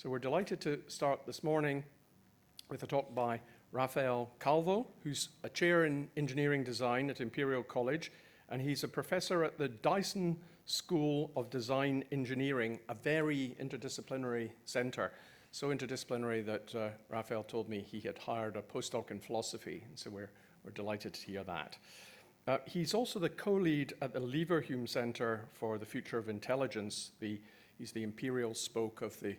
So we're delighted to start this morning with a talk by Rafael Calvo, who's a chair in engineering design at Imperial College, and he's a professor at the Dyson School of Design Engineering, a very interdisciplinary center. So interdisciplinary that Rafael told me he had hired a postdoc in philosophy, and so we're delighted to hear that. He's also the co-lead at the Leverhulme Center for the Future of Intelligence. He's the Imperial spoke of the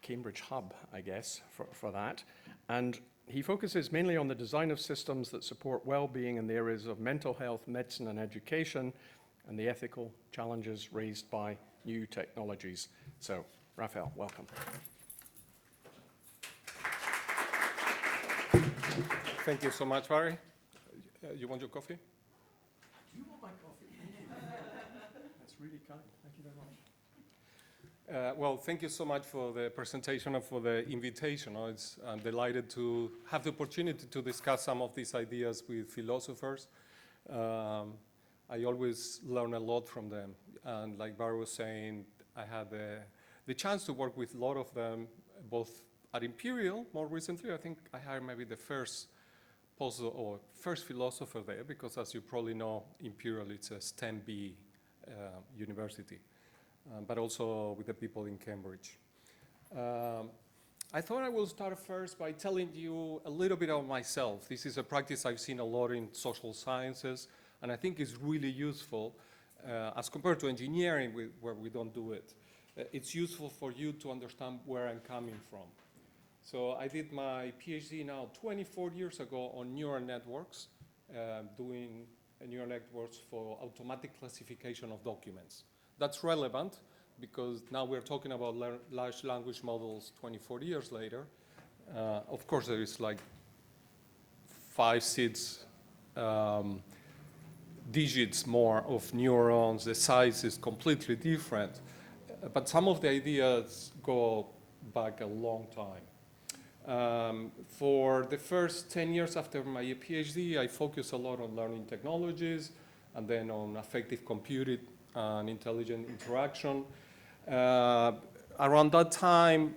Cambridge hub, I guess, for that. And he focuses mainly on the design of systems that support well-being in the areas of mental health, medicine, and education, and the ethical challenges raised by new technologies. So, Rafael, welcome. Thank you so much, Barry. You want your coffee? Do you want my coffee? Thank you. That's really kind. Thank you very much. Well, thank you so much for the presentation and for the invitation. I'm delighted to have the opportunity to discuss some of these ideas with philosophers. I always learn a lot from them. And like Barry was saying, I had the chance to work with a lot of them, both at Imperial more recently. I think I hired maybe the first philosopher there, because as you probably know, Imperial, it's a STEM-B university. But also with the people in Cambridge. I thought I will start first by telling you a little bit of myself. This is a practice I've seen a lot in social sciences, and I think it's really useful as compared to engineering, where we don't do it. It's useful for you to understand where I'm coming from. So I did my PhD now 24 years ago on neural networks, doing neural networks for automatic classification of documents. That's relevant because now we're talking about large language models 24 years later. Of course, there is like 5, 6 digits more of neurons. The size is completely different. But some of the ideas go back a long time. For the first 10 years after my PhD, I focused a lot on learning technologies and then on affective computing and intelligent interaction. Around that time,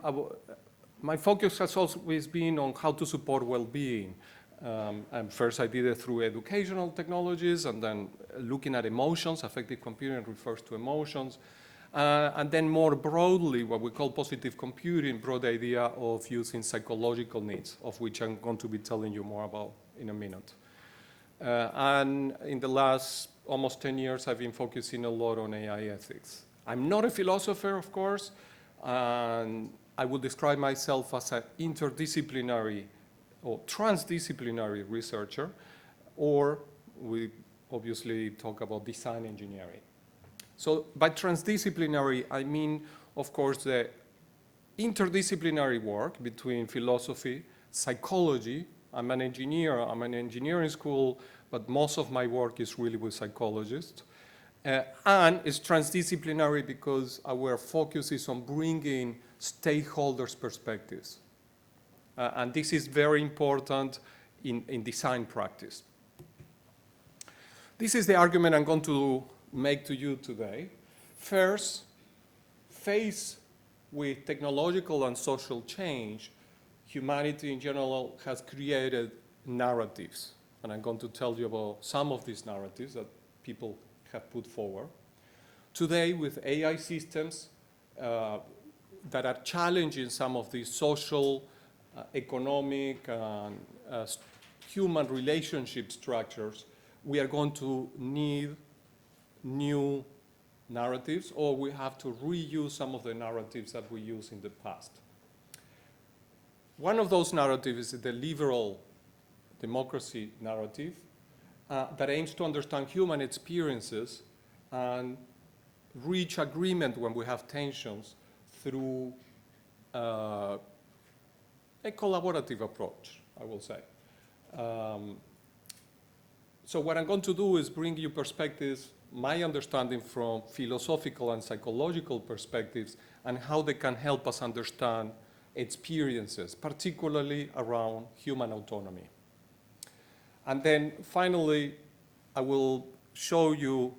my focus has always been on how to support well-being. And first I did it through educational technologies, and then looking at emotions. Affective computing refers to emotions. And then more broadly, what we call positive computing, broad idea of using psychological needs, of which I'm going to be telling you more about in a minute. And in the last almost 10 years, I've been focusing a lot on AI ethics. I'm not a philosopher, of course, and I would describe myself as an interdisciplinary or transdisciplinary researcher, or we obviously talk about design engineering. So by transdisciplinary, I mean, of course, the interdisciplinary work between philosophy, psychology. I'm an engineer, I'm an engineering school, but most of my work is really with psychologists. And it's transdisciplinary because our focus is on bringing stakeholders' perspectives. And this is very important in design practice. This is the argument I'm going to make to you today. First, faced with technological and social change, humanity in general has created narratives. And I'm going to tell you about some of these narratives that people have put forward. Today, with AI systems that are challenging some of these social, economic, and human relationship structures, we are going to need new narratives, or we have to reuse some of the narratives that we used in the past. One of those narratives is the liberal democracy narrative that aims to understand human experiences and reach agreement when we have tensions through a collaborative approach, I will say. So what I'm going to do is bring you perspectives, my understanding from philosophical and psychological perspectives, and how they can help us understand experiences, particularly around human autonomy. And then finally, I will show you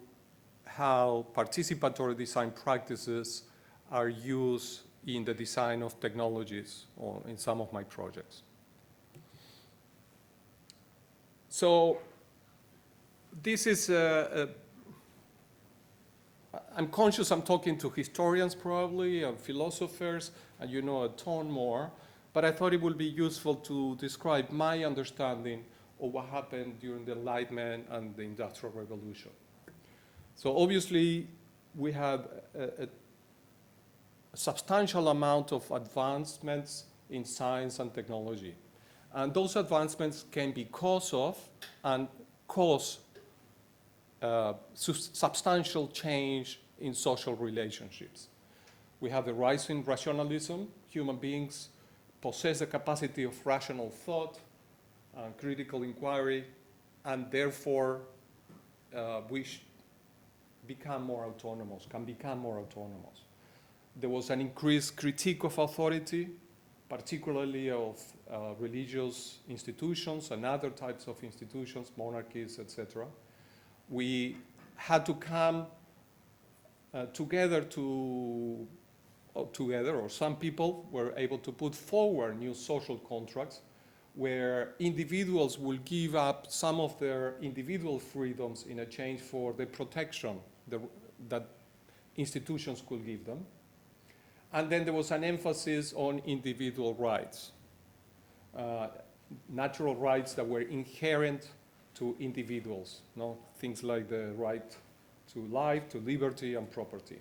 how participatory design practices are used in the design of technologies or in some of my projects. So this is, I'm conscious I'm talking to historians probably and philosophers, and you know a ton more, but I thought it would be useful to describe my understanding of what happened during the Enlightenment and the Industrial Revolution. So obviously, we had a substantial amount of advancements in science and technology. And those advancements can be cause of and cause substantial change in social relationships. We have the rise in rationalism. Human beings possess the capacity of rational thought and critical inquiry, and therefore we become more autonomous, can become more autonomous. There was an increased critique of authority, particularly of religious institutions and other types of institutions, monarchies, etc. We had to come together, or some people were able to put forward new social contracts where individuals will give up some of their individual freedoms in exchange for the protection that institutions could give them. And then there was an emphasis on individual rights, natural rights that were inherent to individuals, things like the right to life, to liberty, and property.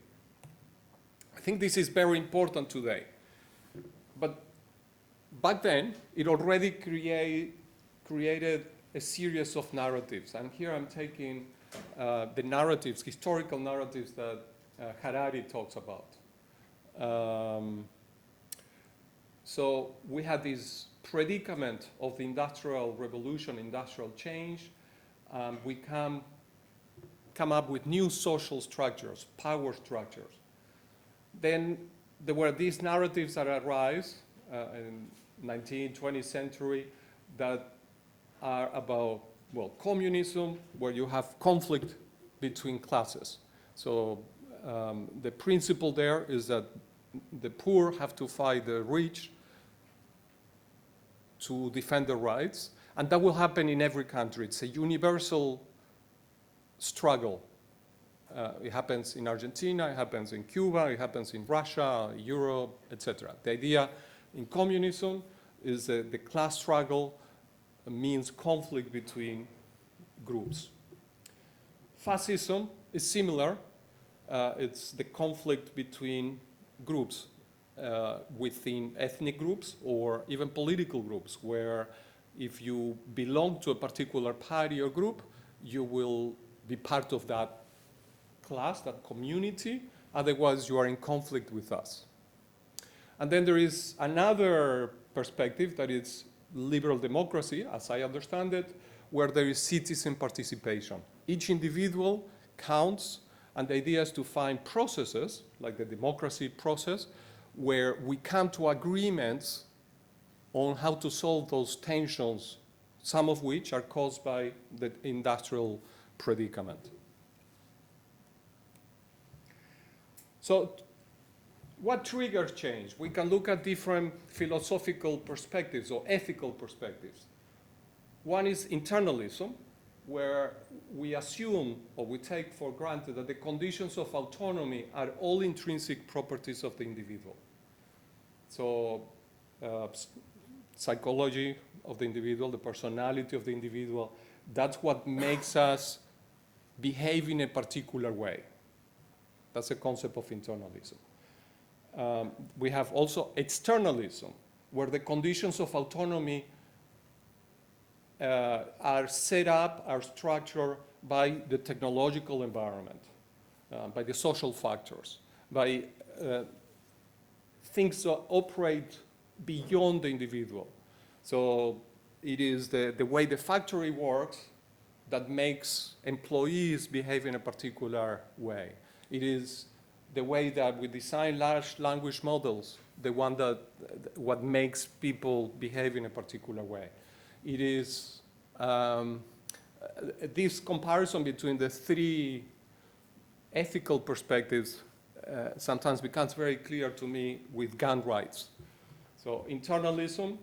I think this is very important today. But back then, it already created a series of narratives. And here I'm taking the narratives, historical narratives that Harari talks about. So we had this predicament of the Industrial Revolution, industrial change. We come up with new social structures, power structures. Then there were these narratives that arise in 19th, 20th century that are about, well, communism, where you have conflict between classes. So the principle there is that the poor have to fight the rich to defend their rights, and that will happen in every country. It's a universal struggle. It happens in Argentina, it happens in Cuba, it happens in Russia, Europe, etc. The idea in communism is that the class struggle means conflict between groups. Fascism is similar. It's the conflict between groups within ethnic groups or even political groups, where if you belong to a particular party or group, you will be part of that class, that community, otherwise you are in conflict with us. And then there is another perspective that is liberal democracy, as I understand it, where there is citizen participation. Each individual counts, and the idea is to find processes, like the democracy process, where we come to agreements on how to solve those tensions, some of which are caused by the industrial predicament. So what triggers change? We can look at different philosophical perspectives or ethical perspectives. One is internalism, where we assume or we take for granted that the conditions of autonomy are all intrinsic properties of the individual. So psychology of the individual, the personality of the individual, that's what makes us behave in a particular way. That's a concept of internalism. We have also externalism, where the conditions of autonomy are set up, are structured by the technological environment, by the social factors, by things that operate beyond the individual. So it is the way the factory works that makes employees behave in a particular way. It is the way that we design large language models, the one that what makes people behave in a particular way. It is this comparison between the three ethical perspectives sometimes becomes very clear to me with gun rights. So internalism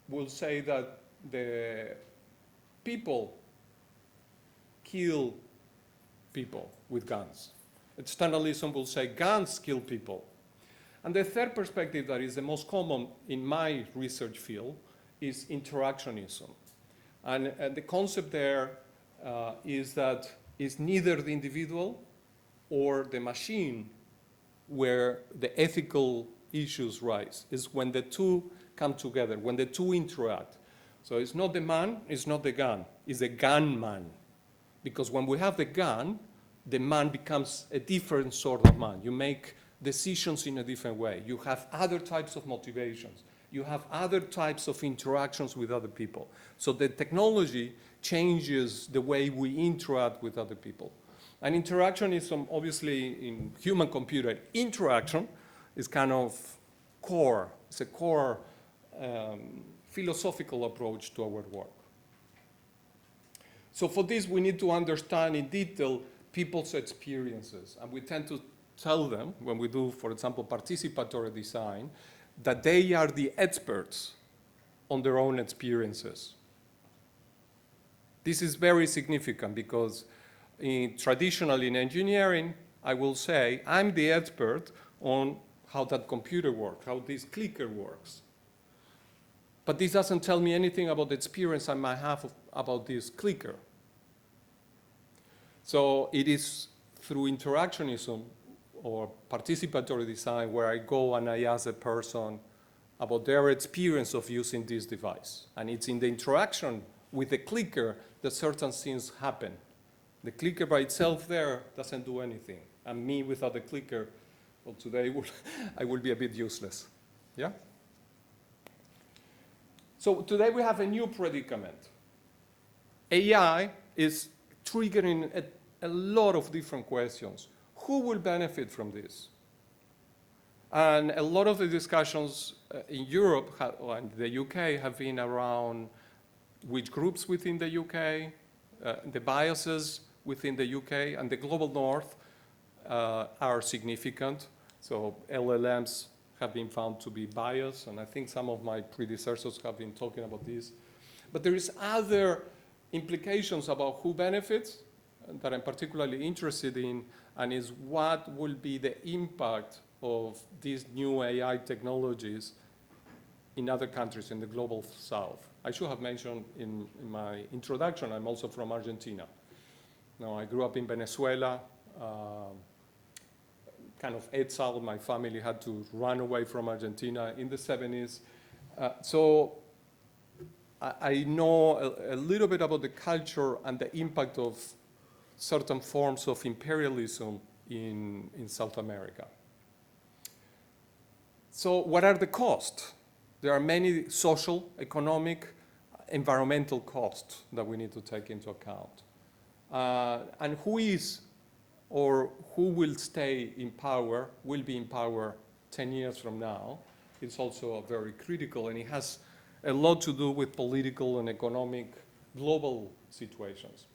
will say that the people kill people with guns. Externalism will say guns kill people. And the third perspective that is the most common in my research field is interactionism. And the concept there is that it's neither the individual or the machine where the ethical issues rise. It's when the two come together, when the two interact. So it's not the man, it's not the gun, it's the gunman. Because when we have the gun, the man becomes a different sort of man. You make decisions in a different way. You have other types of motivations. You have other types of interactions with other people. So the technology changes the way we interact with other people. And interactionism, obviously, in human-computer interaction is kind of core. It's a core philosophical approach to our work. So for this, we need to understand in detail people's experiences. And we tend to tell them, when we do, for example, participatory design, that they are the experts on their own experiences. This is very significant because traditionally in engineering, I will say, I'm the expert on how that computer works, how this clicker works. But this doesn't tell me anything about the experience I might have about this clicker. So it is through interactionism or participatory design where I go and I ask a person about their experience of using this device. And it's in the interaction with the clicker that certain things happen. The clicker by itself there doesn't do anything. And me without the clicker, well, today I will be a bit useless. Yeah? So today we have a new predicament. AI is triggering a lot of different questions. Who will benefit from this? And a lot of the discussions in Europe and the UK have been around which groups within the UK, the biases within the UK, and the global north are significant. So LLMs have been found to be biased, and I think some of my predecessors have been talking about this. But there is other implications about who benefits that I'm particularly interested in, and is what will be the impact of these new AI technologies in other countries in the global south. I should have mentioned in my introduction, I'm also from Argentina. Now, I grew up in Venezuela, kind of exiled. My family had to run away from Argentina in the 70s. So I know a little bit about the culture and the impact of certain forms of imperialism in South America. So what are the costs? There are many social, economic, environmental costs that we need to take into account. And who is or who will stay in power, will be in power 10 years from now, it's also very critical, and it has a lot to do with political and economic global situations.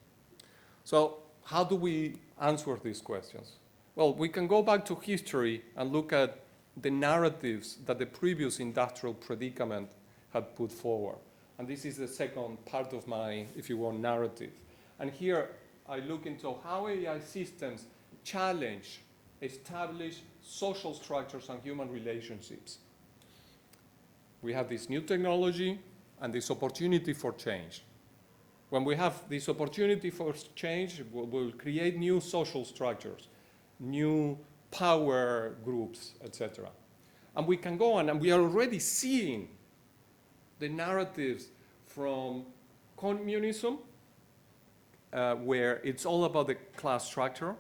So how do we answer these questions? Well, we can go back to history and look at the narratives that the previous industrial predicament had put forward. And this is the second part of my, if you want, narrative. And here I look into how AI systems challenge established social structures and human relationships. We have this new technology and this opportunity for change. When we have this opportunity for change, we'll create new social structures, new power groups, etc. And we can go on, and we are already seeing the narratives from communism, where it's all about the class structure.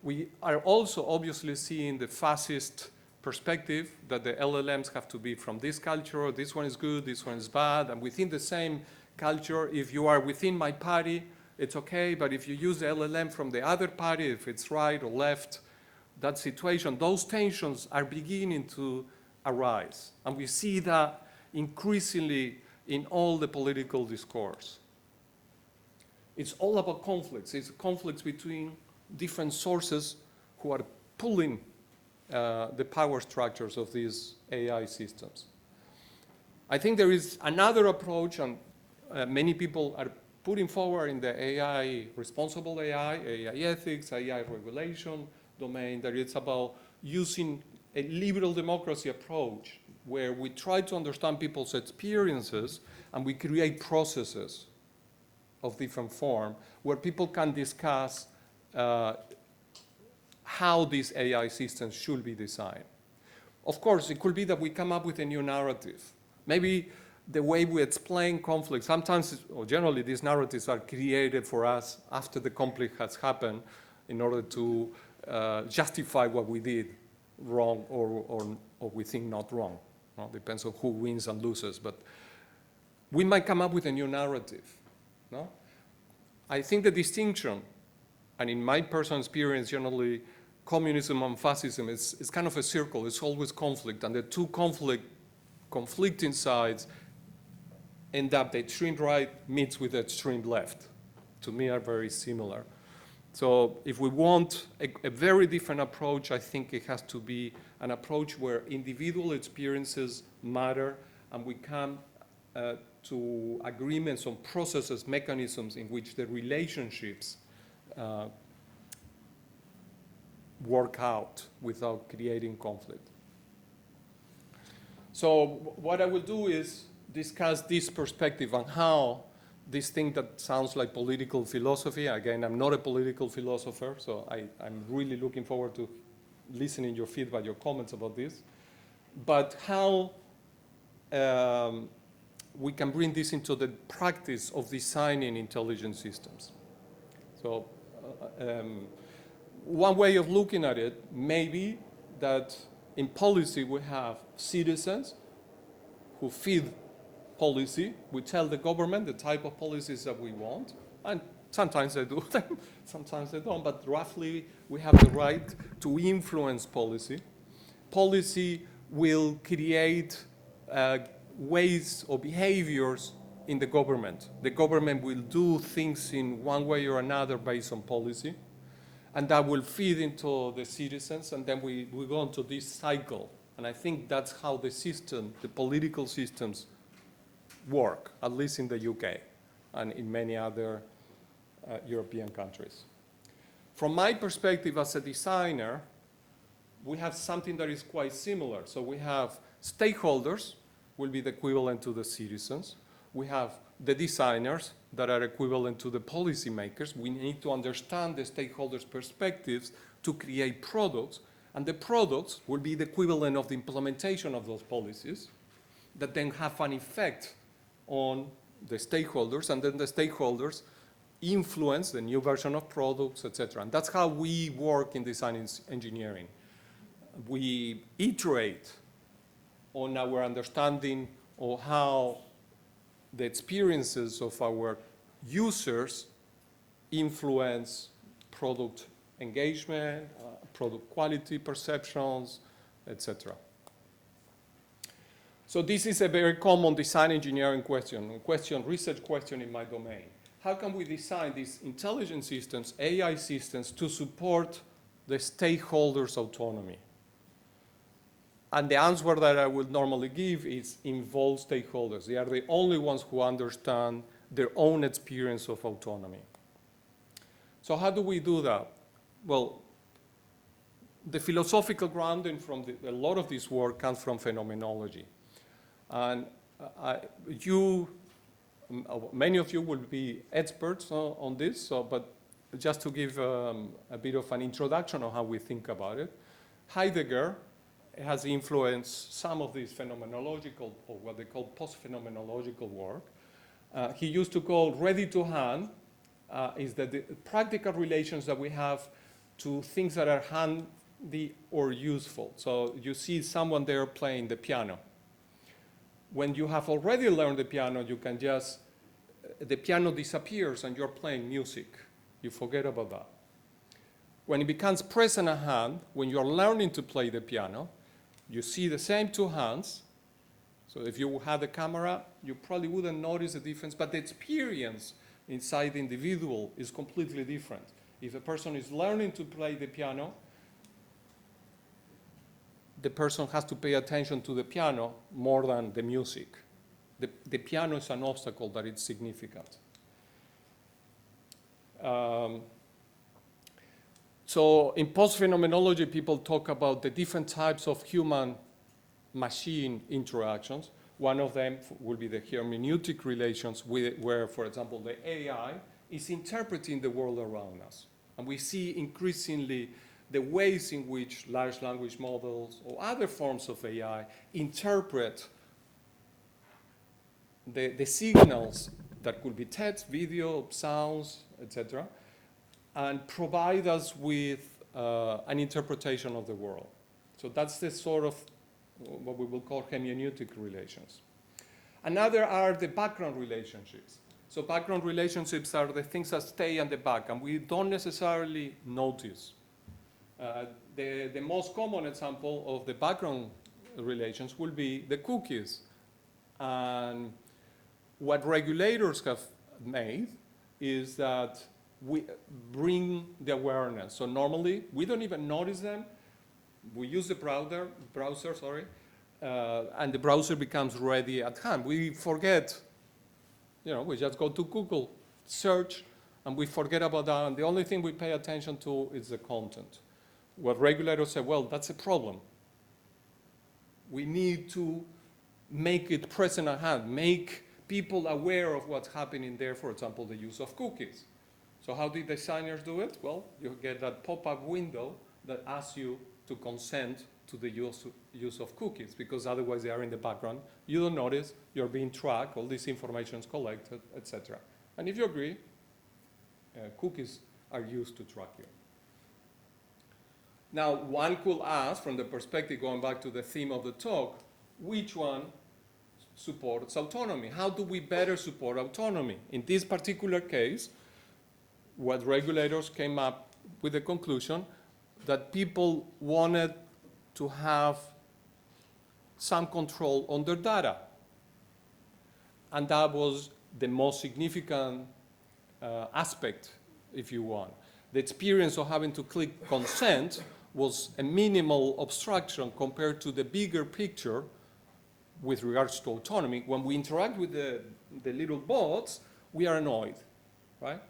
We are also obviously seeing the fascist perspective that the LLMs have to be from this culture, this one is good, this one is bad, and within the same culture, if you are within my party, it's okay, but if you use the LLM from the other party, if it's right or left, that situation, those tensions are beginning to arise. And we see that increasingly in all the political discourse. It's all about conflicts. It's conflicts between different sources who are pulling the power structures of these AI systems. I think there is another approach, and many people are putting forward in the AI, responsible AI ethics, AI regulation domain, that it's about using a liberal democracy approach where we try to understand people's experiences and we create processes of different form where people can discuss how these AI systems should be designed. Of course, it could be that we come up with a new narrative. Maybe the way we explain conflict, sometimes, or generally, these narratives are created for us after the conflict has happened in order to justify what we did wrong or we think not wrong. Well, depends on who wins and loses, but we might come up with a new narrative. No? I think the distinction, and in my personal experience, generally, communism and fascism is kind of a circle. It's always conflict, and the two conflicting sides end up the extreme right meets with the extreme left. To me, are very similar. So if we want a very different approach, I think it has to be an approach where individual experiences matter and we come to agreements on processes, mechanisms in which the relationships work out without creating conflict. So what I will do is discuss this perspective on how this thing that sounds like political philosophy, again, I'm not a political philosopher, so I'm really looking forward to listening your feedback, your comments about this, but how we can bring this into the practice of designing intelligent systems. So one way of looking at it may be that in policy we have citizens who feed policy. We tell the government the type of policies that we want, and sometimes they do them, sometimes they don't, but roughly we have the right to influence policy. Policy will create ways or behaviors in the government. The government will do things in one way or another based on policy, and that will feed into the citizens, and then we go into this cycle. And I think that's how the system, the political systems work, at least in the UK and in many other European countries. From my perspective as a designer, we have something that is quite similar. So we have stakeholders, will be the equivalent to the citizens. We have the designers that are equivalent to the policymakers. We need to understand the stakeholders' perspectives to create products, and the products will be the equivalent of the implementation of those policies that then have an effect on the stakeholders, and then the stakeholders influence the new version of products, etc. And that's how we work in design engineering. We iterate on our understanding of how the experiences of our users influence product engagement, product quality perceptions, etc. So this is a very common design engineering research question in my domain. How can we design these intelligent systems, AI systems, to support the stakeholders' autonomy? And the answer that I would normally give is involve stakeholders. They are the only ones who understand their own experience of autonomy. So how do we do that? Well, the philosophical grounding from a lot of this work comes from phenomenology. And many of you will be experts on this, but just to give a bit of an introduction on how we think about it, Heidegger has influenced some of this phenomenological, or what they call post-phenomenological work. He used to call ready-to-hand is the practical relations that we have to things that are handy or useful. So you see someone there playing the piano. When you have already learned the piano, you can just, the piano disappears and you're playing music. You forget about that. When it becomes present at hand, when you're learning to play the piano, you see the same two hands. So if you had a camera, you probably wouldn't notice the difference, but the experience inside the individual is completely different. If a person is learning to play the piano, the person has to pay attention to the piano more than the music. The piano is an obstacle that is significant. So in post-phenomenology, people talk about the different types of human-machine interactions. One of them will be the hermeneutic relations where, for example, the AI is interpreting the world around us. And we see increasingly the ways in which large language models or other forms of AI interpret the signals that could be text, video, sounds, etc., and provide us with an interpretation of the world. So that's the sort of what we will call hermeneutic relations. Another are the background relationships. So background relationships are the things that stay in the back and we don't necessarily notice. The most common example of the background relations will be the cookies. And what regulators have made is that we bring the awareness. So normally, we don't even notice them. We use the browser, and the browser becomes ready at hand. We forget, we just go to Google, search, and we forget about that. And the only thing we pay attention to is the content. What regulators say, well, that's a problem. We need to make it present at hand, make people aware of what's happening there, for example, the use of cookies. So how did designers do it? Well, you get that pop-up window that asks you to consent to the use of cookies, because otherwise they are in the background. You don't notice, you're being tracked, all this information is collected, etc. And if you agree, cookies are used to track you. Now, one could ask, from the perspective, going back to the theme of the talk, which one supports autonomy? How do we better support autonomy? In this particular case, what regulators came up with the conclusion that people wanted to have some control on their data. And that was the most significant aspect, if you want. The experience of having to click consent was a minimal obstruction compared to the bigger picture with regards to autonomy. When we interact with the little bots, we are annoyed, right?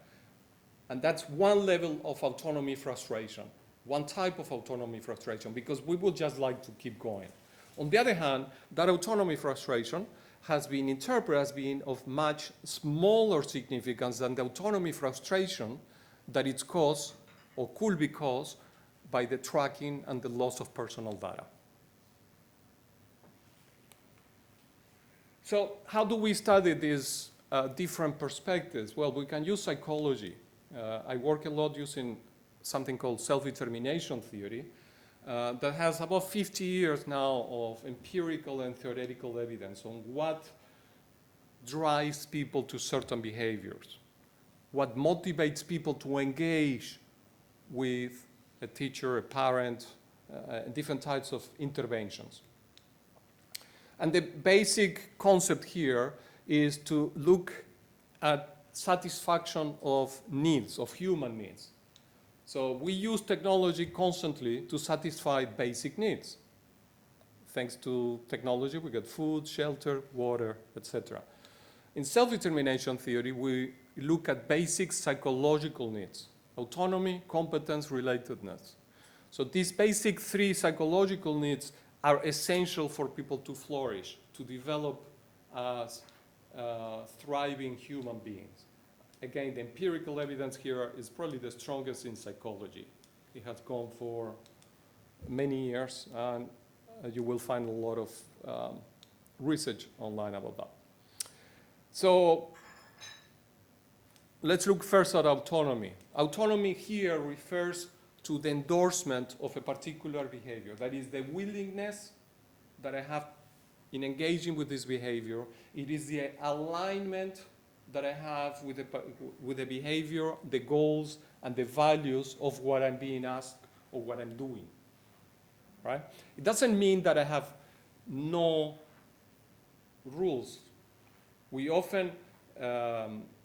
And that's one level of autonomy frustration, one type of autonomy frustration, because we would just like to keep going. On the other hand, that autonomy frustration has been interpreted as being of much smaller significance than the autonomy frustration that it's caused or could be caused by the tracking and the loss of personal data. So how do we study these different perspectives? Well, we can use psychology. I work a lot using something called self-determination theory that has about 50 years now of empirical and theoretical evidence on what drives people to certain behaviors, what motivates people to engage with a teacher, a parent, different types of interventions. And the basic concept here is to look at satisfaction of needs, of human needs. So we use technology constantly to satisfy basic needs. Thanks to technology, we get food, shelter, water, etc. In self-determination theory, we look at basic psychological needs: autonomy, competence, relatedness. So these basic three psychological needs are essential for people to flourish, to develop as thriving human beings. Again, the empirical evidence here is probably the strongest in psychology. It has gone for many years, and you will find a lot of research online about that. So let's look first at autonomy. Autonomy here refers to the endorsement of a particular behavior. That is the willingness that I have in engaging with this behavior. It is the alignment that I have with the behavior, the goals, and the values of what I'm being asked or what I'm doing, right? It doesn't mean that I have no rules. We often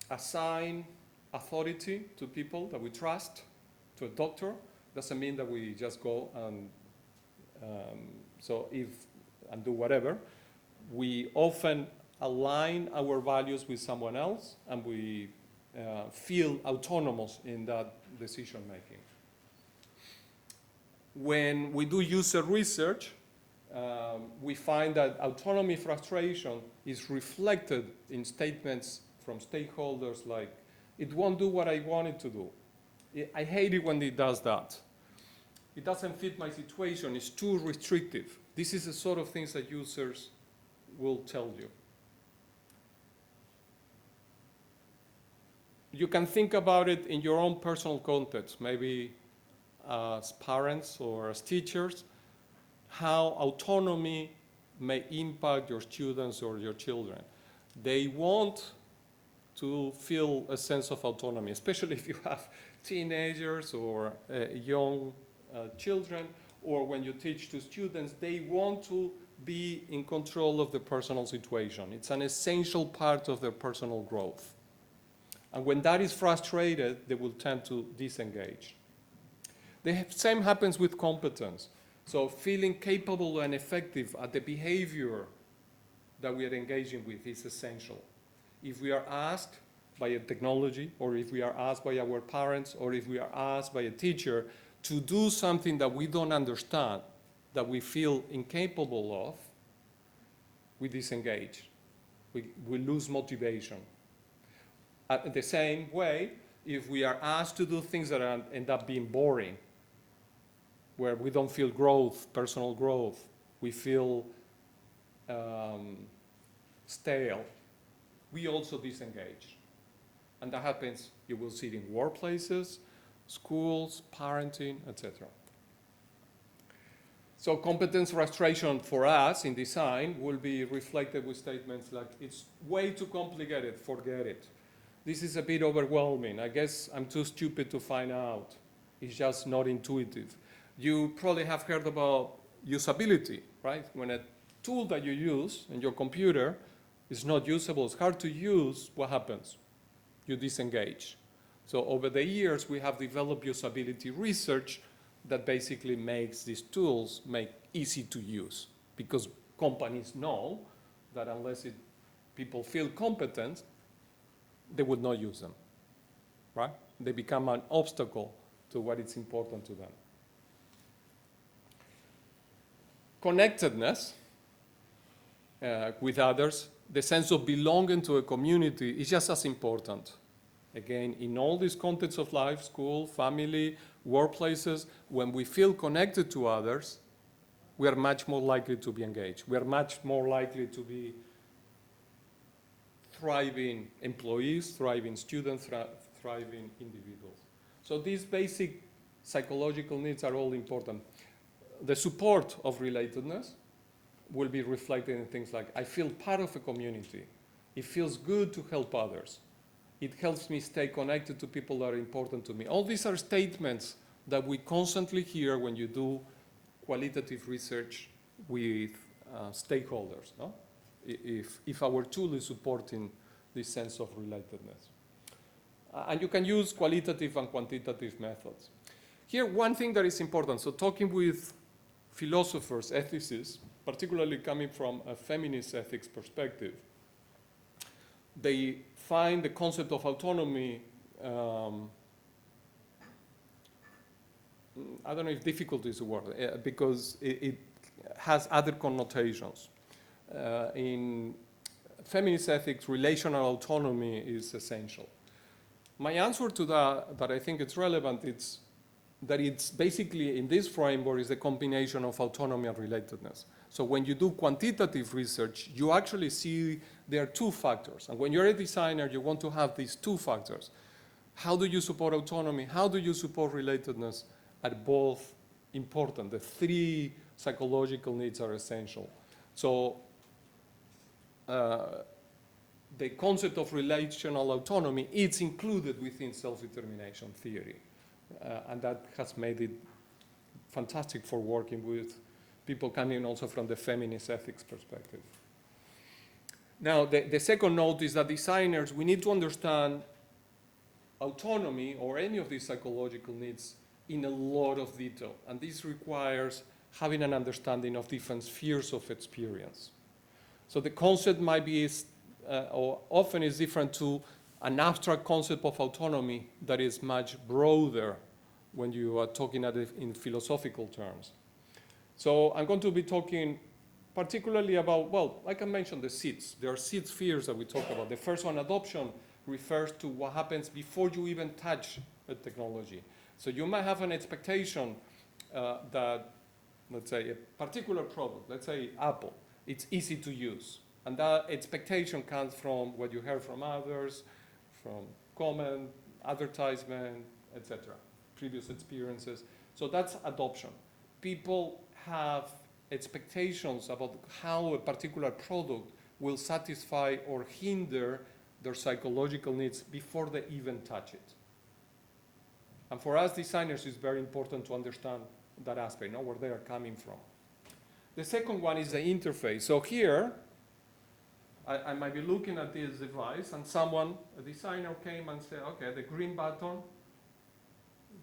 assign authority to people that we trust, to a doctor. Doesn't mean that we just go and And do whatever, we often align our values with someone else, and we feel autonomous in that decision making. When we do user research, we find that autonomy frustration is reflected in statements from stakeholders like, it won't do what I want it to do. I hate it when it does that. It doesn't fit my situation, it's too restrictive. This is the sort of things that users will tell you. You can think about it in your own personal context, maybe as parents or as teachers, how autonomy may impact your students or your children. They want to feel a sense of autonomy, especially if you have teenagers or young children, or when you teach to students, they want to be in control of their personal situation. It's an essential part of their personal growth. And when that is frustrated, they will tend to disengage. The same happens with competence. So feeling capable and effective at the behavior that we are engaging with is essential. If we are asked by a technology, or if we are asked by our parents, or if we are asked by a teacher to do something that we don't understand, that we feel incapable of, we disengage. We lose motivation. The same way, if we are asked to do things that end up being boring, where we don't feel growth, personal growth, we feel stale, we also disengage. And that happens, you will see it in workplaces, schools, parenting, etc. So competence frustration for us in design will be reflected with statements like, it's way too complicated, forget it. This is a bit overwhelming. I guess I'm too stupid to find out. It's just not intuitive. You probably have heard about usability, right? When a tool that you use in your computer is not usable, it's hard to use, what happens? You disengage. So over the years, we have developed usability research that basically makes these tools easy to use, because companies know that unless people feel competent, they would not use them, right? They become an obstacle to what is important to them. Connectedness with others, the sense of belonging to a community is just as important. Again, in all these contexts of life, school, family, workplaces, when we feel connected to others, we are much more likely to be engaged. We are much more likely to be thriving employees, thriving students, thriving individuals. So these basic psychological needs are all important. The support of relatedness will be reflected in things like, I feel part of a community. It feels good to help others. It helps me stay connected to people that are important to me. All these are statements that we constantly hear when you do qualitative research with stakeholders, no? If our tool is supporting this sense of relatedness. And you can use qualitative and quantitative methods. Here, one thing that is important, so talking with philosophers, ethicists, particularly coming from a feminist ethics perspective, they find the concept of autonomy, I don't know if difficult is the word, because it has other connotations. In feminist ethics, relational autonomy is essential. My answer to that I think it's relevant, it's that it's basically, in this framework, is a combination of autonomy and relatedness. So when you do quantitative research, you actually see there are two factors. And when you're a designer, you want to have these two factors. How do you support autonomy? How do you support relatedness? Are both important. The three psychological needs are essential. So the concept of relational autonomy is included within self-determination theory. And that has made it fantastic for working with people coming also from the feminist ethics perspective. Now, the second note is that designers, we need to understand autonomy or any of these psychological needs in a lot of detail. And this requires having an understanding of different spheres of experience. So the concept might be, or often is different to an abstract concept of autonomy that is much broader when you are talking in philosophical terms. So I'm going to be talking particularly about, well, like I mentioned, the seeds. There are seed spheres that we talk about. The first one, adoption, refers to what happens before you even touch a technology. So you might have an expectation that, let's say, a particular product, let's say Apple, it's easy to use. And that expectation comes from what you heard from others, from comment, advertisement, etc., previous experiences. So that's adoption. People have expectations about how a particular product will satisfy or hinder their psychological needs before they even touch it. And for us designers, it's very important to understand that aspect, where they are coming from. The second one is the interface. So here, I might be looking at this device, and a designer came and said, okay, the green button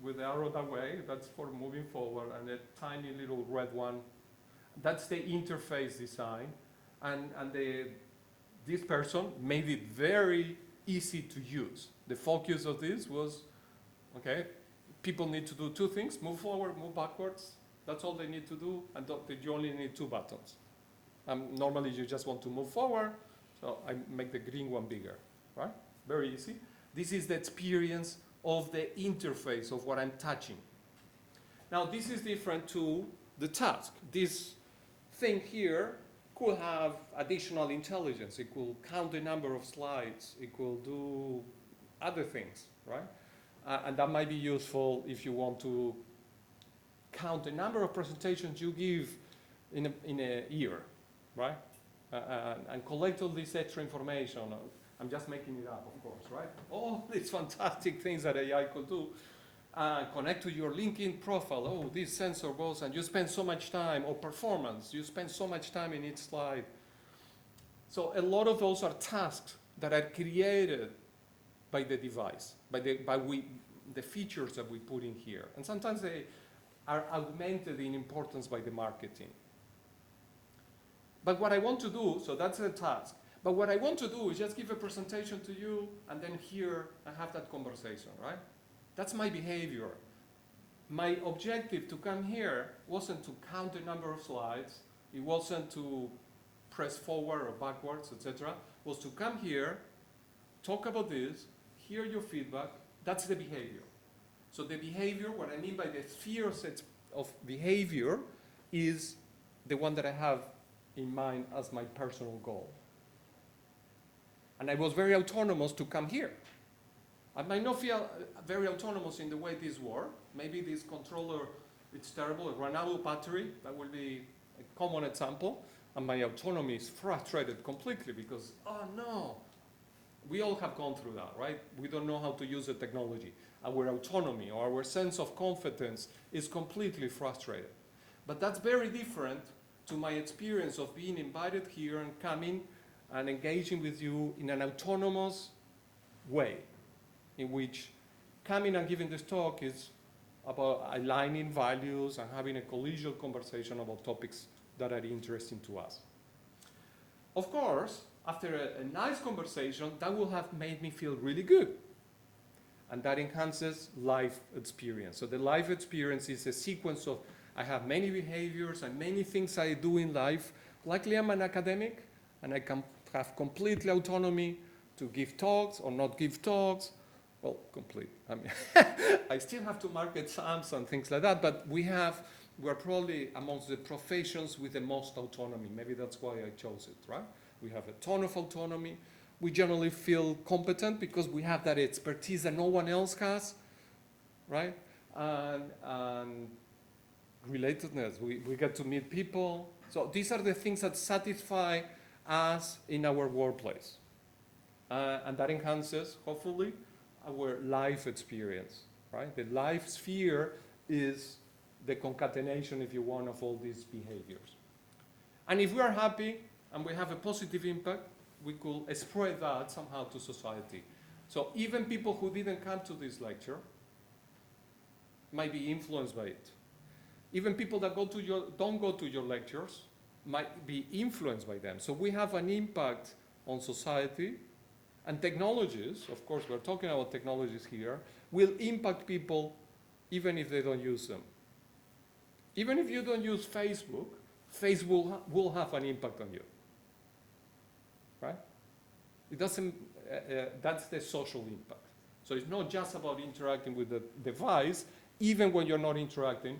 with the arrow that way, that's for moving forward, and a tiny little red one, that's the interface design. And this person made it very easy to use. The focus of this was, okay, people need to do two things: move forward, move backwards. That's all they need to do, and you only need two buttons. Normally you just want to move forward, so I make the green one bigger, right? Very easy. This is the experience of the interface of what I'm touching. Now this is different to the task. This thing here could have additional intelligence. It could count the number of slides. It could do other things, right? And that might be useful if you want to count the number of presentations you give in a year, right? And collect all this extra information. I'm just making it up, of course, right? All these fantastic things that AI could do. Connect to your LinkedIn profile. Oh, this sensor goes, and you spend so much time, or performance, you spend so much time in each slide. So a lot of those are tasks that are created by the device, by the features that we put in here. And sometimes they are augmented in importance by the marketing. But what I want to do, so that's a task, but what I want to do is just give a presentation to you and then here and have that conversation, right? That's my behavior. My objective to come here wasn't to count the number of slides. It wasn't to press forward or backwards, etc. It was to come here, talk about this, hear your feedback. That's the behavior. So the behavior, what I mean by the spheres of behavior, is the one that I have in mind as my personal goal. And I was very autonomous to come here. I might not feel very autonomous in the way this works. Maybe this controller, it's terrible. A run out of battery, that will be a common example. And my autonomy is frustrated completely because, oh no. We all have gone through that, right? We don't know how to use the technology. Our autonomy or our sense of competence is completely frustrated. But that's very different to my experience of being invited here and coming and engaging with you in an autonomous way, in which coming and giving this talk is about aligning values and having a collegial conversation about topics that are interesting to us. Of course, after a nice conversation, that will have made me feel really good. And that enhances life experience. So the life experience is a sequence of, I have many behaviors and many things I do in life. Likely I'm an academic, and I can have complete autonomy to give talks or not give talks. Well, complete. I mean, I still have to mark exams and things like that, but we're probably amongst the professions with the most autonomy. Maybe that's why I chose it, right? We have a ton of autonomy. We generally feel competent because we have that expertise that no one else has, right? And relatedness, we get to meet people. So these are the things that satisfy us in our workplace. And that enhances, hopefully, our life experience, right? The life sphere is the concatenation, if you want, of all these behaviors. And if we are happy and we have a positive impact, we could spread that somehow to society. So even people who didn't come to this lecture might be influenced by it. Even people that don't go to your lectures might be influenced by them. So we have an impact on society, and technologies, of course, we're talking about technologies here, will impact people even if they don't use them. Even if you don't use Facebook, Facebook will have an impact on you, right? It doesn't, that's the social impact. So it's not just about interacting with the device. Even when you're not interacting,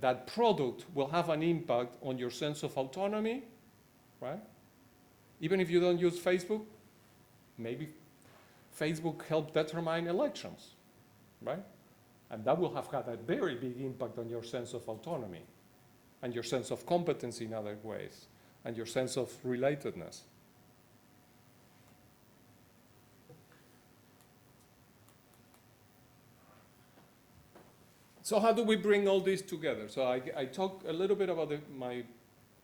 that product will have an impact on your sense of autonomy, right? Even if you don't use Facebook, maybe Facebook helped determine elections, right? And that will have had a very big impact on your sense of autonomy and your sense of competence in other ways and your sense of relatedness. So how do we bring all this together? So I talked a little bit about my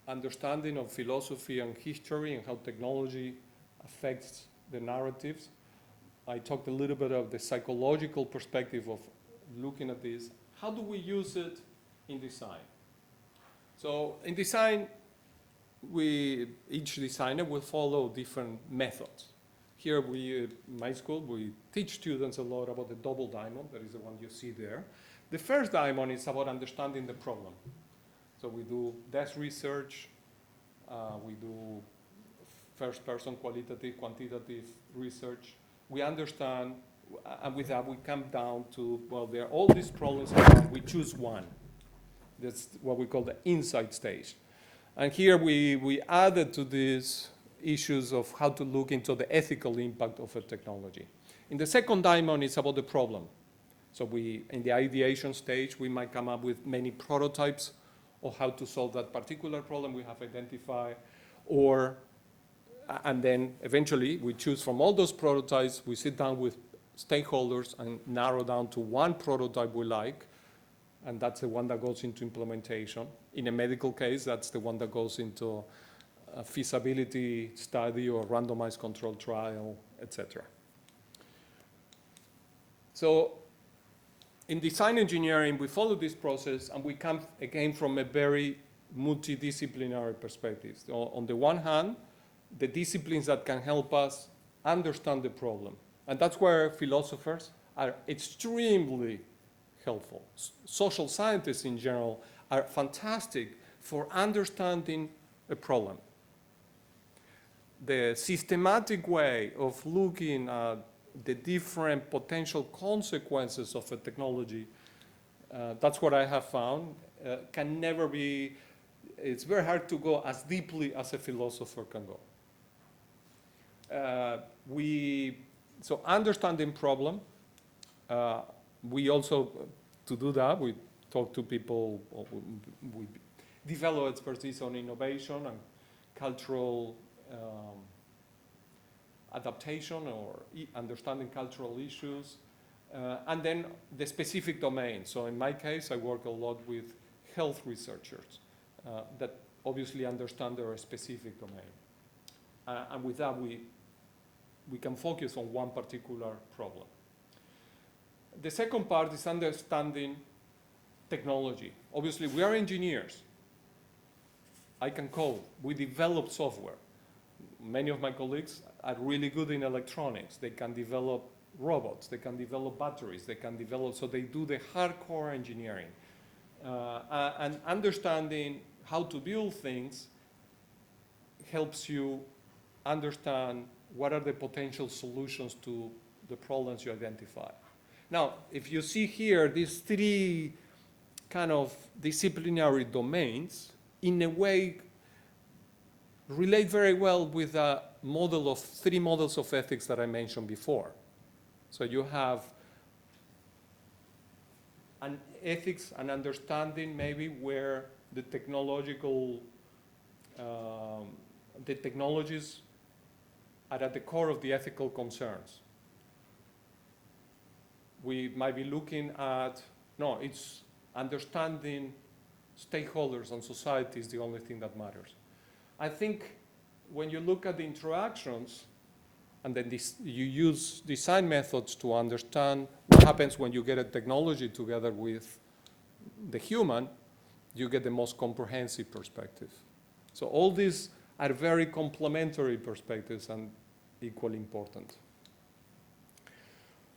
understanding of philosophy and history and how technology affects the narratives. I talked a little bit of the psychological perspective of looking at this. How do we use it in design? So in design, each designer will follow different methods. Here in my school, we teach students a lot about the double diamond. That is the one you see there. The first diamond is about understanding the problem. So we do desk research, we do first-person qualitative, quantitative research. We understand, and with that we come down to, well, there are all these problems, and we choose one. That's what we call the insight stage. And here we added to these issues of how to look into the ethical impact of a technology. In the second diamond, it's about the problem. So in the ideation stage, we might come up with many prototypes of how to solve that particular problem we have identified, and then eventually we choose from all those prototypes, we sit down with stakeholders and narrow down to one prototype we like, and that's the one that goes into implementation. In a medical case, that's the one that goes into a feasibility study or randomized controlled trial, etc. So in design engineering, we follow this process, and we come again from a very multidisciplinary perspective. So on the one hand, the disciplines that can help us understand the problem. And that's where philosophers are extremely helpful. Social scientists in general are fantastic for understanding a problem. The systematic way of looking at the different potential consequences of a technology, that's what I have found, can never be, it's very hard to go as deeply as a philosopher can go. So understanding problem, we also, to do that, we talk to people, we develop expertise on innovation and cultural adaptation or understanding cultural issues, and then the specific domain. So in my case, I work a lot with health researchers that obviously understand their specific domain. And with that, we can focus on one particular problem. The second part is understanding technology. Obviously, we are engineers. I can code. We develop software. Many of my colleagues are really good in electronics. They can develop robots. They can develop batteries. They can develop, so they do the hardcore engineering. And understanding how to build things helps you understand what are the potential solutions to the problems you identify. Now, if you see here, these three kind of disciplinary domains, in a way, relate very well with a model of three models of ethics that I mentioned before. So you have an ethics, an understanding maybe where the technologies are at the core of the ethical concerns. We might be looking at, no, it's understanding stakeholders and society is the only thing that matters. I think when you look at the interactions, and then you use design methods to understand what happens when you get a technology together with the human, you get the most comprehensive perspective. So all these are very complementary perspectives and equally important.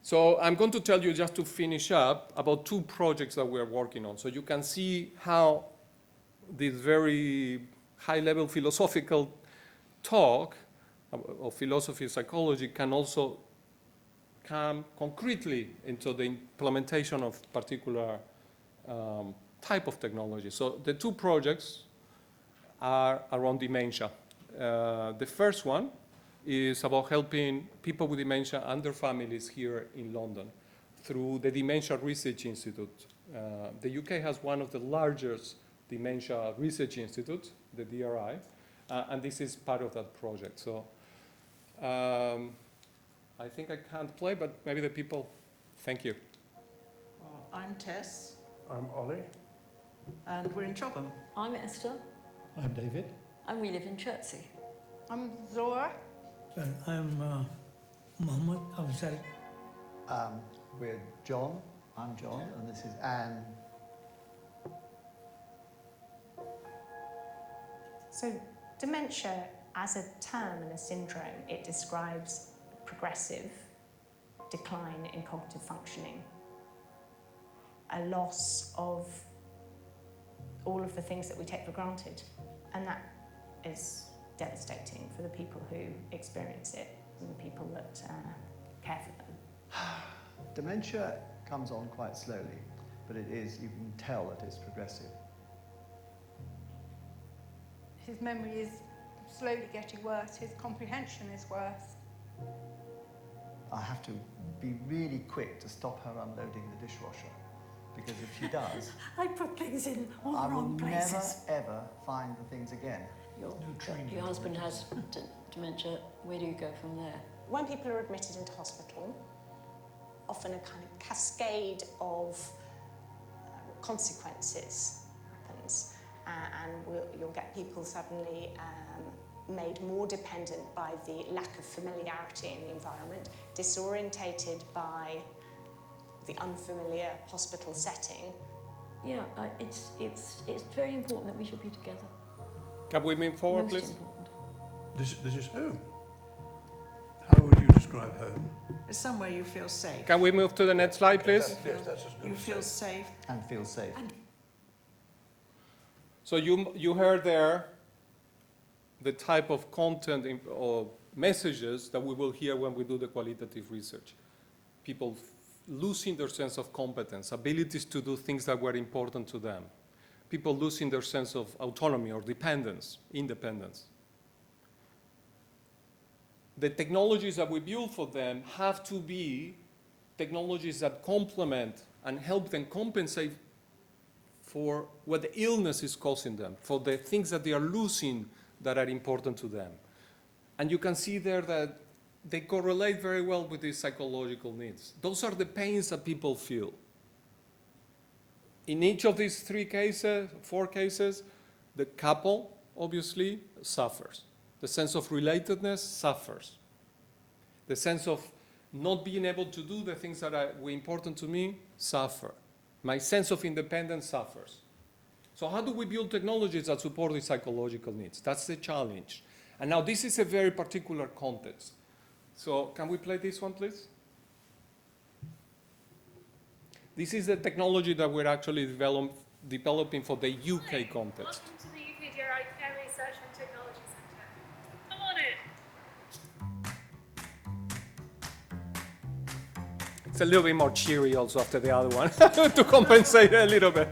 So I'm going to tell you, just to finish up, about 2 projects that we're working on. So you can see how this very high-level philosophical talk of philosophy, psychology, can also come concretely into the implementation of particular type of technology. So the 2 projects are around dementia. The first one is about helping people with dementia and their families here in London through the Dementia Research Institute. The UK has one of the largest dementia research institutes, the DRI, and this is part of that project. So I think I can't play, but maybe the people, thank you. I'm Tess, I'm Ollie. and we're in Chobham. I'm Esther, I'm David. and we live in Chertsey. I'm Zora. And I'm Mohammed Afzal. We're John. I'm John, and this is Anne. So dementia as a term and a syndrome, it describes progressive decline in cognitive functioning, a loss of all of the things that we take for granted, and that is devastating for the people who experience it and the people that care for them. Dementia comes on quite slowly, but it is, you can tell that it's progressive. His memory is slowly getting worse, his comprehension is worse. I have to be really quick to stop her unloading the dishwasher, because if she does, I put things in all I the will wrong never, places. ever find the things again. Your husband has dementia. Where do you go from there? When people are admitted into hospital, often a kind of cascade of consequences happens, and you'll get people suddenly made more dependent by the lack of familiarity in the environment, disorientated by the unfamiliar hospital setting. Yeah, it's very important that we should be together. Can we move forward, Most please? important. This is home. How would you describe home? It's somewhere you feel safe. Can we move to the next slide, please? Yes, that's as good You as feel safe. safe. And feel safe. So you heard there the type of content or messages that we will hear when we do the qualitative research. People losing their sense of competence, abilities to do things that were important to them. People losing their sense of autonomy or dependence, independence. The technologies that we build for them have to be technologies that complement and help them compensate for what the illness is causing them, for the things that they are losing that are important to them. And you can see there that they correlate very well with these psychological needs. Those are the pains that people feel. In each of these 4 cases, the couple obviously suffers. The sense of relatedness suffers. The sense of not being able to do the things that were important to me suffer. My sense of independence suffers. So how do we build technologies that support these psychological needs? That's the challenge. And now this is a very particular context. So can we play this one, please? This is the technology that we're actually developing for the UK context. Welcome to the UK DRI Research and Technology Centre. Come on in. It's a little bit more cheery also after the other one to compensate a little bit.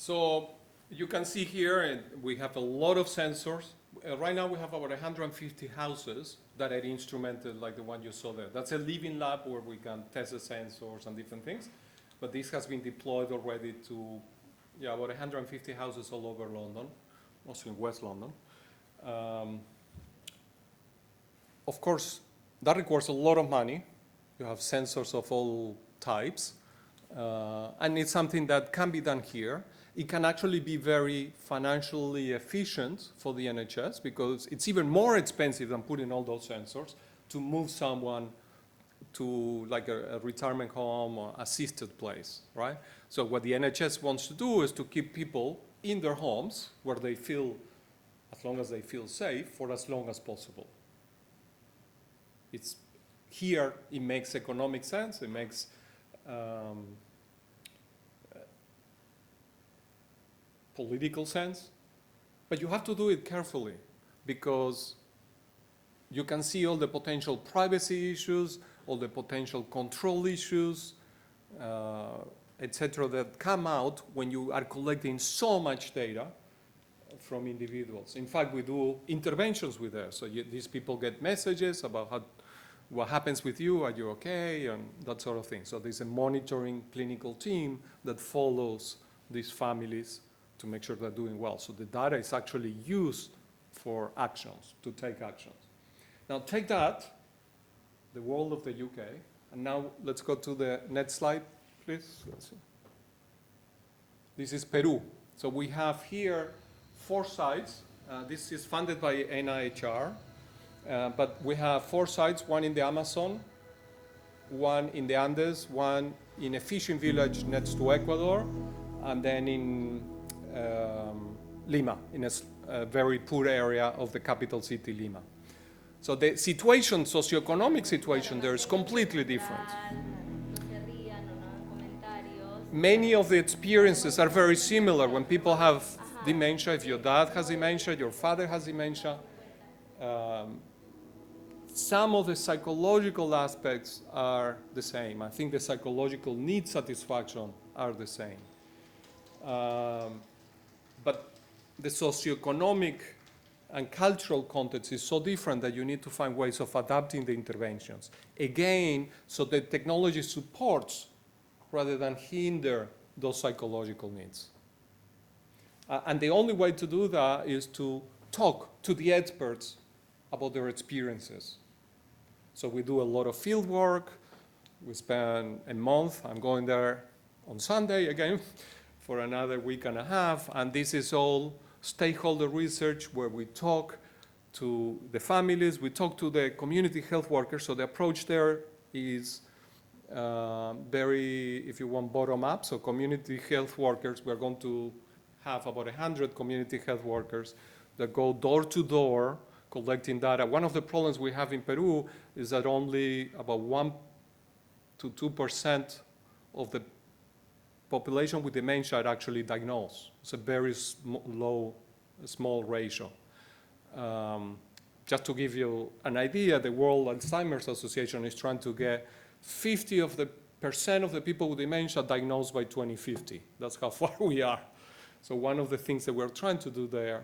So you can see here, we have a lot of sensors. Right now we have about 150 houses that are instrumented like the one you saw there. That's a living lab where we can test the sensors and different things. But this has been deployed already to about 150 houses all over London, mostly in West London. Of course, that requires a lot of money. You have sensors of all types. And it's something that can be done here. It can actually be very financially efficient for the NHS because it's even more expensive than putting all those sensors to move someone to like a retirement home or assisted place, right? So what the NHS wants to do is to keep people in their homes where they feel, as long as they feel safe, for as long as possible. It's here, it makes economic sense, it makes political sense, but you have to do it carefully because you can see all the potential privacy issues, all the potential control issues, etc., that come out when you are collecting so much data from individuals. In fact, we do interventions with them. So these people get messages about what happens with you, are you okay, and that sort of thing. So there's a monitoring clinical team that follows these families to make sure they're doing well. So the data is actually used for actions, to take actions. Now take that, the world of the UK, and now let's go to the next slide, please. Let's see. This is Peru. So we have here 4 sites. This is funded by NIHR, but we have 4 sites, one in the Amazon, one in the Andes, one in a fishing village next to Ecuador, and then in Lima, in a very poor area of the capital city, Lima. So the situation, socioeconomic situation there is completely different. Many of the experiences are very similar when people have dementia. If your dad has dementia, your father has dementia. Some of the psychological aspects are the same. I think the psychological need satisfaction are the same. But the socioeconomic and cultural context is so different that you need to find ways of adapting the interventions. Again, so that technology supports rather than hinder those psychological needs. And the only way to do that is to talk to the experts about their experiences. So we do a lot of field work. We spend a month. I'm going there on Sunday again for another week and a half. And this is all stakeholder research where we talk to the families, we talk to the community health workers. So the approach there is very, if you want, bottom up. So community health workers, we're going to have about 100 community health workers that go door to door collecting data. One of the problems we have in Peru is that only about 1 to 2% of the population with dementia are actually diagnosed. It's a very small ratio. Just to give you an idea, the World Alzheimer's Association is trying to get 50% of the people with dementia diagnosed by 2050. That's how far we are. So one of the things that we're trying to do there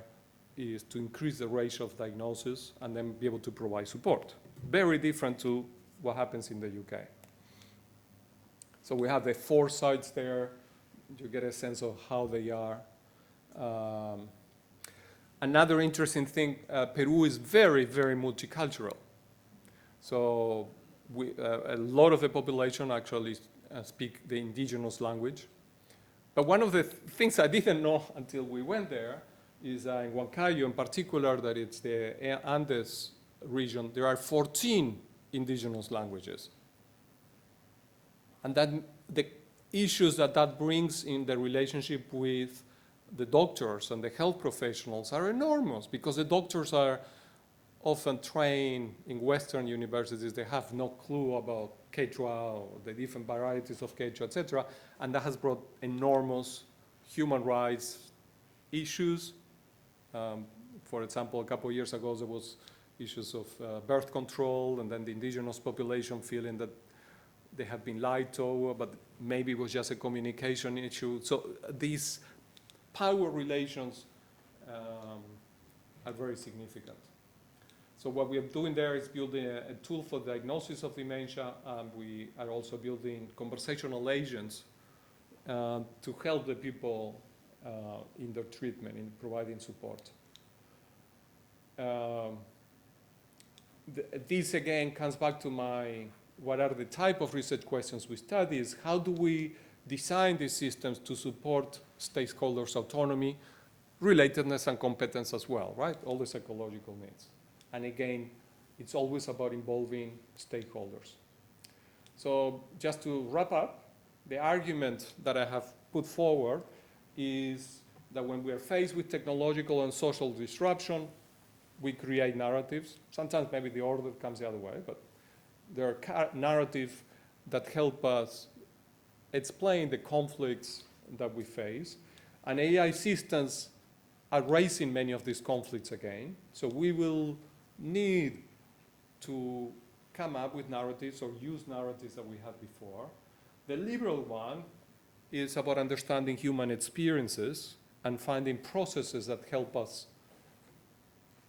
is to increase the ratio of diagnosis and then be able to provide support. Very different to what happens in the UK. So we have the 4 sites there. You get a sense of how they are. Another interesting thing, Peru is very, very multicultural. So a lot of the population actually speak the indigenous language. But one of the things I didn't know until we went there is in Huancayo in particular, that it's the Andes region, there are 14 indigenous languages. And then the issues that brings in the relationship with the doctors and the health professionals are enormous because the doctors are often trained in Western universities. They have no clue about Quechua or the different varieties of Quechua, etc. And that has brought enormous human rights issues. For example, a couple of years ago, there was issues of birth control, and then the indigenous population feeling that they have been lied to, but maybe it was just a communication issue. So these power relations are very significant. So what we are doing there is building a tool for diagnosis of dementia, and we are also building conversational agents to help the people in their treatment, in providing support. This again comes back to what are the type of research questions we study is how do we design these systems to support stakeholders' autonomy, relatedness, and competence as well, right? All the psychological needs. And again, it's always about involving stakeholders. So just to wrap up, the argument that I have put forward is that when we are faced with technological and social disruption, we create narratives. Sometimes maybe the order comes the other way, but there are narratives that help us explain the conflicts that we face. And AI systems are raising many of these conflicts again. So we will need to come up with narratives or use narratives that we had before. The liberal one is about understanding human experiences and finding processes that help us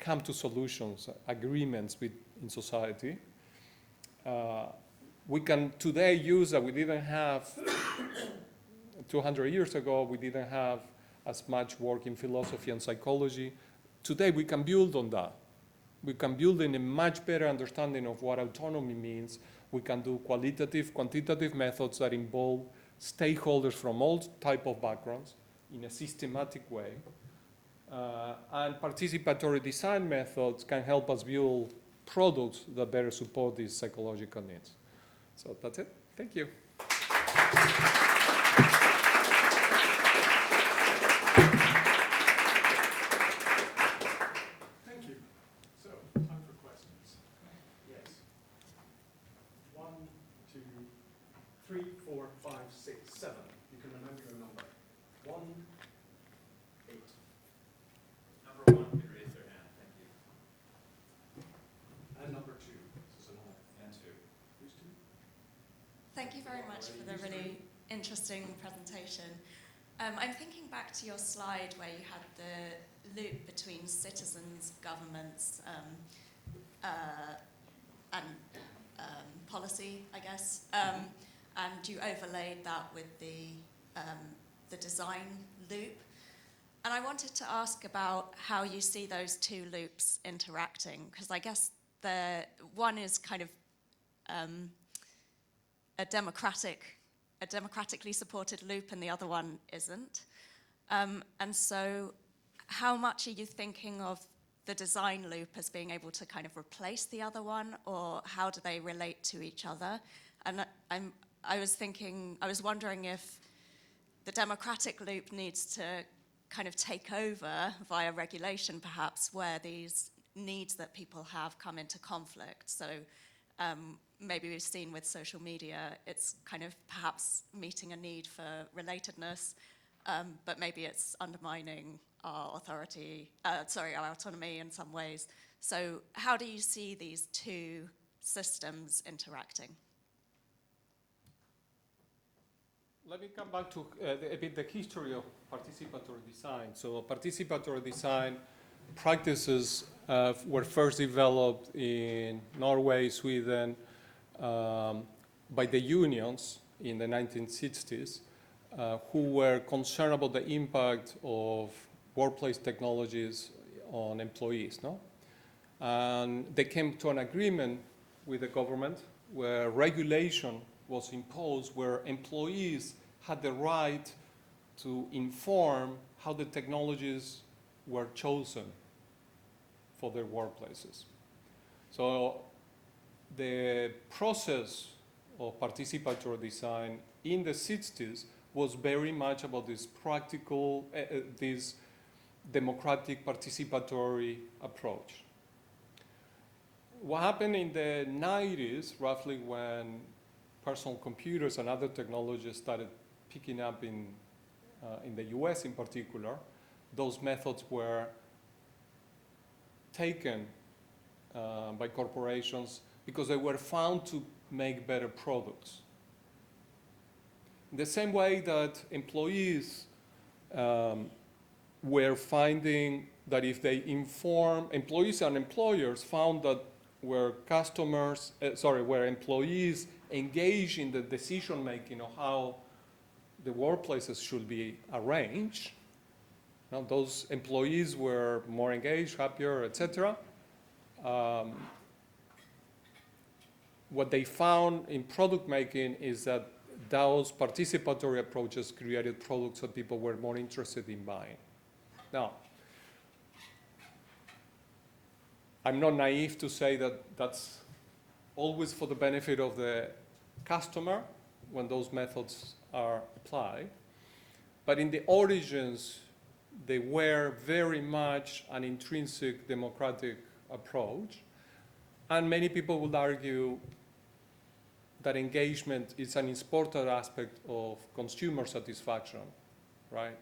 come to solutions, agreements in society. We can today use that we didn't have 200 years ago, we didn't have as much work in philosophy and psychology. Today we can build on that. We can build in a much better understanding of what autonomy means. We can do qualitative, quantitative methods that involve stakeholders from all type of backgrounds in a systematic way. And participatory design methods can help us build products that better support these psychological needs. So that's it. Thank you. Thank you. So, time for questions. Yes. 1, 2, 3, 4, 5, 6, 7. You can remember your number. 1, 8. Number 1 could raise their hand. Thank you. And number 2. This is another. And 2. Who's 2? Thank you very much for the really interesting presentation. I'm thinking back to your slide where you had the loop between citizens, governments, and policy, I guess, and you overlaid that with the design loop. And I wanted to ask about how you see those two loops interacting, because I guess the one is kind of a democratically supported loop and the other one isn't. And so how much are you thinking of the design loop as being able to kind of replace the other one, or how do they relate to each other? And I was wondering if the democratic loop needs to kind of take over via regulation perhaps, where these needs that people have come into conflict. So maybe we've seen with social media, it's kind of perhaps meeting a need for relatedness, but maybe it's undermining our our autonomy in some ways. So how do you see these two systems interacting? Let me come back to a bit the history of participatory design. So participatory design practices were first developed in Norway, Sweden, by the unions in the 1960s, who were concerned about the impact of workplace technologies on employees, no? And they came to an agreement with the government where regulation was imposed, where employees had the right to inform how the technologies were chosen for their workplaces. So the process of participatory design in the 60s was very much about this practical, this democratic participatory approach. What happened in the 90s, roughly when personal computers and other technologies started picking up in the US in particular, those methods were taken by corporations because they were found to make better products. In the same way that employees were finding that if they inform employees and employers found that where employees engage in the decision making of how the workplaces should be arranged, now those employees were more engaged, happier, etc. What they found in product making is that those participatory approaches created products that people were more interested in buying. Now, I'm not naive to say that that's always for the benefit of the customer when those methods are applied. But in the origins, they were very much an intrinsic democratic approach. And many people would argue that engagement is an important aspect of consumer satisfaction, right?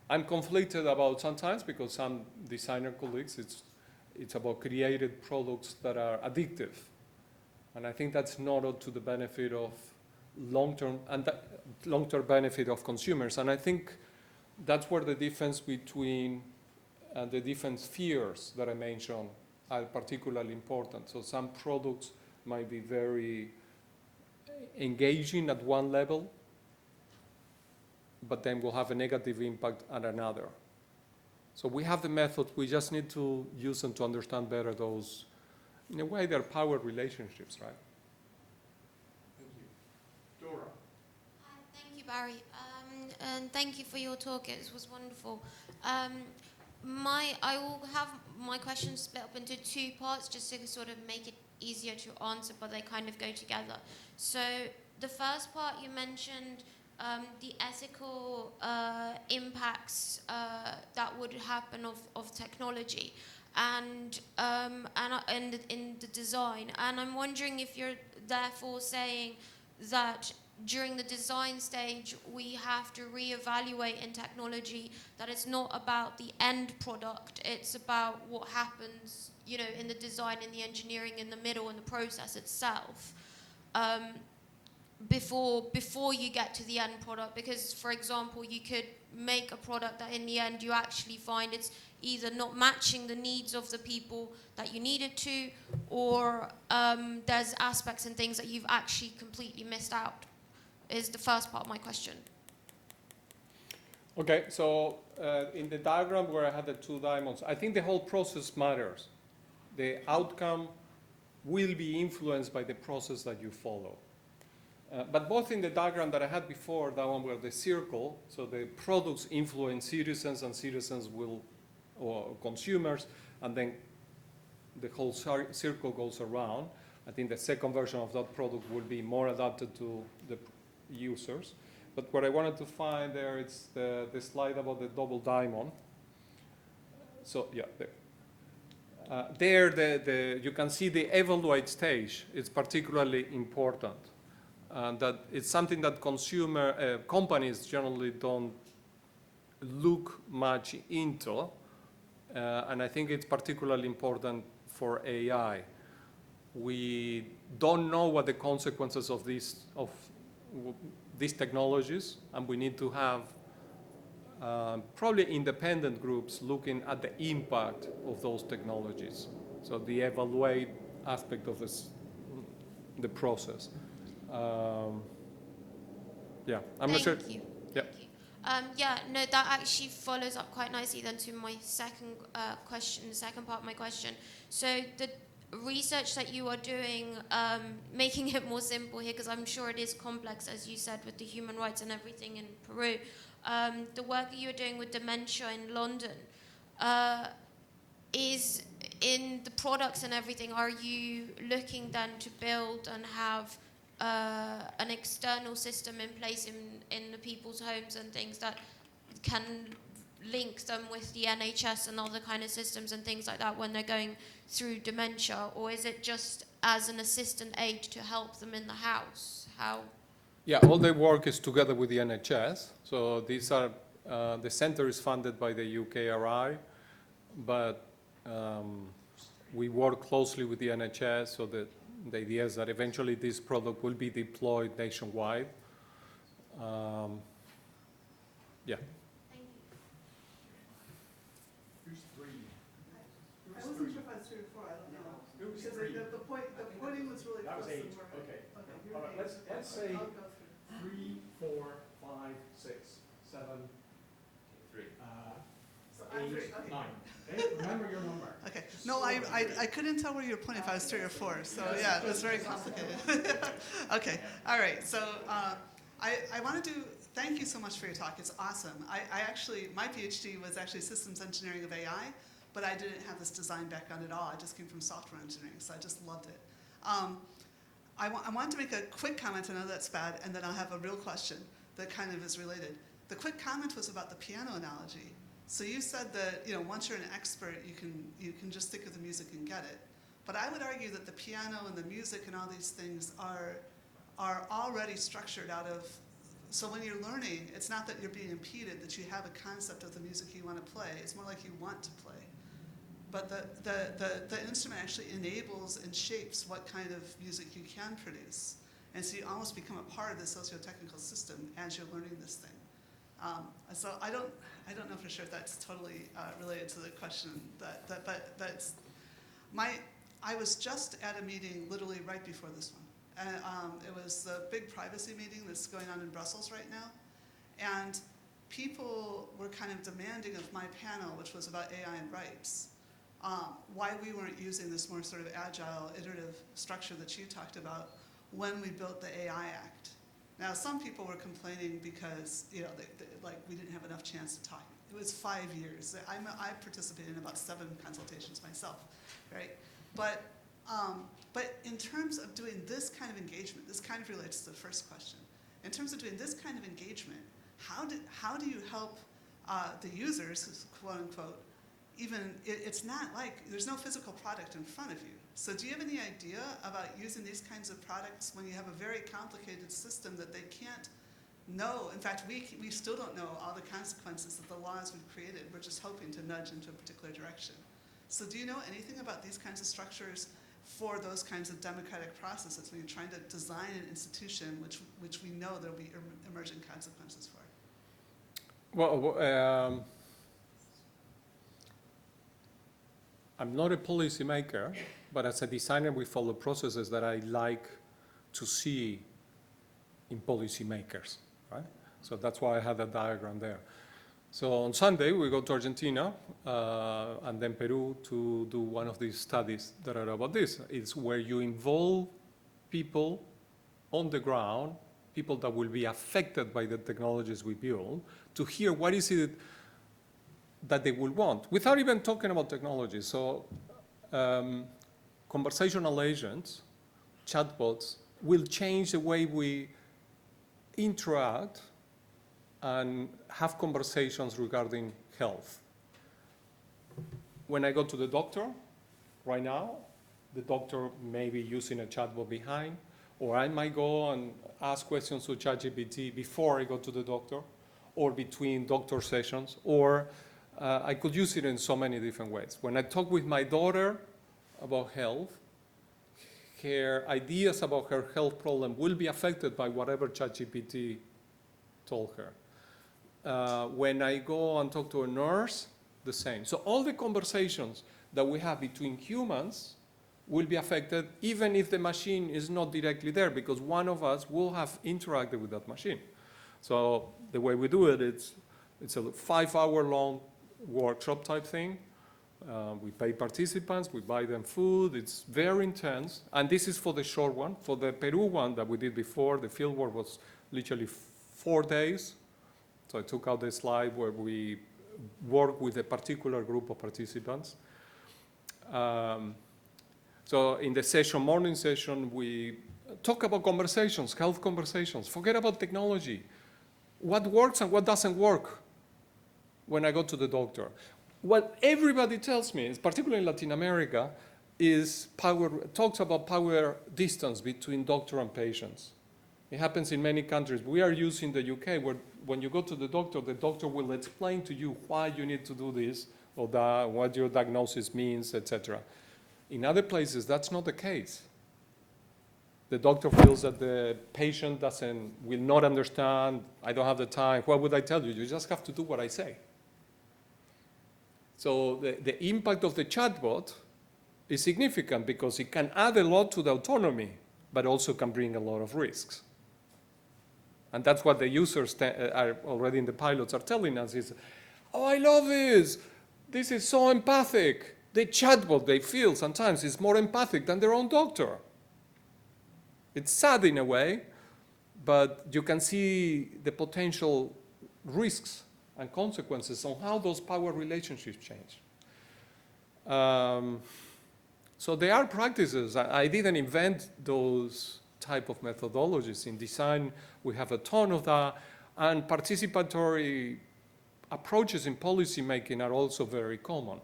I'm conflicted about sometimes because some designer colleagues, it's about created products that are addictive. And I think that's not to the benefit of long-term benefit of consumers. And I think that's where the difference between the different spheres that I mentioned are particularly important. So some products might be very engaging at one level, but then will have a negative impact at another. So we have the method, we just need to use them to understand better those, in a way, they're power relationships, right? Thank you. Dora. Hi, thank you, Barry. And thank you for your talk, it was wonderful. I will have my questions split up into two parts just to sort of make it easier to answer, but they kind of go together. So the first part you mentioned the ethical impacts that would happen of technology and in the design. And I'm wondering if you're therefore saying that during the design stage we have to reevaluate in technology that it's not about the end product, it's about what happens, you know, in the design, in the engineering, in the middle, in the process itself. Before you get to the end product, because for example you could make a product that in the end you actually find it's either not matching the needs of the people that you needed to, or there's aspects and things that you've actually completely missed out, is the first part of my question. Okay, so in the diagram where I had the two diamonds, I think the whole process matters. The outcome will be influenced by the process that you follow. But both in the diagram that I had before, that one where the circle, so the products influence citizens and citizens will, or consumers, and then the whole circle goes around. I think the second version of that product will be more adapted to the users. But what I wanted to find there, it's the slide about the double diamond. So yeah, there. You can see the evaluate stage is particularly important. And that it's something that companies generally don't look much into. And I think it's particularly important for AI. We don't know what the consequences of these technologies, and we need to have probably independent groups looking at the impact of those technologies. So the evaluate aspect of the process. Yeah, I'm not sure. Thank you. Yeah. Thank you. Yeah, no, that actually follows up quite nicely then to my second question, the second part of my question. So the research that you are doing, making it more simple here, because I'm sure it is complex, as you said, with the human rights and everything in Peru. The work that you're doing with dementia in London, is in the products and everything, are you looking then to build and have an external system in place in the people's homes and things that can link them with the NHS and other kind of systems and things like that when they're going through dementia? Or is it just as an assistant aid to help them in the house? How? Yeah, all the work is together with the NHS. So these are, the center is funded by the UKRI, but we work closely with the NHS, so that the idea is that eventually this product will be deployed nationwide. Yeah. Thank you. Who's three? I wasn't sure if I was 3 or 4. I don't know. Who's Because three? the pointing was really That was close. 8. And we're- Okay. you're All right. 8. Let's say I'll go through. 3, 4, 5, 6, 7, 3. So I'm 8, 3. Okay. 9. Okay? Remember your number. Okay. No, I couldn't tell where you were pointing if I was 3 or 4. So yeah, that's very complicated. Okay. All right. So I wanted to thank you so much for your talk. It's awesome. I actually, my PhD was actually systems engineering of AI, but I didn't have this design background at all. I just came from software engineering, so I just loved it. I want to make a quick comment. I know that's bad, and then I'll have a real question that kind of is related. The quick comment was about the piano analogy. So you said that once you're an expert, you can just think of the music and get it. But I would argue that the piano and the music and all these things are already structured out of. So when you're learning, it's not that you're being impeded, that you have a concept of the music you want to play. It's more like you want to play. But the instrument actually enables and shapes what kind of music you can produce. And so you almost become a part of the socio-technical system as you're learning this thing. So I don't know for sure if that's totally related to the question, but it's I was just at a meeting literally right before this one. And it was the big privacy meeting that's going on in Brussels right now. And people were kind of demanding of my panel, which was about AI and rights, why we weren't using this more sort of agile, iterative structure that you talked about when we built the AI Act. Now, some people were complaining because like we didn't have enough chance to talk. It was 5 years. I participated in about 7 consultations myself, right? But in terms of doing this kind of engagement, this kind of relates to the first question. In terms of doing this kind of engagement, how do you help the users, quote unquote, it's not like, there's no physical product in front of you. So do you have any idea about using these kinds of products when you have a very complicated system that they can't know? In fact, we still don't know all the consequences of the laws we've created. We're just hoping to nudge into a particular direction. So do you know anything about these kinds of structures for those kinds of democratic processes when you're trying to design an institution which we know there'll be emerging consequences for? Well, I'm not a policymaker, but as a designer, we follow processes that I like to see in policymakers, right? So that's why I had that diagram there. So on Sunday, we go to Argentina and then Peru to do one of these studies that are about this. It's where you involve people on the ground, people that will be affected by the technologies we build, to hear what is it that they will want, without even talking about technology. So conversational agents, chatbots, will change the way we interact and have conversations regarding health. When I go to the doctor, right now, the doctor may be using a chatbot behind, or I might go and ask questions to ChatGPT before I go to the doctor, or between doctor sessions, or I could use it in so many different ways. When I talk with my daughter about health, her ideas about her health problem will be affected by whatever ChatGPT told her. When I go and talk to a nurse, the same. So all the conversations that we have between humans will be affected even if the machine is not directly there, because one of us will have interacted with that machine. So the way we do it, it's a 5-hour-long workshop type thing. We pay participants, we buy them food, it's very intense. And this is for the short one. For the Peru one that we did before, the fieldwork was literally 4 days. So I took out the slide where we work with a particular group of participants. So in the session, morning session, we talk about conversations, health conversations. Forget about technology. What works and what doesn't work when I go to the doctor. What everybody tells me, particularly in Latin America, is talks about power distance between doctor and patients. It happens in many countries. We are using the UK where when you go to the doctor will explain to you why you need to do this or that, what your diagnosis means, etc. In other places, that's not the case. The doctor feels that the patient will not understand, I don't have the time. What would I tell you? You just have to do what I say. So the impact of the chatbot is significant because it can add a lot to the autonomy, but also can bring a lot of risks. And that's what the users are already in the pilots are telling us is, oh, I love this. This is so empathic. The chatbot they feel sometimes is more empathic than their own doctor. It's sad in a way, but you can see the potential risks and consequences on how those power relationships change. So there are practices. I didn't invent those type of methodologies. In design, we have a ton of that, and participatory approaches in policy making are also very common.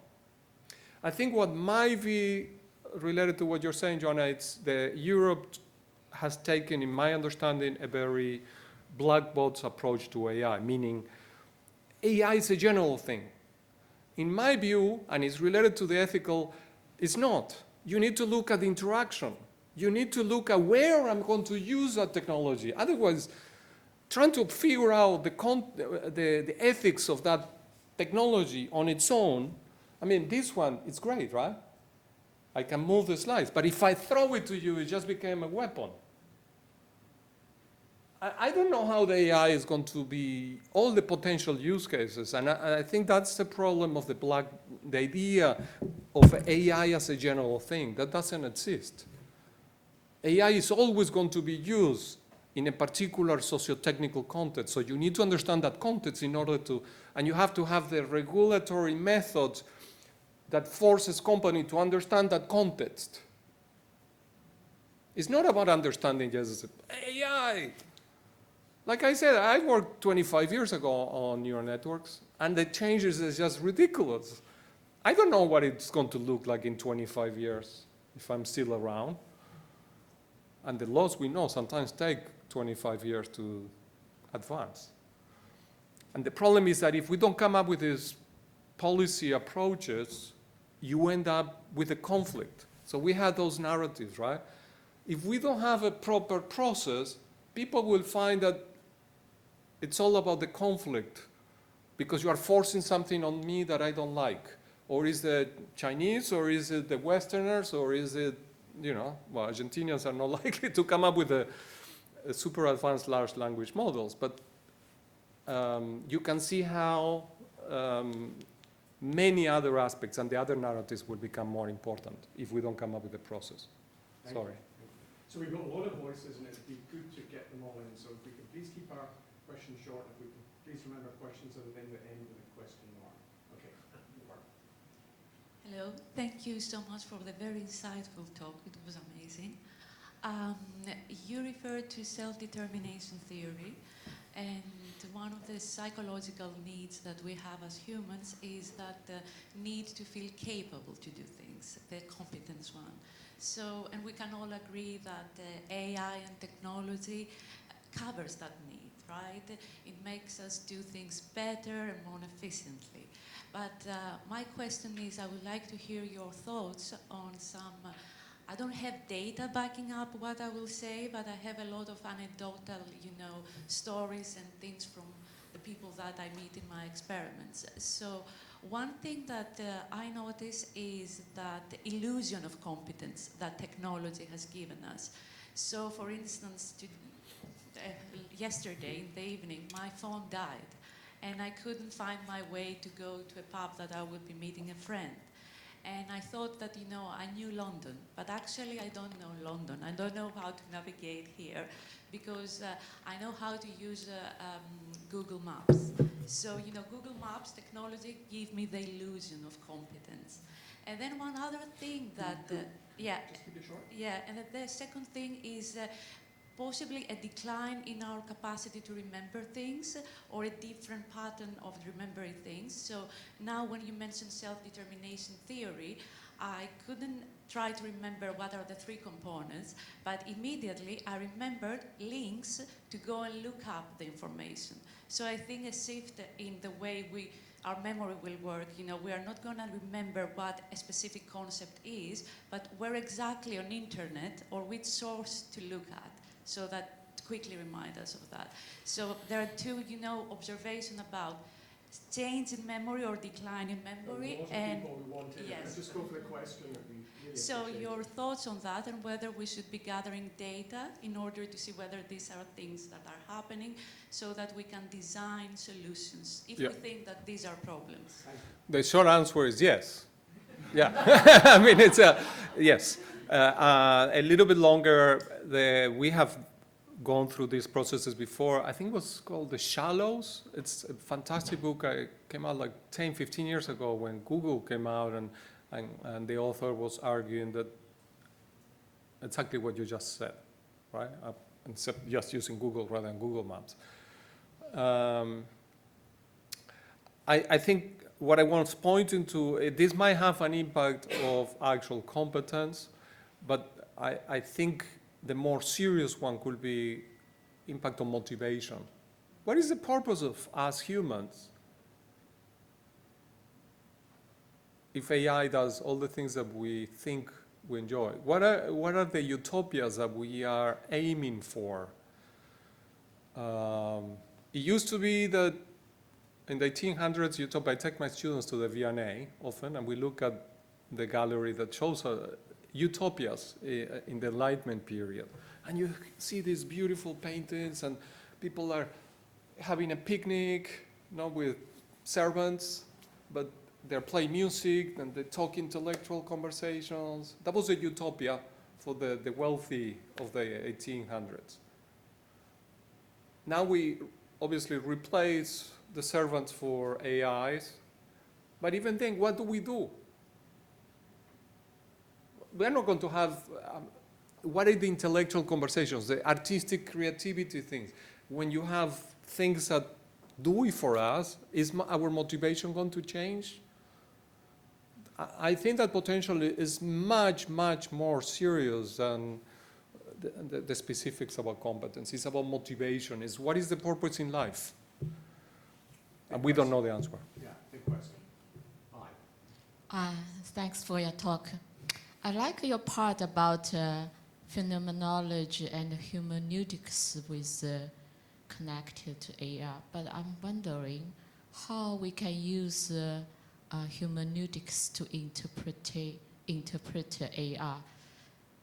I think what might be related to what you're saying, Joanna, it's the Europe has taken, in my understanding, a very black box approach to AI, meaning AI is a general thing. In my view, and it's related to the ethical, it's not. You need to look at the interaction. You need to look at where I'm going to use that technology. Otherwise, trying to figure out the ethics of that technology on its own, I mean, this one, it's great, right? I can move the slides. But if I throw it to you, it just became a weapon. I don't know how the AI is going to be, all the potential use cases. And I think that's the problem of the idea of AI as a general thing. That doesn't exist. AI is always going to be used in a particular socio-technical context. So you need to understand that context in order to, and you have to have the regulatory methods that forces company to understand that context. It's not about understanding just AI. Like I said, I worked 25 years ago on neural networks, and the changes is just ridiculous. I don't know what it's going to look like in 25 years if I'm still around. And the laws we know sometimes take 25 years to advance. And the problem is that if we don't come up with these policy approaches, you end up with a conflict. So we had those narratives, right? If we don't have a proper process, people will find that it's all about the conflict because you are forcing something on me that I don't like. Or is it Chinese, or is it the Westerners, or is it, you know, well, Argentinians are not likely to come up with a super advanced large language models, but you can see how many other aspects and the other narratives will become more important if we don't come up with a process. Sorry. So we've got a lot of voices, and it'd be good to get them all in. So if we could please keep our questions short, if we could please remember questions at the end with a question mark. Okay. Hello. Thank you so much for the very insightful talk. It was amazing. You referred to self-determination theory, and one of the psychological needs that we have as humans is that the need to feel capable to do things, the competence one. So, and we can all agree that AI and technology covers that need, right? It makes us do things better and more efficiently. But my question is, I would like to hear your thoughts on some, I don't have data backing up what I will say, but I have a lot of anecdotal, stories and things from the people that I meet in my experiments. So one thing that I notice is that the illusion of competence that technology has given us. So for instance, yesterday in the evening, my phone died, and I couldn't find my way to go to a pub that I would be meeting a friend. And I thought that, I knew London, but actually I don't know London. I don't know how to navigate here because I know how to use Google Maps. So, Google Maps technology give me the illusion of competence. And then one other thing that, Just keep it short. And the second thing is possibly a decline in our capacity to remember things or a different pattern of remembering things. So now when you mention self-determination theory, I couldn't try to remember what are the three components, but immediately I remembered links to go and look up the information. So I think a shift in the way we our memory will work. You know, we are not going to remember what a specific concept is, but where exactly on internet or which source to look at, so that to quickly remind us of that. So there are two, you know, observations about change in memory or decline in memory. And yes. Just go for the question. So your thoughts on that, and whether we should be gathering data in order to see whether these are things that are happening, so that we can design solutions if we think that these are problems. The short answer is yes. Yeah, I mean, it's a yes. A little bit longer, we have gone through these processes before. I think it was called The Shallows. It's a fantastic book. I came out like 10, 15 years ago when Google came out, and the author was arguing that exactly what you just said, right? Except just using Google rather than Google Maps. I think what I was pointing to, this might have an impact of actual competence, but I think the more serious one could be impact on motivation. What is the purpose of us humans if AI does all the things that we think we enjoy? What are the utopias that we are aiming for? It used to be that in the 1800s, I take my students to the V&A often, and we look at the gallery that shows utopias in the Enlightenment period. And you see these beautiful paintings, and people are having a picnic, with servants, but they play music and they talk intellectual conversations. That was a utopia for the wealthy of the 1800s. Now we obviously replace the servants for AIs, but even then, what do we do? We're not going to have, what are the intellectual conversations, the artistic creativity things? When you have things that do it for us, is our motivation going to change? I think that potentially is much, much more serious than the specifics about competence. It's about motivation. It's what is the purpose in life? And we don't know the answer. Yeah, big question. Hi. Thanks for your talk. I like your part about phenomenology and hermeneutics with connected to AI, but I'm wondering how we can use hermeneutics to interpret AI.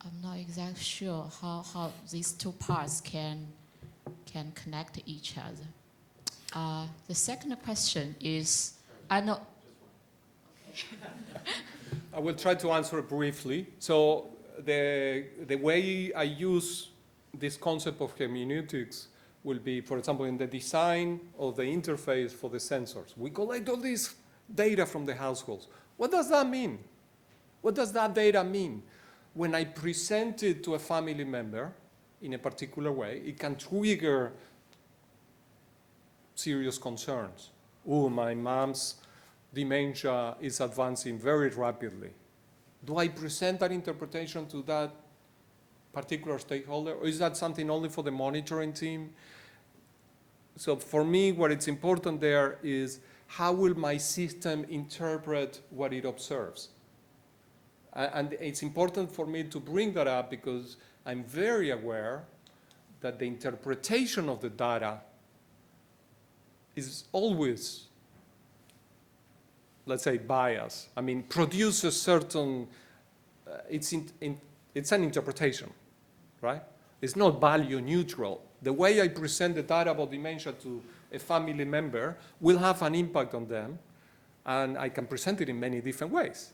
I'm not exactly sure how these two parts can connect each other. The second question is, I know. I will try to answer it briefly. So the way I use this concept of hermeneutics will be, for example, in the design of the interface for the sensors. We collect all this data from the households. What does that mean? What does that data mean? When I present it to a family member in a particular way, it can trigger serious concerns. Oh, my mom's dementia is advancing very rapidly. Do I present that interpretation to that particular stakeholder, or is that something only for the monitoring team? So for me, what it's important there is, how will my system interpret what it observes? And it's important for me to bring that up because I'm very aware that the interpretation of the data is always, let's say, bias. I mean, produces certain, it's an interpretation, right? It's not value neutral. The way I present the data about dementia to a family member will have an impact on them, and I can present it in many different ways,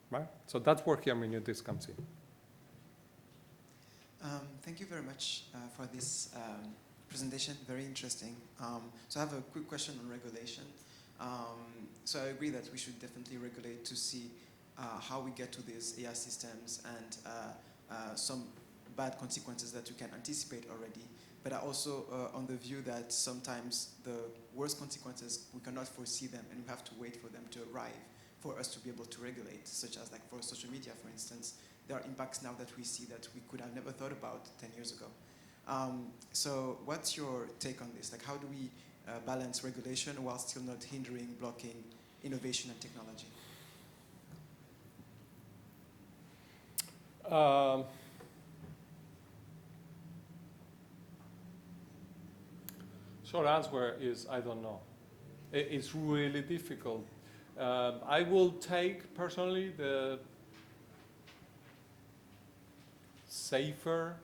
right? So that's where hermeneutics comes in. Thank you very much for this presentation, very interesting. So I have a quick question on regulation. So I agree that we should definitely regulate to see how we get to these AI systems and some bad consequences that you can anticipate already. But I also on the view that sometimes the worst consequences, we cannot foresee them and we have to wait for them to arrive for us to be able to regulate, such as like for social media, for instance. There are impacts now that we see that we could have never thought about 10 years ago. So what's your take on this? Like, how do we balance regulation while still not hindering, blocking innovation and technology? Short answer is I don't know. It's really difficult. I will take personally the safer,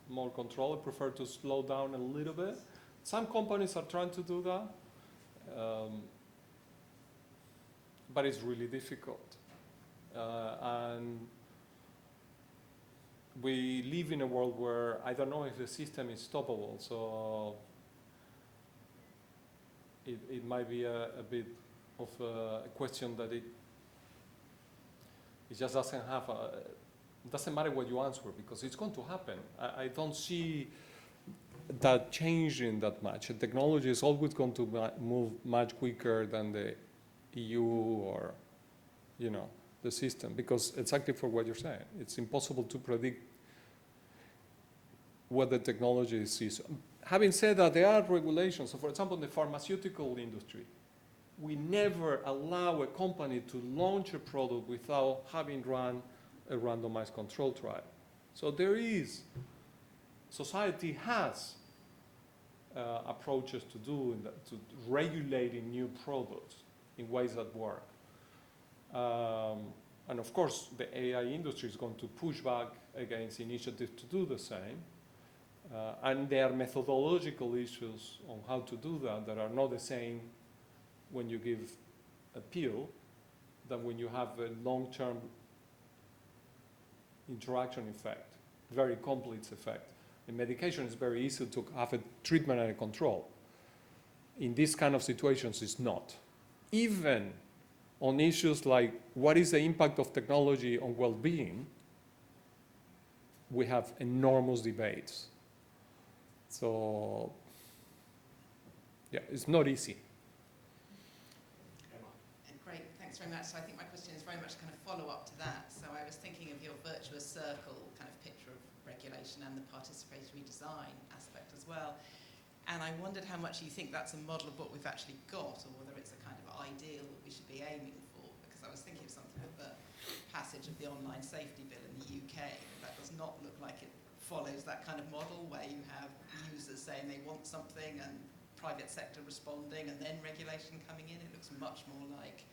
more control. I prefer to slow down a little bit. Some companies are trying to do that, but it's really difficult. And we live in a world where I don't know if the system is stoppable, so it might be a bit of a question that it just doesn't have it doesn't matter what you answer because it's going to happen. I don't see that changing that much. The technology is always going to move much quicker than the EU or, the system, because exactly for what you're saying, it's impossible to predict what the technology is. Having said that, there are regulations. So, for example, in the pharmaceutical industry, we never allow a company to launch a product without having run a randomized control trial. So society has approaches to do to regulating new products in ways that work. And of course, the AI industry is going to push back against initiatives to do the same. And there are methodological issues on how to do that are not the same when you give a pill than when you have a long-term interaction effect, very complex effect. In medication, it's very easy to have a treatment and a control. In these kind of situations, it's not. Even on issues like what is the impact of technology on well-being, we have enormous debates. So, yeah, it's not easy. Great, thanks very much. So I think my question is very much kind of follow-up to that. So I was thinking of your virtuous circle kind of picture of regulation and the participatory design aspect as well. And I wondered how much you think that's a model of what we've actually got, or whether it's a kind of ideal that we should be aiming for. Because I was thinking of something like the passage of the online safety bill in the UK. That does not look like it follows that kind of model where you have users saying they want something and private sector responding and then regulation coming in. It looks much more like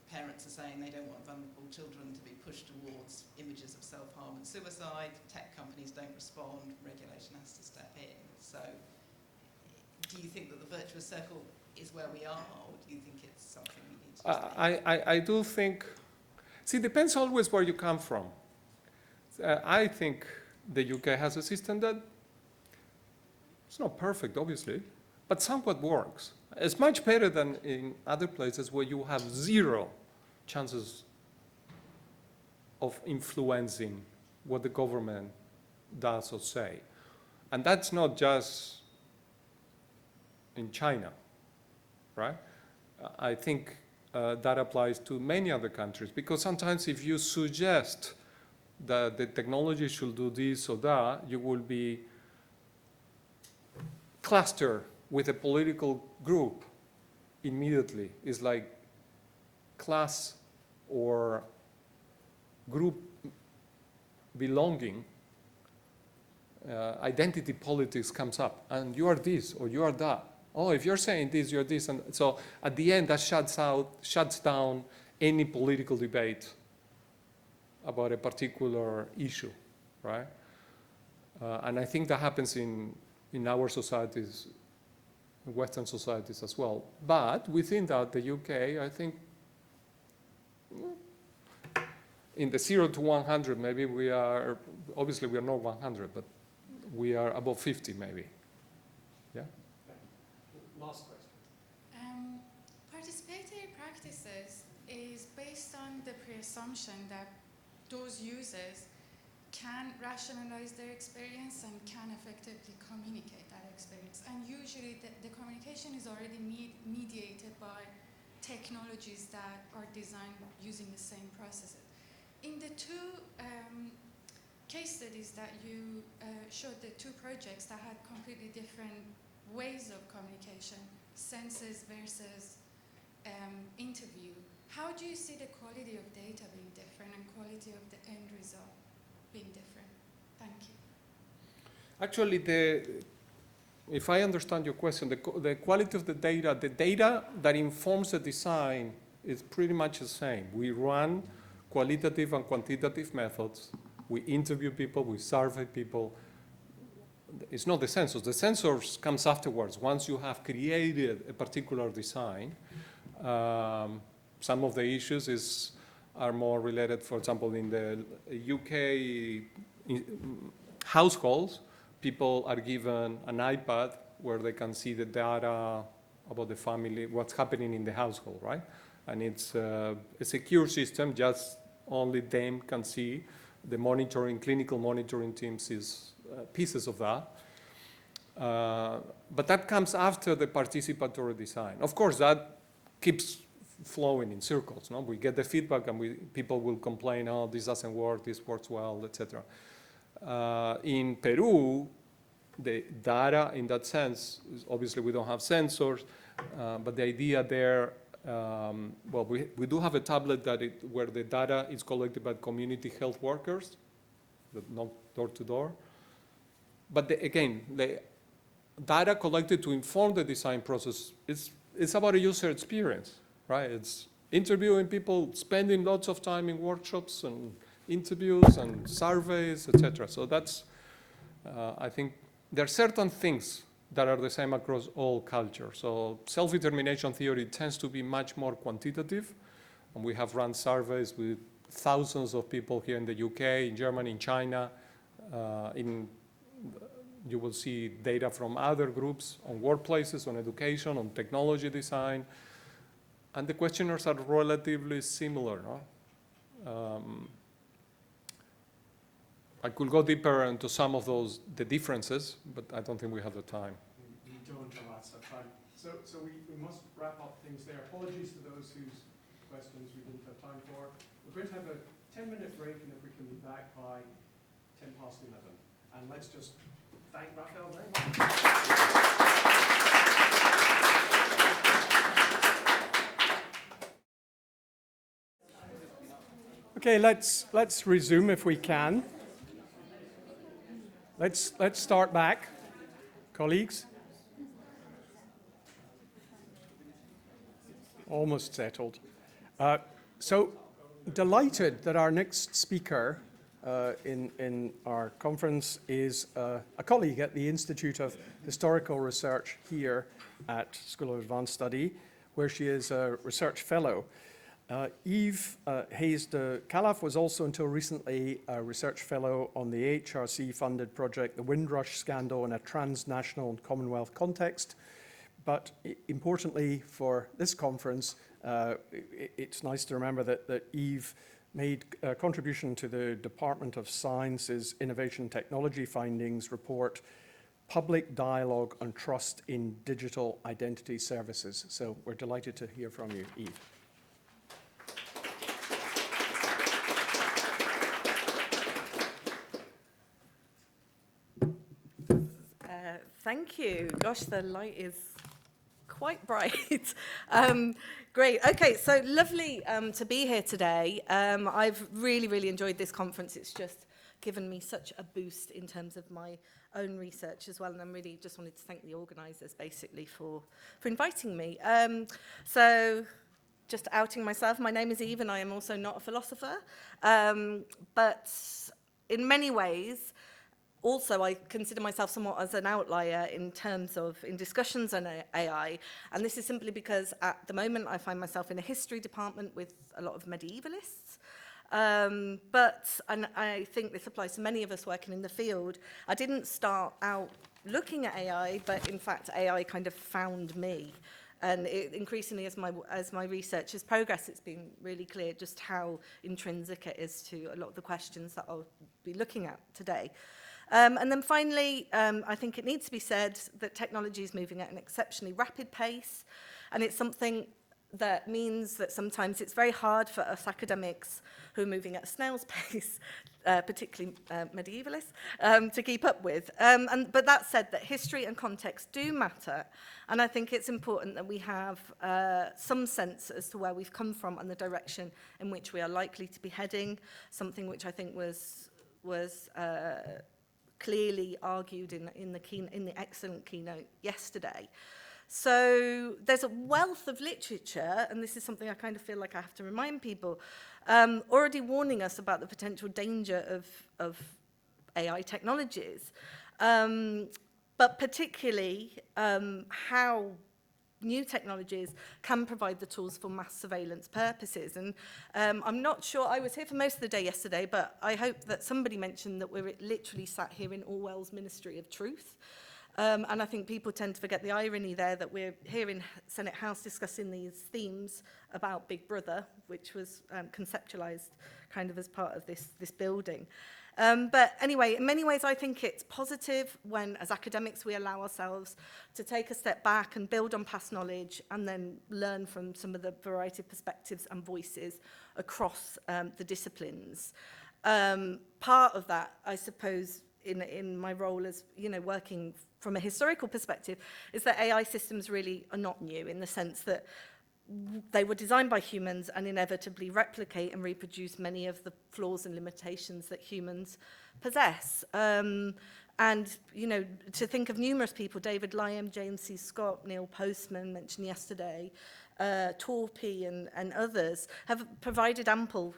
parents are saying they don't want vulnerable children to be pushed towards images of self-harm and suicide. Tech companies don't respond. Regulation has to step in. So do you think that the virtuous circle is where we are, or do you think it's something we need to I do think, it depends always where you come from. I think the UK has a system that it's not perfect, obviously, but somewhat works. It's much better than in other places where you have zero chances of influencing what the government does or say. And that's not just in China, right? I think that applies to many other countries, because sometimes if you suggest that the technology should do this or that, you will be clustered with a political group immediately. It's like class or group belonging, identity politics comes up, and you are this or you are that. Oh, if you're saying this, you're this. And so at the end, that shuts down any political debate about a particular issue, right? And I think that happens in our societies, Western societies as well. But within that, the UK, I think, in the 0 to 100, maybe we are, obviously we are not 100, but we are above 50 maybe. Yeah? Last question. Participatory practices is based on the preassumption that those users can rationalize their experience and can effectively communicate that experience. And usually the communication is already mediated by technologies that are designed using the same processes. In the two case studies that you showed, the two projects that had completely different ways of communication, senses versus interview. How do you see the quality of data being different and quality of the end result being different? Thank you. Actually, if I understand your question, the quality of the data that informs the design is pretty much the same. We run qualitative and quantitative methods. We interview people, we survey people. It's not the sensors. The sensors comes afterwards. Once you have created a particular design, some of the issues are more related, for example, in the UK households, people are given an iPad where they can see the data about the family, what's happening in the household, right? And it's a secure system, just only them can see. The monitoring, clinical monitoring team sees pieces of that. But that comes after the participatory design. Of course, that keeps flowing in circles. No? We get the feedback and people will complain, oh, this doesn't work, this works well, etc. In Peru, the data in that sense, obviously we don't have sensors, but the idea there, well, we do have a tablet where the data is collected by community health workers, not door to door. But again, the data collected to inform the design process, it's about a user experience, right? It's interviewing people, spending lots of time in workshops and interviews and surveys, etc. So that's, I think, there are certain things that are the same across all cultures. So self-determination theory tends to be much more quantitative, and we have run surveys with thousands of people here in the UK, in Germany, in China. You will see data from other groups on workplaces, on education, on technology design, and the questionnaires are relatively similar. No? I could go deeper into some of the differences, but I don't think we have the time. We don't have lots of time. So we must wrap up things there. Apologies to those whose questions we didn't have time for. We're going to have a 10-minute break, and if we can be back by 10 past 11. And let's just thank Raphael very much. Okay, let's resume if we can. Let's start back, colleagues. Almost settled. So delighted that our next speaker in our conference is a colleague at the Institute of Historical Research here at School of Advanced Study, where she is a research fellow. Eve Hayes de Calaf was also until recently a research fellow on the HRC-funded project, the Windrush Scandal in a Transnational and Commonwealth Context. But importantly for this conference, it's nice to remember that Eve made a contribution to the Department of Science's Innovation Technology Findings report, Public Dialogue and Trust in Digital Identity Services. So we're delighted to hear from you, Eve. Thank you. Gosh, the light is quite bright. Great. Okay, so lovely to be here today. I've really enjoyed this conference. It's just given me such a boost in terms of my own research as well, and I'm really just wanted to thank the organisers basically for inviting me. So just outing myself, my name is Eve and I am also not a philosopher, but in many ways, also, I consider myself somewhat as an outlier in terms of in discussions on AI, and this is simply because at the moment I find myself in a history department with a lot of medievalists, and I think this applies to many of us working in the field. I didn't start out looking at AI, but in fact AI kind of found me. And increasingly, as my research has progressed, it's been really clear just how intrinsic it is to a lot of the questions that I'll be looking at today. And then finally, I think it needs to be said that technology is moving at an exceptionally rapid pace, and it's something that means that sometimes it's very hard for us academics who are moving at a snail's pace, particularly medievalists, to keep up with. But that said, that history and context do matter, and I think it's important that we have some sense as to where we've come from and the direction in which we are likely to be heading, something which I think was clearly argued in the excellent keynote yesterday. So there's a wealth of literature, and this is something I kind of feel like I have to remind people, already warning us about the potential danger of AI technologies, but particularly how new technologies can provide the tools for mass surveillance purposes. And I'm not sure, I was here for most of the day yesterday, but I hope that somebody mentioned that we're literally sat here in Orwell's Ministry of Truth. And I think people tend to forget the irony there that we're here in Senate House discussing these themes about Big Brother, which was conceptualized kind of as part of this building. But anyway, in many ways, I think it's positive when, as academics, we allow ourselves to take a step back and build on past knowledge and then learn from some of the variety of perspectives and voices across the disciplines. Part of that, I suppose, in my role as, working from a historical perspective, is that AI systems really are not new in the sense that they were designed by humans and inevitably replicate and reproduce many of the flaws and limitations that humans possess. And, to think of numerous people, David Lyam, James C. Scott, Neil Postman, mentioned yesterday, Torpy and others, have provided ample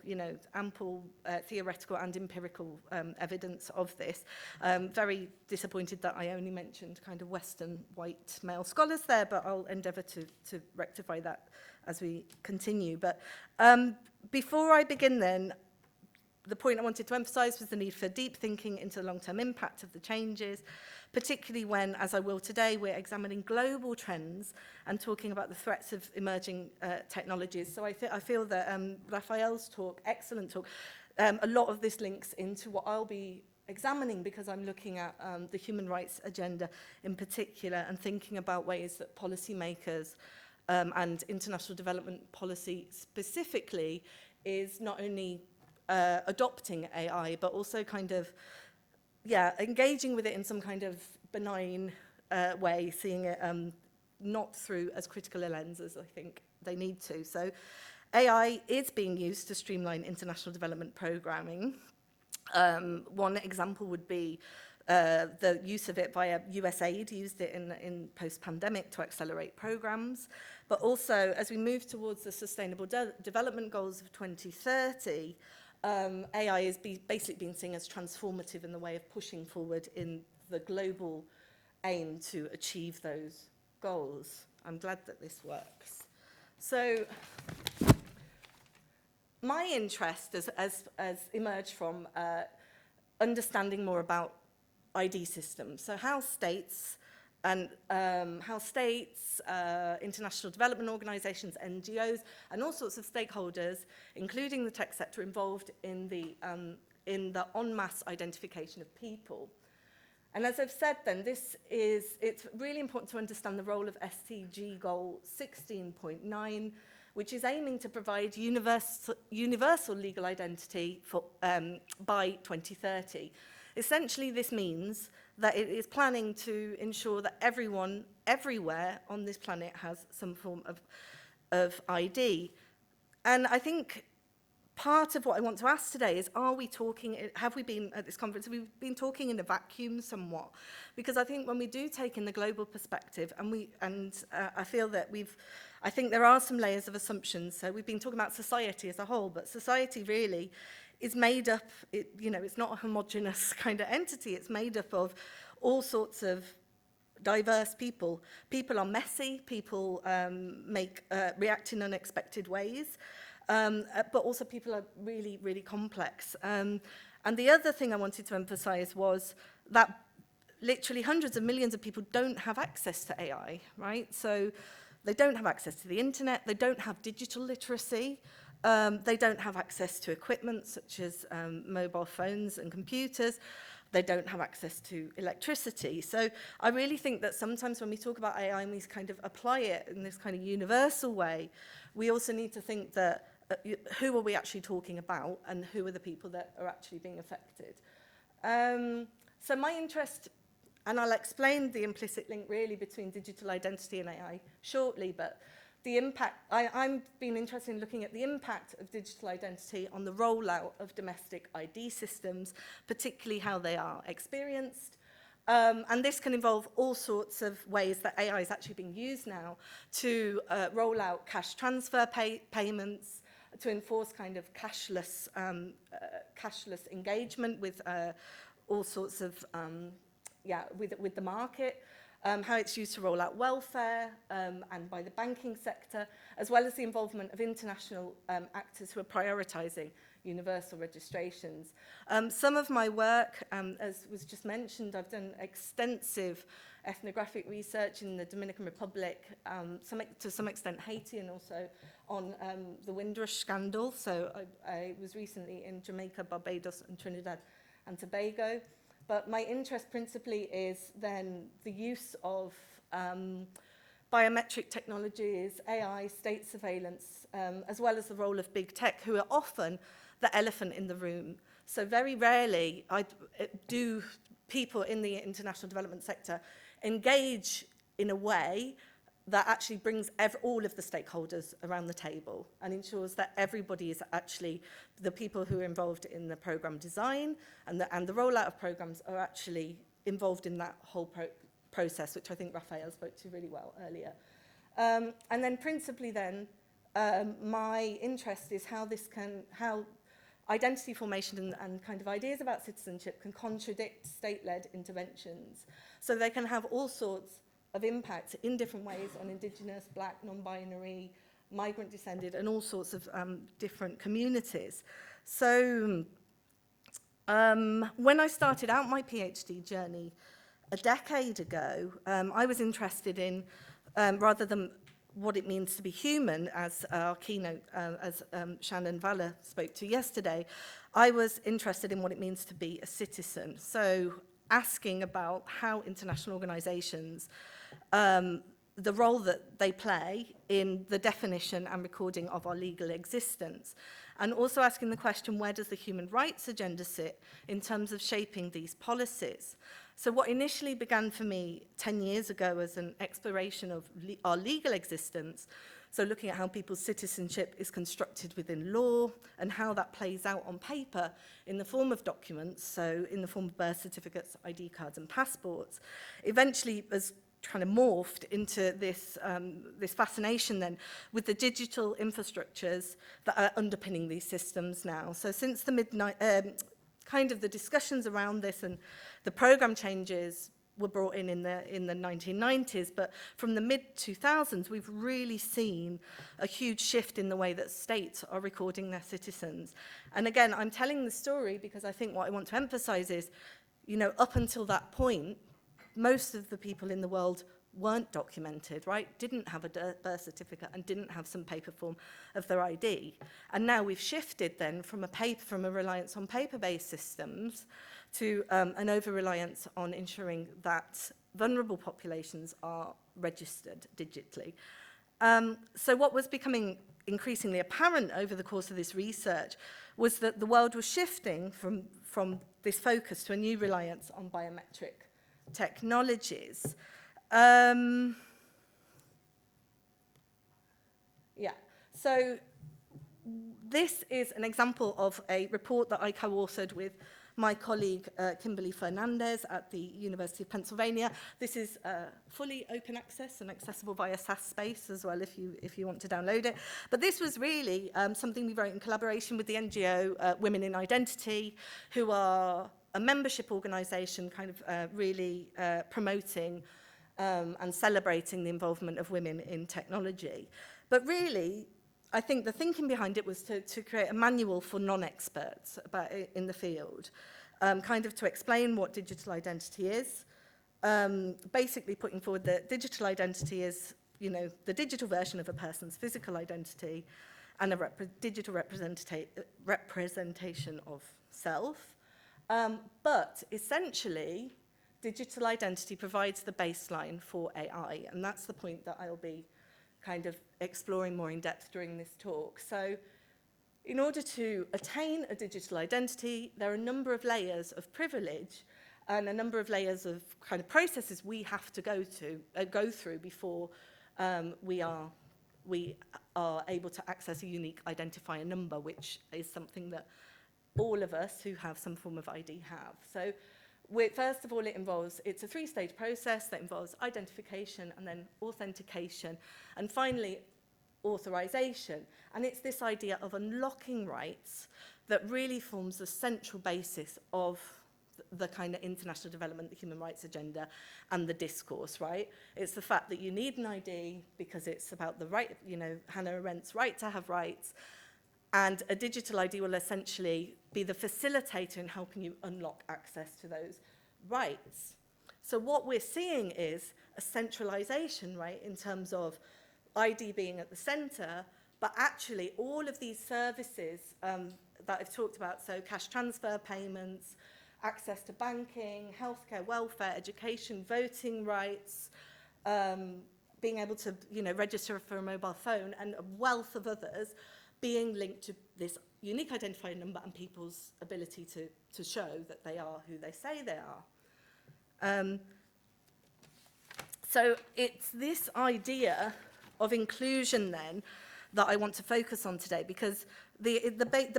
theoretical and empirical evidence of this. Very disappointed that I only mentioned kind of Western white male scholars there, but I'll endeavour to rectify that as we continue. But before I begin then, the point I wanted to emphasise was the need for deep thinking into the long-term impact of the changes, particularly when, as I will today, we're examining global trends and talking about the threats of emerging technologies. So I feel that Raphael's talk, excellent talk, a lot of this links into what I'll be examining because I'm looking at the human rights agenda in particular and thinking about ways that policymakers and international development policy specifically is not only adopting AI, but also kind of, engaging with it in some kind of benign way, seeing it not through as critical a lens as I think they need to. So AI is being used to streamline international development programming. One example would be the use of it via USAID, used it in post-pandemic to accelerate programs. But also, as we move towards the Sustainable Development Goals of 2030, AI is basically being seen as transformative in the way of pushing forward in the global aim to achieve those goals. I'm glad that this works. So my interest has emerged from understanding more about ID systems. So how states, international development organizations, NGOs, and all sorts of stakeholders, including the tech sector, involved in the en masse identification of people. And as I've said then, it's really important to understand the role of SDG Goal 16.9, which is aiming to provide universal legal identity for, by 2030. Essentially, this means that it is planning to ensure that everyone, everywhere on this planet has some form of ID. And I think part of what I want to ask today is, have we been at this conference, have we been talking in a vacuum somewhat? Because I think when we do take in the global perspective, I feel that I think there are some layers of assumptions. So we've been talking about society as a whole, but society really is made up, it's not a homogeneous kind of entity. It's made up of all sorts of diverse people. People are messy, people react in unexpected ways, but also people are really, really complex. And the other thing I wanted to emphasize was that literally hundreds of millions of people don't have access to AI, right? So they don't have access to the internet, they don't have digital literacy, they don't have access to equipment such as mobile phones and computers. they don't have access to electricity. So I really think that sometimes when we talk about AI and we kind of apply it in this kind of universal way, we also need to think that who are we actually talking about and who are the people that are actually being affected. So my interest, and I'll explain the implicit link really between digital identity and AI shortly, but the impact, I've been interested in looking at the impact of digital identity on the rollout of domestic ID systems, particularly how they are experienced. And this can involve all sorts of ways that AI is actually being used now to roll out cash transfer payments, to enforce kind of cashless engagement with all sorts of, with the market. How it's used to roll out welfare and by the banking sector, as well as the involvement of international actors who are prioritising universal registrations. Some of my work, as was just mentioned, I've done extensive ethnographic research in the Dominican Republic, to some extent Haiti, and also on the Windrush scandal. So I was recently in Jamaica, Barbados, and Trinidad and Tobago. But my interest principally is then the use of biometric technologies, AI, state surveillance, as well as the role of big tech, who are often the elephant in the room. So very rarely do people in the international development sector engage in a way that actually brings all of the stakeholders around the table and ensures that everybody is actually, the people who are involved in the program design and the rollout of programs are actually involved in that whole process, which I think Raphael spoke to really well earlier. And then principally then, my interest is how identity formation and kind of ideas about citizenship can contradict state-led interventions. So they can have all sorts of impact in different ways on Indigenous, Black, non-binary, migrant descended, and all sorts of different communities. So when I started out my PhD journey a decade ago, I was interested in, rather than what it means to be human, as our keynote, as Shannon Valler spoke to yesterday, I was interested in what it means to be a citizen. So asking about how international organizations, the role that they play in the definition and recording of our legal existence. And also asking the question, where does the human rights agenda sit in terms of shaping these policies? So what initially began for me 10 years ago as an exploration of our legal existence, so looking at how people's citizenship is constructed within law and how that plays out on paper in the form of documents, so in the form of birth certificates, ID cards and passports, eventually has kind of morphed into this, this fascination then with the digital infrastructures that are underpinning these systems now. So since the kind of the discussions around this and the program changes were brought in the 1990s, but from the mid-2000s, we've really seen a huge shift in the way that states are recording their citizens. And again, I'm telling the story because I think what I want to emphasize is, you know, up until that point, most of the people in the world weren't documented, right? Didn't have a birth certificate and didn't have some paper form of their ID. And now we've shifted then from a reliance on paper-based systems to an over-reliance on ensuring that vulnerable populations are registered digitally. So what was becoming increasingly apparent over the course of this research was that the world was shifting from this focus to a new reliance on biometric technologies. So this is an example of a report that I co-authored with my colleague Kimberly Fernandez at the University of Pennsylvania. This is fully open access and accessible via SAS space as well if you want to download it. But this was really something we wrote in collaboration with the NGO Women in Identity, who are a membership organisation kind of really promoting and celebrating the involvement of women in technology. But really, I think the thinking behind it was to create a manual for non-experts in the field, kind of to explain what digital identity is, basically putting forward that digital identity is, you know, the digital version of a person's physical identity and a digital representation of self. But essentially, digital identity provides the baseline for AI, and that's the point that I'll be kind of exploring more in depth during this talk. So in order to attain a digital identity, there are a number of layers of privilege and a number of layers of kind of processes we have to go through before we are able to access a unique identifier number, which is something that all of us who have some form of ID have. So first of all, it's a three-stage process that involves identification and then authentication, and finally, authorization. And it's this idea of unlocking rights that really forms the central basis of the kind of international development, the human rights agenda, and the discourse, right? It's the fact that you need an ID because it's about the right, you know, Hannah Arendt's right to have rights, and a digital ID will essentially be the facilitator in helping you unlock access to those rights. So what we're seeing is a centralization, right, in terms of ID being at the center, but actually all of these services that I've talked about, so cash transfer payments, access to banking, healthcare, welfare, education, voting rights, being able to, you know, register for a mobile phone, and a wealth of others being linked to this unique identifier number and people's ability to show that they are who they say they are. So it's this idea of inclusion then that I want to focus on today, because the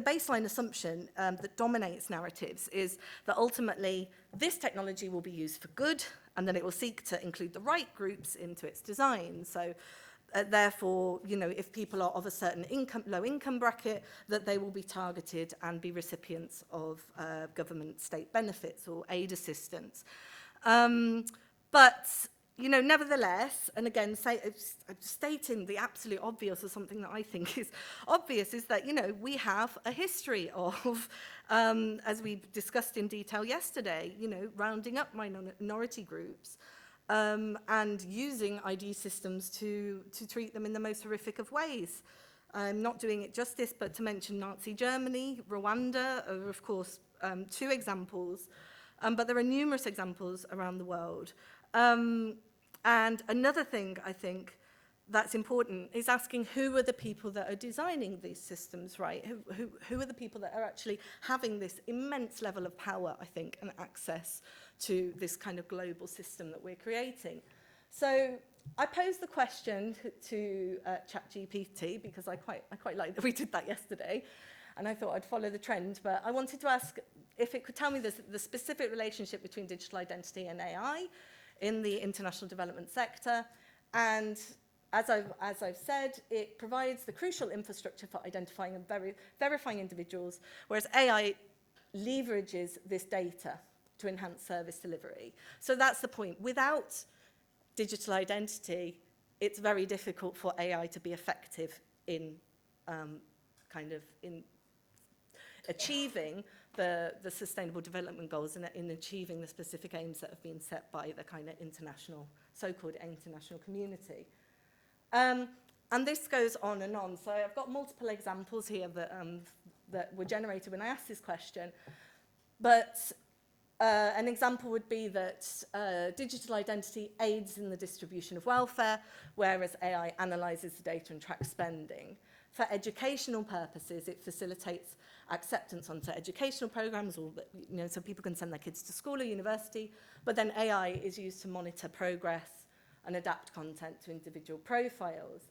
baseline assumption that dominates narratives is that ultimately this technology will be used for good, and then it will seek to include the right groups into its design. So therefore, you know, if people are of a certain low income bracket, that they will be targeted and be recipients of government state benefits or aid assistance. But you know, nevertheless, and again, stating the absolute obvious, or something that I think is obvious, is that, you know, we have a history of, as we discussed in detail yesterday, you know, rounding up minority groups and using ID systems to treat them in the most horrific of ways. I'm not doing it justice, but to mention Nazi Germany, Rwanda are, of course, two examples, but there are numerous examples around the world. And another thing I think that's important is asking who are the people that are designing these systems, right? Who are the people that are actually having this immense level of power, I think, and access to this kind of global system that we're creating. So I posed the question to ChatGPT, because I quite like that we did that yesterday, and I thought I'd follow the trend, but I wanted to ask if it could tell me the specific relationship between digital identity and AI in the international development sector. And as I've said, it provides the crucial infrastructure for identifying and verifying individuals, whereas AI leverages this data to enhance service delivery. So that's the point. Without digital identity, it's very difficult for AI to be effective in in achieving the Sustainable Development Goals and in achieving the specific aims that have been set by the kind of international, so-called international community. And this goes on and on. So I've got multiple examples here that were generated when I asked this question. But an example would be that digital identity aids in the distribution of welfare, whereas AI analyzes the data and tracks spending. For educational purposes, it facilitates acceptance onto educational programs, or so people can send their kids to school or university, but then AI is used to monitor progress and adapt content to individual profiles.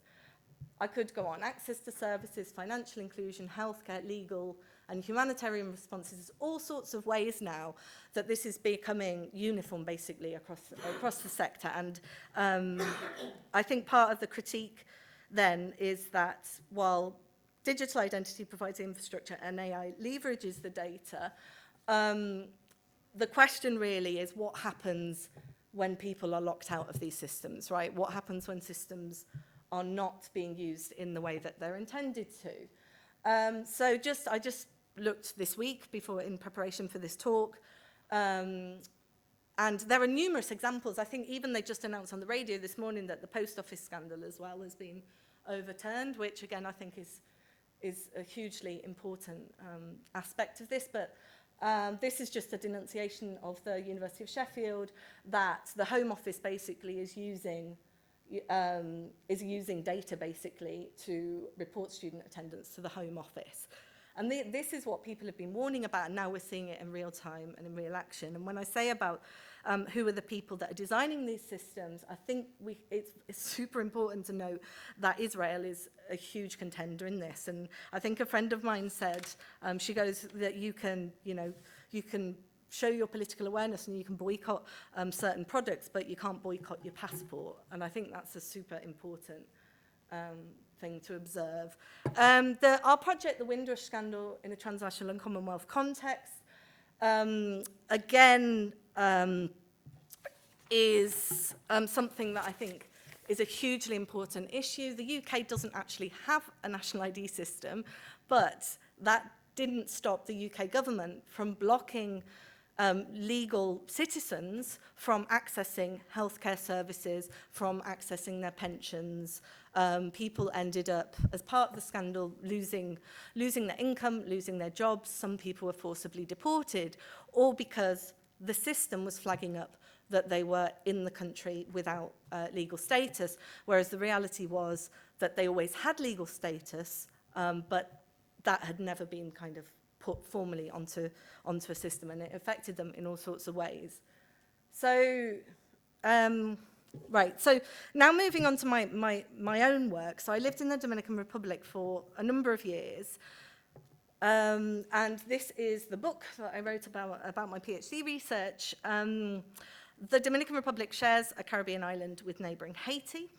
I could go on. Access to services, financial inclusion, healthcare, legal, and humanitarian responses. There's all sorts of ways now that this is becoming uniform, basically, across the sector. And I think part of the critique then is that while digital identity provides the infrastructure and AI leverages the data, the question really is what happens when people are locked out of these systems, right? What happens when systems are not being used in the way that they're intended to? So I just looked this week in preparation for this talk, and there are numerous examples. I think even they just announced on the radio this morning that the post office scandal as well has been overturned, which again I think is a hugely important aspect of this. But This is just a denunciation of the University of Sheffield that the Home Office basically is using data basically to report student attendance to the Home Office. And this is what people have been warning about, and now we're seeing it in real time and in real action. And when I say about who are the people that are designing these systems, I think it's super important to note that Israel is a huge contender in this. And I think a friend of mine said, she goes, that you can show your political awareness and you can boycott certain products, but you can't boycott your passport. And I think that's a super important thing to observe. Our project, the Windrush Scandal in a Transnational and Commonwealth Context, again, is something that I think is a hugely important issue. The UK doesn't actually have a national ID system, but that didn't stop the UK government from blocking legal citizens from accessing healthcare services, from accessing their pensions. People ended up, as part of the scandal, losing their income, losing their jobs. Some people were forcibly deported, all because the system was flagging up that they were in the country without legal status, whereas the reality was that they always had legal status, but that had never been kind of put formally onto a system, and it affected them in all sorts of ways. So, right, so now moving on to my own work. So I lived in the Dominican Republic for a number of years, and this is the book that I wrote about my PhD research. The Dominican Republic shares a Caribbean island with neighboring Haiti.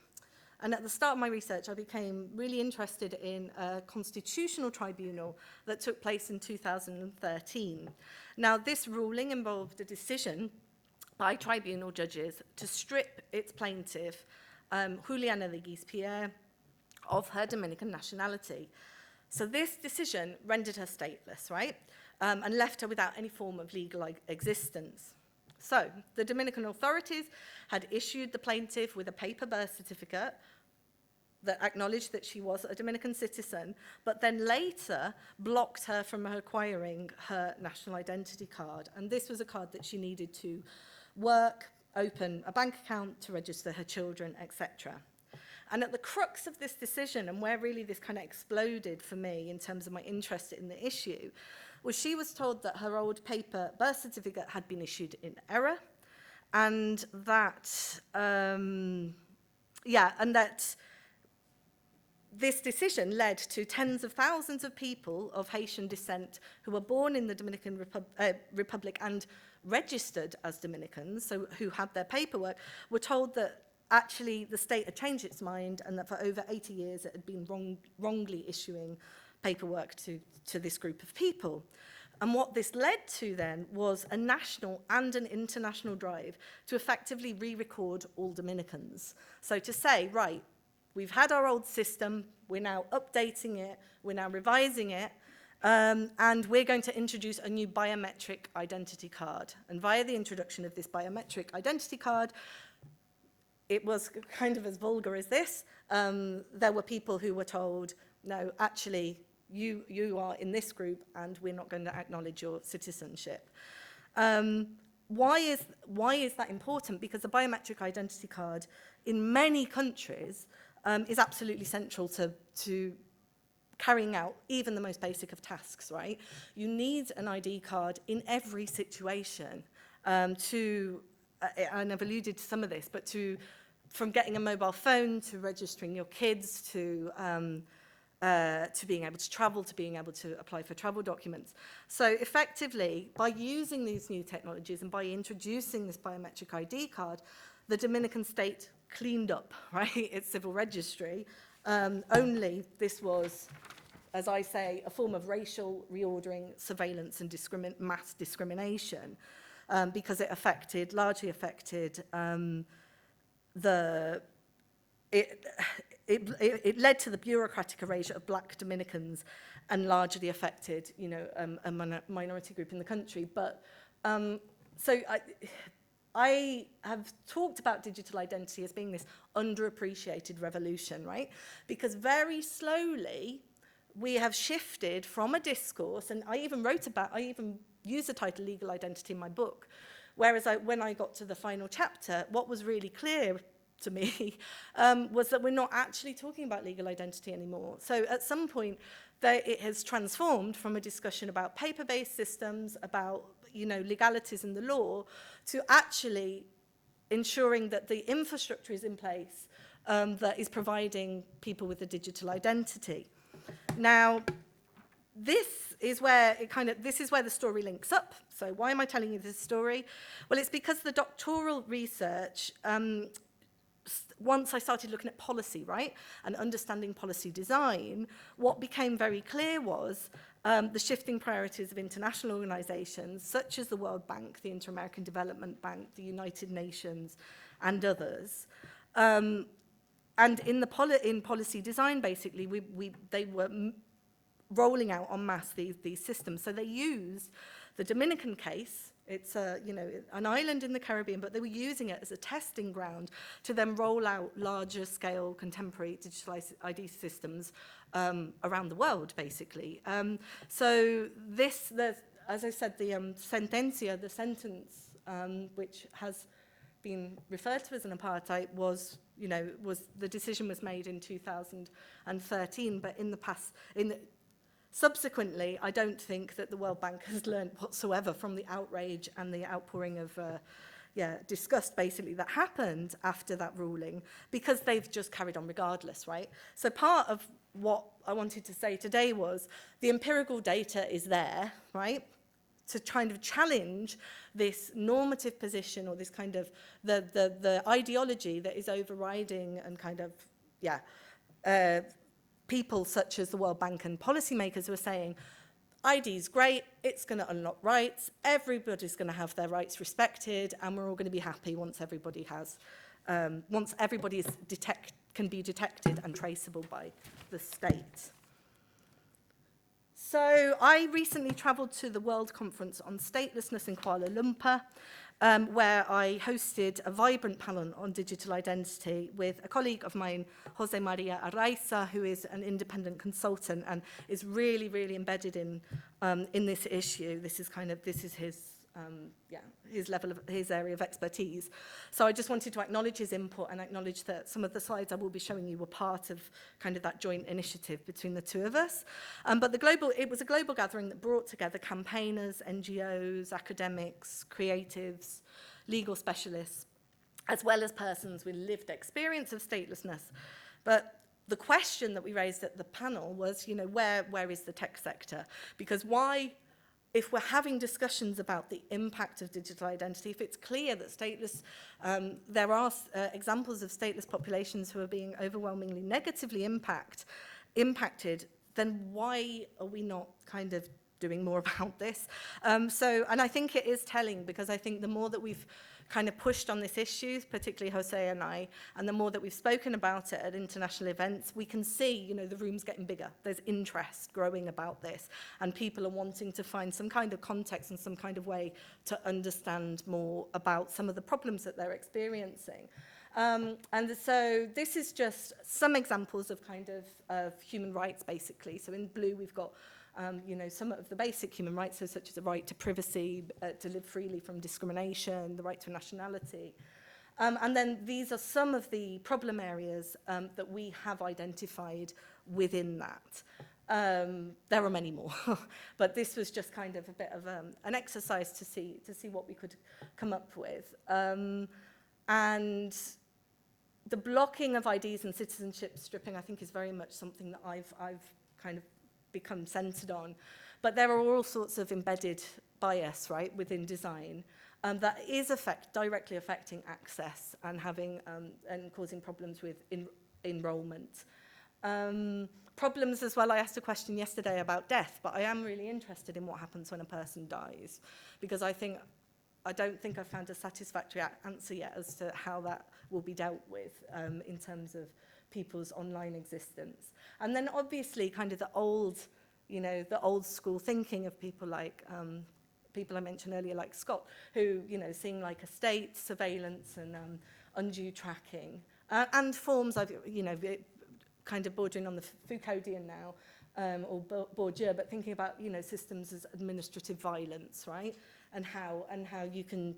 And at the start of my research, I became really interested in a constitutional tribunal that took place in 2013. Now, this ruling involved a decision by tribunal judges to strip its plaintiff, Juliana de Guispierre, of her Dominican nationality. So this decision rendered her stateless, right? And left her without any form of legal existence. So the Dominican authorities had issued the plaintiff with a paper birth certificate that acknowledged that she was a Dominican citizen, but then later blocked her from acquiring her national identity card. And this was a card that she needed to work, open a bank account, to register her children, etc. And at the crux of this decision, and where really this kind of exploded for me in terms of my interest in the issue, was she was told that her old paper birth certificate had been issued in error, and that, this decision led to tens of thousands of people of Haitian descent who were born in the Dominican Republic and registered as Dominicans, so who had their paperwork, were told that actually the state had changed its mind and that for over 80 years it had been wrongly issuing paperwork to this group of people. And what this led to then was a national and an international drive to effectively re-record all Dominicans. So to say, right, we've had our old system, we're now updating it, we're now revising it, and we're going to introduce a new biometric identity card. And via the introduction of this biometric identity card, it was kind of as vulgar as this. There were people who were told, no, actually, you are in this group and we're not going to acknowledge your citizenship. Why is that important? Because the biometric identity card in many countries is absolutely central to carrying out even the most basic of tasks, right? You need an ID card in every situation and I've alluded to some of this, but from getting a mobile phone to registering your kids to being able to travel, to being able to apply for travel documents. So effectively, by using these new technologies and by introducing this biometric ID card, the Dominican state cleaned up, right, its civil registry. Only this was, as I say, a form of racial reordering, surveillance, and mass discrimination, because it largely affected it led to the bureaucratic erasure of black Dominicans and largely affected, a minority group in the country. But so I have talked about digital identity as being this underappreciated revolution, right? Because very slowly we have shifted from a discourse, and I even use the title legal identity in my book. Whereas when I got to the final chapter, what was really clear to me was that we're not actually talking about legal identity anymore. So at some point, it has transformed from a discussion about paper-based systems, about legalities in the law, to actually ensuring that the infrastructure is in place that is providing people with a digital identity. Now, this is where the story links up. So why am I telling you this story? Well, it's because the doctoral research, once I started looking at policy, right, and understanding policy design, what became very clear was the shifting priorities of international organizations, such as the World Bank, the Inter-American Development Bank, the United Nations, and others. And in policy design, basically, they were rolling out en masse these systems. So they used the Dominican case. It's an island in the Caribbean, but they were using it as a testing ground to then roll out larger scale contemporary digital ID systems around the world, basically. So as I said, the sentencia, the sentence, which has been referred to as an apartheid, the decision was made in 2013, but subsequently, I don't think that the World Bank has learned whatsoever from the outrage and the outpouring of disgust, basically, that happened after that ruling, because they've just carried on regardless, right? So part of what I wanted to say today was the empirical data is there, right, to kind of challenge this normative position or this kind of the ideology that is overriding and kind of, people such as the World Bank and policymakers who are saying, ID is great, it's going to unlock rights, everybody's going to have their rights respected, and we're all going to be happy once everybody can be detected and traceable by the state. So I recently travelled to the World Conference on Statelessness in Kuala Lumpur, where I hosted a vibrant panel on digital identity with a colleague of mine, Jose Maria Araiza, who is an independent consultant and is really, really embedded in this issue. This is his level of his area of expertise. So I just wanted to acknowledge his input and acknowledge that some of the slides I will be showing you were part of kind of that joint initiative between the two of us. But it was a global gathering that brought together campaigners, NGOs, academics, creatives, legal specialists, as well as persons with lived experience of statelessness. But the question that we raised at the panel was, where is the tech sector? Because if we're having discussions about the impact of digital identity, if it's clear that there are examples of stateless populations who are being overwhelmingly negatively impacted, then why are we not kind of doing more about this? And I think it is telling, because I think the more that we've kind of pushed on this issue, particularly Jose and I, and the more that we've spoken about it at international events, we can see, the room's getting bigger. There's interest growing about this, and people are wanting to find some kind of context and some kind of way to understand more about some of the problems that they're experiencing. And so this is just some examples of kind of human rights, basically. So in blue, we've got some of the basic human rights, such as the right to privacy, to live freely from discrimination, the right to nationality. And then these are some of the problem areas that we have identified within that. There are many more, but this was just kind of a bit of an exercise to see what we could come up with. And the blocking of IDs and citizenship stripping, I think, is very much something that I've kind of become centered on. But there are all sorts of embedded bias, right, within design that is directly affecting access and and causing problems with enrollment. Problems as well. I asked a question yesterday about death, but I am really interested in what happens when a person dies, because I don't think I've found a satisfactory answer yet as to how that will be dealt with in terms of people's online existence. And then obviously kind of the old school thinking of people like people I mentioned earlier, like Scott, who, seeing like a state surveillance and undue tracking and forms of, kind of bordering on the Foucauldian now, or Bourdieu, but thinking about, you know, systems as administrative violence, right? And how you can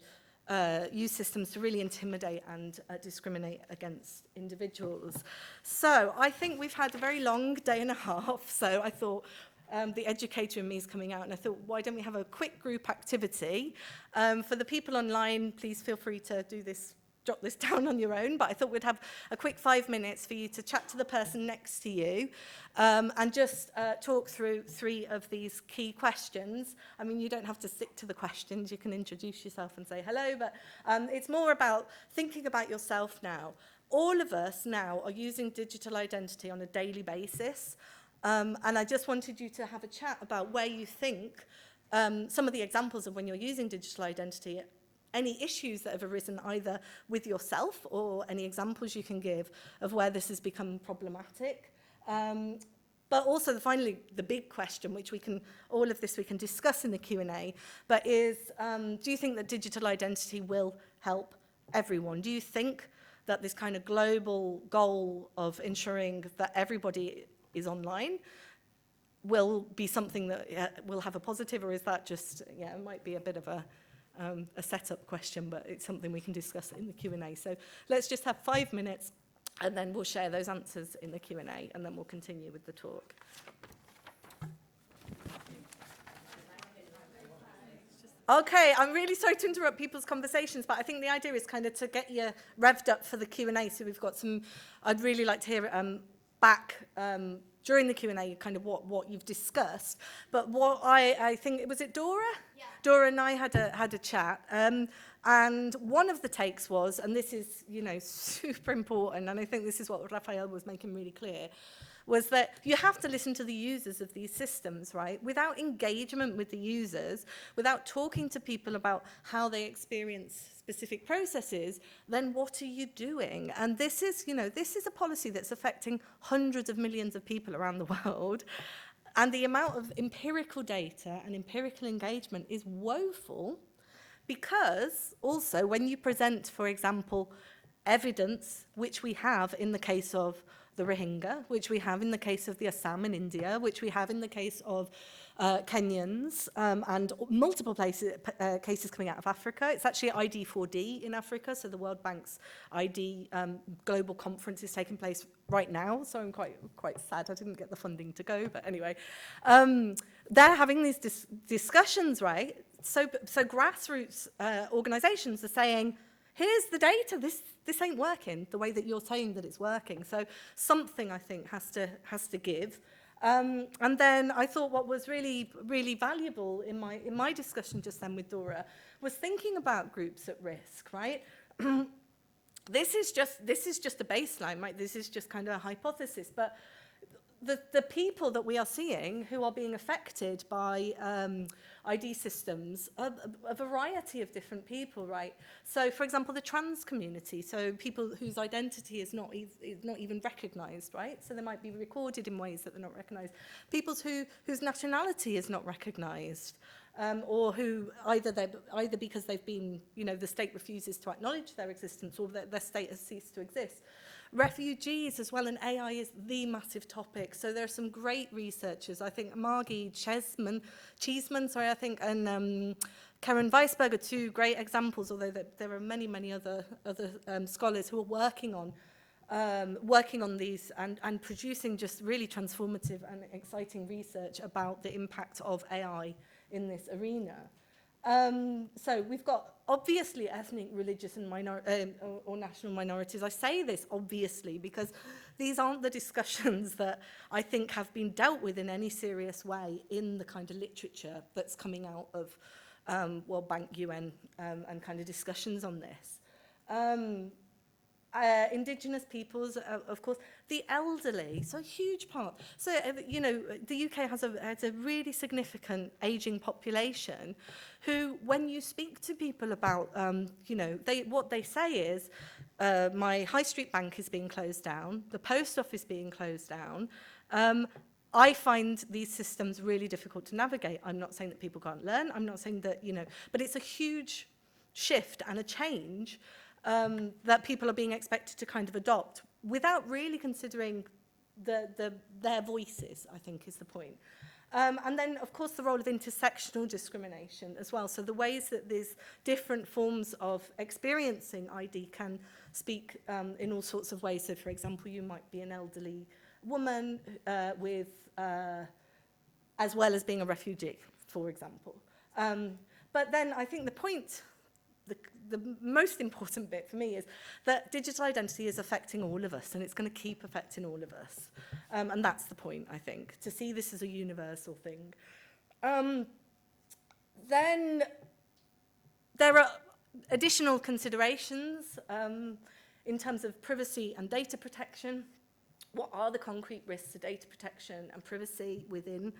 use systems to really intimidate and discriminate against individuals. So I think we've had a very long day and a half, so I thought the educator in me is coming out, and I thought, why don't we have a quick group activity? For the people online, please feel free to do this, jot this down on your own, but I thought we'd have a quick 5 minutes for you to chat to the person next to you and just talk through 3 of these key questions. I mean, you don't have to stick to the questions, you can introduce yourself and say hello, but it's more about thinking about yourself now. All of us now are using digital identity on a daily basis, and I just wanted you to have a chat about where you think some of the examples of when you're using digital identity, any issues that have arisen either with yourself or any examples you can give of where this has become problematic. But also, finally, the big question, which all of this we can discuss in the Q&A, but is, do you think that digital identity will help everyone? Do you think that this kind of global goal of ensuring that everybody is online will be something that will have a positive, or is that just, it might be a bit of a setup question, but it's something we can discuss in the Q&A. So let's just have 5 minutes, and then we'll share those answers in the Q&A, and then we'll continue with the talk. Okay, I'm really sorry to interrupt people's conversations, but I think the idea is kind of to get you revved up for the Q&A. So we've got some, I'd really like to hear back during the Q&A kind of what you've discussed. But what I think, was it Dora? Yeah. Dora and I had a chat. And one of the takes was, and this is, you know, super important, and I think this is what Raphael was making really clear, was that you have to listen to the users of these systems, right? Without engagement with the users, without talking to people about how they experience specific processes, then what are you doing? And this is, you know, this is a policy that's affecting hundreds of millions of people around the world. And the amount of empirical data and empirical engagement is woeful, because also when you present, for example, evidence, which we have in the case of the Rohingya, which we have in the case of the Assam in India, which we have in the case of Kenyans, and multiple cases coming out of Africa. It's actually ID4D in Africa, so the World Bank's ID global conference is taking place right now, so I'm quite sad I didn't get the funding to go, but anyway. They're having these discussions, right? So grassroots organizations are saying, here's the data, this ain't working the way that you're saying that it's working. So something, I think, has to give. And then I thought what was really, really valuable in my discussion just then with Dora was thinking about groups at risk, right? This is just a baseline, right? This is just kind of a hypothesis, but the people that we are seeing who are being affected by ID systems are a variety of different people, right? So, for example, the trans community, so people whose identity is not even recognised, right? So they might be recorded in ways that they're not recognised. People whose nationality is not recognised, or who either because they've been, you know, the state refuses to acknowledge their existence, or their state has ceased to exist. Refugees as well, and AI is the massive topic. So there are some great researchers. I think Margie Cheesman, and Karen Weisberg are 2 great examples, although there are many, many other scholars who are working on these and producing just really transformative and exciting research about the impact of AI in this arena. So we've got obviously ethnic, religious, and or national minorities. I say this obviously because these aren't the discussions that I think have been dealt with in any serious way in the kind of literature that's coming out of World Bank, UN, and kind of discussions on this. Indigenous peoples, of course, the elderly, so a huge part. So, you know, the UK has a really significant ageing population who, when you speak to people about, you know, what they say is, my high street bank is being closed down, the post office being closed down. I find these systems really difficult to navigate. I'm not saying that people can't learn. I'm not saying that, you know, but it's a huge shift and a change that people are being expected to kind of adopt without really considering their voices, I think, is the point. And then, of course, the role of intersectional discrimination as well. So the ways that these different forms of experiencing ID can speak in all sorts of ways. So, for example, you might be an elderly woman as well as being a refugee, for example. But then I think the point, the most important bit for me is that digital identity is affecting all of us, and it's going to keep affecting all of us. And that's the point, I think, to see this as a universal thing. Then there are additional considerations in terms of privacy and data protection. What are the concrete risks to data protection and privacy within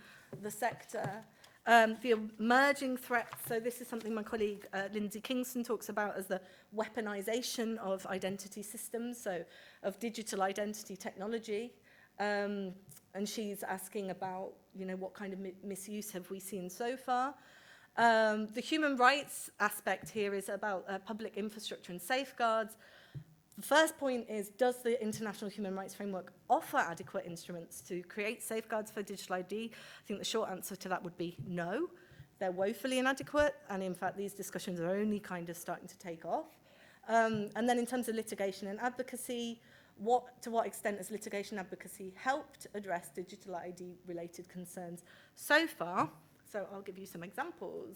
the sector? The emerging threats, so this is something my colleague Lindsay Kingston talks about as the weaponization of identity systems, so of digital identity technology. And she's asking about, what kind of misuse have we seen so far? The human rights aspect here is about public infrastructure and safeguards. The first point is, does the International Human Rights Framework offer adequate instruments to create safeguards for digital ID? I think the short answer to that would be no. They're woefully inadequate, and in fact, these discussions are only kind of starting to take off. And then in terms of litigation and advocacy, to what extent has litigation advocacy helped address digital ID-related concerns so far? So I'll give you some examples.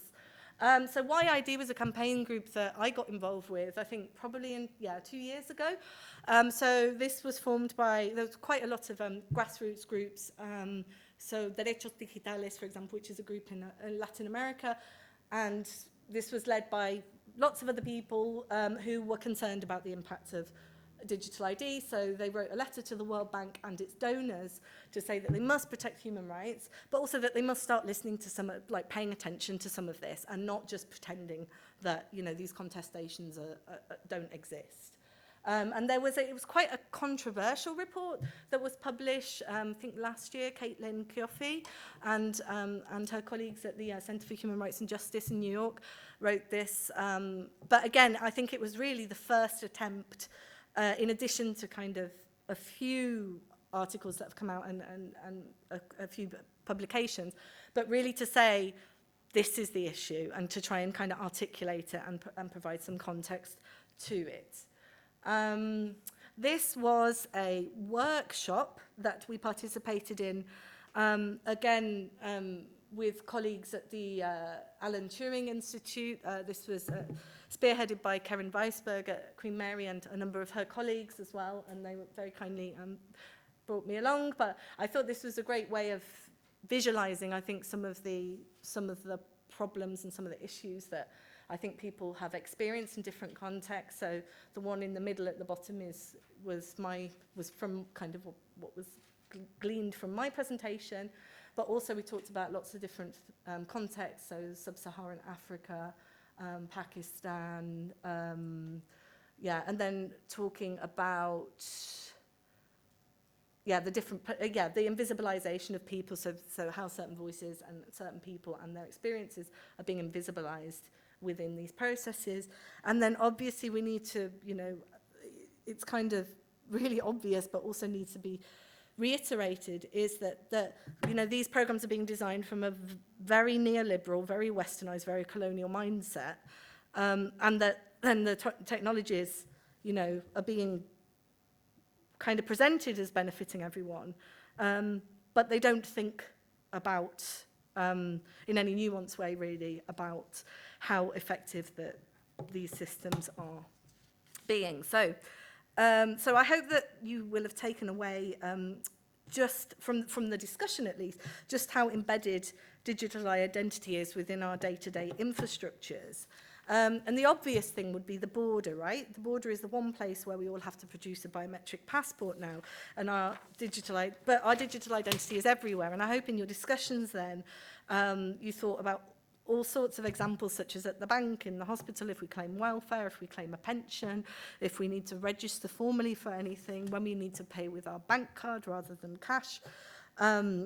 So YID was a campaign group that I got involved with, I think probably 2 years ago. So this was formed by, there was quite a lot of grassroots groups. So Derechos Digitales, for example, which is a group in Latin America. And this was led by lots of other people who were concerned about the impact of digital ID. So they wrote a letter to the World Bank and its donors to say that they must protect human rights, but also that they must start listening to some, paying attention to some of this and not just pretending that, these contestations don't exist. And it was quite a controversial report that was published, I think last year. Caitlin Kiofi and her colleagues at the Center for Human Rights and Justice in New York wrote this. But again, I think it was really the first attempt, in addition to kind of a few articles that have come out and a few publications, but really to say this is the issue and to try and kind of articulate it and provide some context to it. This was a workshop that we participated in, again, with colleagues at the Alan Turing Institute. This was spearheaded by Karen Weisberg at Queen Mary and a number of her colleagues as well, and they very kindly brought me along. But I thought this was a great way of visualizing, I think, some of the problems and some of the issues that I think people have experienced in different contexts. So the one in the middle at the bottom was from kind of what was gleaned from my presentation, but also we talked about lots of different contexts, so sub-Saharan Africa, Pakistan, and then talking about the invisibilization of people, so how certain voices and certain people and their experiences are being invisibilized within these processes. And then obviously we need to, it's kind of really obvious, but also needs to be reiterated, is that these programs are being designed from a very neoliberal, very westernized, very colonial mindset, and that then the technologies, are being kind of presented as benefiting everyone, but they don't think about, in any nuanced way really, about how effective these systems are being. So I hope that you will have taken away, just from the discussion at least, just how embedded digital identity is within our day-to-day infrastructures. And the obvious thing would be the border, right? The border is the one place where we all have to produce a biometric passport now, and our digital identity is everywhere. And I hope in your discussions then, you thought about all sorts of examples, such as at the bank, in the hospital, if we claim welfare, if we claim a pension, if we need to register formally for anything, when we need to pay with our bank card rather than cash,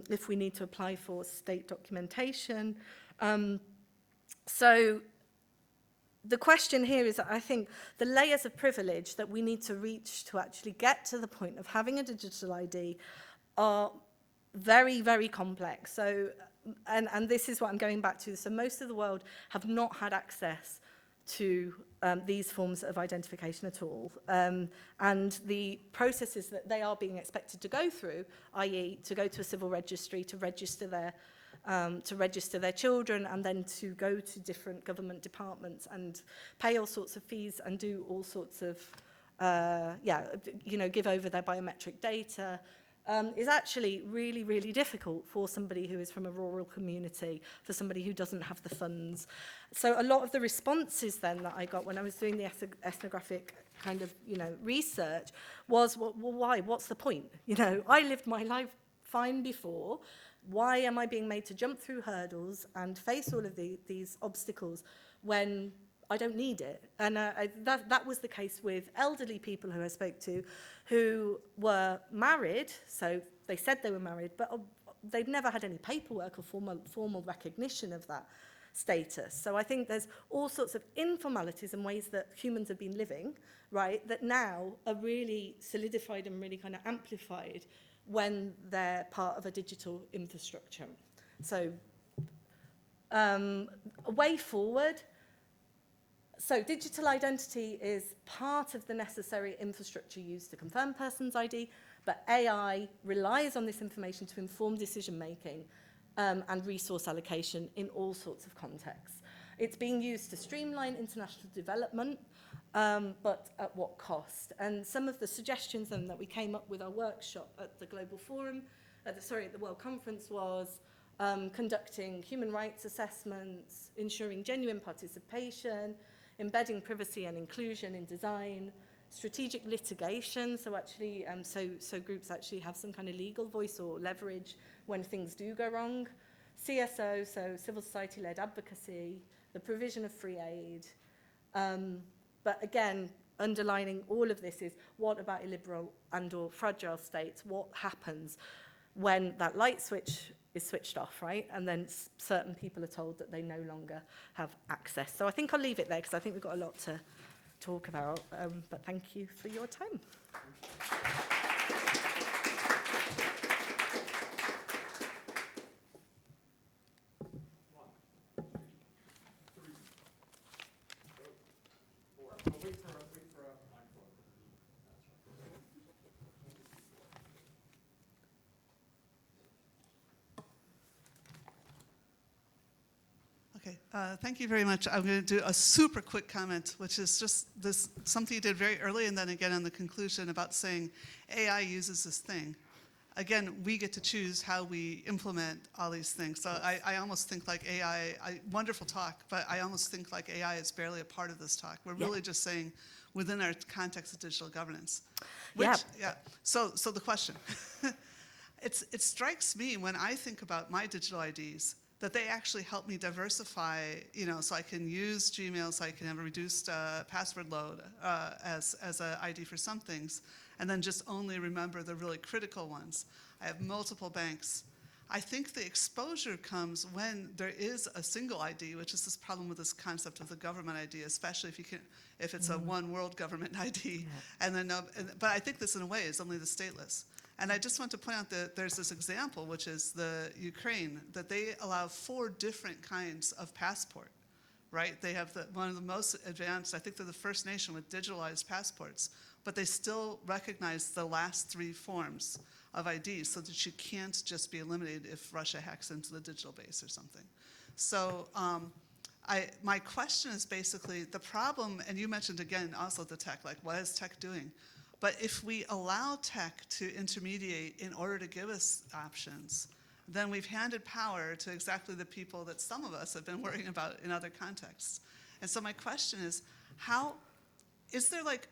if we need to apply for state documentation. So the question here is, I think, the layers of privilege that we need to reach to actually get to the point of having a digital ID are very, very complex. So, and this is what I'm going back to. So most of the world have not had access to these forms of identification at all. And the processes that they are being expected to go through, i.e. to go to a civil registry, to register their children, and then to go to different government departments and pay all sorts of fees and do all sorts of, give over their biometric data, is actually really, really difficult for somebody who is from a rural community, for somebody who doesn't have the funds. So a lot of the responses then that I got when I was doing the ethnographic kind of, research was, well, why? What's the point? I lived my life fine before. Why am I being made to jump through hurdles and face all of these obstacles when I don't need it? And that was the case with elderly people who I spoke to who were married, so they said they were married, but they'd never had any paperwork or formal recognition of that status. So I think there's all sorts of informalities and ways that humans have been living, right, that now are really solidified and really kind of amplified when they're part of a digital infrastructure. So a way forward. So digital identity is part of the necessary infrastructure used to confirm person's ID, but AI relies on this information to inform decision-making and resource allocation in all sorts of contexts. It's being used to streamline international development, but at what cost? And some of the suggestions then that we came up with our workshop at the Global Forum, at the World Conference was conducting human rights assessments, ensuring genuine participation, embedding privacy and inclusion in design, strategic litigation, so actually, so groups actually have some kind of legal voice or leverage when things do go wrong, CSO, so civil society-led advocacy, the provision of free aid. But again, underlining all of this is what about illiberal and or fragile states? What happens when that light switch is switched off, right? And then certain people are told that they no longer have access. So I think I'll leave it there because I think we've got a lot to talk about. But thank you for your time. Okay, thank you very much. I'm going to do a super quick comment, which is just this something you did very early and then again in the conclusion about saying AI uses this thing. Again, we get to choose how we implement all these things. So I almost think like AI, wonderful talk, but I almost think like AI is barely a part of this talk. We're really just saying within our context of digital governance. So the question, it strikes me when I think about my digital IDs that they actually help me diversify, so I can use Gmail, so I can have a reduced password load as an ID for some things, and then just only remember the really critical ones. I have multiple banks. I think the exposure comes when there is a single ID, which is this problem with this concept of the government ID, especially if it's a one world government ID. And then, but I think this in a way is only the stateless. And I just want to point out that there's this example, which is the Ukraine, that they allow 4 different kinds of passport, right? They have one of the most advanced, I think they're the first nation with digitalized passports, but they still recognize the last 3 forms of ID so that you can't just be eliminated if Russia hacks into the digital base or something. So my question is basically the problem, and you mentioned again also the tech, like what is tech doing? But if we allow tech to intermediate in order to give us options, then we've handed power to exactly the people that some of us have been worrying about in other contexts. And so my question is, is there like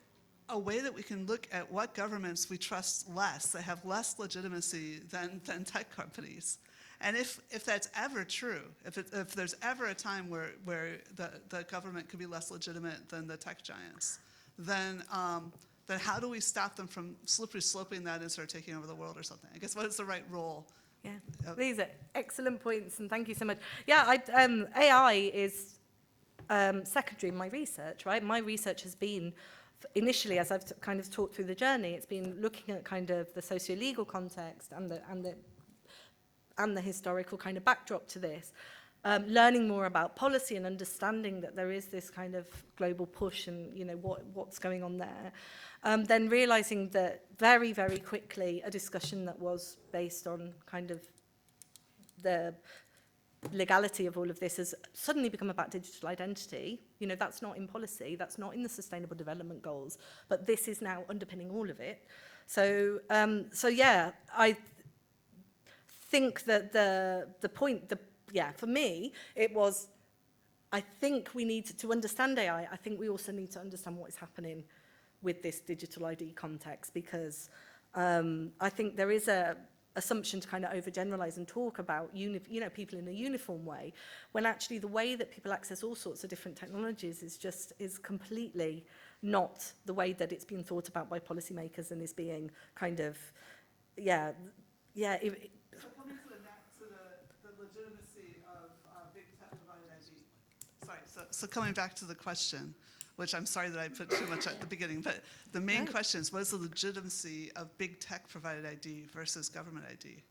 a way that we can look at what governments we trust less, that have less legitimacy than tech companies? And if that's ever true, if there's ever a time where the government could be less legitimate than the tech giants, then how do we stop them from slippery sloping that and start taking over the world or something? I guess what is the right role? Yeah, these are excellent points, and thank you so much. Yeah, AI is secondary in my research, right? My research has been initially, as I've kind of talked through the journey, it's been looking at kind of the socio-legal context and the historical kind of backdrop to this. Learning more about policy and understanding that there is this kind of global push and, you know, what's going on there. Then realizing that very, very quickly a discussion that was based on kind of the legality of all of this has suddenly become about digital identity. You know, that's not in policy, that's not in the Sustainable Development Goals, but this is now underpinning all of it. So, yeah, I think that the point, for me, it was, I think we need to understand AI, I think we also need to understand what is happening with this digital ID context, because I think there is a assumption to kind of overgeneralize and talk about people in a uniform way, when actually the way that people access all sorts of different technologies is completely not the way that it's being thought about by policymakers and is being kind of, So coming to the legitimacy of big tech provided ID. Sorry, so coming back to the question, which I'm sorry that I put too much at the beginning, but the main question is, what is the legitimacy of big tech provided ID versus government ID?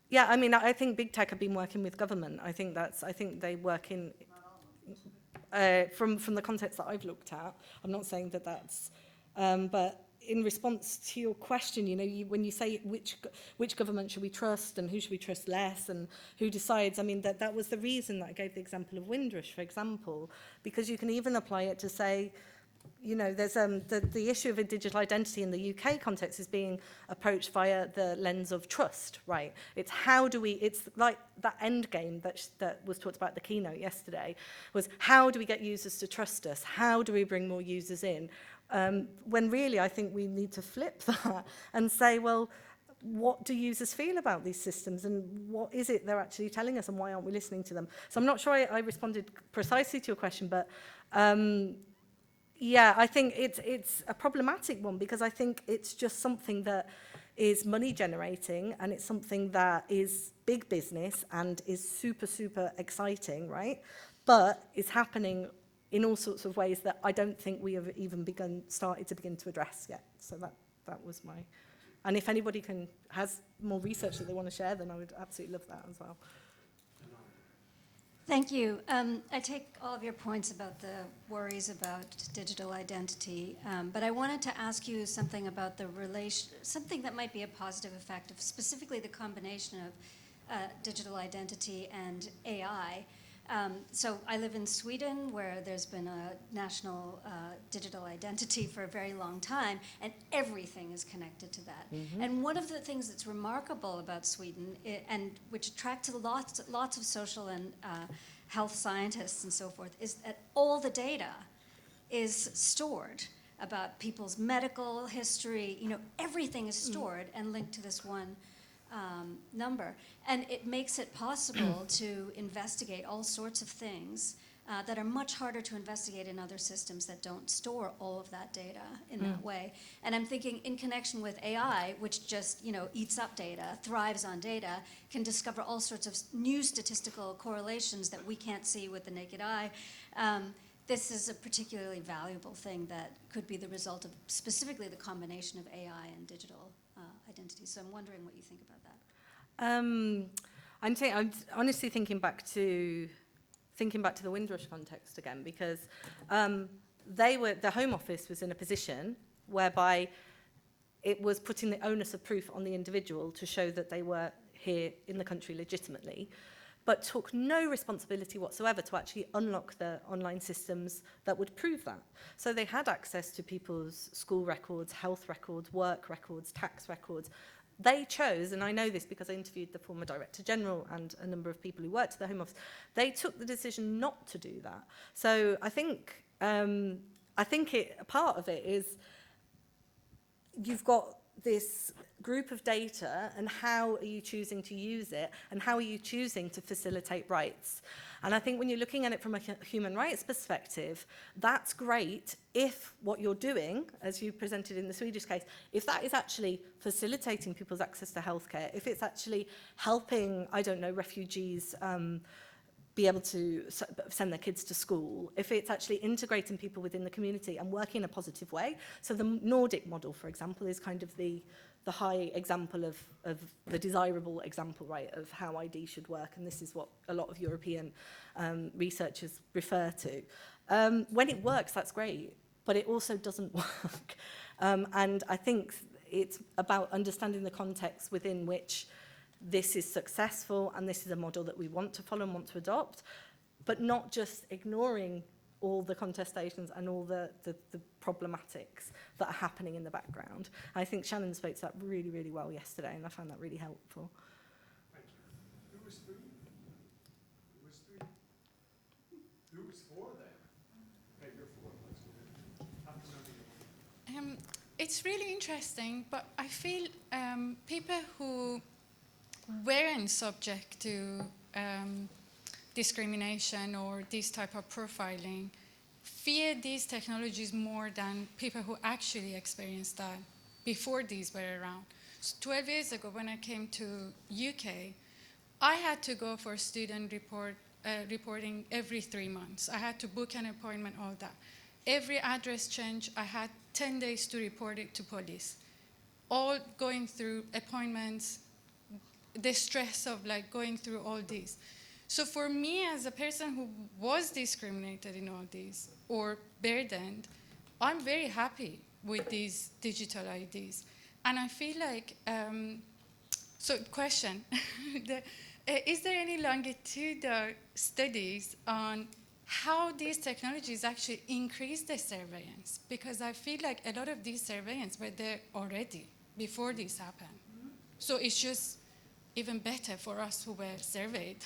Yeah, I mean, I think big tech have been working with government. I think they work in, from the context that I've looked at. I'm not saying that that's, but in response to your question, you know, when you say which government should we trust and who should we trust less and who decides, I mean, that was the reason that I gave the example of Windrush, for example, because you can even apply it to say, you know, there's the issue of a digital identity in the UK context is being approached via the lens of trust, right? It's how do we, it's like that end game that was talked about at the keynote yesterday, was how do we get users to trust us? How do we bring more users in? When really I think we need to flip that and say, well, what do users feel about these systems and what is it they're actually telling us and why aren't we listening to them? So I'm not sure I responded precisely to your question, but yeah, I think it's a problematic one because I think it's just something that is money generating and it's something that is big business and is super, super exciting, right? But is happening in all sorts of ways that I don't think we have even started to begin to address yet. So that was my, and if anybody has more research that they want to share, then I would absolutely love that as well. Thank you. I take all of your points about the worries about digital identity, but I wanted to ask you something about the something that might be a positive effect of specifically the combination of digital identity and AI. So I live in Sweden, where there's been a national digital identity for a very long time, and everything is connected to that. Mm-hmm. And one of the things that's remarkable about Sweden, and which attracts lots of social and health scientists and so forth, is that all the data is stored about people's medical history. You know, everything is stored and linked to this one number. And it makes it possible to investigate all sorts of things that are much harder to investigate in other systems that don't store all of that data in that way. And I'm thinking in connection with AI, which just, you know, eats up data, thrives on data, can discover all sorts of new statistical correlations that we can't see with the naked eye. This is a particularly valuable thing that could be the result of specifically the combination of AI and digital identity. So I'm wondering what you think about that. I'm honestly thinking back to the Windrush context again, because the Home Office was in a position whereby it was putting the onus of proof on the individual to show that they were here in the country legitimately, but took no responsibility whatsoever to actually unlock the online systems that would prove that. So they had access to people's school records, health records, work records, tax records. They chose, and I know this because I interviewed the former Director General and a number of people who worked at the Home Office, they took the decision not to do that. So I think part of it is you've got this group of data and how are you choosing to use it and how are you choosing to facilitate rights. And I think when you're looking at it from a human rights perspective, that's great if what you're doing, as you presented in the Swedish case, if that is actually facilitating people's access to healthcare, if it's actually helping, I don't know, refugees be able to send their kids to school, if it's actually integrating people within the community and working in a positive way. So the Nordic model, for example, is kind of the high example of the desirable example, right, of how ID should work. And this is what a lot of European researchers refer to. When it works, that's great, but it also doesn't work. And I think it's about understanding the context within which this is successful and this is a model that we want to follow and want to adopt, but not just ignoring all the contestations and all the problematics that are happening in the background. I think Shannon spoke to that really, really well yesterday, and I found that really helpful. Thank you. Who was three? Who was three? Who was four then? Okay, you're four. It's really interesting, but I feel people who weren't subject to discrimination or this type of profiling fear these technologies more than people who actually experienced that before these were around. So 12 years ago, when I came to UK, I had to go for student reporting every 3 months. I had to book an appointment, all that. Every address change, I had 10 days to report it to police. All going through appointments, the stress of like going through all these. So for me, as a person who was discriminated in all these or burdened, I'm very happy with these digital IDs. And I feel like, so question, is there any longitudinal studies on how these technologies actually increase the surveillance? Because I feel like a lot of these surveillance were there already before this happened. So it's just even better for us who were surveyed.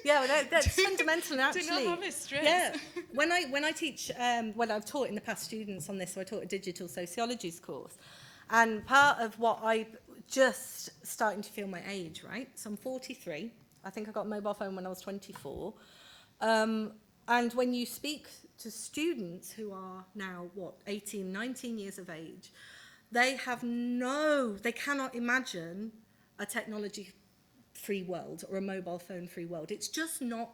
Yeah, well, that's fundamental actually. To not have a stress. Yeah, when I teach, well, I've taught in the past students on this, so I taught a digital sociologies course, and part of what I just starting to feel my age, right? So I'm 43. I think I got a mobile phone when I was 24. And when you speak to students who are now, 18, 19 years of age, they cannot imagine a technology-free world or a mobile phone-free world. It's just not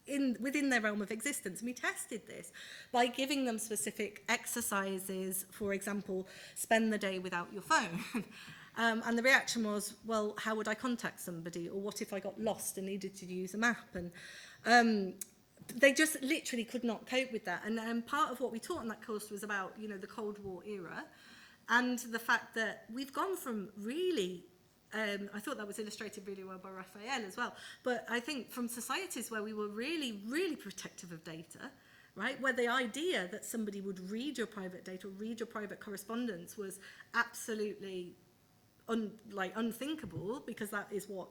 within their realm of existence. And we tested this by giving them specific exercises, for example, spend the day without your phone. And the reaction was, well, how would I contact somebody? Or what if I got lost and needed to use a map? And they just literally could not cope with that. And part of what we taught in that course was about, the Cold War era and the fact that we've gone from really, I thought that was illustrated really well by Raphael as well, but I think from societies where we were really, really protective of data, right, where the idea that somebody would read your private data or read your private correspondence was absolutely unthinkable, because that is what,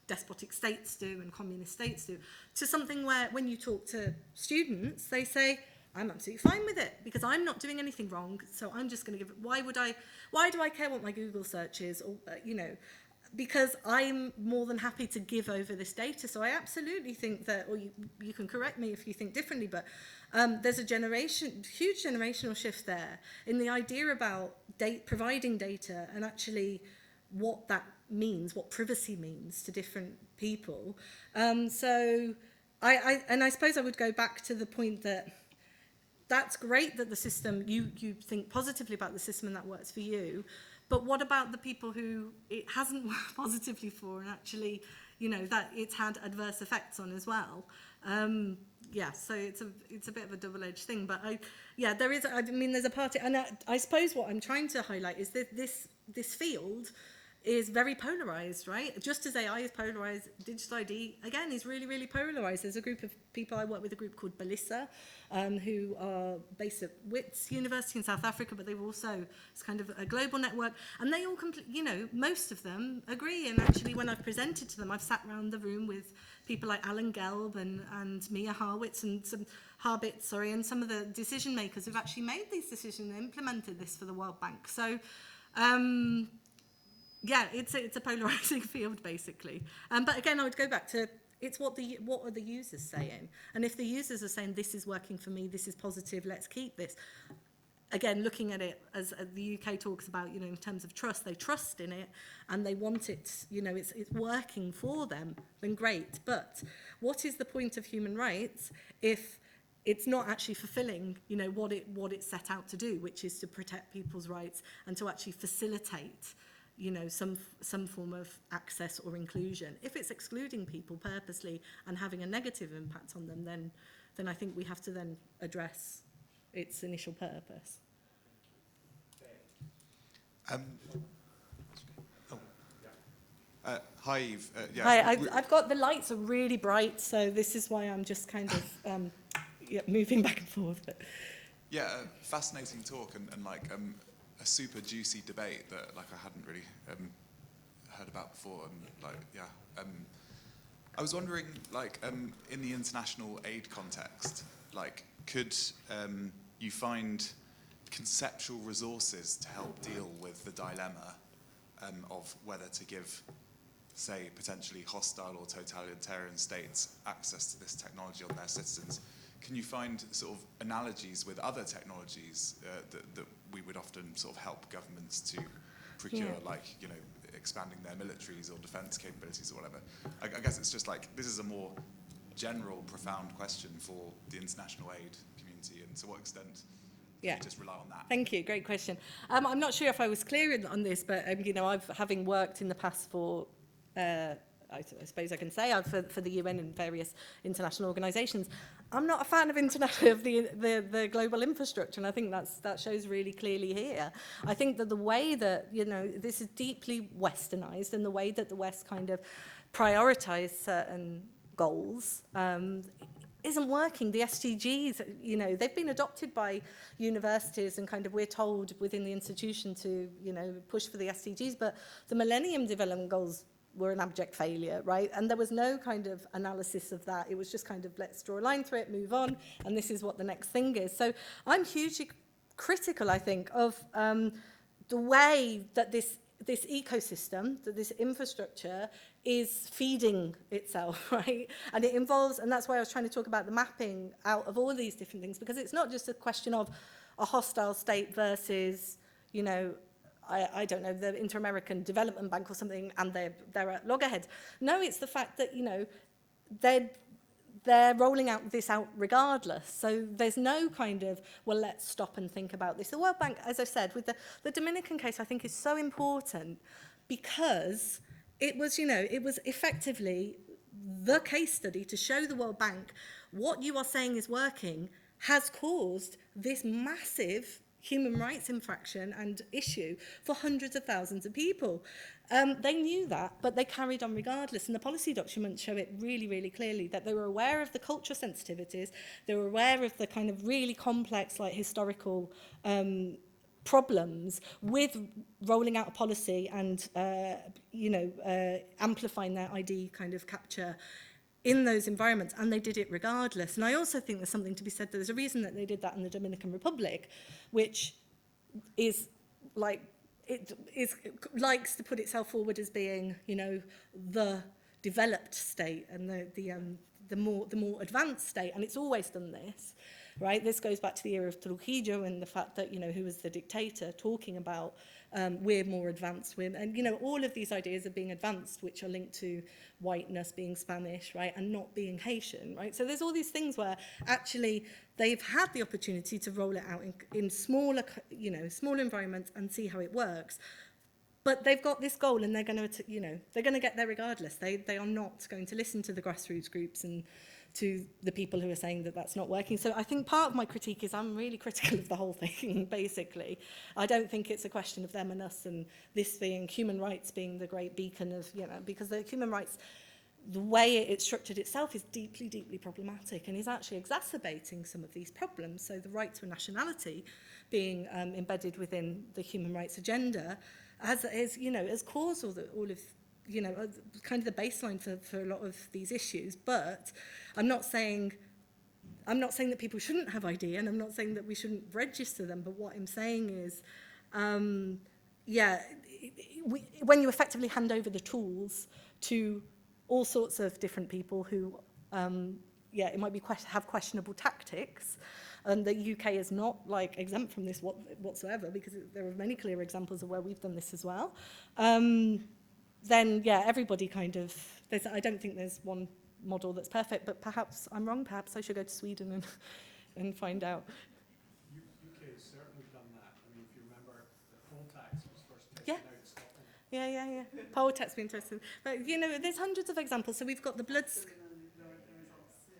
despotic states do and communist states do, to something where when you talk to students, they say, I'm absolutely fine with it because I'm not doing anything wrong, so I'm just going to give it. Why do I care what my Google search is? Or, because I'm more than happy to give over this data. So I absolutely think that, or you can correct me if you think differently, but there's a huge generational shift there in the idea about providing data and actually what that means, what privacy means to different people. So I suppose I would go back to the point that that's great that the system, you think positively about the system and that works for you, but what about the people who it hasn't worked positively for and actually, that it's had adverse effects on as well? So it's a bit of a double-edged thing, but there's a part, and I suppose what I'm trying to highlight is that this field is very polarized, right? Just as AI is polarized, digital ID, again, is really, really polarized. There's a group of people, I work with a group called Belissa, who are based at Wits University in South Africa, but it's kind of a global network, and they all most of them agree, and actually when I've presented to them, I've sat around the room with people like Alan Gelb and Mia Harwitz and some of the decision makers who've actually made these decisions and implemented this for the World Bank. So, it's a polarizing field, basically. But again, I would go back to it's what are the users saying? And if the users are saying, this is working for me, this is positive, let's keep this, again, looking at it as the UK talks about, you know, in terms of trust, they trust in it and they want it, you know, it's working for them, then great. But what is the point of human rights if it's not actually fulfilling, you know, what it's set out to do, which is to protect people's rights and to actually facilitate, you know, some form of access or inclusion. If it's excluding people purposely and having a negative impact on them, then I think we have to then address its initial purpose. Hi, Eve. Yeah, Hi, I've got the lights are really bright, so this is why I'm just kind of moving back and forth. But. Yeah, fascinating talk and like a super juicy debate that like I hadn't really heard about before, and like I was wondering like in the international aid context, like could you find conceptual resources to help deal with the dilemma of whether to give, say, potentially hostile or totalitarian states access to this technology on their citizens? Can you find sort of analogies with other technologies that we would often sort of help governments to procure, like, you know, expanding their militaries or defense capabilities or whatever? I guess it's just like, this is a more general, profound question for the international aid community, and to what extent can we just rely on that? Thank you, great question. I'm not sure if I was clear on this, but you know, having worked in the past for I suppose I can say for the UN and various international organisations, I'm not a fan of the global infrastructure, and I think that shows really clearly here. I think that the way that, you know, this is deeply westernised, and the way that the West kind of prioritise certain goals isn't working. The SDGs, you know, they've been adopted by universities, and kind of we're told within the institution to, you know, push for the SDGs, but the Millennium Development Goals were an abject failure, right? And there was no kind of analysis of that. It was just kind of, let's draw a line through it, move on, and this is what the next thing is. So I'm hugely critical, I think, of the way that this ecosystem, that this infrastructure is feeding itself, right? And it involves, and that's why I was trying to talk about the mapping out of all these different things, because it's not just a question of a hostile state versus, you know, I don't know, the Inter-American Development Bank or something, and they're at loggerheads. No, it's the fact that, you know, they're rolling this out regardless. So there's no kind of, well, let's stop and think about this. The World Bank, as I said, with the Dominican case, I think is so important because it was, you know, it was effectively the case study to show the World Bank what you are saying is working has caused this massive human rights infraction and issue for hundreds of thousands of people. They knew that, but they carried on regardless. And the policy documents show it really, really clearly that they were aware of the cultural sensitivities, they were aware of the kind of really complex, like, historical problems with rolling out a policy and, you know, amplifying their ID kind of capture in those environments, and they did it regardless. And I also think there's something to be said that there's a reason that they did that in the Dominican Republic, which is like, it likes to put itself forward as being, you know, the developed state and the more advanced state, and it's always done this, right? This goes back to the era of Trujillo and the fact that, you know, who was the dictator, talking about we're more advanced, and, you know, all of these ideas of being advanced, which are linked to whiteness, being Spanish, right, and not being Haitian, right? So there's all these things where actually they've had the opportunity to roll it out in smaller, you know, smaller environments and see how it works. But they've got this goal, and they're going to, you know, they're going to get there regardless. They are not going to listen to the grassroots groups and to the people who are saying that that's not working. So I think part of my critique is I'm really critical of the whole thing, basically. I don't think it's a question of them and us, and this being human rights being the great beacon of, you know, because the human rights, the way it's structured itself is deeply, deeply problematic and is actually exacerbating some of these problems. So the right to a nationality being embedded within the human rights agenda has, you know, has caused all of you know, kind of the baseline for a lot of these issues. But I'm not saying that people shouldn't have ID, and I'm not saying that we shouldn't register them, but what I'm saying is, yeah, when you effectively hand over the tools to all sorts of different people who, yeah, it might be have questionable tactics. And the UK is not like exempt from this whatsoever, because there are many clear examples of where we've done this as well. Then, yeah, everybody kind of, I don't think there's one model that's perfect, but perhaps I'm wrong. Perhaps I should go to Sweden and find out. UK has certainly done that. I mean, if you remember, the poll tax was first tested out in Scotland. Yeah. Poll tax be interesting. But, you know, there's hundreds of examples. So we've got the blood...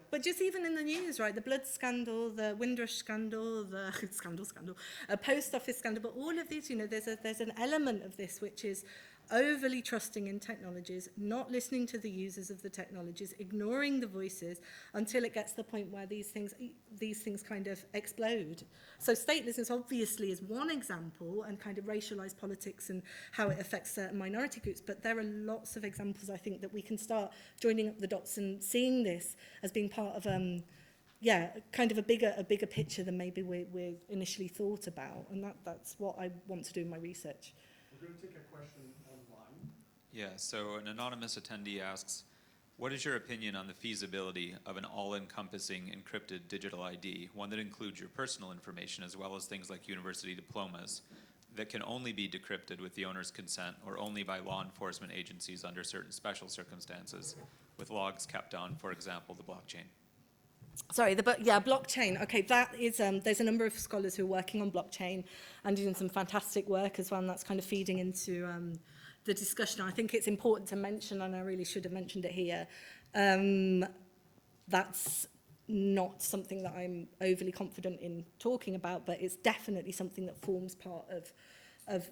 But just even in the news, right, the blood scandal, the Windrush scandal, the scandal, post office scandal, but all of these, you know, there's an element of this which is overly trusting in technologies, not listening to the users of the technologies, ignoring the voices until it gets to the point where these things kind of explode. So statelessness obviously is one example, and kind of racialized politics and how it affects certain minority groups, but there are lots of examples, I think, that we can start joining up the dots and seeing this as being part of kind of a bigger picture than maybe we initially thought about, and that's what I want to do in my research. We're going to take a question online. Yeah, so an anonymous attendee asks, what is your opinion on the feasibility of an all-encompassing encrypted digital ID, one that includes your personal information as well as things like university diplomas, that can only be decrypted with the owner's consent or only by law enforcement agencies under certain special circumstances, with logs kept on, for example, the blockchain? Sorry, blockchain. Okay, that is, there's a number of scholars who are working on blockchain and doing some fantastic work as well, and that's kind of feeding into the discussion. I think it's important to mention, and I really should have mentioned it here, that's not something that I'm overly confident in talking about, but it's definitely something that forms part of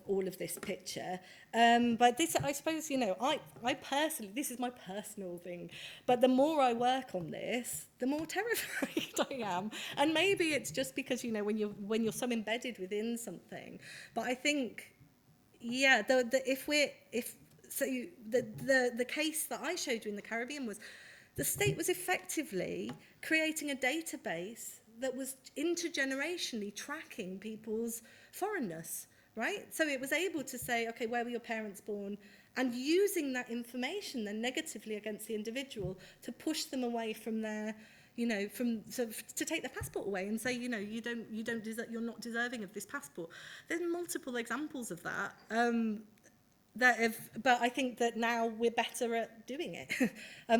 all of this picture. But this, I suppose, you know, I personally, this is my personal thing, but the more I work on this, the more terrified I am. And maybe it's just because, you know, when you're so embedded within something. But I think, yeah, the case that I showed you in the Caribbean was the state was effectively creating a database that was intergenerationally tracking people's foreignness. Right? So it was able to say, okay, where were your parents born? And using that information then negatively against the individual to push them away from their, you know, to take their passport away and say, you know, you're not deserving of this passport. There's multiple examples of that. But I think that now we're better at doing it.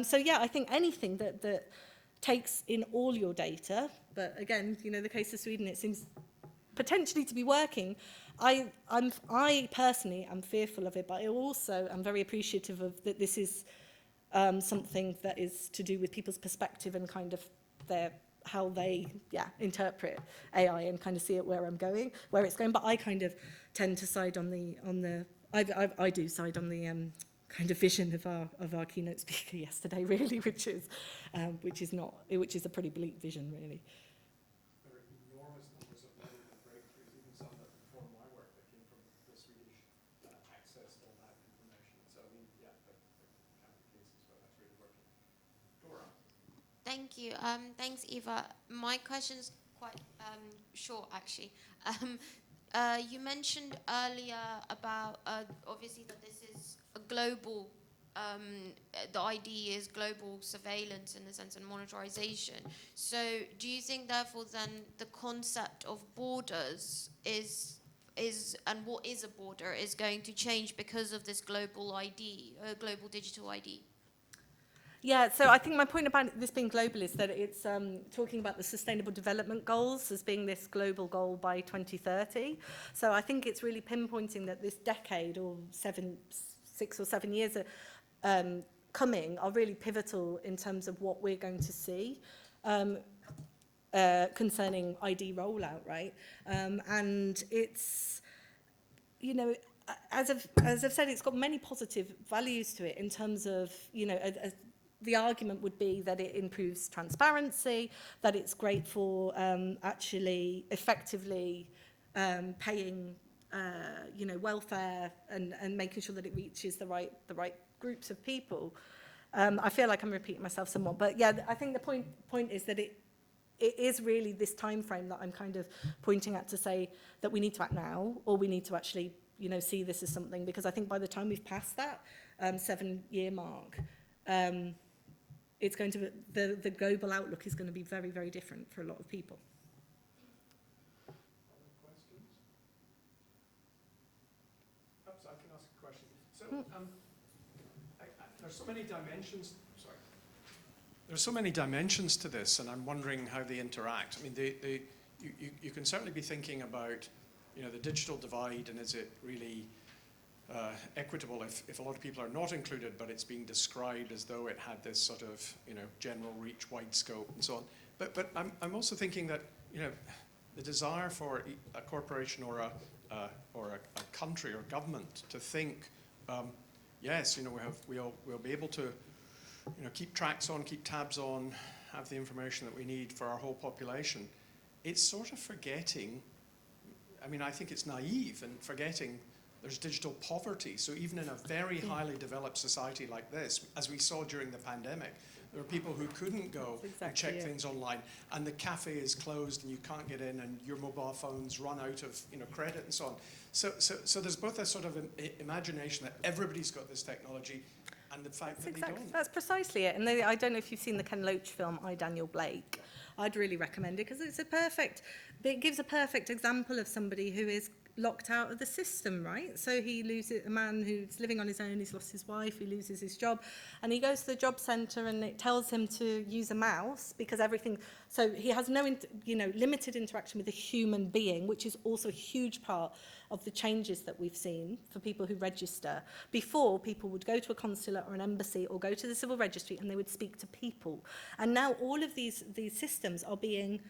So yeah, I think anything that takes in all your data, but again, you know, the case of Sweden, it seems potentially to be working. I personally am fearful of it, but I also am very appreciative of that this is something that is to do with people's perspective and kind of how they interpret AI and kind of see it where it's going. But I kind of tend to side on the I do side on the kind of vision of our keynote speaker yesterday, really, which is a pretty bleak vision, really. Thank you. Thanks, Eva. My question is quite short, actually. You mentioned earlier about, obviously, that this is a global, the idea is global surveillance in the sense of monitorization. So do you think, therefore, then the concept of borders is and what is a border is going to change because of this global ID, global digital ID? Yeah, so I think my point about this being global is that it's talking about the Sustainable Development Goals as being this global goal by 2030. So I think it's really pinpointing that this decade or 6 or 7 years coming are really pivotal in terms of what we're going to see concerning ID rollout, right? And it's, you know, as I've said, it's got many positive values to it in terms of, you know, the argument would be that it improves transparency, that it's great for actually effectively paying, you know, welfare and making sure that it reaches the right groups of people. I feel like I'm repeating myself somewhat, but yeah, I think the point is that it is really this time frame that I'm kind of pointing at to say that we need to act now, or we need to actually, you know, see this as something, because I think by the time we've passed that 7-year mark, it's going to be, the global outlook is going to be very, very different for a lot of people. Perhaps I can ask a question. So there's so many dimensions. Sorry. There's so many dimensions to this, and I'm wondering how they interact. I mean, you can certainly be thinking about, the digital divide, and is it really equitable if a lot of people are not included, but it's being described as though it had this sort of, general reach, wide scope, and so on. But I'm also thinking that, the desire for a corporation or a country or government to think, yes, we'll be able to, keep tracks on, keep tabs on, have the information that we need for our whole population. It's sort of forgetting, I think it's naive and forgetting there's digital poverty. So even in a very highly developed society like this, as we saw during the pandemic, there are people who couldn't go and check things online, and the cafe is closed and you can't get in, and your mobile phones run out of credit and so on. So there's both a sort of imagination that everybody's got this technology, and the fact that they don't. That's precisely it. And I don't know if you've seen the Ken Loach film, I, Daniel Blake. I'd really recommend it because it gives a perfect example of somebody who is locked out of the system, right? So he loses a man who's living on his own, he's lost his wife, he loses his job, and he goes to the job centre and it tells him to use a mouse because everything, so he has no, limited interaction with a human being, which is also a huge part of the changes that we've seen for people who register. Before, people would go to a consulate or an embassy or go to the civil registry and they would speak to people. And now all of these systems are being,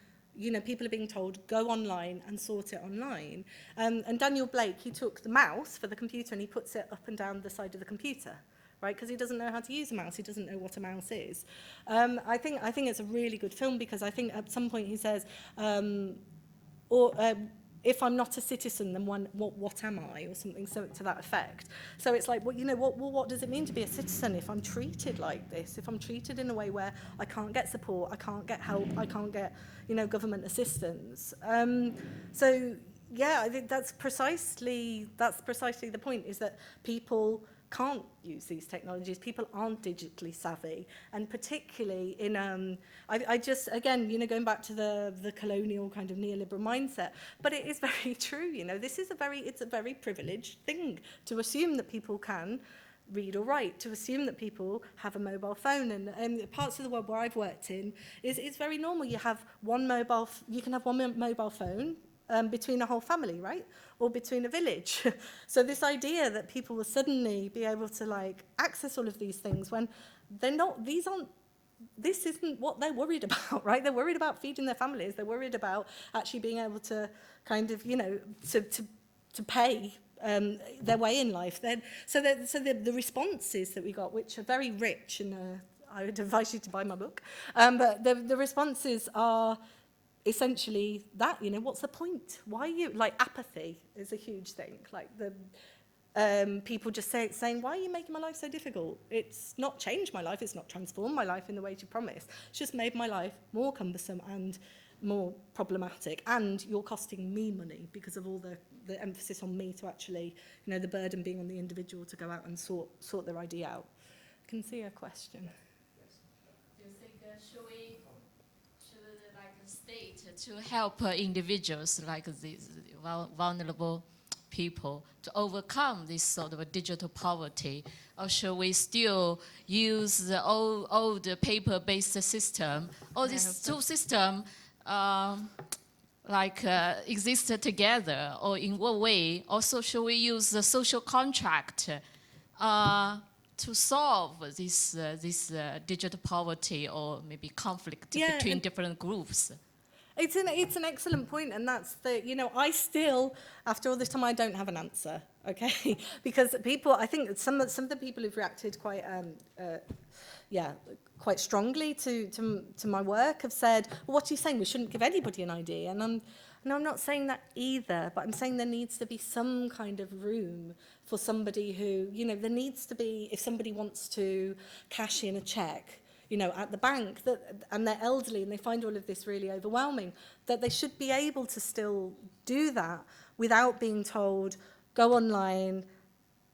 people are being told, go online and sort it online. And Daniel Blake, he took the mouse for the computer and he puts it up and down the side of the computer, right? Because he doesn't know how to use a mouse. He doesn't know what a mouse is. I think it's a really good film because I think at some point he says, if I'm not a citizen, then what am I, or something to that effect. So it's like, what does it mean to be a citizen if I'm treated like this? If I'm treated in a way where I can't get support, I can't get help, I can't get, government assistance. So yeah, I think that's precisely the point, is that people can't use these technologies. People aren't digitally savvy, and particularly in I just, again, going back to the colonial kind of neoliberal mindset, but it is very true. It's a very privileged thing to assume that people can read or write, to assume that people have a mobile phone, and parts of the world where I've worked in it's very normal. You can have one mobile phone between a whole family, right? Or between a village. So this idea that people will suddenly be able to access all of these things when they're not, this isn't what they're worried about, right? They're worried about feeding their families. They're worried about actually being able to kind of, to pay their way in life. So the responses that we got, which are very rich, and I would advise you to buy my book, but the responses are essentially that, what's the point? Why are you, apathy is a huge thing. People just saying, why are you making my life so difficult? It's not changed my life, it's not transformed my life in the way you promised. It's just made my life more cumbersome and more problematic, and you're costing me money because of all the emphasis on me to actually, the burden being on the individual to go out and sort their idea out. I can see a question. Do you think should the state to help individuals like these vulnerable people to overcome this sort of digital poverty, or should we still use the old paper-based system, or these two systems exist together, or in what way? Also, should we use the social contract to solve this digital poverty, or maybe conflict between different groups? It's an excellent point, and that's I still, after all this time, I don't have an answer, okay? Because people, I think some of the people who've reacted quite strongly to my work have said, well, what are you saying? We shouldn't give anybody an ID. And I'm not saying that either, but I'm saying there needs to be some kind of room for somebody who, there needs to be, if somebody wants to cash in a check, at the bank, and they're elderly and they find all of this really overwhelming, that they should be able to still do that without being told, go online,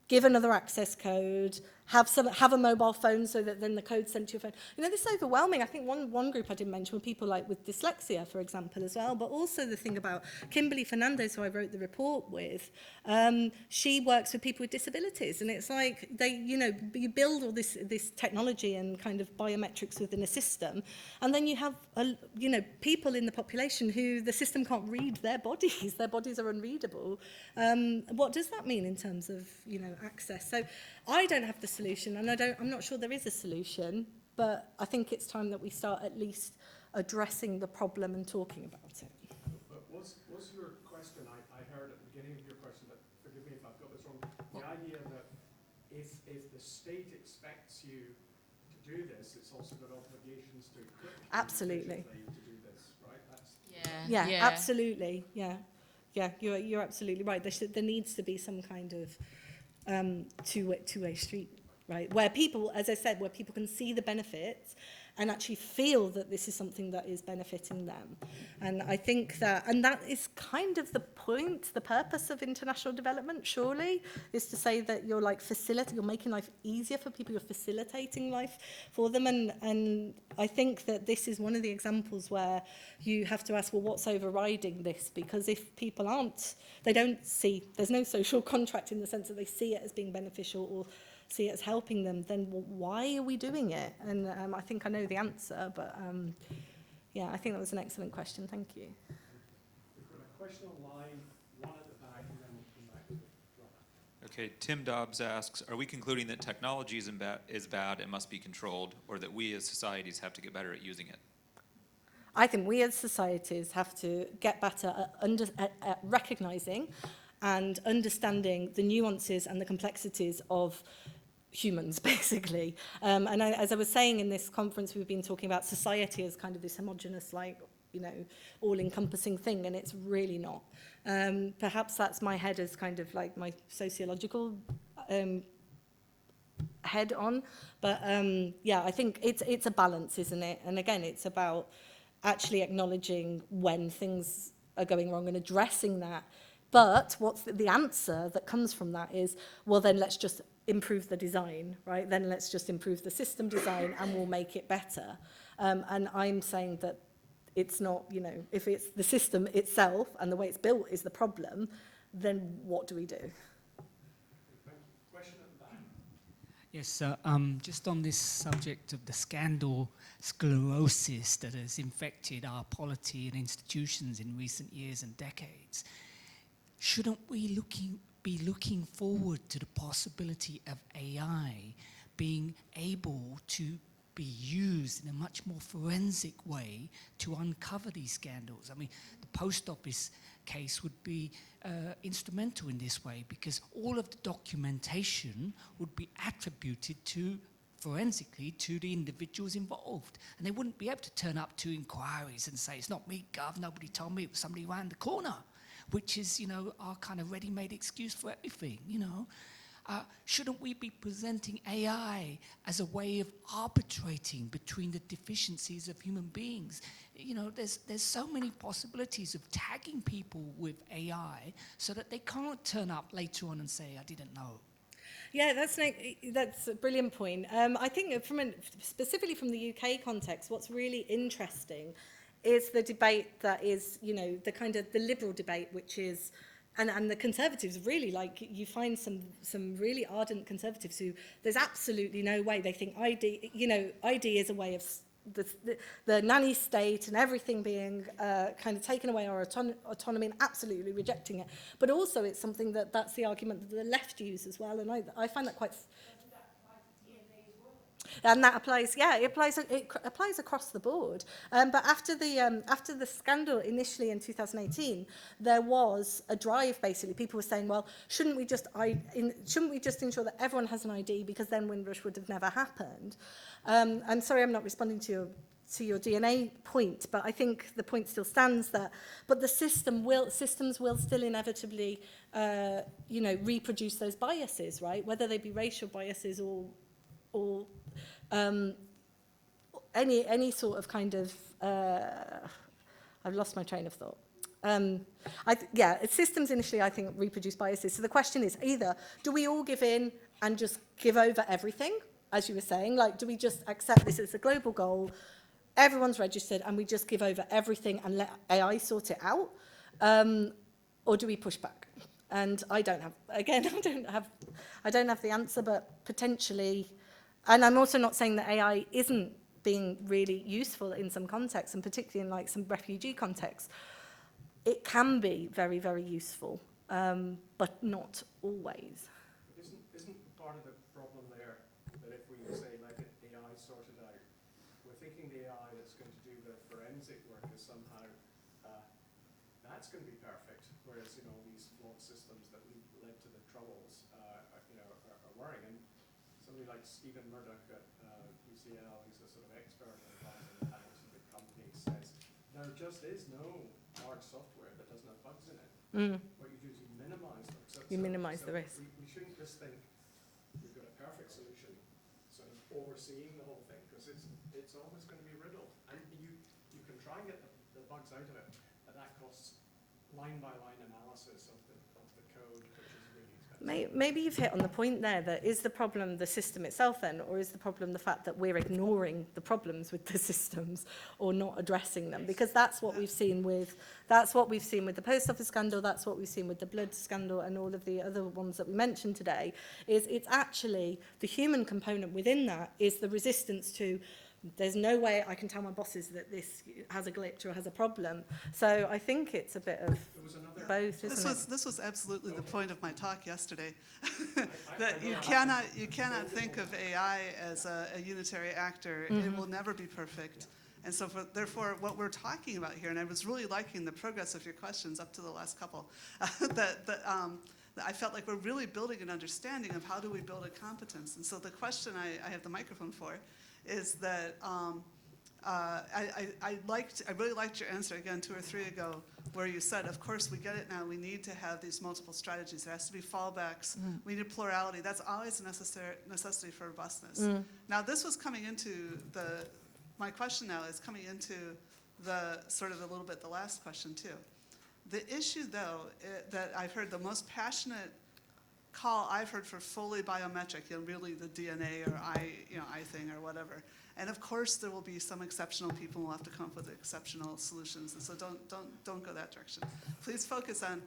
give another access code, have a mobile phone so that then the code's sent to your phone. You know, this is overwhelming. I think one group I didn't mention were people like with dyslexia, for example, as well, but also the thing about Kimberly Fernandez, who I wrote the report with, she works with people with disabilities, and it's like you build all this technology and kind of biometrics within a system, and then you have people in the population who the system can't read their bodies. Their bodies are unreadable. What does that mean in terms of access? So I don't have the solution, and I'm not sure there is a solution, but I think it's time that we start at least addressing the problem and talking about it. But was your question, I heard at the beginning of your question, but forgive me if I've got this wrong, the idea that if the state expects you to do this, it's also got obligations to equip you Absolutely. to do this, right? Yeah, absolutely. Yeah, you're absolutely right. There needs to be some kind of two-way street, right? Where people, as I said, where people can see the benefits and actually feel that this is something that is benefiting them. And I think that is kind of the point, the purpose of international development, surely, is to say that you're you're making life easier for people, you're facilitating life for them. And I think that this is one of the examples where you have to ask, well, what's overriding this? Because if people they don't see, there's no social contract in the sense that they see it as being beneficial or see it as helping them, then why are we doing it? And I think I know the answer, but I think that was an excellent question. Thank you. We've got a question online, one at the back, and then we'll come back to Robert. Okay, Tim Dobbs asks, are we concluding that technology is bad and must be controlled, or that we as societies have to get better at using it? I think we as societies have to get better at recognising and understanding the nuances and the complexities of humans, basically. As I was saying in this conference, we've been talking about society as kind of this homogenous, all-encompassing thing, and it's really not. Perhaps that's my head as kind of like my sociological head on, but I think it's a balance, isn't it? And again, it's about actually acknowledging when things are going wrong and addressing that. But what's the answer that comes from that is, well, then let's just improve the design, right? Then let's just improve the system design and we'll make it better. And I'm saying that it's not, if it's the system itself and the way it's built is the problem, then what do we do? Question at the back. Yes, just on this subject of the scandal sclerosis that has infected our polity and institutions in recent years and decades, shouldn't we be looking forward to the possibility of AI being able to be used in a much more forensic way to uncover these scandals? I mean, the post office case would be instrumental in this way, because all of the documentation would be attributed forensically to the individuals involved, and they wouldn't be able to turn up to inquiries and say, it's not me, Gov, nobody told me, it was somebody around the corner, which is, our kind of ready-made excuse for everything, Shouldn't we be presenting AI as a way of arbitrating between the deficiencies of human beings? There's so many possibilities of tagging people with AI so that they can't turn up later on and say, I didn't know. Yeah, that's a brilliant point. I think specifically from the UK context, what's really interesting is the debate that is, the kind of the liberal debate, which is, and the Conservatives really, you find some really ardent Conservatives who there's absolutely no way they think ID is a way of the nanny state and everything being kind of taken away, our autonomy, and absolutely rejecting it. But also it's something that's the argument that the left use as well, and I find that quite... And that applies, it applies across the board. But after the scandal initially in 2018, there was a drive. Basically, people were saying, "Well, shouldn't we just ensure that everyone has an ID, because then Windrush would have never happened?" I'm sorry, I'm not responding to your DNA point, but I think the point still stands that. But the systems will still inevitably, reproduce those biases, right? Whether they be racial biases or any sort of kind of I've lost my train of thought. Systems initially, I think, reproduce biases. So the question is either, do we all give in and just give over everything, as you were saying? Like, do we just accept this as a global goal, everyone's registered, and we just give over everything and let AI sort it out? Or do we push back? And I don't have the answer, but potentially, and I'm also not saying that AI isn't being really useful in some contexts, and particularly in like some refugee contexts. It can be very, very useful, but not always. Isn't part of the problem there that if we say let AI sort it out, we're thinking the AI that's going to do the forensic work is somehow that's going to be perfect, whereas these flawed systems that led to the troubles are worrying. And somebody like Stephen Murdoch at UCL, who's a sort of expert on advising banks and big companies, says there just is no hard software that doesn't have bugs in it. What you do is you minimize them. Minimize the risk. We shouldn't just think we've got a perfect solution, sort of overseeing the whole thing, because it's always going to be riddled. And you can try and get the bugs out of it, but that costs line-by-line analysis of the code, which is really expensive. Maybe you've hit on the point there, that is the problem the system itself then, or is the problem the fact that we're ignoring the problems with the systems or not addressing them? Because that's what we've seen with the post office scandal, that's what we've seen with the blood scandal and all of the other ones that we mentioned today, is it's actually the human component within that is the resistance to, there's no way I can tell my bosses that this has a glitch or has a problem. So I think it's a bit of both, isn't it? This was absolutely the point of my talk yesterday, that you cannot think of AI as a unitary actor. It will never be perfect. And so therefore, what we're talking about here, and I was really liking the progress of your questions up to the last couple, that I felt like we're really building an understanding of how do we build a competence. And so the question I have the microphone for is that I really liked your answer again 2 or 3 ago, where you said, of course we get it now, we need to have these multiple strategies, there has to be fallbacks, we need plurality, that's always a necessity for robustness. Now this was coming into my question now is coming into the sort of a little bit the last question too. The issue though, that I've heard the most passionate call I've heard for fully biometric, really the DNA or eye thing or whatever. And of course there will be some exceptional people who will have to come up with exceptional solutions. And so don't go that direction. Please focus on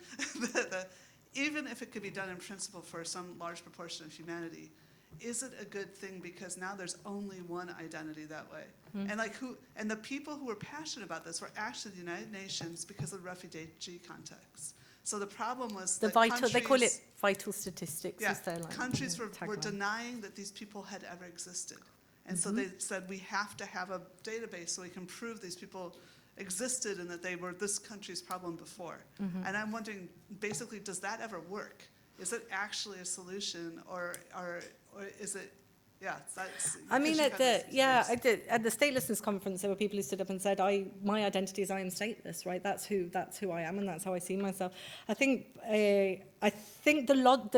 even if it could be done in principle for some large proportion of humanity, is it a good thing because now there's only one identity that way? And the people who were passionate about this were actually the United Nations because of the refugee context. So the problem was they call it vital statistics. Yeah, countries were denying that these people had ever existed. And so they said, we have to have a database so we can prove these people existed and that they were this country's problem before. And I'm wondering, basically, does that ever work? Is it actually a solution or is it, I mean, at the statelessness conference, there were people who stood up and said, my identity is I am stateless, right? That's who I am, and that's how I see myself. I think the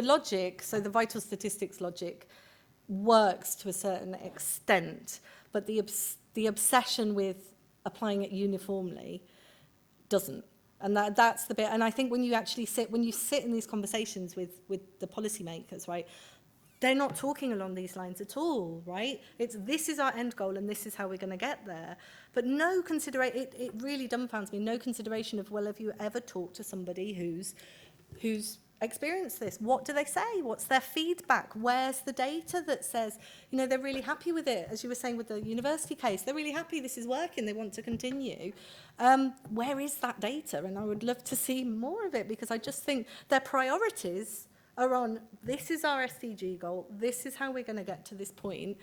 logic, so the vital statistics logic, works to a certain extent, but the obsession with applying it uniformly doesn't. And that's the bit. And I think when you sit in these conversations with the policymakers, right? They're not talking along these lines at all, right? This is our end goal and this is how we're going to get there. But no consideration, it really dumbfounds me, no consideration of, well, have you ever talked to somebody who's experienced this? What do they say? What's their feedback? Where's the data that says, they're really happy with it? As you were saying with the university case, they're really happy, this is working, they want to continue. Where is that data? And I would love to see more of it because I just think their priorities are on, this is our SDG goal, this is how we're going to get to this point.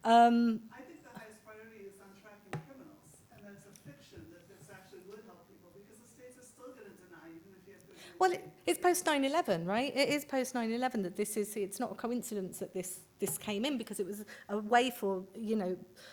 I think the highest priority is on tracking criminals, and that's a fiction that this actually would help people because the states are still going to deny even if you have good It's post 9/11, right? It is post 9/11 that it's not a coincidence that this came in, because it was a way for,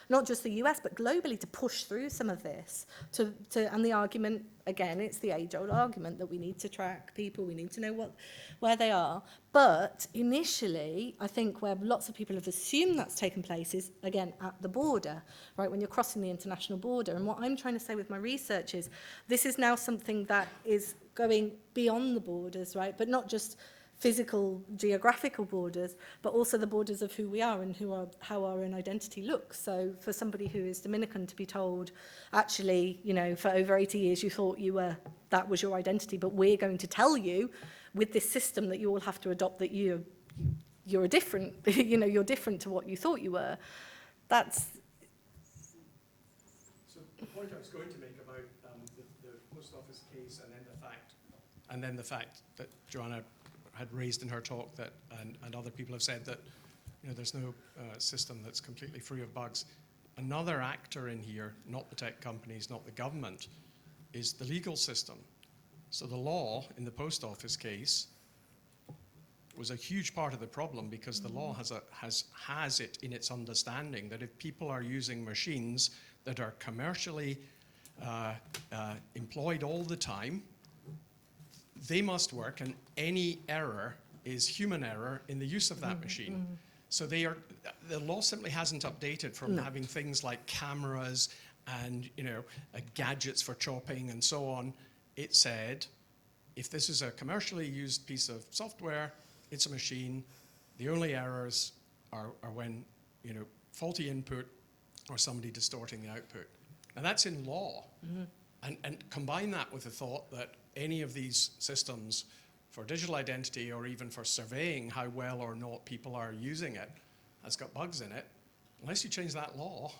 not just the US, but globally to push through some of this. And the argument, again, it's the age-old argument that we need to track people, we need to know where they are. But initially, I think where lots of people have assumed that's taken place is, again, at the border, right, when you're crossing the international border. And what I'm trying to say with my research is this is now something that is going beyond the borders, right, but not just physical, geographical borders, but also the borders of who we are and how our own identity looks. So for somebody who is Dominican to be told, actually, for over 80 years you thought that was your identity, but we're going to tell you with this system that you all have to adopt that you're different, you're different to what you thought you were. That's... So the point I was going to make about the post office case and then the fact that Joanna had raised in her talk that, and other people have said that, there's no system that's completely free of bugs. Another actor in here, not the tech companies, not the government, is the legal system. So the law in the post office case was a huge part of the problem, because the law has it in its understanding that if people are using machines that are commercially employed all the time, they must work, and any error is human error in the use of that machine. So the law simply hasn't updated from having things like cameras and gadgets for chopping and so on. It said, if this is a commercially used piece of software, it's a machine. The only errors are when faulty input or somebody distorting the output. Now that's in law. And combine that with the thought that any of these systems for digital identity or even for surveying how well or not people are using it has got bugs in it. Unless you change that law,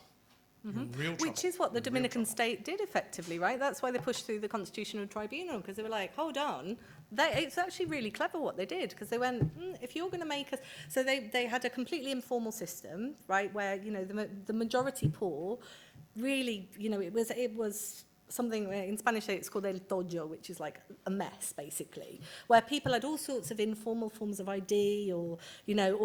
you're in real trouble. Which is what the Dominican state did effectively, right? That's why they pushed through the Constitutional Tribunal, because they were like, hold on. It's actually really clever what they did, because they went, if you're going to make us... So they had a completely informal system, right, where, the majority poor really, it was something in Spanish it's called el tollo, which is like a mess, basically, where people had all sorts of informal forms of ID or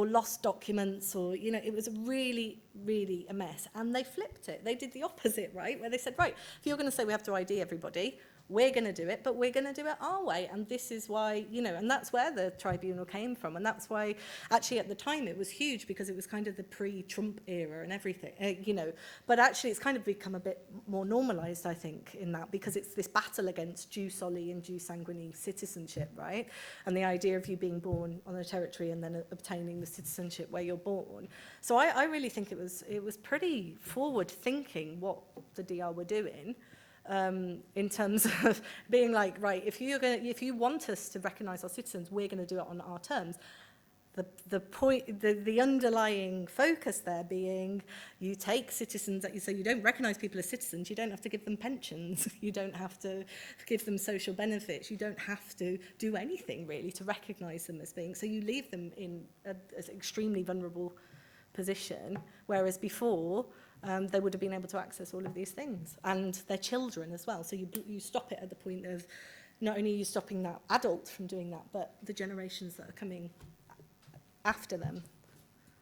lost documents, or, it was really, really a mess. And they flipped it. They did the opposite, right, where they said, right, if you're going to say we have to ID everybody, we're going to do it, but we're going to do it our way. And this is why, and that's where the tribunal came from. And that's why, actually, at the time, it was huge, because it was kind of the pre-Trump era and everything, But actually, it's kind of become a bit more normalized, I think, in that, because it's this battle against jus soli and jus sanguinis citizenship, right? And the idea of you being born on a territory and then obtaining the citizenship where you're born. So I really think it was pretty forward-thinking what the DR were doing. In terms of being like, right, if you want us to recognise our citizens, we're going to do it on our terms. The underlying focus there being, you take citizens, so you don't recognise people as citizens, you don't have to give them pensions, you don't have to give them social benefits, you don't have to do anything really to recognise them as being, so you leave them in an extremely vulnerable position, whereas before, they would have been able to access all of these things, and their children as well. So you stop it at the point of, not only are you stopping that adult from doing that, but the generations that are coming after them.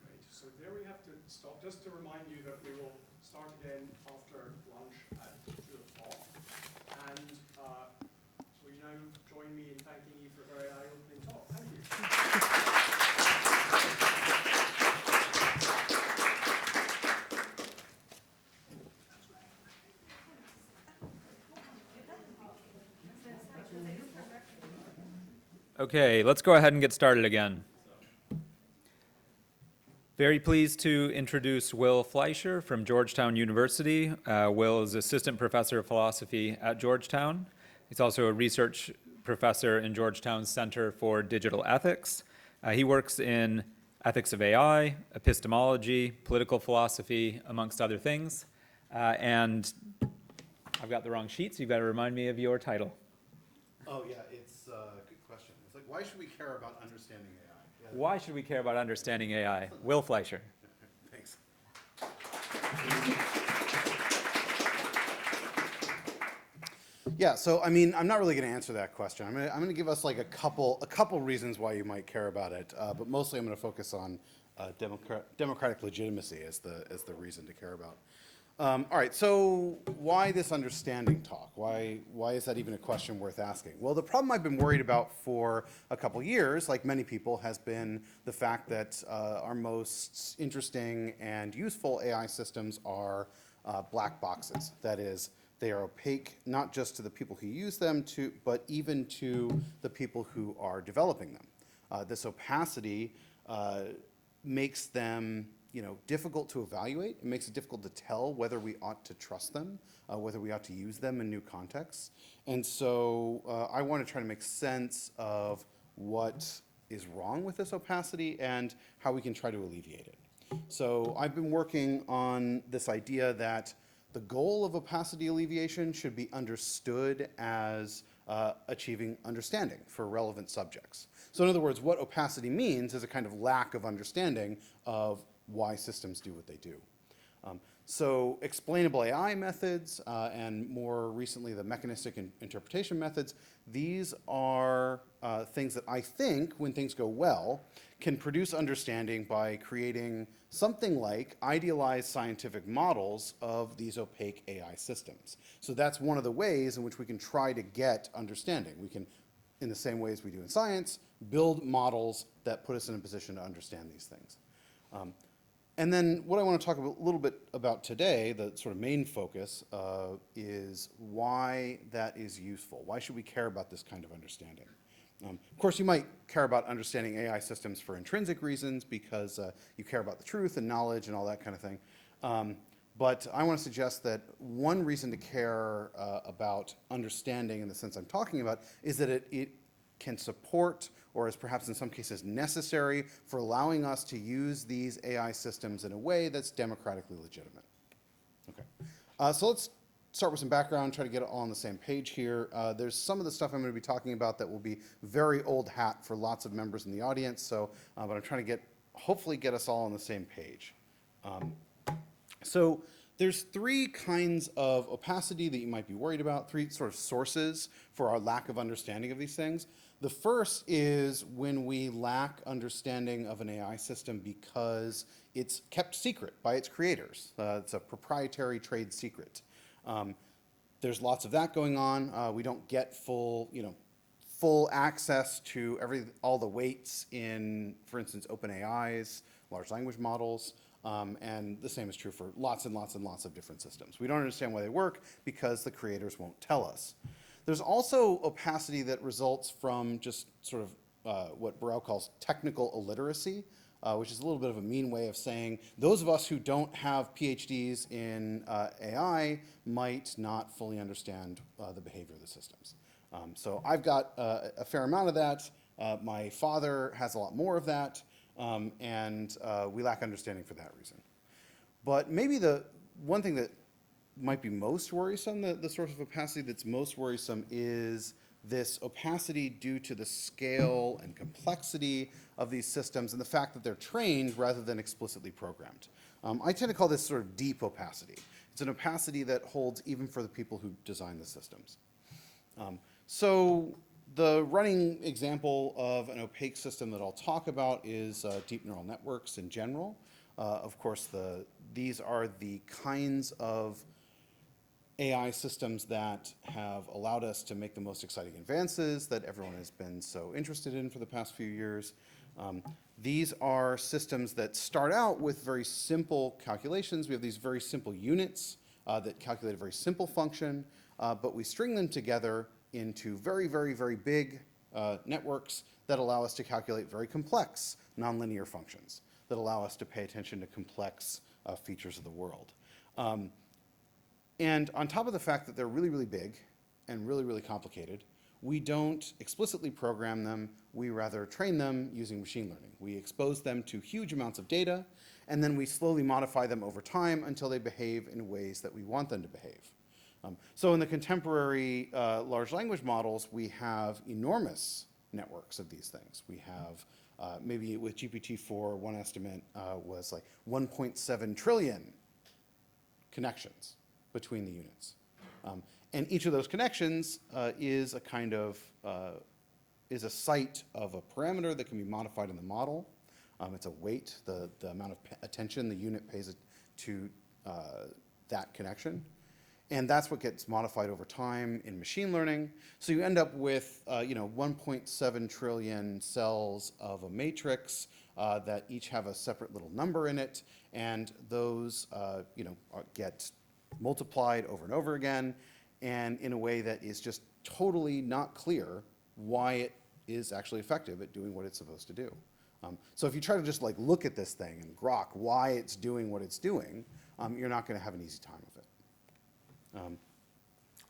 Right, so there we have to stop. Just to remind you that we will start again after lunch at 2 o'clock. And will you now join me in thanking you for a very eye-opening talk? Thank you. Okay, let's go ahead and get started again. Very pleased to introduce Will Fleischer from Georgetown University. Will is assistant professor of philosophy at Georgetown. He's also a research professor in Georgetown's Center for Digital Ethics. He works in ethics of AI, epistemology, political philosophy, amongst other things. And I've got the wrong sheet, so you've got to remind me of your title. Oh, yeah, it's a good question. It's like, why should we care about understanding AI? Yeah. Why should we care about understanding AI? Will Fleischer. Thanks. Yeah, so I mean, I'm not really going to answer that question. I'm going to give us like a couple reasons why you might care about it, but mostly I'm going to focus on democratic legitimacy as the reason to care about. All right, so why this understanding talk? Why is that even a question worth asking? Well, the problem I've been worried about for a couple years, like many people, has been the fact that our most interesting and useful AI systems are black boxes. That is, they are opaque not just to the people who use them, but even to the people who are developing them. This opacity makes them difficult to evaluate. It makes it difficult to tell whether we ought to trust them, whether we ought to use them in new contexts. And so I want to try to make sense of what is wrong with this opacity and how we can try to alleviate it. So I've been working on this idea that the goal of opacity alleviation should be understood as achieving understanding for relevant subjects. So in other words, what opacity means is a kind of lack of understanding of why systems do what they do. So explainable AI methods and more recently the mechanistic interpretation methods, these are things that I think, when things go well, can produce understanding by creating something like idealized scientific models of these opaque AI systems. So that's one of the ways in which we can try to get understanding. We can, in the same ways we do in science, build models that put us in a position to understand these things. And then what I want to talk a little bit about today, the sort of main focus, is why that is useful. Why should we care about this kind of understanding? Of course, you might care about understanding AI systems for intrinsic reasons because you care about the truth and knowledge and all that kind of thing. But I want to suggest that one reason to care about understanding in the sense I'm talking about is that it can support, or is perhaps in some cases necessary, for allowing us to use these AI systems in a way that's democratically legitimate. Okay, so let's start with some background, try to get it all on the same page here. There's some of the stuff I'm going to be talking about that will be very old hat for lots of members in the audience, so, but I'm trying to hopefully get us all on the same page. So there's three kinds of opacity that you might be worried about, three sort of sources for our lack of understanding of these things. The first is when we lack understanding of an AI system because it's kept secret by its creators. It's a proprietary trade secret. There's lots of that going on. We don't get full access to all the weights in, for instance, OpenAI's large language models. And the same is true for lots and lots and lots of different systems. We don't understand why they work because the creators won't tell us. There's also opacity that results from just sort of what Burrell calls technical illiteracy, which is a little bit of a mean way of saying those of us who don't have PhDs in AI might not fully understand the behavior of the systems. So I've got a fair amount of that. My father has a lot more of that. And we lack understanding for that reason. But maybe the one thing that might be most worrisome, the source of opacity that's most worrisome, is this opacity due to the scale and complexity of these systems and the fact that they're trained rather than explicitly programmed. I tend to call this sort of deep opacity. It's an opacity that holds even for the people who design the systems. So the running example of an opaque system that I'll talk about is deep neural networks in general. Of course, these are the kinds of AI systems that have allowed us to make the most exciting advances that everyone has been so interested in for the past few years. These are systems that start out with very simple calculations. We have these very simple units that calculate a very simple function, but we string them together into very, very, very big networks that allow us to calculate very complex nonlinear functions that allow us to pay attention to complex features of the world. And on top of the fact that they're really, really big and really, really complicated, we don't explicitly program them. We rather train them using machine learning. We expose them to huge amounts of data, and then we slowly modify them over time until they behave in ways that we want them to behave. So in the contemporary large language models, we have enormous networks of these things. We have, maybe with GPT-4, one estimate was like 1.7 trillion connections between the units. And each of those connections is a kind of, is a site of a parameter that can be modified in the model. It's a weight, the amount of attention the unit pays to that connection. And that's what gets modified over time in machine learning. So you end up with, 1.7 trillion cells of a matrix that each have a separate little number in it, and those, get multiplied over and over again, and in a way that is just totally not clear why it is actually effective at doing what it's supposed to do. So if you try to just like look at this thing and grok why it's doing what it's doing, you're not going to have an easy time with it.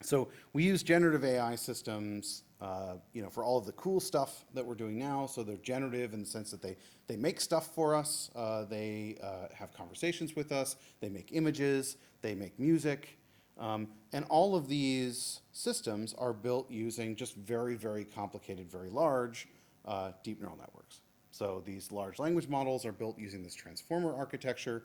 So we use generative AI systems, for all of the cool stuff that we're doing now. So they're generative in the sense that they make stuff for us, they have conversations with us, they make images, they make music, and all of these systems are built using just very, very complicated, very large deep neural networks. So these large language models are built using this transformer architecture,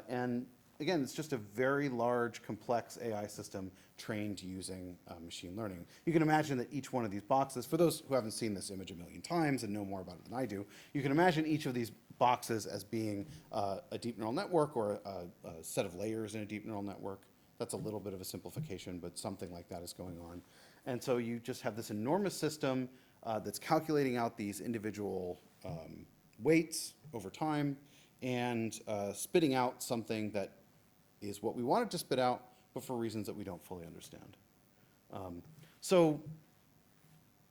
and again, it's just a very large, complex AI system trained using machine learning. You can imagine that each one of these boxes, for those who haven't seen this image a million times and know more about it than I do, you can imagine each of these boxes as being a deep neural network or a set of layers in a deep neural network. That's a little bit of a simplification, but something like that is going on. And so you just have this enormous system that's calculating out these individual weights over time and spitting out something that is what we want it to spit out, but for reasons that we don't fully understand. So,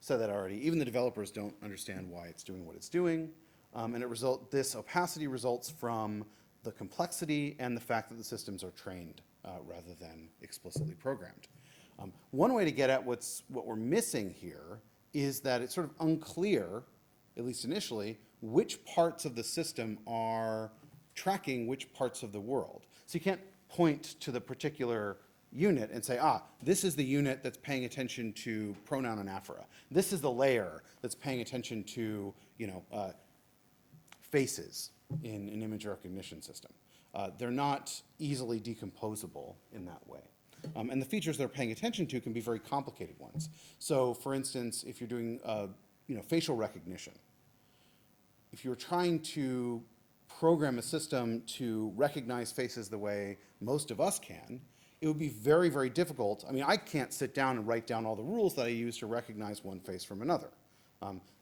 said that already, even the developers don't understand why it's doing what it's doing, and this opacity results from the complexity and the fact that the systems are trained rather than explicitly programmed. One way to get at what we're missing here is that it's sort of unclear, at least initially, which parts of the system are tracking which parts of the world. So you can't point to the particular unit and say, this is the unit that's paying attention to pronoun anaphora. This is the layer that's paying attention to, faces in an image recognition system. They're not easily decomposable in that way. And the features they're paying attention to can be very complicated ones. So for instance, if you're doing facial recognition, if you're trying to program a system to recognize faces the way most of us can, it would be very, very difficult. I mean, I can't sit down and write down all the rules that I use to recognize one face from another.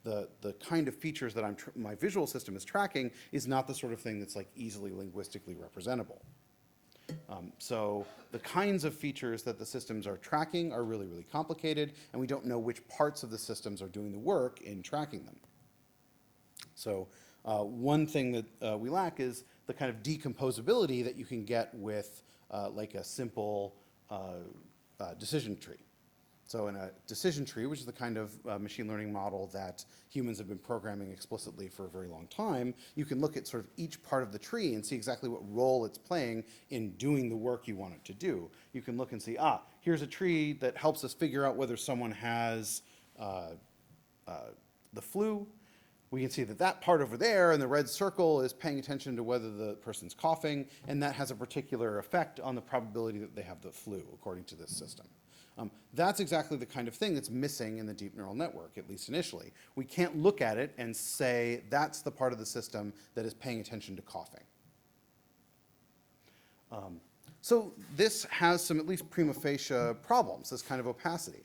The kind of features that my visual system is tracking is not the sort of thing that's like easily linguistically representable. So the kinds of features that the systems are tracking are really, really complicated, and we don't know which parts of the systems are doing the work in tracking them. So one thing that we lack is the kind of decomposability that you can get with like a simple decision tree. So in a decision tree, which is the kind of machine learning model that humans have been programming explicitly for a very long time, you can look at sort of each part of the tree and see exactly what role it's playing in doing the work you want it to do. You can look and see, here's a tree that helps us figure out whether someone has the flu. We can see that that part over there in the red circle is paying attention to whether the person's coughing, and that has a particular effect on the probability that they have the flu, according to this system. That's exactly the kind of thing that's missing in the deep neural network, at least initially. We can't look at it and say that's the part of the system that is paying attention to coughing. So this has some at least prima facie problems, this kind of opacity.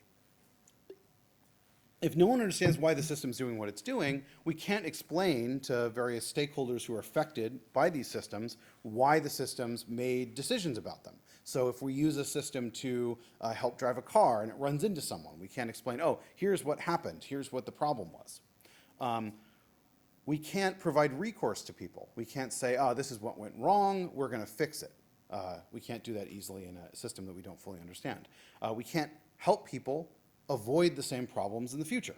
If no one understands why the system's doing what it's doing, we can't explain to various stakeholders who are affected by these systems why the systems made decisions about them. So if we use a system to help drive a car and it runs into someone, we can't explain, here's what happened, here's what the problem was. We can't provide recourse to people. We can't say, this is what went wrong, we're going to fix it. We can't do that easily in a system that we don't fully understand. We can't help people avoid the same problems in the future.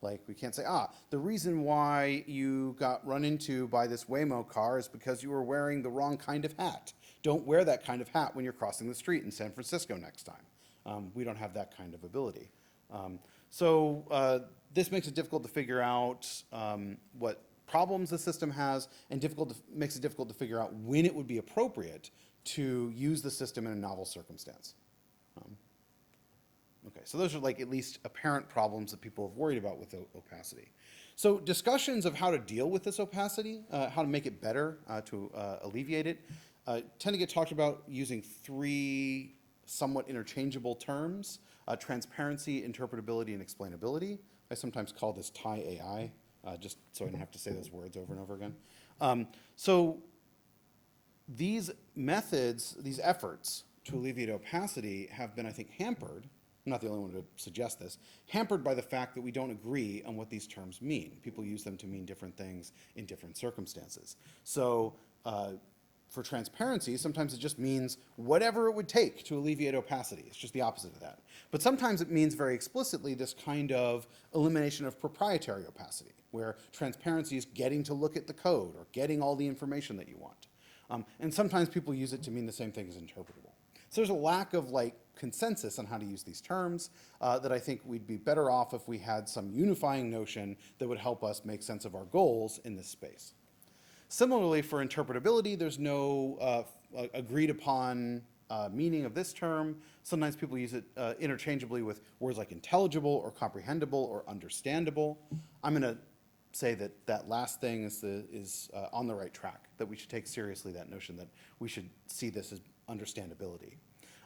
Like, we can't say, the reason why you got run into by this Waymo car is because you were wearing the wrong kind of hat. Don't wear that kind of hat when you're crossing the street in San Francisco next time. We don't have that kind of ability. So this makes it difficult to figure out what problems the system has, and makes it difficult to figure out when it would be appropriate to use the system in a novel circumstance. Okay, so those are like at least apparent problems that people have worried about with opacity. So discussions of how to deal with this opacity, how to make it better, to alleviate it, tend to get talked about using three somewhat interchangeable terms: transparency, interpretability, and explainability. I sometimes call this Thai AI, just so I don't have to say those words over and over again. So these methods, these efforts to alleviate opacity have been, I think, hampered. I'm not the only one to suggest this, hampered by the fact that we don't agree on what these terms mean. People use them to mean different things in different circumstances. So for transparency, sometimes it just means whatever it would take to alleviate opacity. It's just the opposite of that. But sometimes it means very explicitly this kind of elimination of proprietary opacity, where transparency is getting to look at the code or getting all the information that you want. And sometimes people use it to mean the same thing as interpretable. So there's a lack of consensus on how to use these terms that I think we'd be better off if we had some unifying notion that would help us make sense of our goals in this space. Similarly, for interpretability, there's no agreed upon meaning of this term. Sometimes people use it interchangeably with words like intelligible or comprehensible or understandable. I'm going to say that that last thing is on the right track, that we should take seriously that notion that we should see this as understandability.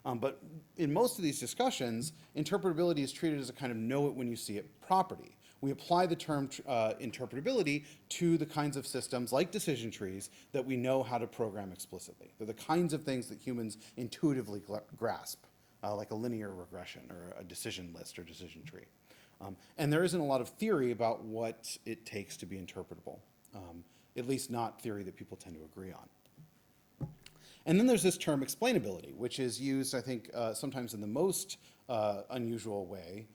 But in most of these discussions, interpretability is treated as a kind of know it when you see it property. We apply the term interpretability to the kinds of systems like decision trees that we know how to program explicitly. They're the kinds of things that humans intuitively grasp, like a linear regression or a decision list or decision tree. And there isn't a lot of theory about what it takes to be interpretable, at least not theory that people tend to agree on. And then there's this term explainability, which is used, I think, sometimes in the most unusual way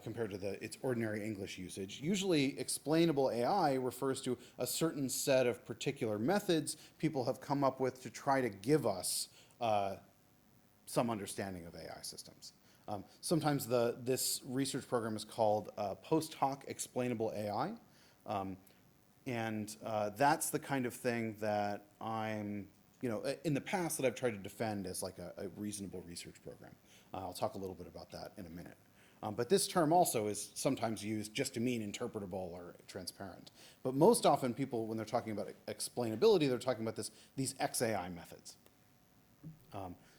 compared to its ordinary English usage. Usually, explainable AI refers to a certain set of particular methods people have come up with to try to give us some understanding of AI systems. Sometimes this research program is called post hoc explainable AI. And that's the kind of thing that I'm, in the past that I've tried to defend as like a reasonable research program. I'll talk a little bit about that in a minute. But this term also is sometimes used just to mean interpretable or transparent. But most often people, when they're talking about explainability, they're talking about these XAI methods.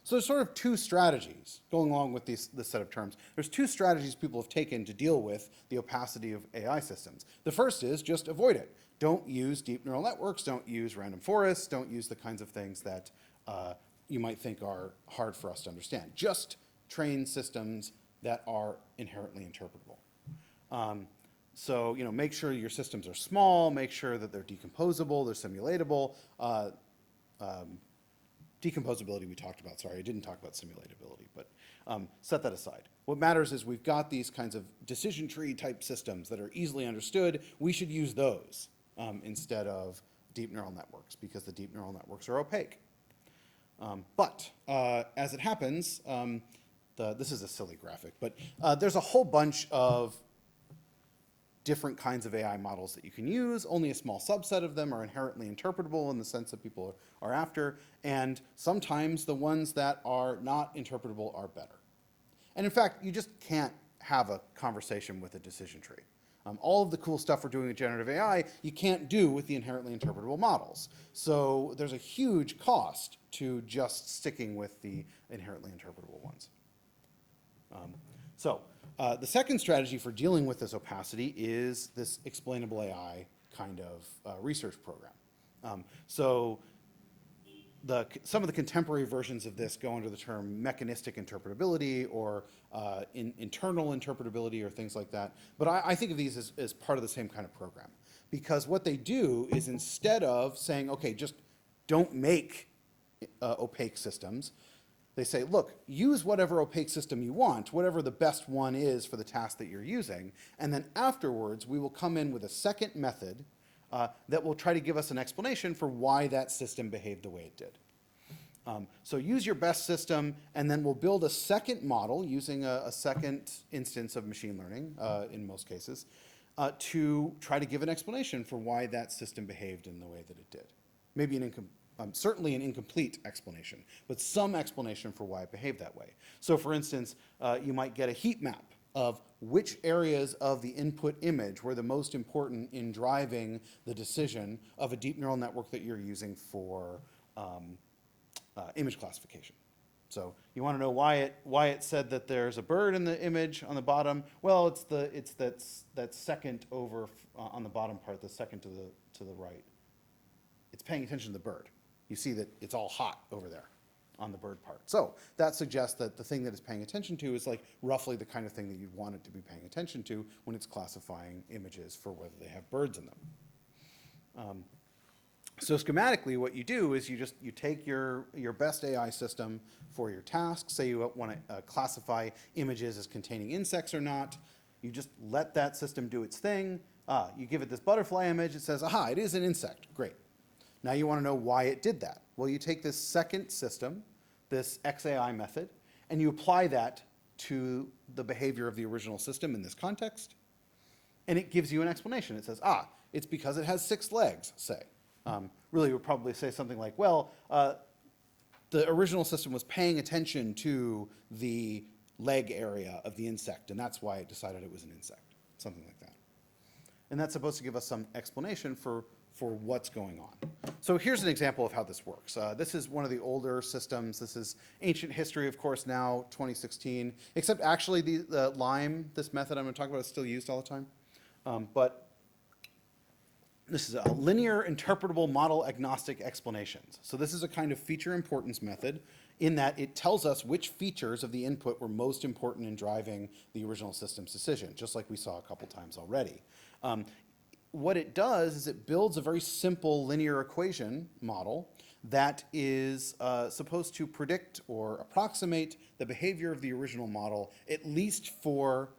So there's sort of two strategies going along with this set of terms. There's two strategies people have taken to deal with the opacity of AI systems. The first is just avoid it. Don't use deep neural networks, don't use random forests, don't use the kinds of things that you might think are hard for us to understand. Just train systems that are inherently interpretable. So make sure your systems are small, make sure that they're decomposable, they're simulatable. Decomposability we talked about, sorry, I didn't talk about simulatability, but set that aside. What matters is we've got these kinds of decision tree type systems that are easily understood. We should use those instead of deep neural networks because the deep neural networks are opaque. But as it happens, this is a silly graphic, but there's a whole bunch of different kinds of AI models that you can use. Only a small subset of them are inherently interpretable in the sense that people are after, and sometimes the ones that are not interpretable are better. And in fact, you just can't have a conversation with a decision tree. All of the cool stuff we're doing with generative AI, you can't do with the inherently interpretable models. So there's a huge cost to just sticking with the inherently interpretable ones. The second strategy for dealing with this opacity is this explainable AI kind of research program. Some of the contemporary versions of this go under the term mechanistic interpretability or internal interpretability or things like that. But I think of these as part of the same kind of program. Because what they do is instead of saying, okay, just don't make opaque systems, they say, look, use whatever opaque system you want, whatever the best one is for the task that you're using, and then afterwards we will come in with a second method that will try to give us an explanation for why that system behaved the way it did. So use your best system, and then we'll build a second model using a second instance of machine learning, in most cases, to try to give an explanation for why that system behaved in the way that it did. Maybe an certainly an incomplete explanation, but some explanation for why it behaved that way. So for instance, you might get a heat map of which areas of the input image were the most important in driving the decision of a deep neural network that you're using for image classification. So you want to know why it said that there's a bird in the image on the bottom. Well, it's that second over on the bottom part, the second to the right. It's paying attention to the bird. You see that it's all hot over there on the bird part. So that suggests that the thing that it's paying attention to is like roughly the kind of thing that you'd want it to be paying attention to when it's classifying images for whether they have birds in them. So schematically, what you do is you take your best AI system for your task. Say you want to classify images as containing insects or not. You just let that system do its thing. You give it this butterfly image. It says, aha, it is an insect. Great. Now you want to know why it did that. Well, you take this second system, this XAI method, and you apply that to the behavior of the original system in this context, and it gives you an explanation. It says, it's because it has 6 legs, say. Really, it would probably say something like, well, the original system was paying attention to the leg area of the insect, and that's why it decided it was an insect, something like that. And that's supposed to give us some explanation for what's going on. So here's an example of how this works. This is one of the older systems. This is ancient history, of course, now 2016, except actually the LIME, this method I'm going to talk about, is still used all the time. But this is a linear interpretable model agnostic explanations. So this is a kind of feature importance method in that it tells us which features of the input were most important in driving the original system's decision, just like we saw a couple times already. What it does is it builds a very simple linear equation model that is supposed to predict or approximate the behavior of the original model, at least for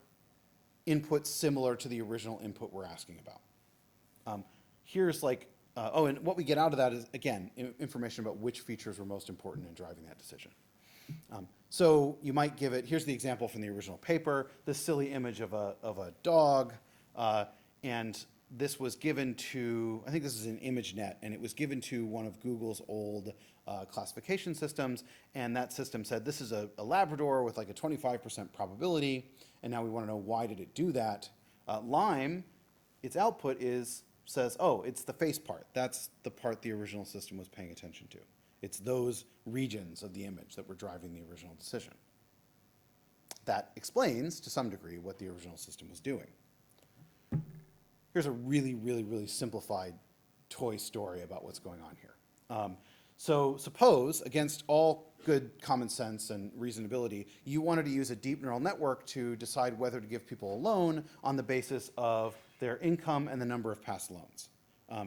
inputs similar to the original input we're asking about. Here's like, and what we get out of that is, again, information about which features were most important in driving that decision. So you might give it, here's the example from the original paper, this silly image of a dog, and this was given to, I think this is an ImageNet, and it was given to one of Google's old classification systems, and that system said this is a Labrador with like a 25% probability, and now we want to know why did it do that. LIME, its output says, oh, it's the face part. That's the part the original system was paying attention to. It's those regions of the image that were driving the original decision. That explains, to some degree, what the original system was doing. Here's a really, really, really simplified toy story about what's going on here. So suppose, against all good common sense and reasonability, you wanted to use a deep neural network to decide whether to give people a loan on the basis of their income and the number of past loans.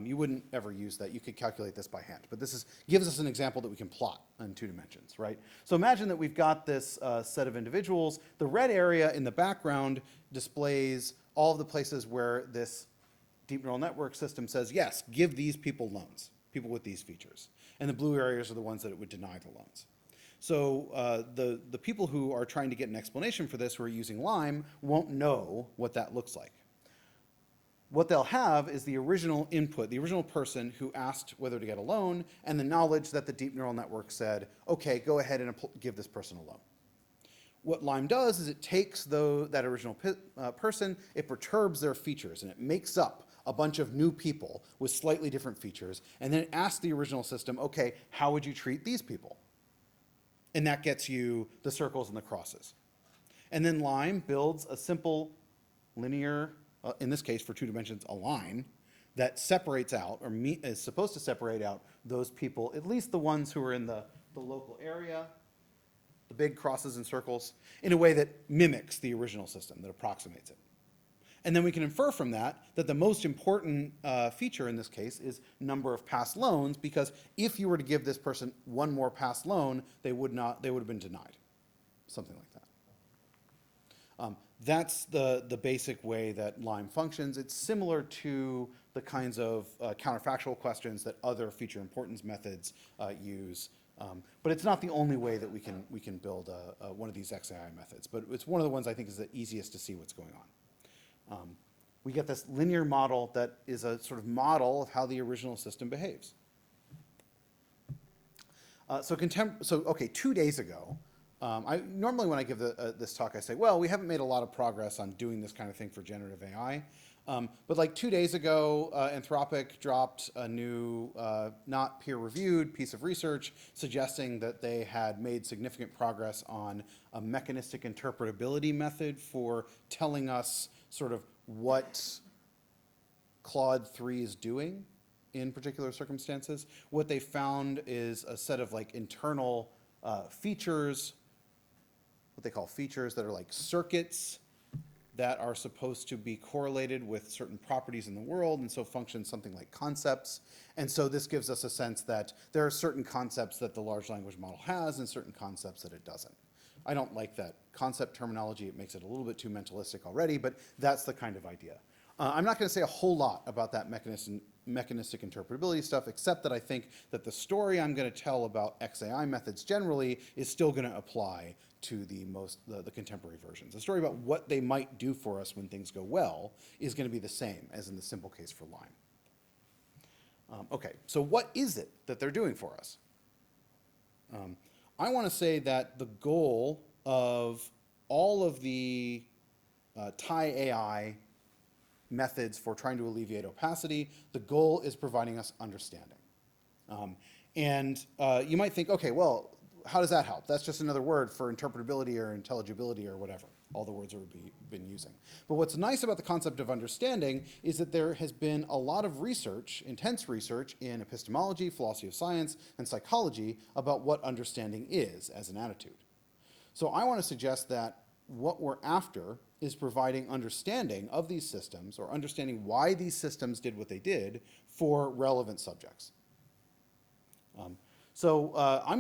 You wouldn't ever use that. You could calculate this by hand. But this gives us an example that we can plot in 2 dimensions, right? So imagine that we've got this set of individuals. The red area in the background displays all of the places where this deep neural network system says, yes, give these people loans, people with these features. And the blue areas are the ones that it would deny the loans. So the people who are trying to get an explanation for this, who are using LIME, won't know what that looks like. What they'll have is the original input, the original person who asked whether to get a loan, and the knowledge that the deep neural network said, okay, go ahead and give this person a loan. What LIME does is it takes that original person, it perturbs their features, and it makes up a bunch of new people with slightly different features, and then it asks the original system, okay, how would you treat these people? And that gets you the circles and the crosses. And then LIME builds a simple linear, in this case for 2 dimensions, a line that separates out, or is supposed to separate out those people, at least the ones who are in the local area, the big crosses and circles, in a way that mimics the original system, that approximates it. And then we can infer from that that the most important feature in this case is number of past loans, because if you were to give this person one more past loan, they would have been denied, something like that. That's the basic way that LIME functions. It's similar to the kinds of counterfactual questions that other feature importance methods use. But it's not the only way that we can build one of these XAI methods. But it's one of the ones I think is the easiest to see what's going on. We get this linear model that is a sort of model of how the original system behaves. Okay, 2 days ago, normally when I give this talk, I say, well, we haven't made a lot of progress on doing this kind of thing for generative AI. But like 2 days ago, Anthropic dropped a new, not peer-reviewed piece of research suggesting that they had made significant progress on a mechanistic interpretability method for telling us sort of what Claude 3 is doing in particular circumstances. What they found is a set of like internal features, what they call features that are like circuits that are supposed to be correlated with certain properties in the world, and so function something like concepts. And so this gives us a sense that there are certain concepts that the large language model has and certain concepts that it doesn't. I don't like that concept terminology. It makes it a little bit too mentalistic already, but that's the kind of idea. I'm not going to say a whole lot about that mechanistic interpretability stuff, except that I think that the story I'm going to tell about XAI methods generally is still going to apply to the contemporary versions. The story about what they might do for us when things go well is going to be the same as in the simple case for Lime. Okay, so what is it that they're doing for us? I want to say that the goal of all of the Thai AI methods for trying to alleviate opacity, the goal is providing us understanding. You might think, okay, well, how does that help? That's just another word for interpretability or intelligibility or whatever, all the words that we've been using. But what's nice about the concept of understanding is that there has been a lot of research, intense research, in epistemology, philosophy of science, and psychology about what understanding is as an attitude. So I want to suggest that what we're after is providing understanding of these systems, or understanding why these systems did what they did for relevant subjects. I'm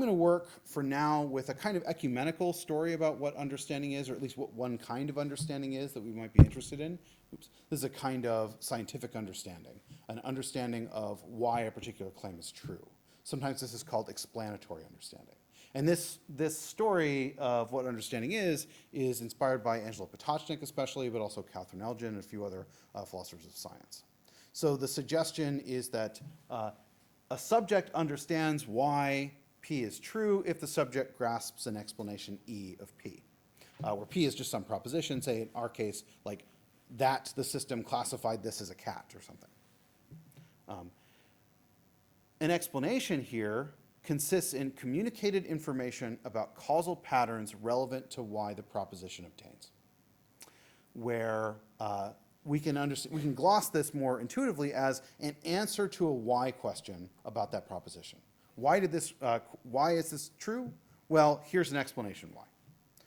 going to work for now with a kind of ecumenical story about what understanding is, or at least what one kind of understanding is that we might be interested in. Oops. This is a kind of scientific understanding, an understanding of why a particular claim is true. Sometimes this is called explanatory understanding. And this story of what understanding is inspired by Angela Potocznik especially, but also Catherine Elgin and a few other philosophers of science. So the suggestion is that a subject understands why P is true if the subject grasps an explanation E of P, where P is just some proposition, say in our case, like that the system classified this as a cat or something. An explanation here consists in communicated information about causal patterns relevant to why the proposition obtains, where we can gloss this more intuitively as an answer to a why question about that proposition. Why is this true? Well, here's an explanation why.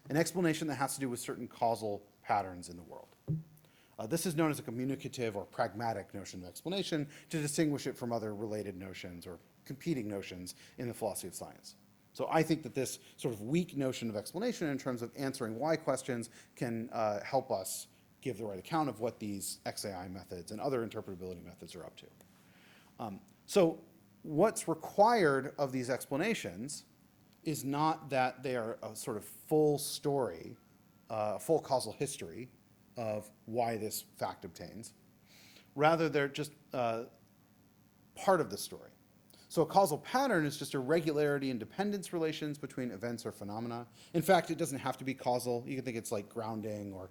An explanation that has to do with certain causal patterns in the world. This is known as a communicative or pragmatic notion of explanation to distinguish it from other related notions or competing notions in the philosophy of science. So I think that this sort of weak notion of explanation in terms of answering why questions can help us give the right account of what these XAI methods and other interpretability methods are up to. So what's required of these explanations is not that they are a sort of full story, full causal history of why this fact obtains. Rather, they're just part of the story. So a causal pattern is just a regularity and dependence relations between events or phenomena. In fact, it doesn't have to be causal. You can think it's like grounding or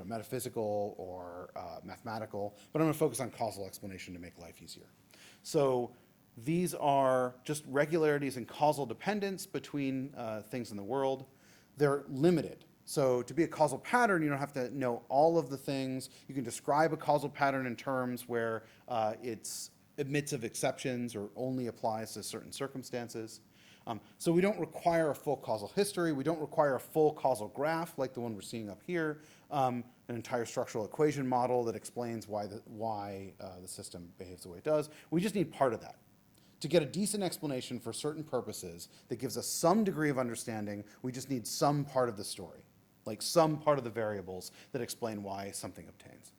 metaphysical or mathematical. But I'm going to focus on causal explanation to make life easier. So these are just regularities and causal dependence between things in the world. They're limited. So to be a causal pattern, you don't have to know all of the things. You can describe a causal pattern in terms where it's admits of exceptions or only applies to certain circumstances. So we don't require a full causal history. We don't require a full causal graph like the one we're seeing up here, an entire structural equation model that explains why the system behaves the way it does. We just need part of that. To get a decent explanation for certain purposes that gives us some degree of understanding, we just need some part of the story, like some part of the variables that explain why something obtains.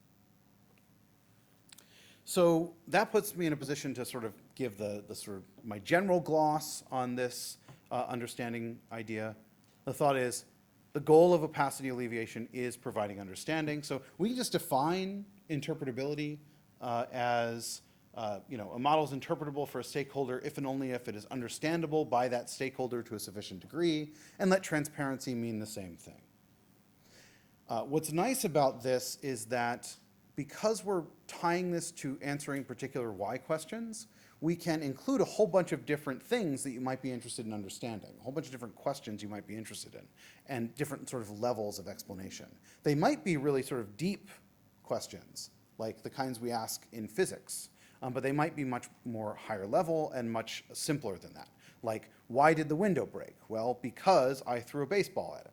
So that puts me in a position to sort of give the sort of my general gloss on this understanding idea. The thought is the goal of opacity alleviation is providing understanding. So we can just define interpretability as a model is interpretable for a stakeholder if and only if it is understandable by that stakeholder to a sufficient degree, and let transparency mean the same thing. What's nice about this is that because we're tying this to answering particular why questions, we can include a whole bunch of different things that you might be interested in understanding, a whole bunch of different questions you might be interested in, and different sort of levels of explanation. They might be really sort of deep questions, like the kinds we ask in physics, but they might be much more higher level and much simpler than that. Like, why did the window break? Well, because I threw a baseball at it.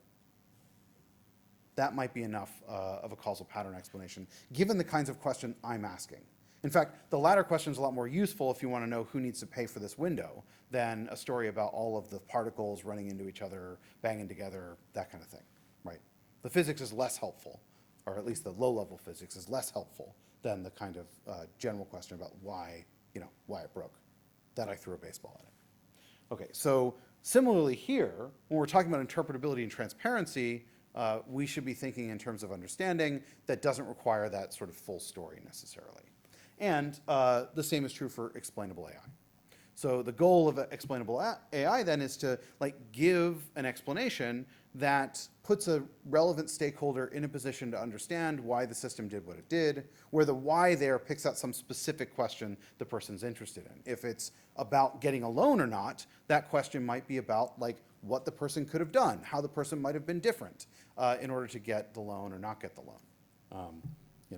That might be enough of a causal pattern explanation, given the kinds of question I'm asking. In fact, the latter question is a lot more useful if you want to know who needs to pay for this window than a story about all of the particles running into each other, banging together, that kind of thing, right? The physics is less helpful, or at least the low-level physics is less helpful than the kind of general question about why it broke, that I threw a baseball at it. Okay, so similarly here, when we're talking about interpretability and transparency, we should be thinking in terms of understanding that doesn't require that sort of full story necessarily. And the same is true for explainable AI. So the goal of explainable AI then is to give an explanation that puts a relevant stakeholder in a position to understand why the system did what it did, where the why there picks out some specific question the person's interested in. If it's about getting a loan or not, that question might be about what the person could have done, how the person might have been different in order to get the loan or not get the loan.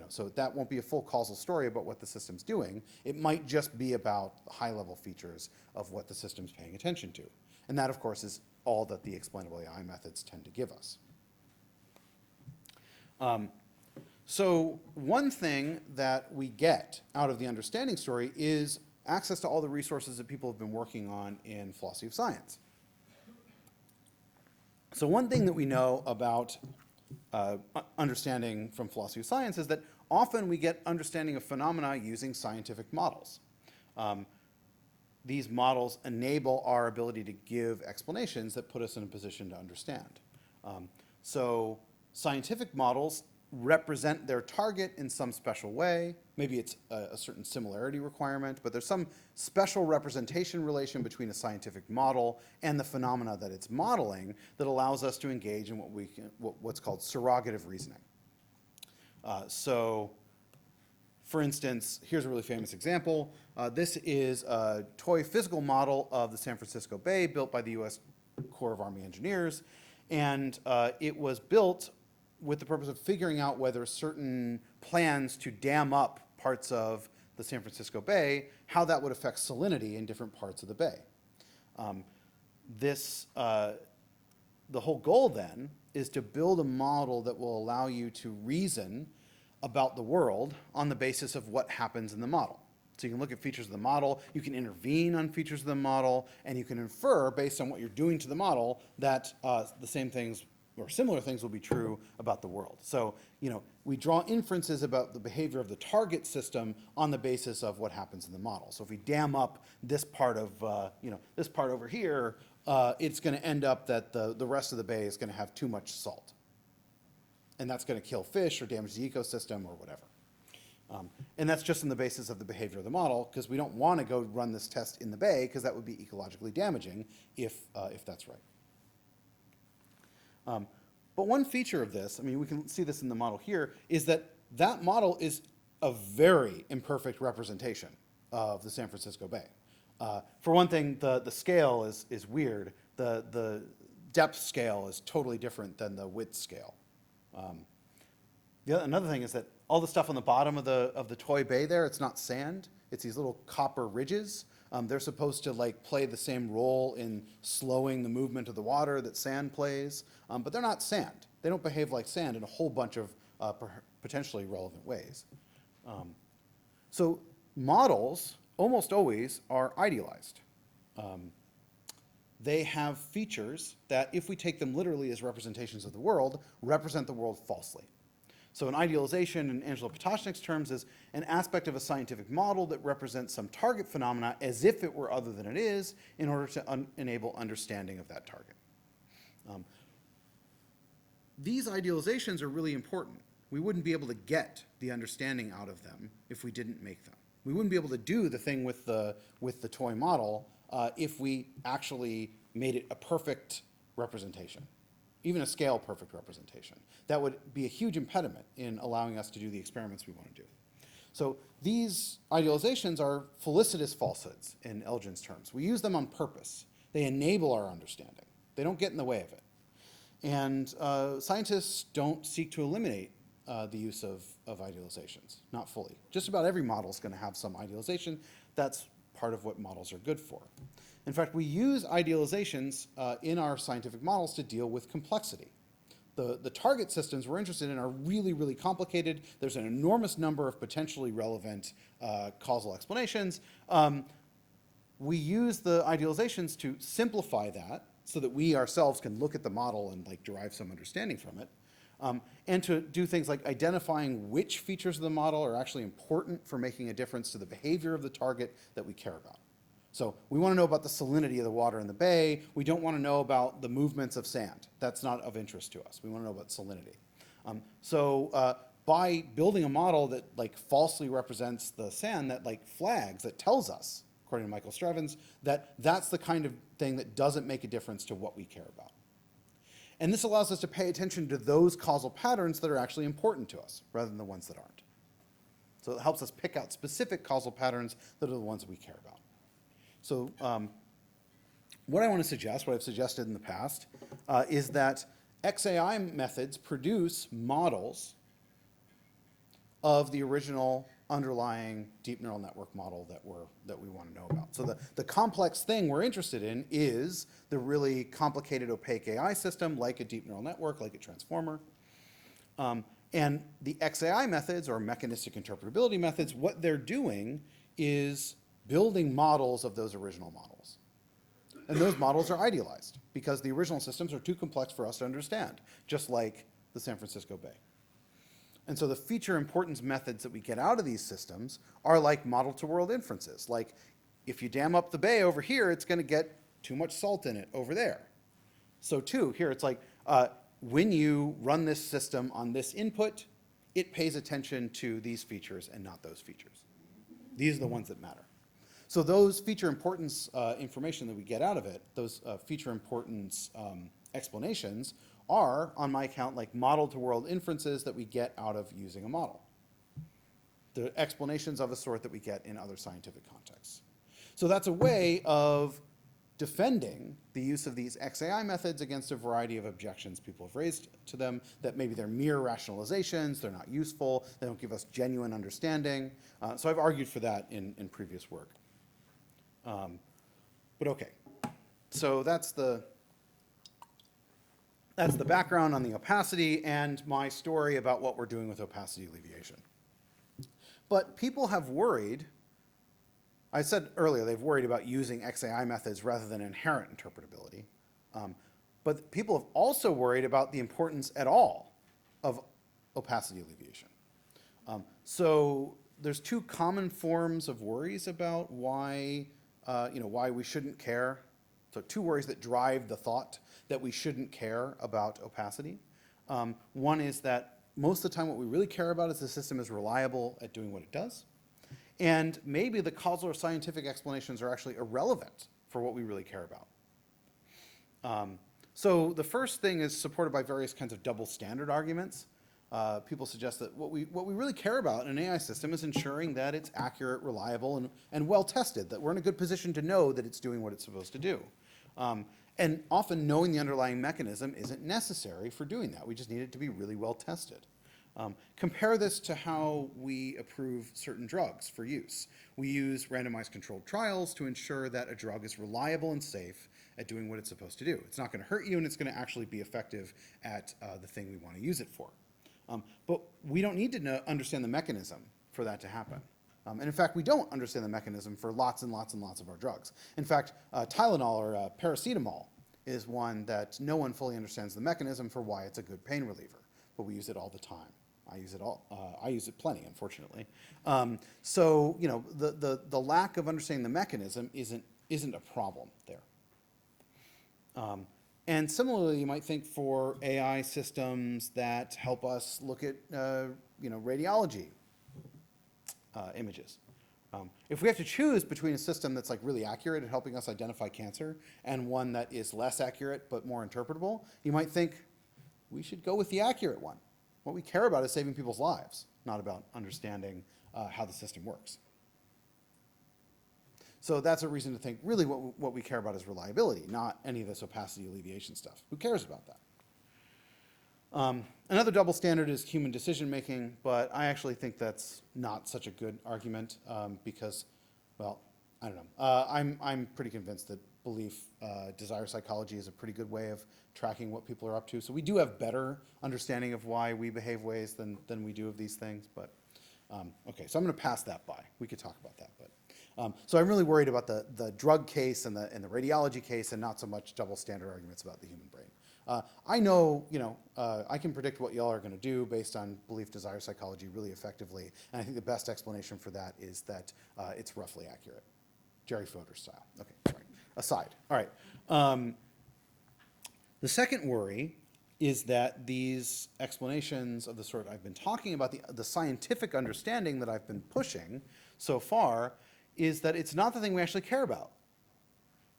So that won't be a full causal story about what the system's doing. It might just be about the high-level features of what the system's paying attention to. And that, of course, is all that the explainable AI methods tend to give us. So one thing that we get out of the understanding story is access to all the resources that people have been working on in philosophy of science. So one thing that we know about understanding from philosophy of science is that often we get understanding of phenomena using scientific models. These models enable our ability to give explanations that put us in a position to understand. So scientific models represent their target in some special way. Maybe it's a certain similarity requirement, but there's some special representation relation between a scientific model and the phenomena that it's modeling that allows us to engage in what's called surrogative reasoning. So, for instance, here's a really famous example. This is a toy physical model of the San Francisco Bay built by the U.S. Corps of Army Engineers, and it was built with the purpose of figuring out whether certain plans to dam up parts of the San Francisco Bay, how that would affect salinity in different parts of the bay. The whole goal then is to build a model that will allow you to reason about the world on the basis of what happens in the model. So you can look at features of the model, you can intervene on features of the model, and you can infer based on what you're doing to the model that the same things or similar things will be true about the world. So, we draw inferences about the behavior of the target system on the basis of what happens in the model. So if we dam up this part of, this part over here, it's going to end up that the rest of the bay is going to have too much salt. And that's going to kill fish or damage the ecosystem or whatever. And that's just on the basis of the behavior of the model, because we don't want to go run this test in the bay, because that would be ecologically damaging if that's right. But one feature of this, we can see this in the model here, is that model is a very imperfect representation of the San Francisco Bay. For one thing, the scale is weird. The depth scale is totally different than the width scale. Another thing is that all the stuff on the bottom of the toy bay there, it's not sand. It's these little copper ridges. They're supposed to play the same role in slowing the movement of the water that sand plays, but they're not sand. They don't behave like sand in a whole bunch of potentially relevant ways. So models almost always are idealized. They have features that, if we take them literally as representations of the world, represent the world falsely. So an idealization, in Angelo Potocznik's terms, is an aspect of a scientific model that represents some target phenomena as if it were other than it is, in order to enable understanding of that target. These idealizations are really important. We wouldn't be able to get the understanding out of them if we didn't make them. We wouldn't be able to do the thing with the toy model if we actually made it a perfect representation, even a scale perfect representation. That would be a huge impediment in allowing us to do the experiments we want to do. So these idealizations are felicitous falsehoods in Elgin's terms. We use them on purpose. They enable our understanding. They don't get in the way of it. And scientists don't seek to eliminate the use of idealizations, not fully. Just about every model is going to have some idealization. That's part of what models are good for. In fact, we use idealizations in our scientific models to deal with complexity. The target systems we're interested in are really, really complicated. There's an enormous number of potentially relevant causal explanations. We use the idealizations to simplify that so that we ourselves can look at the model and like derive some understanding from it. And to do things like identifying which features of the model are actually important for making a difference to the behavior of the target that we care about. So we want to know about the salinity of the water in the bay. We don't want to know about the movements of sand. That's not of interest to us. We want to know about salinity. By building a model that like falsely represents the sand, that like flags, that tells us, according to Michael Strevens, that that's the kind of thing that doesn't make a difference to what we care about. And this allows us to pay attention to those causal patterns that are actually important to us, rather than the ones that aren't. So it helps us pick out specific causal patterns that are the ones that we care about. So what I want to suggest, what I've suggested in the past, is that XAI methods produce models of the original underlying deep neural network model that we want to know about. So the complex thing we're interested in is the really complicated opaque AI system, like a deep neural network, like a transformer. And the XAI methods, or mechanistic interpretability methods, what they're doing is building models of those original models. And those models are idealized because the original systems are too complex for us to understand, just like the San Francisco Bay. And so the feature importance methods that we get out of these systems are like model-to-world inferences. Like, if you dam up the bay over here, it's going to get too much salt in it over there. So too, here it's like, when you run this system on this input, it pays attention to these features and not those features. These are the ones that matter. So those feature importance information that we get out of it, those feature importance explanations, are, on my account, like model-to-world inferences that we get out of using a model. The explanations of a sort that we get in other scientific contexts. So that's a way of defending the use of these XAI methods against a variety of objections people have raised to them, that maybe they're mere rationalizations, they're not useful, they don't give us genuine understanding. So I've argued for that in previous work. But okay, so that's the background on the opacity and my story about what we're doing with opacity alleviation. But people have worried, I said earlier, they've worried about using XAI methods rather than inherent interpretability. But people have also worried about the importance at all of opacity alleviation. So there's two common forms of worries about why we shouldn't care. So two worries that drive the thought that we shouldn't care about opacity. One is that most of the time what we really care about is the system is reliable at doing what it does. And maybe the causal or scientific explanations are actually irrelevant for what we really care about. So the first thing is supported by various kinds of double standard arguments. People suggest that what we really care about in an AI system is ensuring that it's accurate, reliable, and well tested, that we're in a good position to know that it's doing what it's supposed to do. And often knowing the underlying mechanism isn't necessary for doing that. We just need it to be really well tested. Compare this to how we approve certain drugs for use. We use randomized controlled trials to ensure that a drug is reliable and safe at doing what it's supposed to do. It's not going to hurt you, and it's going to actually be effective at the thing we want to use it for. But we don't need to understand the mechanism for that to happen. And in fact, we don't understand the mechanism for lots and lots and lots of our drugs. In fact, Tylenol or paracetamol is one that no one fully understands the mechanism for why it's a good pain reliever, but we use it all the time. I use it plenty, unfortunately. So the lack of understanding the mechanism isn't a problem there. And similarly, you might think for AI systems that help us look at radiology images. If we have to choose between a system that's like really accurate at helping us identify cancer and one that is less accurate but more interpretable, you might think we should go with the accurate one. What we care about is saving people's lives, not about understanding how the system works. So that's a reason to think really what we care about is reliability, not any of this opacity alleviation stuff. Who cares about that? Another double standard is human decision making, but I actually think that's not such a good argument because, well, I don't know. I'm pretty convinced that belief desire psychology is a pretty good way of tracking what people are up to. So we do have better understanding of why we behave ways than we do of these things. But okay, so I'm going to pass that by. We could talk about that, but. So I'm really worried about the drug case and the radiology case and not so much double standard arguments about the human brain. I know, I can predict what y'all are going to do based on belief desire psychology really effectively, and I think the best explanation for that is that it's roughly accurate. Jerry Fodor style. Okay, sorry. Aside. All right. The second worry is that these explanations of the sort I've been talking about, the scientific understanding that I've been pushing so far, is that it's not the thing we actually care about.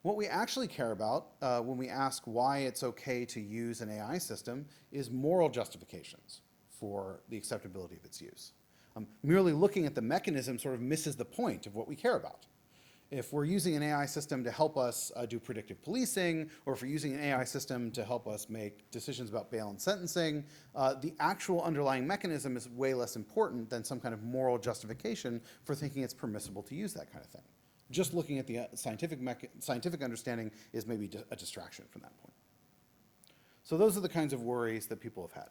What we actually care about when we ask why it's okay to use an AI system is moral justifications for the acceptability of its use. Merely looking at the mechanism sort of misses the point of what we care about. If we're using an AI system to help us do predictive policing, or if we're using an AI system to help us make decisions about bail and sentencing, the actual underlying mechanism is way less important than some kind of moral justification for thinking it's permissible to use that kind of thing. Just looking at the scientific understanding is maybe a distraction from that point. So those are the kinds of worries that people have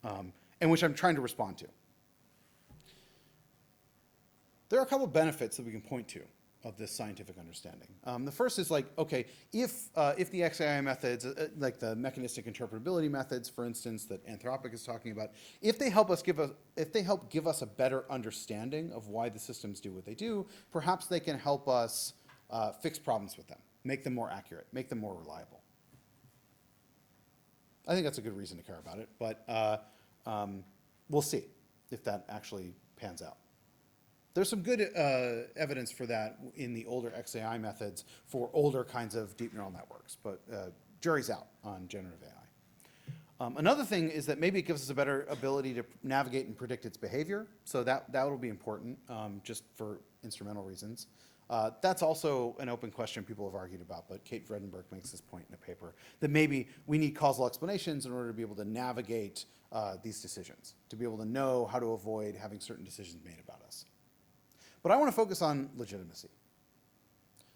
had, and which I'm trying to respond to. There are a couple of benefits that we can point to of this scientific understanding. The first is like, okay, if the XAI methods, like the mechanistic interpretability methods, for instance, that Anthropic is talking about, if they help give us a better understanding of why the systems do what they do, perhaps they can help us fix problems with them, make them more accurate, make them more reliable. I think that's a good reason to care about it, but we'll see if that actually pans out. There's some good evidence for that in the older XAI methods for older kinds of deep neural networks, but jury's out on generative AI. Another thing is that maybe it gives us a better ability to navigate and predict its behavior, so that will be important just for instrumental reasons. That's also an open question people have argued about, but Kate Vredenberg makes this point in a paper, that maybe we need causal explanations in order to be able to navigate these decisions, to be able to know how to avoid having certain decisions made about us. But I want to focus on legitimacy.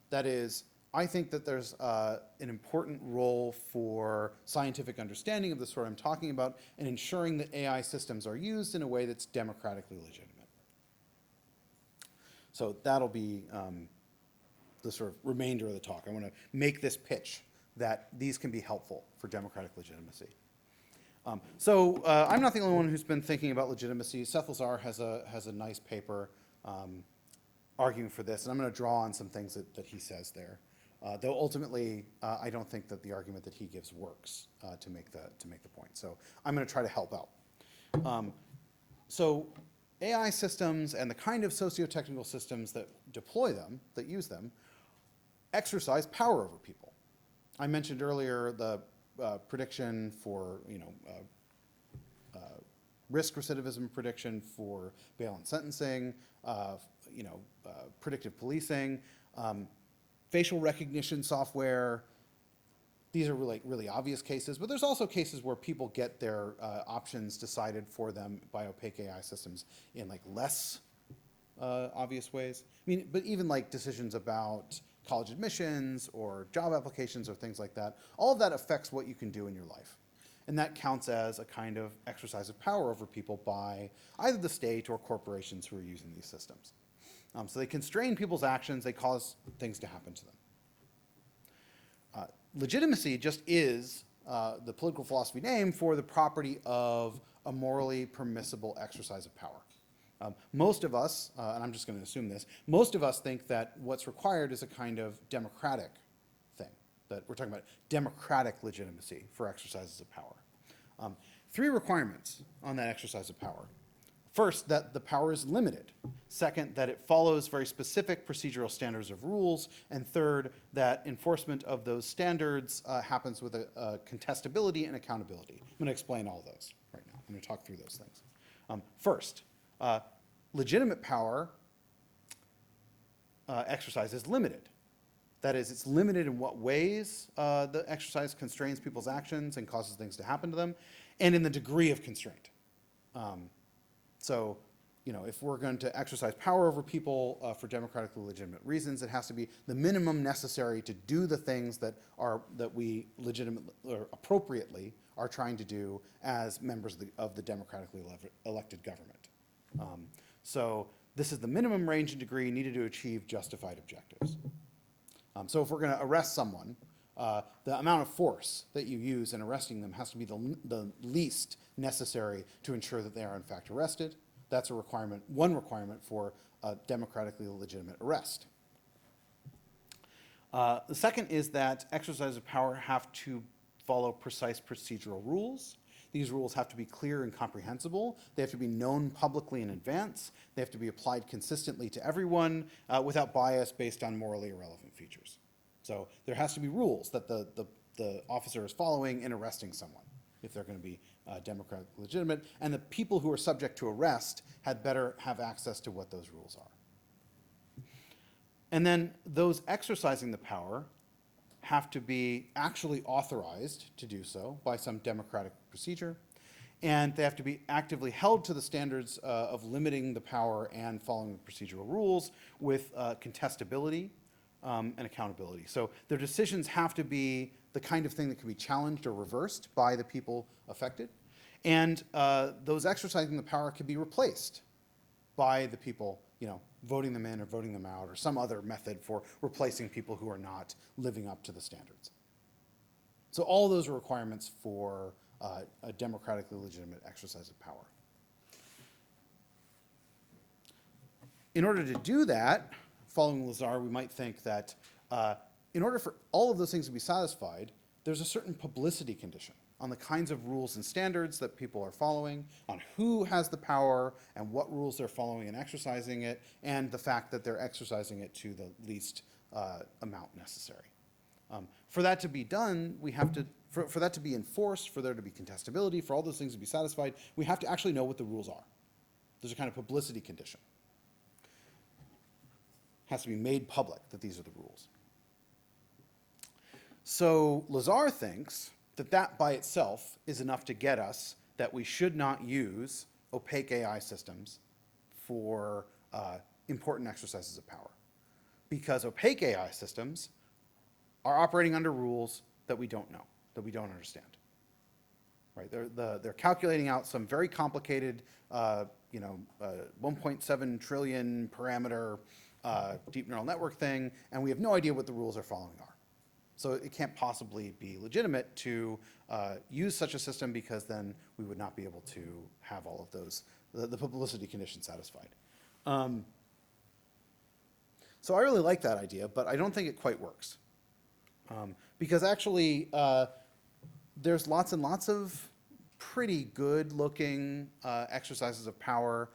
That is, I think that there's an important role for scientific understanding of the sort I'm talking about and ensuring that AI systems are used in a way that's democratically legitimate. So that'll be the sort of remainder of the talk. I want to make this pitch that these can be helpful for democratic legitimacy. So I'm not the only one who's been thinking about legitimacy. Seth Lazar has a nice paper arguing for this, and I'm going to draw on some things that he says there. Though ultimately, I don't think that the argument that he gives works to make the point. So I'm going to try to help out. So AI systems and the kind of socio-technical systems that deploy them, that use them, exercise power over people. I mentioned earlier the prediction for risk recidivism prediction for bail and sentencing, predictive policing, facial recognition software. These are really obvious cases, but there's also cases where people get their options decided for them by opaque AI systems in like less obvious ways. I mean, but even like decisions about college admissions or job applications or things like that, all of that affects what you can do in your life. And that counts as a kind of exercise of power over people by either the state or corporations who are using these systems. So they constrain people's actions, they cause things to happen to them. Legitimacy just is the political philosophy name for the property of a morally permissible exercise of power. Most of us, and I'm just going to assume this, most of us think that what's required is a kind of democratic thing, that we're talking about democratic legitimacy for exercises of power. 3 requirements on that exercise of power. First, that the power is limited. Second, that it follows very specific procedural standards of rules. And third, that enforcement of those standards happens with a contestability and accountability. I'm going to explain all those right now. I'm going to talk through those things. First, legitimate power exercise is limited. That is, it's limited in what ways the exercise constrains people's actions and causes things to happen to them, and in the degree of constraint. So, you know, if we're going to exercise power over people for democratically legitimate reasons, it has to be the minimum necessary to do the things that we legitimately or appropriately are trying to do as members of the democratically elected government. So this is the minimum range and degree needed to achieve justified objectives. So if we're going to arrest someone, the amount of force that you use in arresting them has to be the least necessary to ensure that they are in fact arrested. That's a requirement, one requirement for a democratically legitimate arrest. The second is that exercise of power have to follow precise procedural rules. These rules have to be clear and comprehensible. They have to be known publicly in advance. They have to be applied consistently to everyone without bias based on morally irrelevant features. So there has to be rules that the officer is following in arresting someone if they're going to be democratically legitimate. And the people who are subject to arrest had better have access to what those rules are. And then those exercising the power have to be actually authorized to do so by some democratic procedure, and they have to be actively held to the standards of limiting the power and following the procedural rules with contestability and accountability. So their decisions have to be the kind of thing that can be challenged or reversed by the people affected, and those exercising the power can be replaced by the people, you know, voting them in or voting them out or some other method for replacing people who are not living up to the standards. So all those are requirements for a democratically legitimate exercise of power. In order to do that, following Lazar, we might think that in order for all of those things to be satisfied, there's a certain publicity condition on the kinds of rules and standards that people are following, on who has the power and what rules they're following and exercising it, and the fact that they're exercising it to the least amount necessary. For that to be done, we have to, for that to be enforced, for there to be contestability, for all those things to be satisfied, we have to actually know what the rules are. There's a kind of publicity condition. It has to be made public that these are the rules. So Lazar thinks that by itself is enough to get us that we should not use opaque AI systems for important exercises of power. Because opaque AI systems are operating under rules that we don't know, that we don't understand. Right? They're calculating out some very complicated, 1.7 trillion parameter deep neural network thing, and we have no idea what the rules are following are. So it can't possibly be legitimate to use such a system because then we would not be able to have all of those, the publicity conditions satisfied. So I really like that idea, but I don't think it quite works. Because actually, there's lots and lots of pretty good looking exercises of power,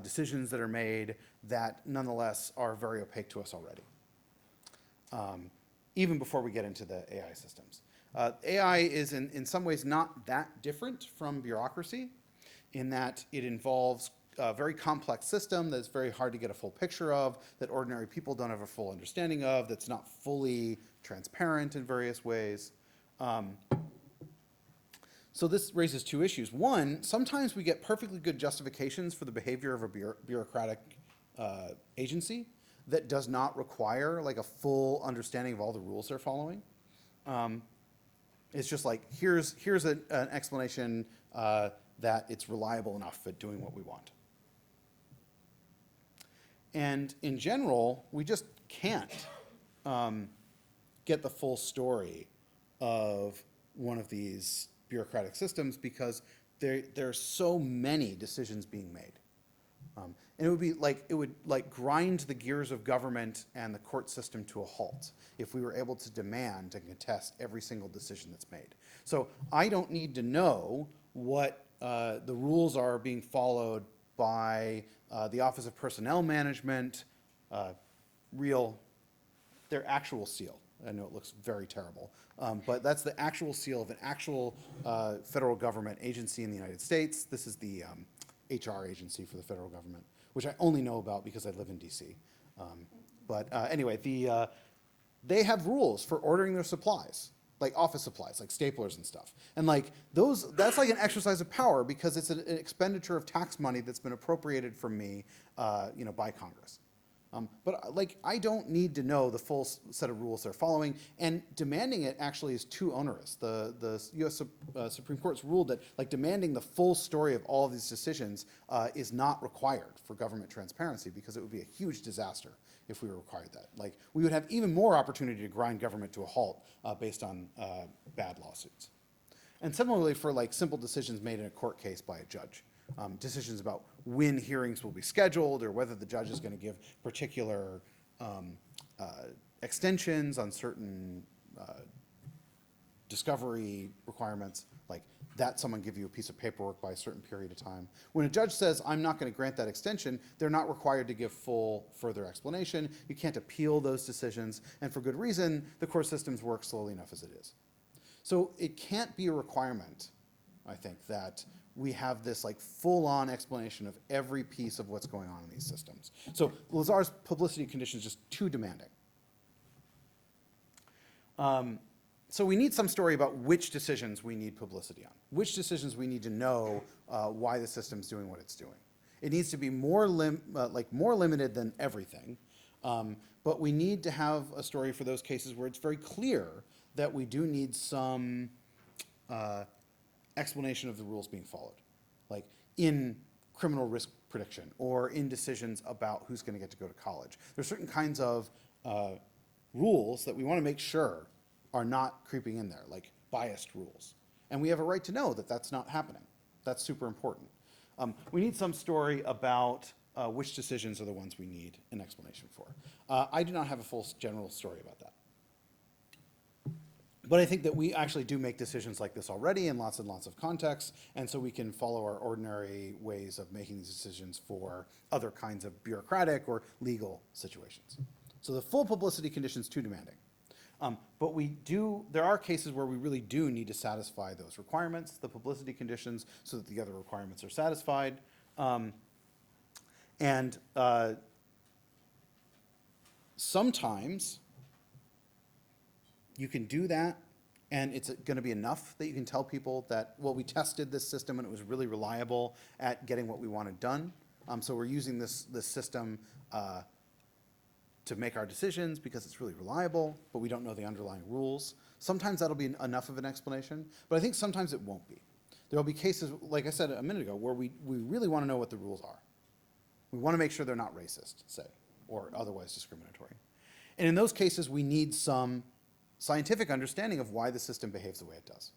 decisions that are made that nonetheless are very opaque to us already. Even before we get into the AI systems. AI is in some ways not that different from bureaucracy in that it involves a very complex system that's very hard to get a full picture of, that ordinary people don't have a full understanding of, that's not fully transparent in various ways. So this raises two issues. One, sometimes we get perfectly good justifications for the behavior of a bureaucratic agency that does not require like a full understanding of all the rules they're following. It's just like, here's an explanation that it's reliable enough at doing what we want. And in general, we just can't get the full story of one of these bureaucratic systems because there are so many decisions being made. And it would grind the gears of government and the court system to a halt if we were able to demand and contest every single decision that's made. So I don't need to know what the rules are being followed by the Office of Personnel Management, their actual seal. I know it looks very terrible, but that's the actual seal of an actual federal government agency in the United States. This is the HR agency for the federal government, which I only know about because I live in DC. Anyway, they have rules for ordering their supplies, like office supplies, like staplers and stuff. And like that's like an exercise of power because it's an expenditure of tax money that's been appropriated from me, by Congress. But like, I don't need to know the full set of rules they're following, and demanding it actually is too onerous. The U.S. Supreme Court's ruled that like demanding the full story of all of these decisions is not required for government transparency because it would be a huge disaster if we required that. Like, we would have even more opportunity to grind government to a halt based on bad lawsuits. And similarly for like simple decisions made in a court case by a judge. Decisions about when hearings will be scheduled or whether the judge is going to give particular extensions on certain discovery requirements, like that someone give you a piece of paperwork by a certain period of time. When a judge says, I'm not going to grant that extension, they're not required to give full further explanation. You can't appeal those decisions, and for good reason, the court systems work slowly enough as it is. So it can't be a requirement, I think, that we have this like full-on explanation of every piece of what's going on in these systems. So Lazar's publicity condition is just too demanding. So we need some story about which decisions we need publicity on, which decisions we need to know why the system's doing what it's doing. It needs to be more limited than everything, but we need to have a story for those cases where it's very clear that we do need some explanation of the rules being followed, like in criminal risk prediction or in decisions about who's going to get to go to college. There's certain kinds of rules that we want to make sure are not creeping in there, like biased rules. And we have a right to know that that's not happening. That's super important. We need some story about which decisions are the ones we need an explanation for. I do not have a full general story about that. But I think that we actually do make decisions like this already in lots and lots of contexts, and so we can follow our ordinary ways of making these decisions for other kinds of bureaucratic or legal situations. So the full publicity condition is too demanding. But there are cases where we really do need to satisfy those requirements, the publicity conditions, so that the other requirements are satisfied. Sometimes you can do that, and it's going to be enough that you can tell people that, well, we tested this system and it was really reliable at getting what we wanted done. So we're using this system to make our decisions because it's really reliable, but we don't know the underlying rules. Sometimes that'll be enough of an explanation, but I think sometimes it won't be. There'll be cases, like I said a minute ago, where we really want to know what the rules are. We want to make sure they're not racist, say, or otherwise discriminatory. And in those cases, we need some scientific understanding of why the system behaves the way it does.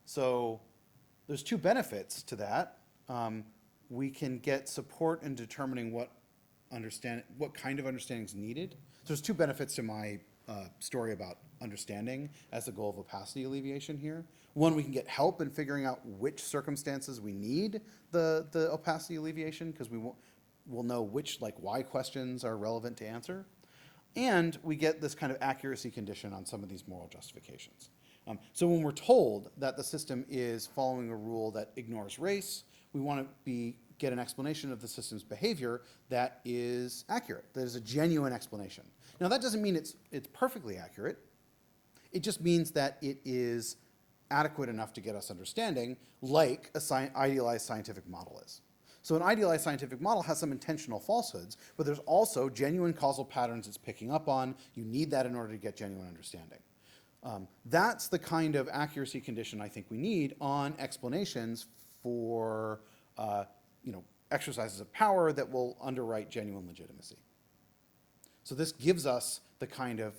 So there's two benefits to that. We can get support in determining what kind of understanding is needed. So there's two benefits to my story about understanding as the goal of opacity alleviation here. One, we can get help in figuring out which circumstances we need the opacity alleviation, because we'll know which why questions are relevant to answer. And we get this kind of accuracy condition on some of these moral justifications. So when we're told that the system is following a rule that ignores race, we want to get an explanation of the system's behavior that is accurate, that is a genuine explanation. Now that doesn't mean it's perfectly accurate. It just means that it is adequate enough to get us understanding, like an idealized scientific model is. So an idealized scientific model has some intentional falsehoods, but there's also genuine causal patterns it's picking up on. You need that in order to get genuine understanding. That's the kind of accuracy condition I think we need on explanations for exercises of power that will underwrite genuine legitimacy. So this gives us the kind of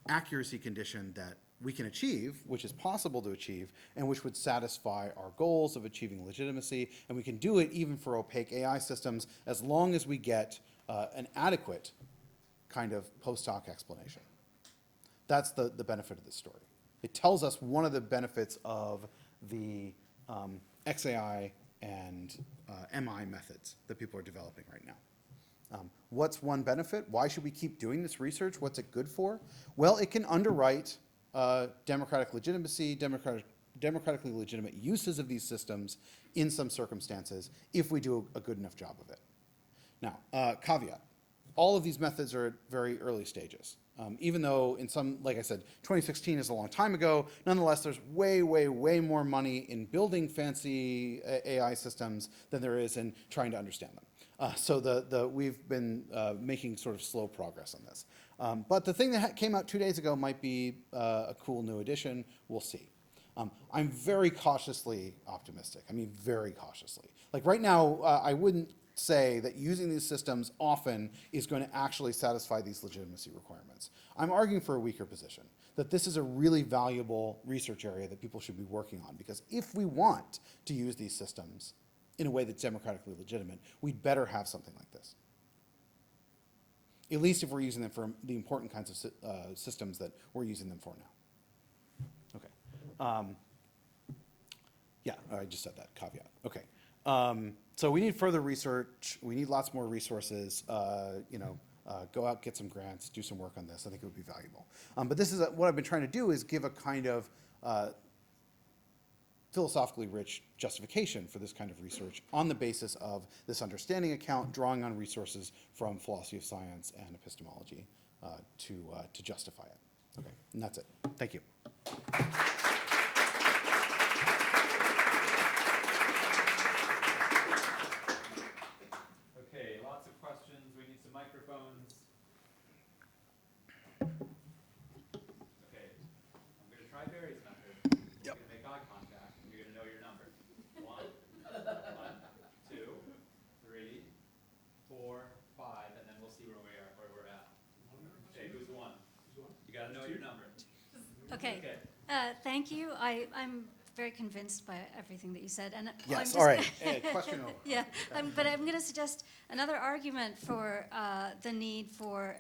accuracy condition that we can achieve, which is possible to achieve, and which would satisfy our goals of achieving legitimacy. And we can do it even for opaque AI systems as long as we get an adequate kind of post hoc explanation. That's the benefit of this story. It tells us one of the benefits of the XAI and MI methods that people are developing right now. What's one benefit? Why should we keep doing this research? What's it good for? Well, it can underwrite democratic legitimacy, democratically legitimate uses of these systems in some circumstances if we do a good enough job of it. Now, caveat, all of these methods are at very early stages. Even though in some, like I said, 2016 is a long time ago, nonetheless, there's way, way, way more money in building fancy AI systems than there is in trying to understand them. So we've been making sort of slow progress on this. But the thing that came out 2 days ago might be a cool new addition. We'll see. I'm very cautiously optimistic. I mean, very cautiously. Like right now, I wouldn't say that using these systems often is going to actually satisfy these legitimacy requirements. I'm arguing for a weaker position, that this is a really valuable research area that people should be working on, because if we want to use these systems in a way that's democratically legitimate, we'd better have something like this. At least if we're using them for the important kinds of systems that we're using them for now. Okay. Yeah, I just said that, caveat. Okay. So we need further research. We need lots more resources. Go out, get some grants, do some work on this. I think it would be valuable. But this is what I've been trying to do is give a kind of philosophically rich justification for this kind of research on the basis of this understanding account, drawing on resources from philosophy of science and epistemology to justify it. Okay, and that's it. Thank you. Okay, lots of questions. We need some microphones. Okay, I'm going to try Barry's method. You're going to make eye contact, and you're going to know your number. 1, 2, 3, 4, 5, and then we'll see where we're at. Okay, who's the one? You got to know your number. Okay. Thank you. I'm very convinced by everything that you said. And yes, all right. Question over. Yeah, but I'm going to suggest another argument for the need for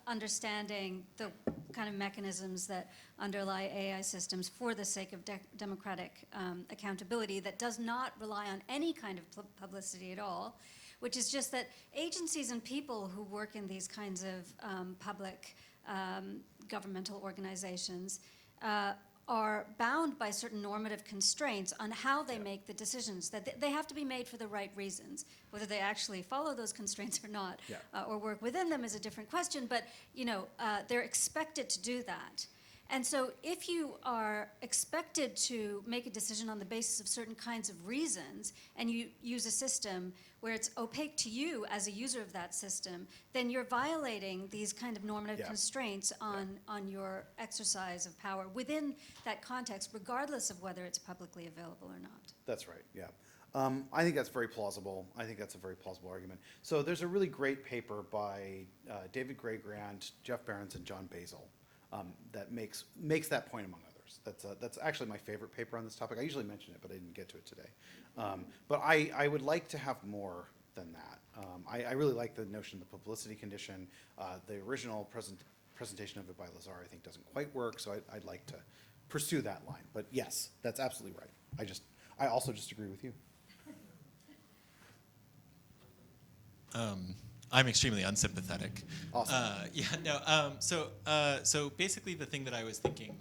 understanding the kind of mechanisms that underlie AI systems for the sake of democratic accountability that does not rely on any kind of publicity at all, which is just that agencies and people who work in these kinds of public governmental organizations are bound by certain normative constraints on how they make the decisions, that they have to be made for the right reasons. Whether they actually follow those constraints or not, or work within them is a different question, but they're expected to do that. And so if you are expected to make a decision on the basis of certain kinds of reasons, and you use a system where it's opaque to you as a user of that system, then you're violating these kind of normative constraints on your exercise of power within that context, regardless of whether it's publicly available or not. That's right, yeah. I think that's very plausible. I think that's a very plausible argument. So there's a really great paper by David Gray-Grant, Jeff Behrens, and John Basil that makes that point among others. That's actually my favorite paper on this topic. I usually mention it, but I didn't get to it today. But I would like to have more than that. I really like the notion of the publicity condition. The original presentation of it by Lazar, I think, doesn't quite work, so I'd like to pursue that line. But yes, that's absolutely right. I also just agree with you. I'm extremely unsympathetic. Awesome. So basically the thing that I was thinking,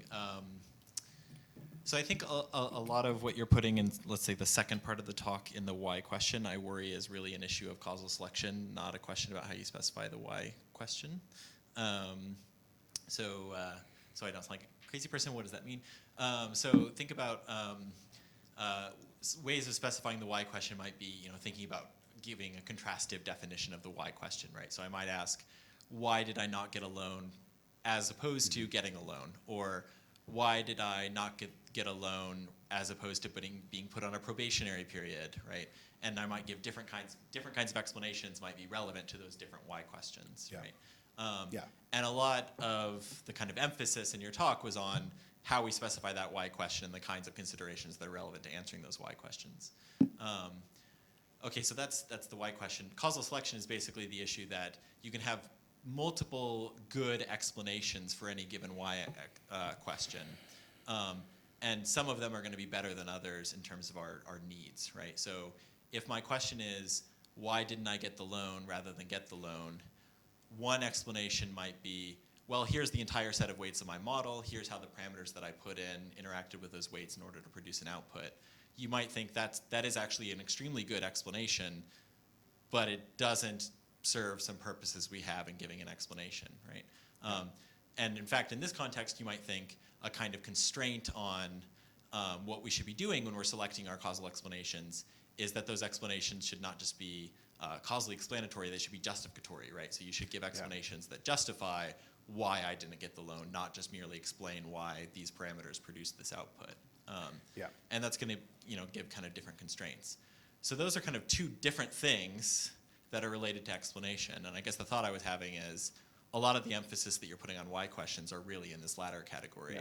so I think a lot of what you're putting in, let's say, the second part of the talk in the why question, I worry is really an issue of causal selection, not a question about how you specify the why question. So I don't sound like a crazy person. What does that mean? So think about ways of specifying the why question might be, thinking about giving a contrastive definition of the why question, right? So I might ask, why did I not get a loan as opposed to getting a loan? Or why did I not get a loan as opposed to being put on a probationary period, right? And I might give different kinds of explanations might be relevant to those different why questions, right? And a lot of the kind of emphasis in your talk was on how we specify that why question and the kinds of considerations that are relevant to answering those why questions. Okay, so that's the why question. Causal selection is basically the issue that you can have multiple good explanations for any given why question. and some of them are going to be better than others in terms of our needs, right? So if my question is, why didn't I get the loan rather than get the loan? One explanation might be, well, here's the entire set of weights of my model. Here's how the parameters that I put in interacted with those weights in order to produce an output. You might think that is actually an extremely good explanation, but it doesn't serve some purposes we have in giving an explanation, right? And in fact, in this context, you might think a kind of constraint on what we should be doing when we're selecting our causal explanations is that those explanations should not just be causally explanatory, they should be justificatory, right? So you should give explanations that justify why I didn't get the loan, not just merely explain why these parameters produced this output. And that's going to give kind of different constraints. So those are kind of two different things that are related to explanation. And I guess the thought I was having is a lot of the emphasis that you're putting on why questions are really in this latter category.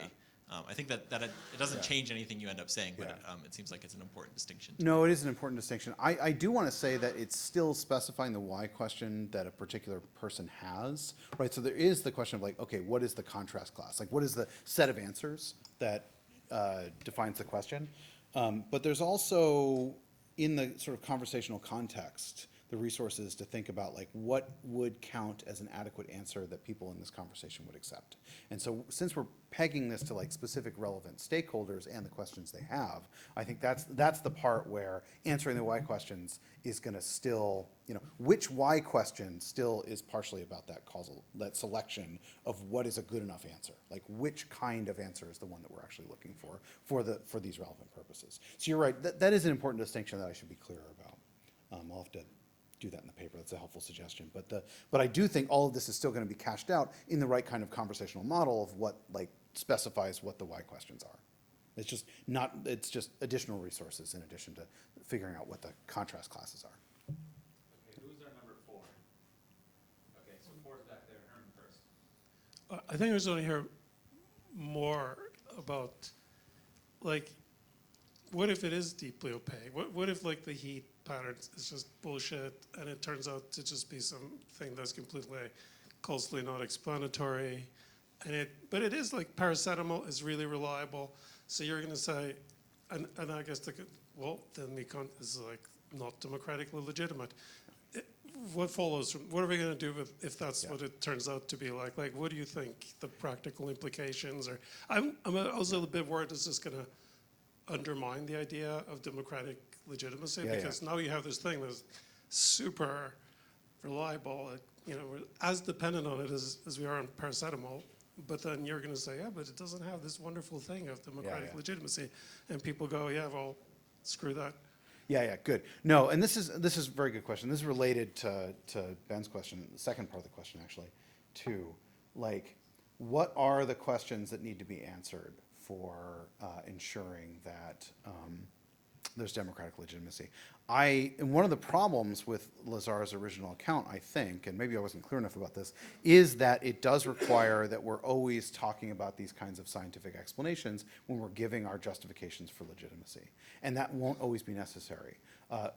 I think that it doesn't change anything you end up saying, but it seems like it's an important distinction. No, it is an important distinction. I do want to say that it's still specifying the why question that a particular person has, right? So there is the question of like, okay, what is the contrast class? Like, what is the set of answers that defines the question? But there's also, in the sort of conversational context, the resources to think about like what would count as an adequate answer that people in this conversation would accept. And so since we're pegging this to like specific relevant stakeholders and the questions they have, I think that's the part where answering the why questions is going to still, which why question still is partially about that selection of what is a good enough answer. Like which kind of answer is the one that we're actually looking for these relevant purposes. So you're right, that is an important distinction that I should be clearer about. I'll have to do that in the paper. That's a helpful suggestion. But I do think all of this is still going to be cashed out in the right kind of conversational model of what specifies what the why questions are. It's just additional resources in addition to figuring out what the contrast classes are. Okay, who's our number 4? Okay, so 4's back there. Herman first. I think I was going to hear more about, like, what if it is deeply opaque? What if like the heat pattern is just bullshit and it turns out to just be something that's completely causally not explanatory, but it is like paracetamol is really reliable. So you're going to say, and I guess then Mekong is like not democratically legitimate. What follows from, what are we going to do if that's what it turns out to be like? Like, what do you think the practical implications are? I'm also a bit worried it's just going to undermine the idea of democratic legitimacy because now you have this thing that's super reliable, we're as dependent on it as we are on paracetamol, but then you're going to say, but it doesn't have this wonderful thing of democratic legitimacy, and people go, well, screw that. Good. No, and this is a very good question. This is related to Ben's question, the second part of the question actually, too. Like, what are the questions that need to be answered for ensuring that there's democratic legitimacy? And one of the problems with Lazar's original account, I think, and maybe I wasn't clear enough about this, is that it does require that we're always talking about these kinds of scientific explanations when we're giving our justifications for legitimacy. And that won't always be necessary.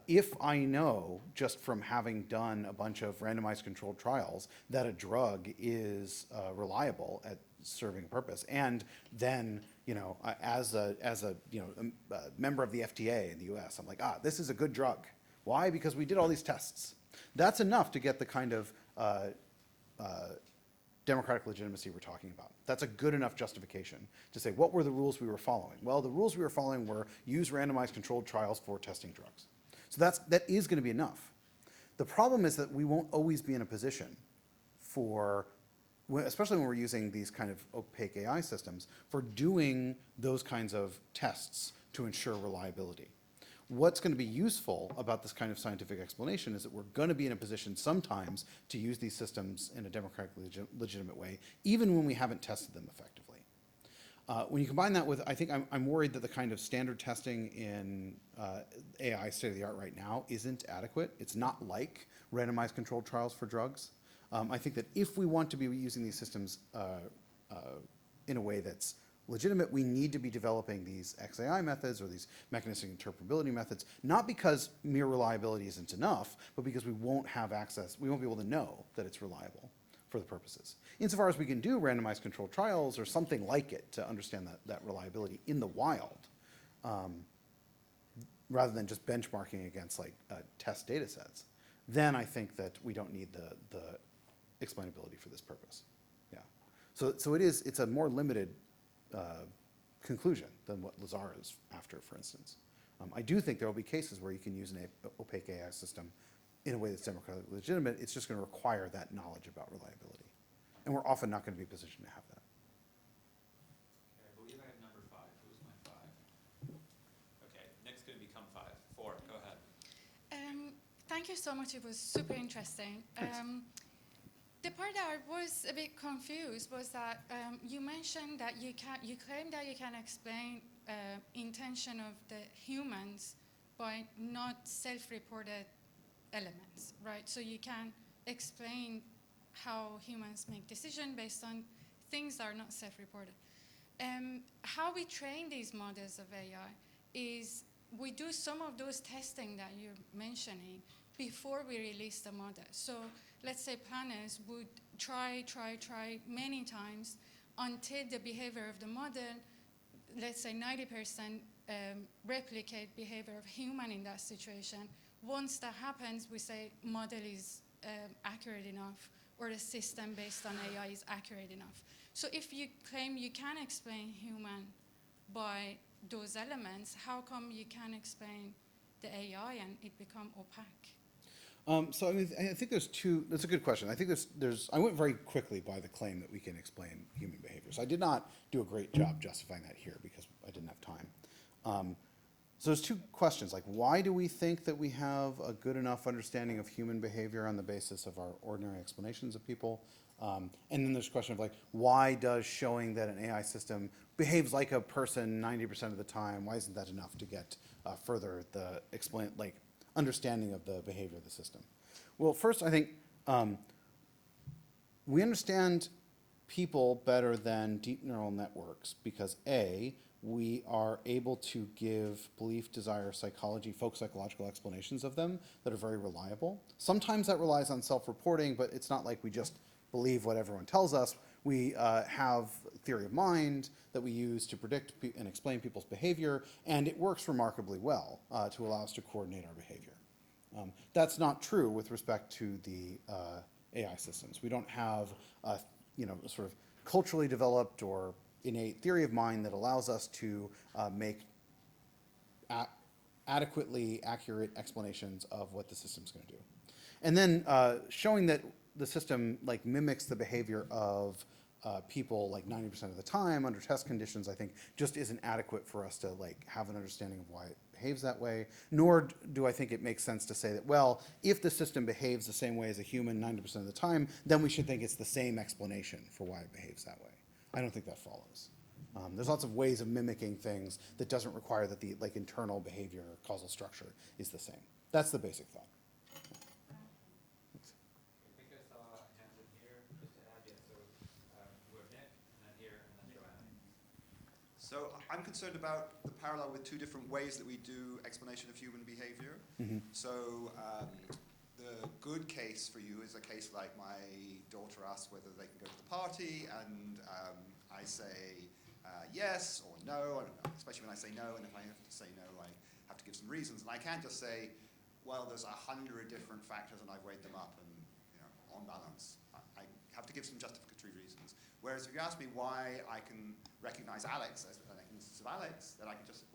If I know, just from having done a bunch of randomized controlled trials, that a drug is reliable at serving a purpose, and then as a member of the FDA in the US, I'm like, this is a good drug. Why? Because we did all these tests. That's enough to get the kind of democratic legitimacy we're talking about. That's a good enough justification to say, what were the rules we were following? Well, the rules we were following were use randomized controlled trials for testing drugs. So that is going to be enough. The problem is that we won't always be in a position especially when we're using these kind of opaque AI systems, for doing those kinds of tests to ensure reliability. What's going to be useful about this kind of scientific explanation is that we're going to be in a position sometimes to use these systems in a democratically legitimate way, even when we haven't tested them effectively. When you combine that with, I think I'm worried that the kind of standard testing in AI state-of-the-art right now isn't adequate. It's not like randomized controlled trials for drugs. I think that if we want to be using these systems in a way that's legitimate, we need to be developing these XAI methods or these mechanistic interpretability methods, not because mere reliability isn't enough, but because we won't have access, we won't be able to know that it's reliable for the purposes. Insofar as we can do randomized controlled trials or something like it to understand that reliability in the wild, rather than just benchmarking against like test data sets, then I think that we don't need the explainability for this purpose. Yeah. So it's a more limited conclusion than what Lazar is after, for instance. I do think there will be cases where you can use an opaque AI system in a way that's democratically legitimate. It's just going to require that knowledge about reliability. And we're often not going to be positioned to have that. Okay, I believe I have number 5. Who's my 5? Okay, next going to become 5. 4, go ahead. Thank you so much. It was super interesting. The part that I was a bit confused was that you mentioned that you claim that you can explain intention of the humans by not self-reported elements, right? So you can explain how humans make decisions based on things that are not self-reported. How we train these models of AI is we do some of those testing that you're mentioning before we release the model. So let's say planners would try many times until the behavior of the model, let's say 90% replicate behavior of human in that situation. Once that happens, we say model is accurate enough, or the system based on AI is accurate enough. So if you claim you can explain human by those elements, how come you can explain the AI and it become opaque? So I mean, I think there's two. That's a good question. I think there's. I went very quickly by the claim that we can explain human behavior. So I did not do a great job justifying that here because I didn't have time. So there's two questions. Like, why do we think that we have a good enough understanding of human behavior on the basis of our ordinary explanations of people? And then there's a question of like, why does showing that an AI system behaves like a person 90% of the time, why isn't that enough to get further the understanding of the behavior of the system? Well, first, I think we understand people better than deep neural networks because A, we are able to give belief, desire, psychology, folk psychological explanations of them that are very reliable. Sometimes that relies on self-reporting, but it's not like we just believe what everyone tells us. We have theory of mind that we use to predict and explain people's behavior, and it works remarkably well to allow us to coordinate our behavior. That's not true with respect to the AI systems. We don't have sort of culturally developed or innate theory of mind that allows us to make adequately accurate explanations of what the system's going to do. And then showing that the system like mimics the behavior of people like 90% of the time under test conditions, I think just isn't adequate for us to like have an understanding of why it behaves that way. Nor do I think it makes sense to say that, well, if the system behaves the same way as a human 90% of the time, then we should think it's the same explanation for why it behaves that way. I don't think that follows. There's lots of ways of mimicking things that doesn't require that the like internal behavior or causal structure is the same. That's the basic thought. I think I saw hands in here, just to add, so we're Nick, and then here, and then Joanna. So I'm concerned about the parallel with two different ways that we do explanation of human behavior. Mm-hmm. So the good case for you is a case like my daughter asks whether they can go to the party, and I say yes or no, especially when I say no, and if I have to say no, I have to give some reasons. And I can't just say, well, there's 100 different factors and I've weighed them up and, on balance. I have to give some justificatory reasons. Whereas if you ask me why I can recognize Alex as an instance of Alex, then I can just,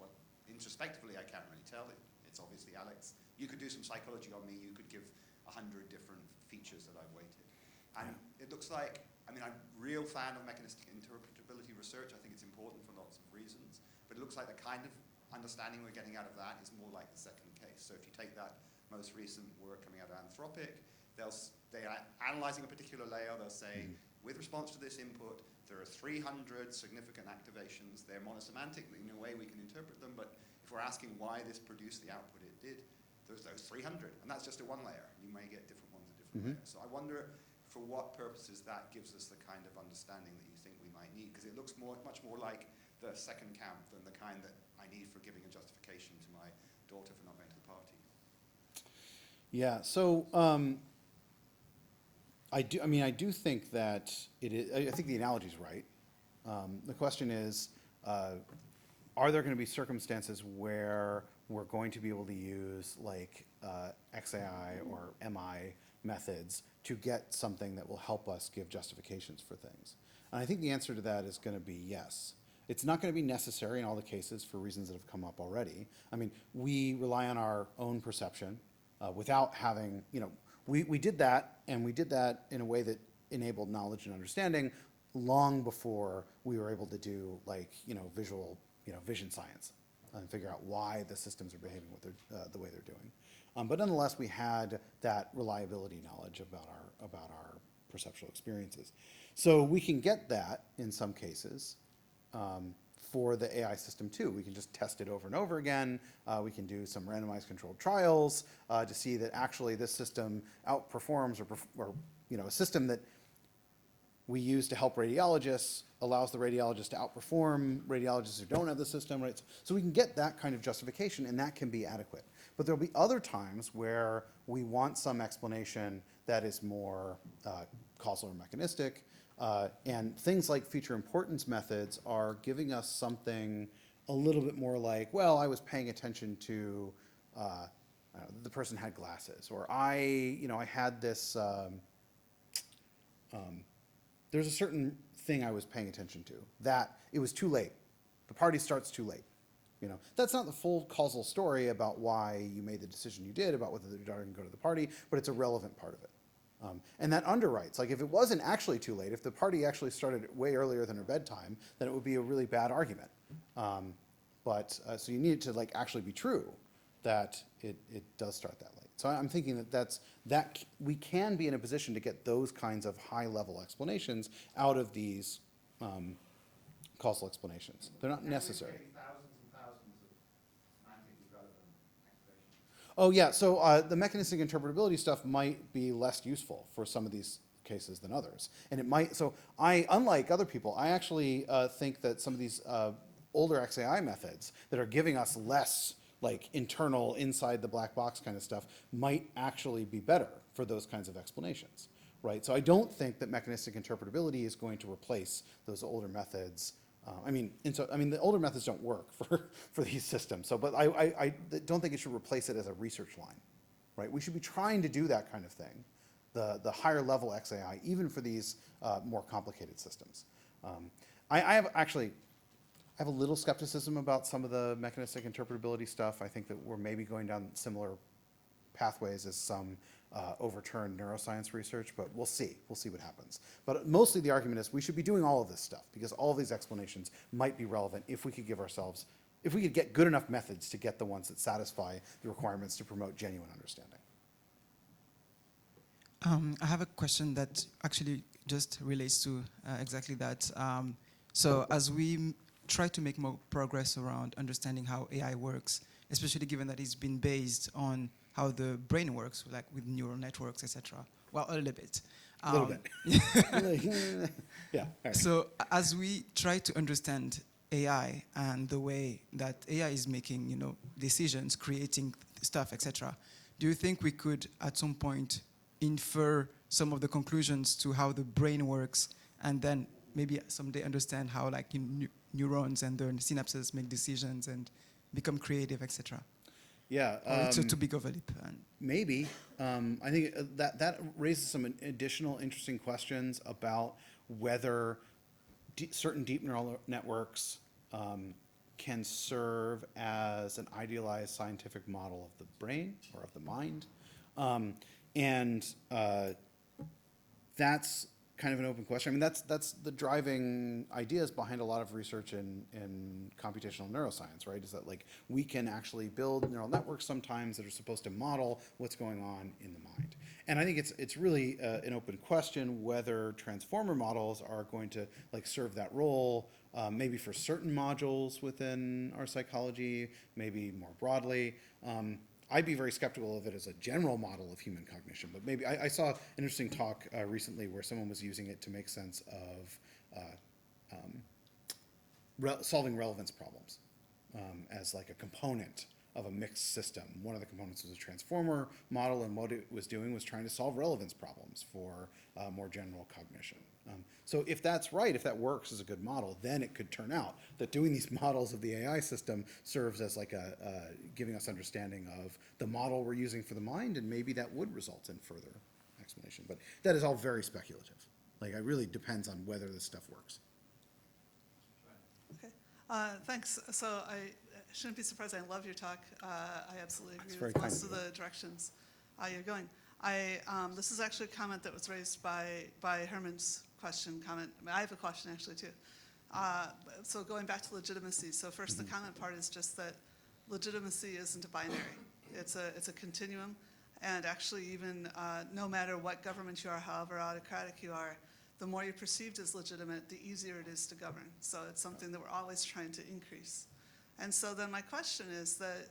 introspectively, I can't really tell it. It's obviously Alex. You could do some psychology on me. You could give 100 different features that I've weighted. And it looks like, I'm a real fan of mechanistic interpretability research. I think it's important for lots of reasons. But it looks like the kind of understanding we're getting out of that is more like the second case. So if you take that most recent work coming out of Anthropic, they are analyzing a particular layer. They'll say, with response to this input, there are 300 significant activations. They're monosemantic. In a way, we can interpret them. But if we're asking why this produced the output it did, there's those 300. And that's just a one layer. You may get different ones at different layers. So I wonder for what purposes that gives us the kind of understanding that you think we might need. Because it looks much more like the second camp than the kind that I need for giving a justification to my daughter for not going to the party. Yeah, so I do think that it is, I think the analogy is right. The question is, are there going to be circumstances where we're going to be able to use like XAI or MI methods to get something that will help us give justifications for things? And I think the answer to that is going to be yes. It's not going to be necessary in all the cases for reasons that have come up already. I mean, we rely on our own perception without having, we did that, and we did that in a way that enabled knowledge and understanding long before we were able to do vision science and figure out why the systems are behaving the way they're doing. But nonetheless, we had that reliability knowledge about our perceptual experiences. So we can get that in some cases for the AI system too. We can just test it over and over again. We can do some randomized controlled trials to see that actually this system outperforms or a system that we use to help radiologists allows the radiologists to outperform radiologists who don't have the system, right? So we can get that kind of justification, and that can be adequate. But there'll be other times where we want some explanation that is more causal or mechanistic, and things like feature importance methods are giving us something a little bit more like, well, I was paying attention to the person had glasses, or I had this. There's a certain thing I was paying attention to that it was too late. The party starts too late. That's not the full causal story about why you made the decision you did about whether your daughter can go to the party, but it's a relevant part of it. And that underwrites, like if it wasn't actually too late, if the party actually started way earlier than her bedtime, then it would be a really bad argument. So you need it to actually be true that it does start that late. So I'm thinking that we can be in a position to get those kinds of high-level explanations out of these causal explanations. They're not necessary. Thousands and thousands of semantically relevant explanations. Oh yeah, so the mechanistic interpretability stuff might be less useful for some of these cases than others. And it might, so unlike other people, I actually think that some of these older XAI methods that are giving us less internal, inside the black box kind of stuff might actually be better for those kinds of explanations, right? So I don't think that mechanistic interpretability is going to replace those older methods. The older methods don't work for these systems. So, but I don't think it should replace it as a research line, right? We should be trying to do that kind of thing, the higher level XAI, even for these more complicated systems. I have a little skepticism about some of the mechanistic interpretability stuff. I think that we're maybe going down similar pathways as some overturned neuroscience research, but we'll see. We'll see what happens. But mostly the argument is we should be doing all of this stuff because all of these explanations might be relevant if we could get good enough methods to get the ones that satisfy the requirements to promote genuine understanding. I have a question that actually just relates to exactly that. So as we try to make more progress around understanding how AI works, especially given that it's been based on how the brain works, like with neural networks, etc. Well, a little bit. A little bit. Yeah. Right. So as we try to understand AI and the way that AI is making, decisions, creating stuff, etc., do you think we could, at some point, infer some of the conclusions to how the brain works, and then maybe someday understand how neurons and their synapses make decisions and become creative, etc.? Yeah. Or it's too big of a leap. Maybe. I think that raises some additional interesting questions about whether certain deep neural networks can serve as an idealized scientific model of the brain or of the mind. That's kind of an open question. I mean, that's the driving ideas behind a lot of research in computational neuroscience, right? Is that we can actually build neural networks sometimes that are supposed to model what's going on in the mind. And I think it's really an open question whether transformer models are going to serve that role, maybe for certain modules within our psychology, maybe more broadly. I'd be very skeptical of it as a general model of human cognition, but maybe I saw an interesting talk recently where someone was using it to make sense of solving relevance problems as a component of a mixed system. One of the components was a transformer model, and what it was doing was trying to solve relevance problems for more general cognition. So if that's right, if that works as a good model, then it could turn out that doing these models of the AI system serves as like giving us understanding of the model we're using for the mind, and maybe that would result in further explanation. But that is all very speculative. Like, it really depends on whether this stuff works. Okay, thanks. So I shouldn't be surprised. I love your talk. I absolutely agree very with kind most of of you. the directions you're going. This is actually a comment that was raised by Herman's comment. I mean, I have a question actually too. So going back to legitimacy. So first, the comment part is just that legitimacy isn't a binary. It's a continuum, and actually even no matter what government you are, however autocratic you are, the more you're perceived as legitimate, the easier it is to govern. So it's something that we're always trying to increase. And so then my question is that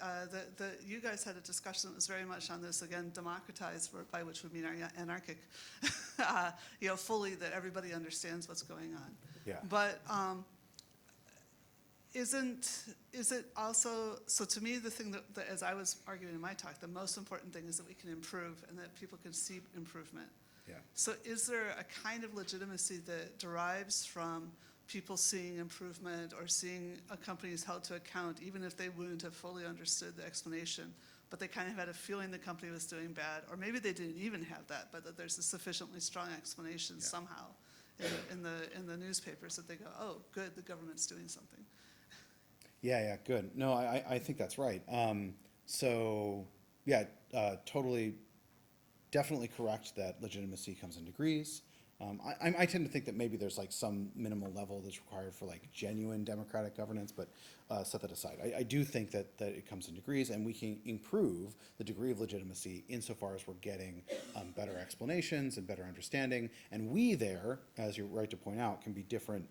you guys had a discussion that was very much on this, again, democratized, by which would mean anarchic, fully, that everybody understands what's going on. Yeah. But is it also, so to me, the thing that, as I was arguing in my talk, the most important thing is that we can improve and that people can see improvement. Yeah. So is there a kind of legitimacy that derives from people seeing improvement or seeing companies held to account, even if they wouldn't have fully understood the explanation, but they kind of had a feeling the company was doing bad, or maybe they didn't even have that, but that there's a sufficiently strong explanation somehow in the newspapers that they go, oh, good, the government's doing something. Yeah, good. No, I think that's right. Totally, definitely correct that legitimacy comes in degrees. I tend to think that maybe there's like some minimal level that's required for like genuine democratic governance, but set that aside. I do think that it comes in degrees, and we can improve the degree of legitimacy insofar as we're getting better explanations and better understanding. And we there, as you're right to point out, can be different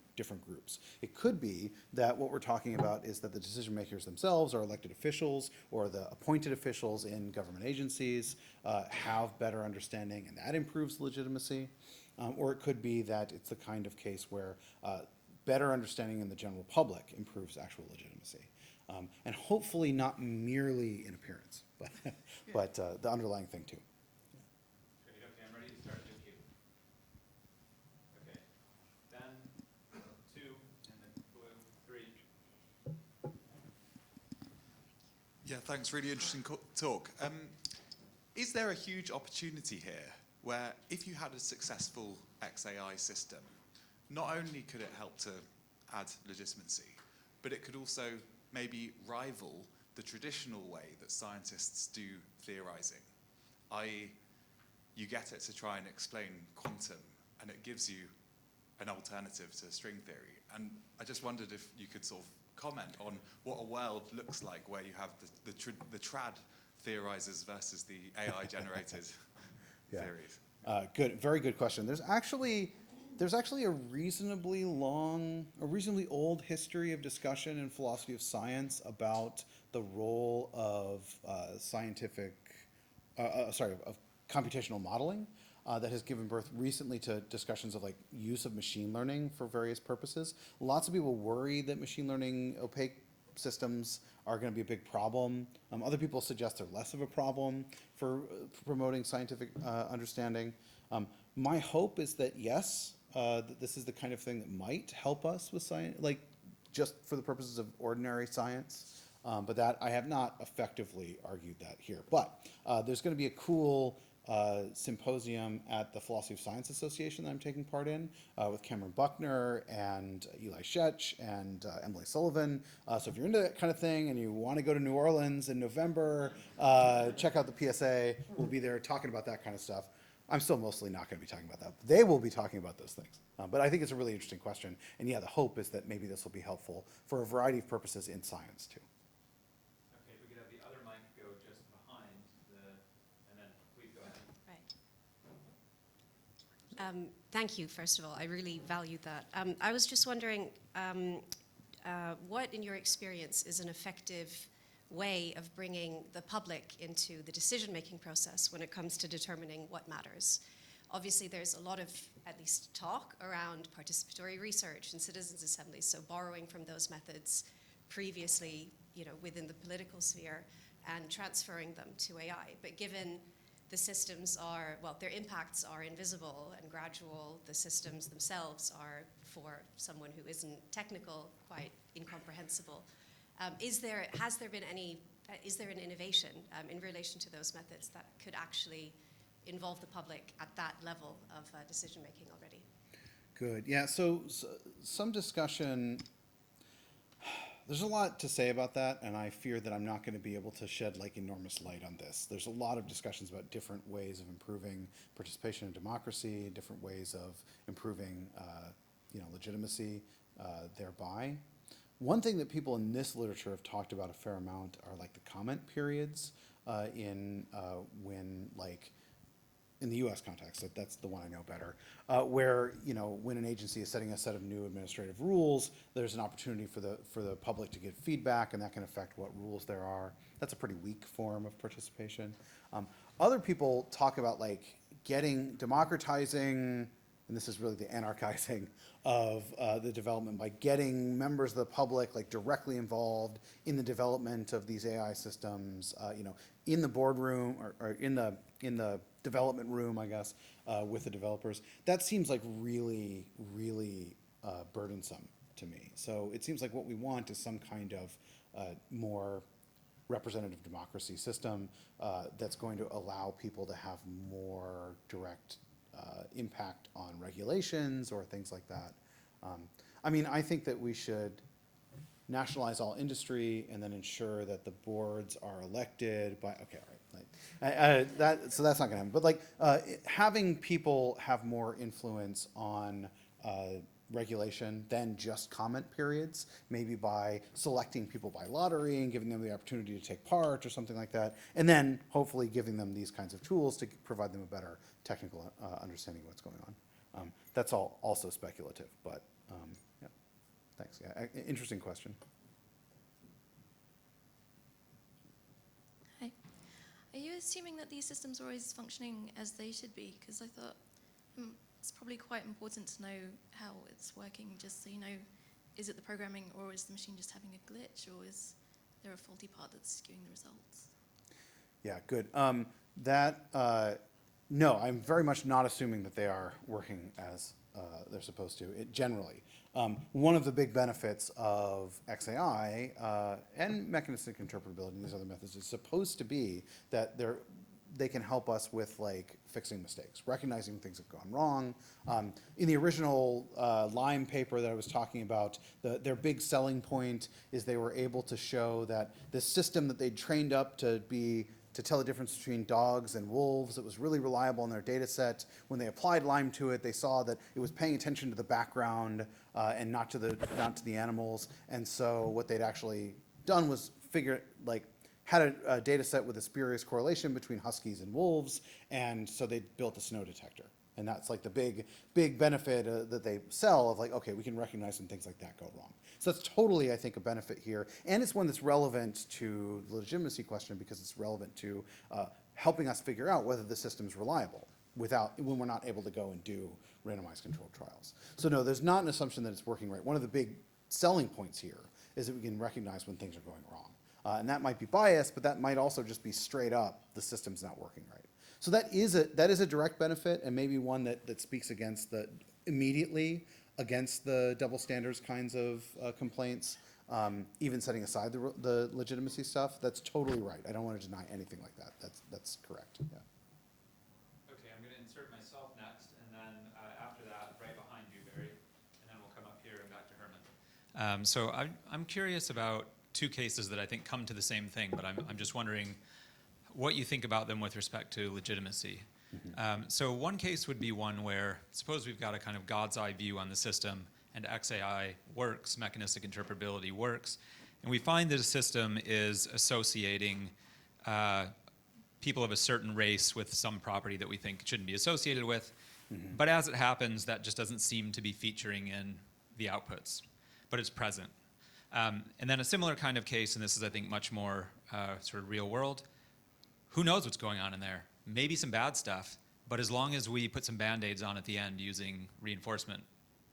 groups. It could be that what we're talking about is that the decision makers themselves are elected officials, or the appointed officials in government agencies have better understanding, and that improves legitimacy. Or it could be that it's the kind of case where better understanding in the general public improves actual legitimacy. And hopefully not merely in appearance, but the underlying thing too. Great, okay, I'm ready to start with you. Okay, then 2, and then blue, 3. Yeah, thanks. Really interesting talk. Is there a huge opportunity here where if you had a successful XAI system, not only could it help to add legitimacy, but it could also maybe rival the traditional way that scientists do theorizing, i.e., you get it to try and explain quantum, and it gives you an alternative to string theory. And I just wondered if you could sort of comment on what a world looks like where you have the trad theorizers versus the AI-generated theories. Good, very good question. There's actually a reasonably old history of discussion in philosophy of science about the role of of computational modeling that has given birth recently to discussions of like use of machine learning for various purposes. Lots of people worry that machine learning opaque systems are going to be a big problem. Other people suggest they're less of a problem for promoting scientific understanding. My hope is that yes, that this is the kind of thing that might help us with science, like just for the purposes of ordinary science. But that I have not effectively argued that here. But there's going to be a cool symposium at the Philosophy of Science Association that I'm taking part in with Cameron Buckner and Eli Schech and Emily Sullivan. So if you're into that kind of thing and you want to go to New Orleans in November, check out the PSA. We'll be there talking about that kind of stuff. I'm still mostly not going to be talking about that. They will be talking about those things. But I think it's a really interesting question. And yeah, the hope is that maybe this will be helpful for a variety of purposes in science too. Okay, if we could have the other mic go just behind and then please go ahead. Right. Thank you, first of all. I really value that. I was just wondering, what in your experience is an effective way of bringing the public into the decision-making process when it comes to determining what matters? Obviously, there's a lot of, at least, talk around participatory research and citizens' assemblies, so borrowing from those methods previously, within the political sphere. and transferring them to AI. But given the systems are, well, their impacts are invisible and gradual, the systems themselves are, for someone who isn't technical, quite incomprehensible. Is there an innovation in relation to those methods that could actually involve the public at that level of decision making already? Good. Yeah, so some discussion. There's a lot to say about that, and I fear that I'm not going to be able to shed like enormous light on this. There's a lot of discussions about different ways of improving participation in democracy, different ways of improving legitimacy thereby. One thing that people in this literature have talked about a fair amount are like the comment periods in the U.S. context, that's the one I know better, where when an agency is setting a set of new administrative rules, there's an opportunity for the public to give feedback, and that can affect what rules there are. That's a pretty weak form of participation. Other people talk about like democratizing, and this is really the anarchizing of the development by getting members of the public like directly involved in the development of these AI systems, in the boardroom or in the development room, I guess, with the developers. That seems like really, really burdensome to me. So it seems like what we want is some kind of more representative democracy system that's going to allow people to have more direct impact on regulations or things like that. I think that we should nationalize all industry and then ensure that the boards are elected by, okay, all right. So that's not going to happen. But having people have more influence on regulation than just comment periods, maybe by selecting people by lottery and giving them the opportunity to take part or something like that, and then hopefully giving them these kinds of tools to provide them a better technical understanding of what's going on. That's all also speculative, but yeah, thanks. Yeah, interesting question. Hi. Are you assuming that these systems are always functioning as they should be? Because I thought it's probably quite important to know how it's working, just so you know, is it the programming or is the machine just having a glitch, or is there a faulty part that's skewing the results? Yeah, good. No, I'm very much not assuming that they are working as they're supposed to, generally. One of the big benefits of XAI and mechanistic interpretability and these other methods is supposed to be that they can help us with like fixing mistakes, recognizing things have gone wrong. In the original Lime paper that I was talking about, their big selling point is they were able to show that the system that they'd trained up to tell the difference between dogs and wolves, it was really reliable in their data set. When they applied Lime to it, they saw that it was paying attention to the background and not to the animals. And so what they'd actually done was had a data set with a spurious correlation between huskies and wolves, and so they built a snow detector. And that's like the big benefit that they sell of like, okay, we can recognize when things like that go wrong. So that's totally, I think, a benefit here. And it's one that's relevant to the legitimacy question because it's relevant to helping us figure out whether the system's reliable when we're not able to go and do randomized controlled trials. So no, there's not an assumption that it's working right. One of the big selling points here is that we can recognize when things are going wrong. And that might be biased, but that might also just be straight up the system's not working right. So that is a direct benefit, and maybe one that speaks immediately against the double standards kinds of complaints, even setting aside the legitimacy stuff. That's totally right. I don't want to deny anything like that. That's correct. Yeah. Okay, I'm going to insert myself next, and then after that, right behind you, Barry, and then we'll come up here and back to Herman. So I'm curious about two cases that I think come to the same thing, but I'm just wondering what you think about them with respect to legitimacy. Mm-hmm. So one case would be one where, suppose we've got a kind of God's eye view on the system, and XAI works, mechanistic interpretability works, and we find that a system is associating people of a certain race with some property that we think shouldn't be associated with, mm-hmm. But as it happens, that just doesn't seem to be featuring in the outputs, but it's present. And then a similar kind of case, and this is, I think, much more sort of real world. Who knows what's going on in there? Maybe some bad stuff, but as long as we put some Band-Aids on at the end using reinforcement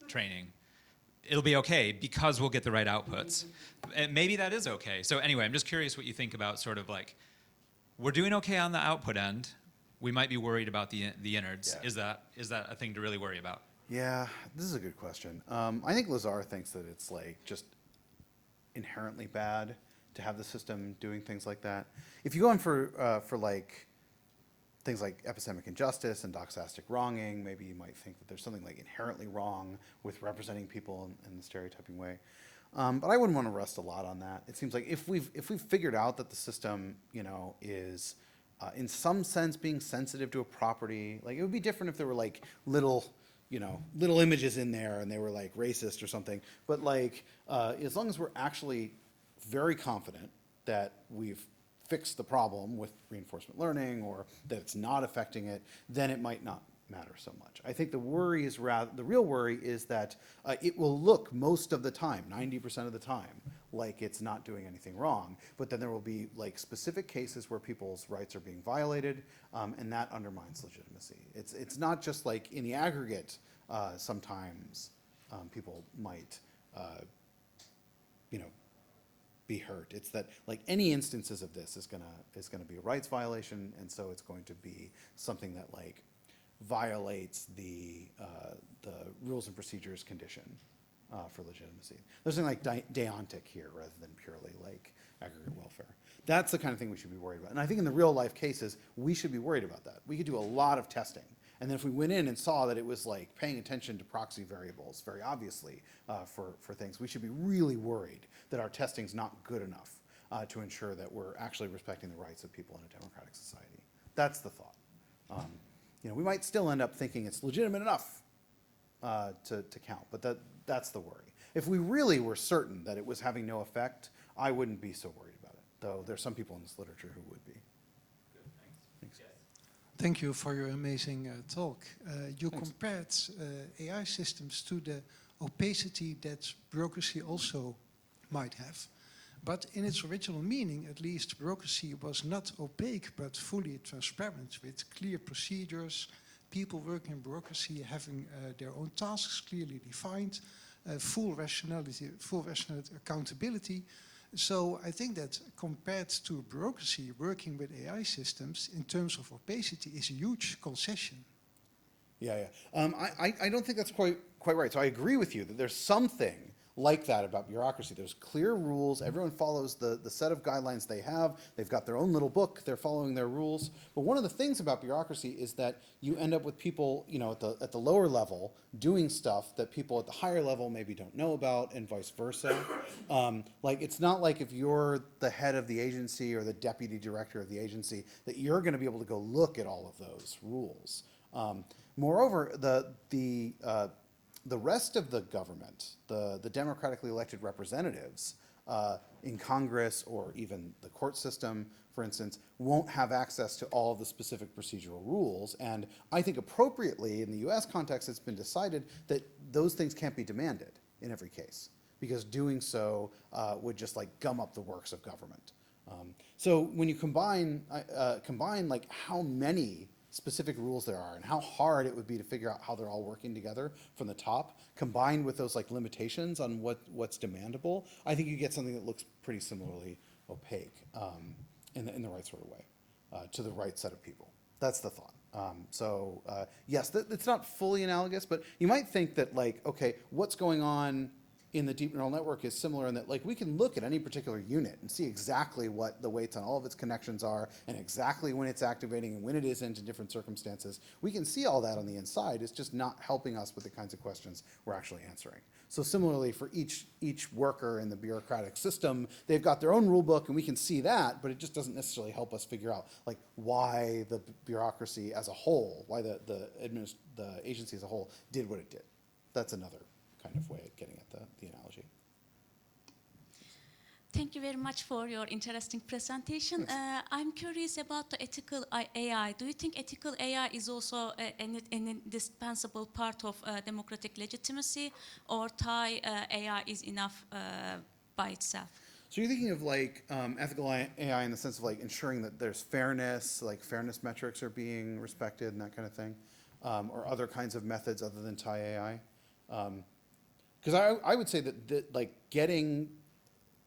training, it'll be okay because we'll get the right outputs. And maybe that is okay. So anyway, I'm just curious what you think about sort of like, we're doing okay on the output end. We might be worried about the innards. Yeah. Is that a thing to really worry about? Yeah, this is a good question. I think Lazar thinks that it's like just inherently bad to have the system doing things like that. If you go in for like things like epistemic injustice and doxastic wronging, maybe you might think that there's something like inherently wrong with representing people in the stereotyping way. But I wouldn't want to rest a lot on that. It seems like if we've figured out that the system, you know, is in some sense being sensitive to a property, like it would be different if there were like little images in there and they were like racist or something. But like as long as we're actually very confident that we've fixed the problem with reinforcement learning or that it's not affecting it, then it might not matter so much. I think the real worry is that it will look most of the time, 90% of the time, like it's not doing anything wrong, but then there will be like specific cases where people's rights are being violated, and that undermines legitimacy. It's not just like in the aggregate, sometimes people might, be hurt. It's that like any instances of this is gonna be a rights violation, and so it's going to be something that like violates the rules and procedures condition for legitimacy. There's something like deontic here rather than purely like aggregate welfare. That's the kind of thing we should be worried about. And I think in the real life cases, we should be worried about that. We could do a lot of testing. And then if we went in and saw that it was like paying attention to proxy variables very obviously for things, we should be really worried that our testing's not good enough to ensure that we're actually respecting the rights of people in a democratic society. That's the thought. We might still end up thinking it's legitimate enough to count, but that's the worry. If we really were certain that it was having no effect, I wouldn't be so worried about it, though there's some people in this literature who would be. Good, thanks. Thanks. Thank you for your amazing talk. You compared AI systems to the opacity that bureaucracy also might have. But in its original meaning, at least, bureaucracy was not opaque, but fully transparent, with clear procedures, people working in bureaucracy having their own tasks clearly defined, full rationality, accountability. So I think that compared to bureaucracy, working with AI systems in terms of opacity is a huge concession. Yeah. I don't think that's quite right. So I agree with you that there's something like that about bureaucracy. There's clear rules. Everyone follows the set of guidelines they have. They've got their own little book. They're following their rules. But one of the things about bureaucracy is that you end up with people, at the lower level doing stuff that people at the higher level maybe don't know about, and vice versa. It's not like if you're the head of the agency or the deputy director of the agency that you're going to be able to go look at all of those rules. Moreover, the rest of the government, the democratically elected representatives in Congress or even the court system, for instance, won't have access to all of the specific procedural rules. And I think appropriately in the US context, it's been decided that those things can't be demanded in every case, because doing so would just like gum up the works of government. So when you combine like how many specific rules there are and how hard it would be to figure out how they're all working together from the top, combined with those like limitations on what's demandable, I think you get something that looks pretty similarly opaque in the right sort of way to the right set of people. That's the thought. Yes, it's not fully analogous, but you might think that like, okay, what's going on in the deep neural network is similar in that like we can look at any particular unit and see exactly what the weights on all of its connections are and exactly when it's activating and when it isn't in different circumstances. We can see all that on the inside. It's just not helping us with the kinds of questions we're actually answering. So similarly for each worker in the bureaucratic system, they've got their own rule book and we can see that, but it just doesn't necessarily help us figure out like why the bureaucracy as a whole, why the agency as a whole did what it did. That's another kind of way of getting at the analogy. Thank you very much for your interesting presentation. I'm curious about the ethical AI. Do you think ethical AI is also an indispensable part of democratic legitimacy, or Thai AI is enough by itself? So you're thinking of like ethical AI in the sense of like ensuring that there's fairness, like fairness metrics are being respected and that kind of thing, or other kinds of methods other than Thai AI? Because I would say that like getting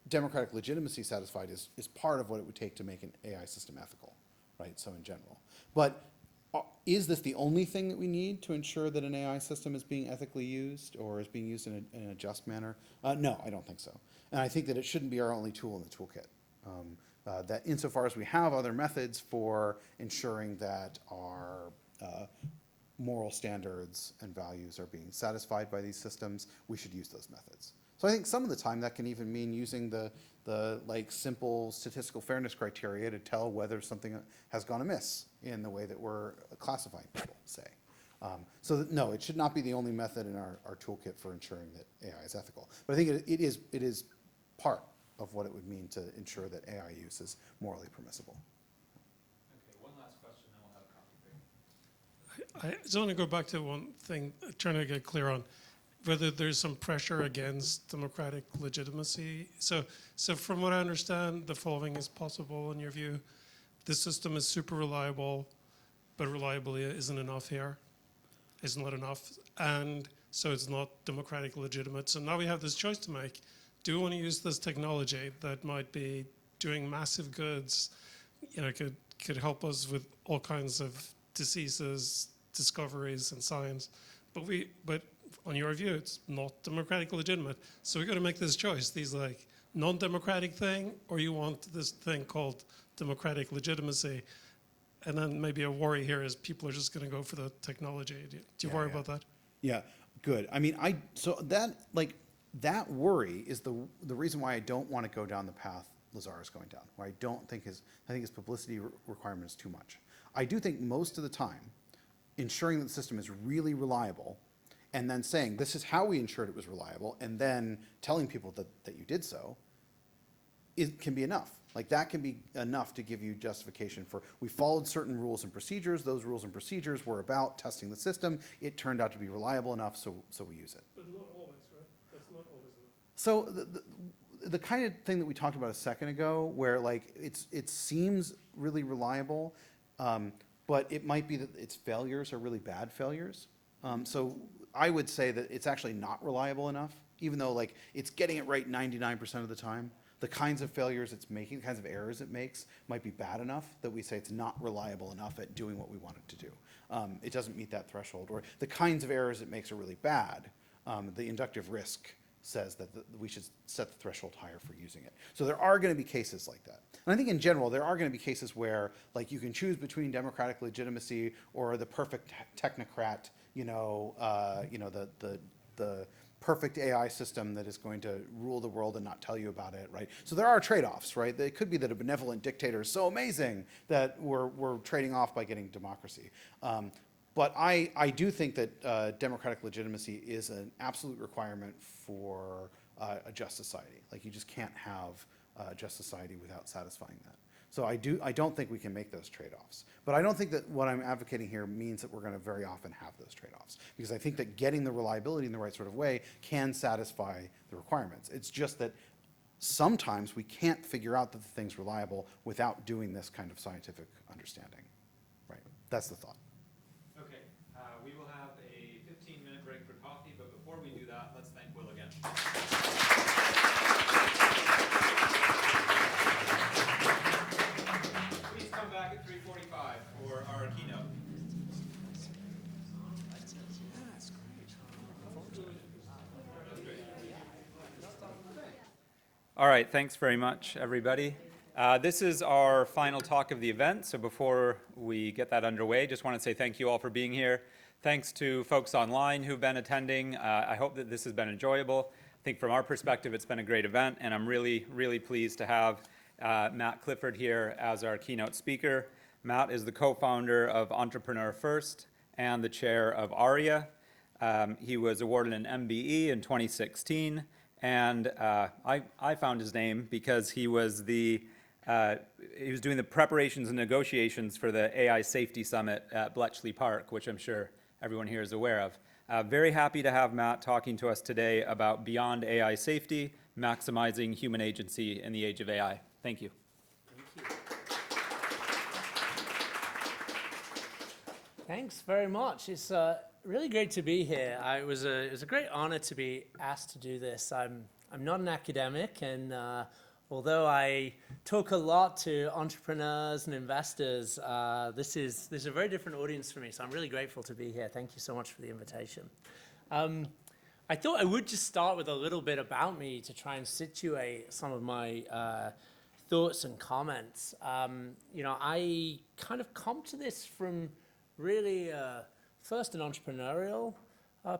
democratic legitimacy satisfied is part of what it would take to make an AI system ethical, right? So in general. But is this the only thing that we need to ensure that an AI system is being ethically used or is being used in a just manner? No, I don't think so. And I think that it shouldn't be our only tool in the toolkit. That insofar as we have other methods for ensuring that our moral standards and values are being satisfied by these systems, we should use those methods. So I think some of the time that can even mean using the like simple statistical fairness criteria to tell whether something has gone amiss in the way that we're classifying people, say. So that, no, it should not be the only method in our toolkit for ensuring that AI is ethical. But I think it is part of what it would mean to ensure that AI use is morally permissible. Okay, one last question, then we'll have a coffee break. I just want to go back to one thing, trying to get clear on whether there's some pressure against democratic legitimacy. So from what I understand, the following is possible in your view. The system is super reliable, but reliability isn't enough here. It's not enough. And so it's not democratically legitimate. So now we have this choice to make. Do we want to use this technology that might be doing massive goods, could help us with all kinds of diseases, discoveries, and science, but on your view, it's not democratically legitimate. So we've got to make this choice. These like non-democratic thing, or you want this thing called democratic legitimacy. And then maybe a worry here is people are just going to go for the technology. Do you worry about that? Yeah, good. I mean, so that worry is the reason why I don't want to go down the path Lazar is going down. Why I think his publicity requirement is too much. I do think most of the time, ensuring that the system is really reliable, and then saying this is how we ensured it was reliable, and then telling people that you did so, it can be enough. Like that can be enough to give you justification for, we followed certain rules and procedures. Those rules and procedures were about testing the system. It turned out to be reliable enough, so we use it. But not always, right? That's not always enough. So the kind of thing that we talked about a second ago, where like it seems really reliable, but it might be that its failures are really bad failures. So I would say that it's actually not reliable enough, even though like it's getting it right 99% of the time. The kinds of failures it's making, the kinds of errors it makes might be bad enough that we say it's not reliable enough at doing what we want it to do. It doesn't meet that threshold. Or the kinds of errors it makes are really bad. The inductive risk says that we should set the threshold higher for using it. So there are going to be cases like that. And I think in general, there are going to be cases where like you can choose between democratic legitimacy or the perfect technocrat, the perfect AI system that is going to rule the world and not tell you about it, right? So there are trade-offs, right? It could be that a benevolent dictator is so amazing that we're trading off by getting democracy. But I do think that democratic legitimacy is an absolute requirement for a just society. Like you just can't have a just society without satisfying that. So I don't think we can make those trade-offs. But I don't think that what I'm advocating here means that we're going to very often have those trade-offs. Because I think that getting the reliability in the right sort of way can satisfy the requirements. It's just that sometimes we can't figure out that the thing's reliable without doing this kind of scientific understanding. Right? That's the thought. Okay, we will have a 15-minute break for coffee, but before we do that, let's thank Will again. Please come back at 3:45 for our keynote. All right, thanks very much, everybody. This is our final talk of the event, so before we get that underway, just want to say thank you all for being here. Thanks to folks online who've been attending. I hope that this has been enjoyable. I think from our perspective, it's been a great event, and I'm really, really pleased to have Matt Clifford here as our keynote speaker. Matt is the co-founder of Entrepreneur First and the chair of ARIA. He was awarded an MBE in 2016, and I found his name because he was doing the preparations and negotiations for the AI Safety Summit at Bletchley Park, which I'm sure everyone here is aware of. Very happy to have Matt talking to us today about Beyond AI Safety, Maximizing Human Agency in the Age of AI. Thank you. Thank you. Thanks very much. It's Really great to be here. It was a great honor to be asked to do this. I'm not an academic, and although I talk a lot to entrepreneurs and investors, this is a very different audience for me. So I'm really grateful to be here. Thank you so much for the invitation. I thought I would just start with a little bit about me to try and situate some of my thoughts and comments. I kind of come to this from really first an entrepreneurial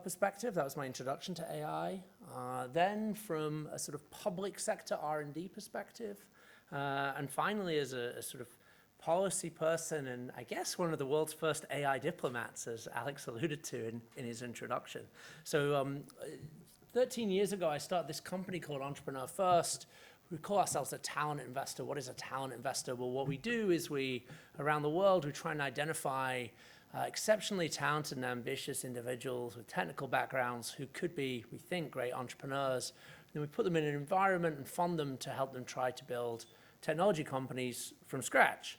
perspective. That was my introduction to AI. Then from a sort of public sector R&D perspective. And finally as a sort of policy person, and I guess one of the world's first AI diplomats, as Alex alluded to in his introduction. So 13 years ago, I started this company called Entrepreneur First. We call ourselves a talent investor. What is a talent investor? Well, what we do is around the world, we try and identify exceptionally talented and ambitious individuals with technical backgrounds who could be, we think, great entrepreneurs. Then we put them in an environment and fund them to help them try to build technology companies from scratch.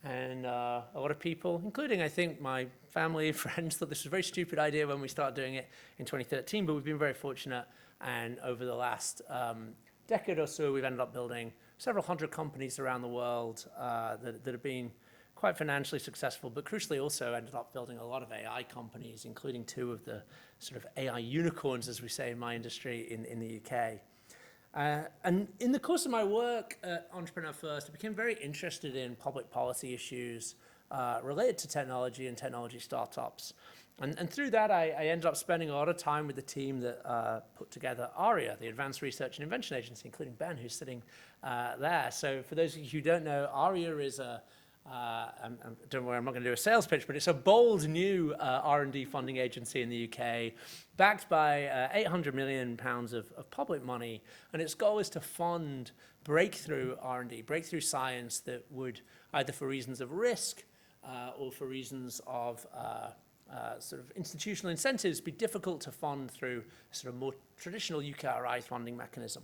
And a lot of people, including I think my family, friends, thought this was a very stupid idea when we started doing it in 2013, but we've been very fortunate. And over the last decade or so, we've ended up building several hundred companies around the world that have been quite financially successful, but crucially also ended up building a lot of AI companies, including 2 of the sort of AI unicorns, as we say in my industry, in the UK. And in the course of my work at Entrepreneur First, I became very interested in public policy issues related to technology and technology startups. And through that, I ended up spending a lot of time with the team that put together ARIA, the Advanced Research and Invention Agency, including Ben, who's sitting there. So for those of you who don't know, ARIA is don't worry, I'm not going to do a sales pitch, but it's a bold new R&D funding agency in the UK, backed by £800 million of public money, and its goal is to fund breakthrough R&D, breakthrough science that would, either for reasons of risk or for reasons of sort of institutional incentives, be difficult to fund through a sort of more traditional UKRI funding mechanism.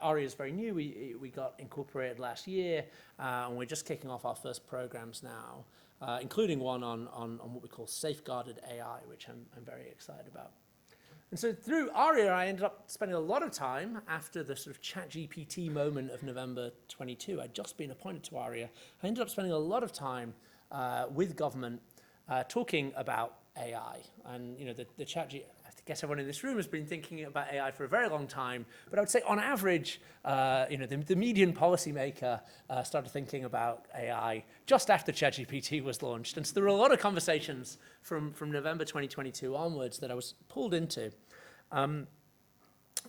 ARIA is very new. We got incorporated last year, and we're just kicking off our first programs now, including one on what we call safeguarded AI, which I'm very excited about. And so through ARIA, I ended up spending a lot of time after the sort of ChatGPT moment of November 22. I'd just been appointed to ARIA. I ended up spending a lot of time with government talking about AI. And the ChatGPT, I guess everyone in this room has been thinking about AI for a very long time, but I would say on average, the median policymaker started thinking about AI just after ChatGPT was launched. And so there were a lot of conversations from November 2022 onwards that I was pulled into. And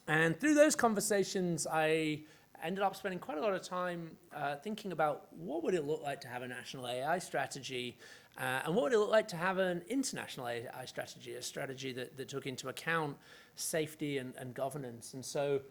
through those conversations, I ended up spending quite a lot of time thinking about what would it look like to have a national AI strategy, and what would it look like to have an international AI strategy, a strategy that took into account safety and governance. And so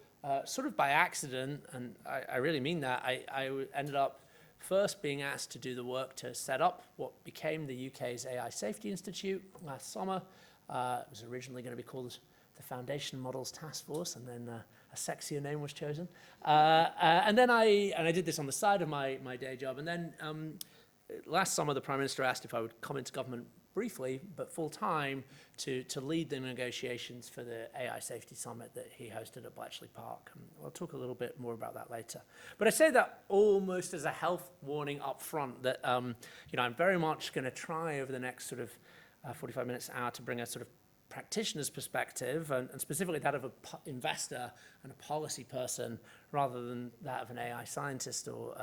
sort of by accident, and I really mean that, I ended up first being asked to do the work to set up what became the UK's AI Safety Institute last summer. It was originally going to be called the Foundation Models Task Force, and then a sexier name was chosen. And then I did this on the side of my day job. And then last summer, the Prime Minister asked if I would come into government briefly, but full-time, to lead the negotiations for the AI Safety Summit that he hosted at Bletchley Park. And I'll talk a little bit more about that later. But I say that almost as a health warning up front, that I'm very much going to try over the next sort of 45 minutes, hour, to bring a sort of practitioner's perspective, and specifically that of an investor and a policy person, rather than that of an AI scientist or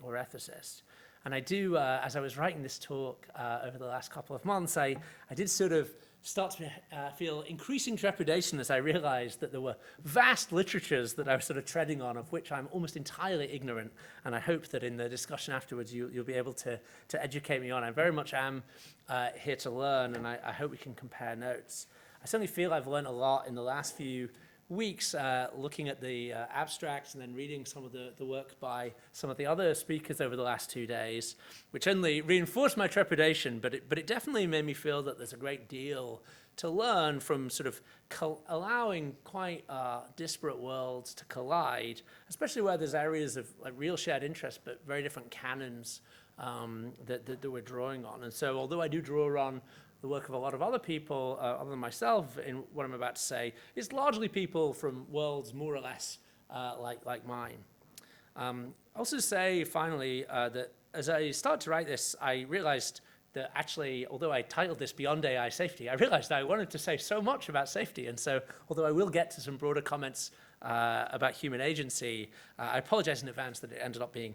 ethicist. And I do, as I was writing this talk over the last couple of months, I did sort of start to feel increasing trepidation as I realized that there were vast literatures that I was sort of treading on, of which I'm almost entirely ignorant. And I hope that in the discussion afterwards, you'll be able to educate me on. I very much am here to learn, and I hope we can compare notes. I certainly feel I've learned a lot in the last few weeks looking at the abstracts and then reading some of the work by some of the other speakers over the last 2 days, which only reinforced my trepidation, but it definitely made me feel that there's a great deal to learn from sort of allowing quite disparate worlds to collide, especially where there's areas of like real shared interest, but very different canons that we're drawing on. And so although I do draw on the work of a lot of other people, other than myself, in what I'm about to say, it's largely people from worlds more or less like mine. Also say, finally, that as I started to write this, I realized that actually, although I titled this Beyond AI Safety, I realized I wanted to say so much about safety. And so, although I will get to some broader comments about human agency, I apologize in advance that it ended up being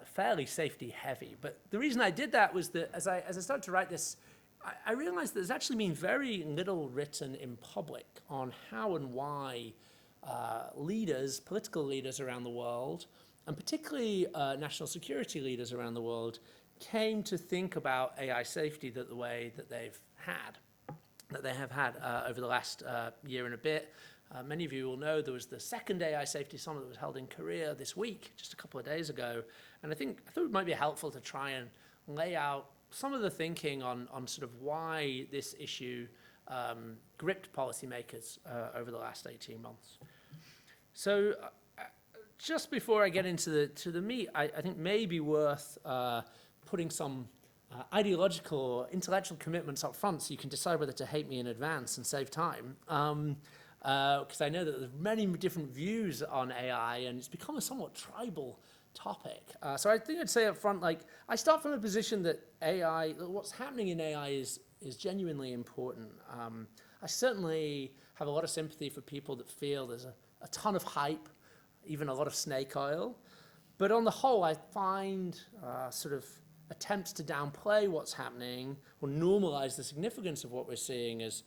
fairly safety heavy. But the reason I did that was that as I started to write this, I realized that there's actually been very little written in public on how and why leaders, political leaders around the world, and particularly national security leaders around the world, came to think about AI safety the way that they have had over the last year and a bit. Many of you will know there was the second AI Safety Summit that was held in Korea this week, just a couple of days ago. And I thought it might be helpful to try and lay out some of the thinking on sort of why this issue gripped policymakers over the last 18 months. So just before I get into the meat, I think maybe worth putting some ideological or intellectual commitments up front so you can decide whether to hate me in advance and save time. Because I know that there's many different views on AI, and it's become a somewhat tribal topic. So I think I'd say up front, like, I start from a position that what's happening in AI is genuinely important. I certainly have a lot of sympathy for people that feel there's a ton of hype, even a lot of snake oil. But on the whole, I find sort of attempts to downplay what's happening or normalize the significance of what we're seeing as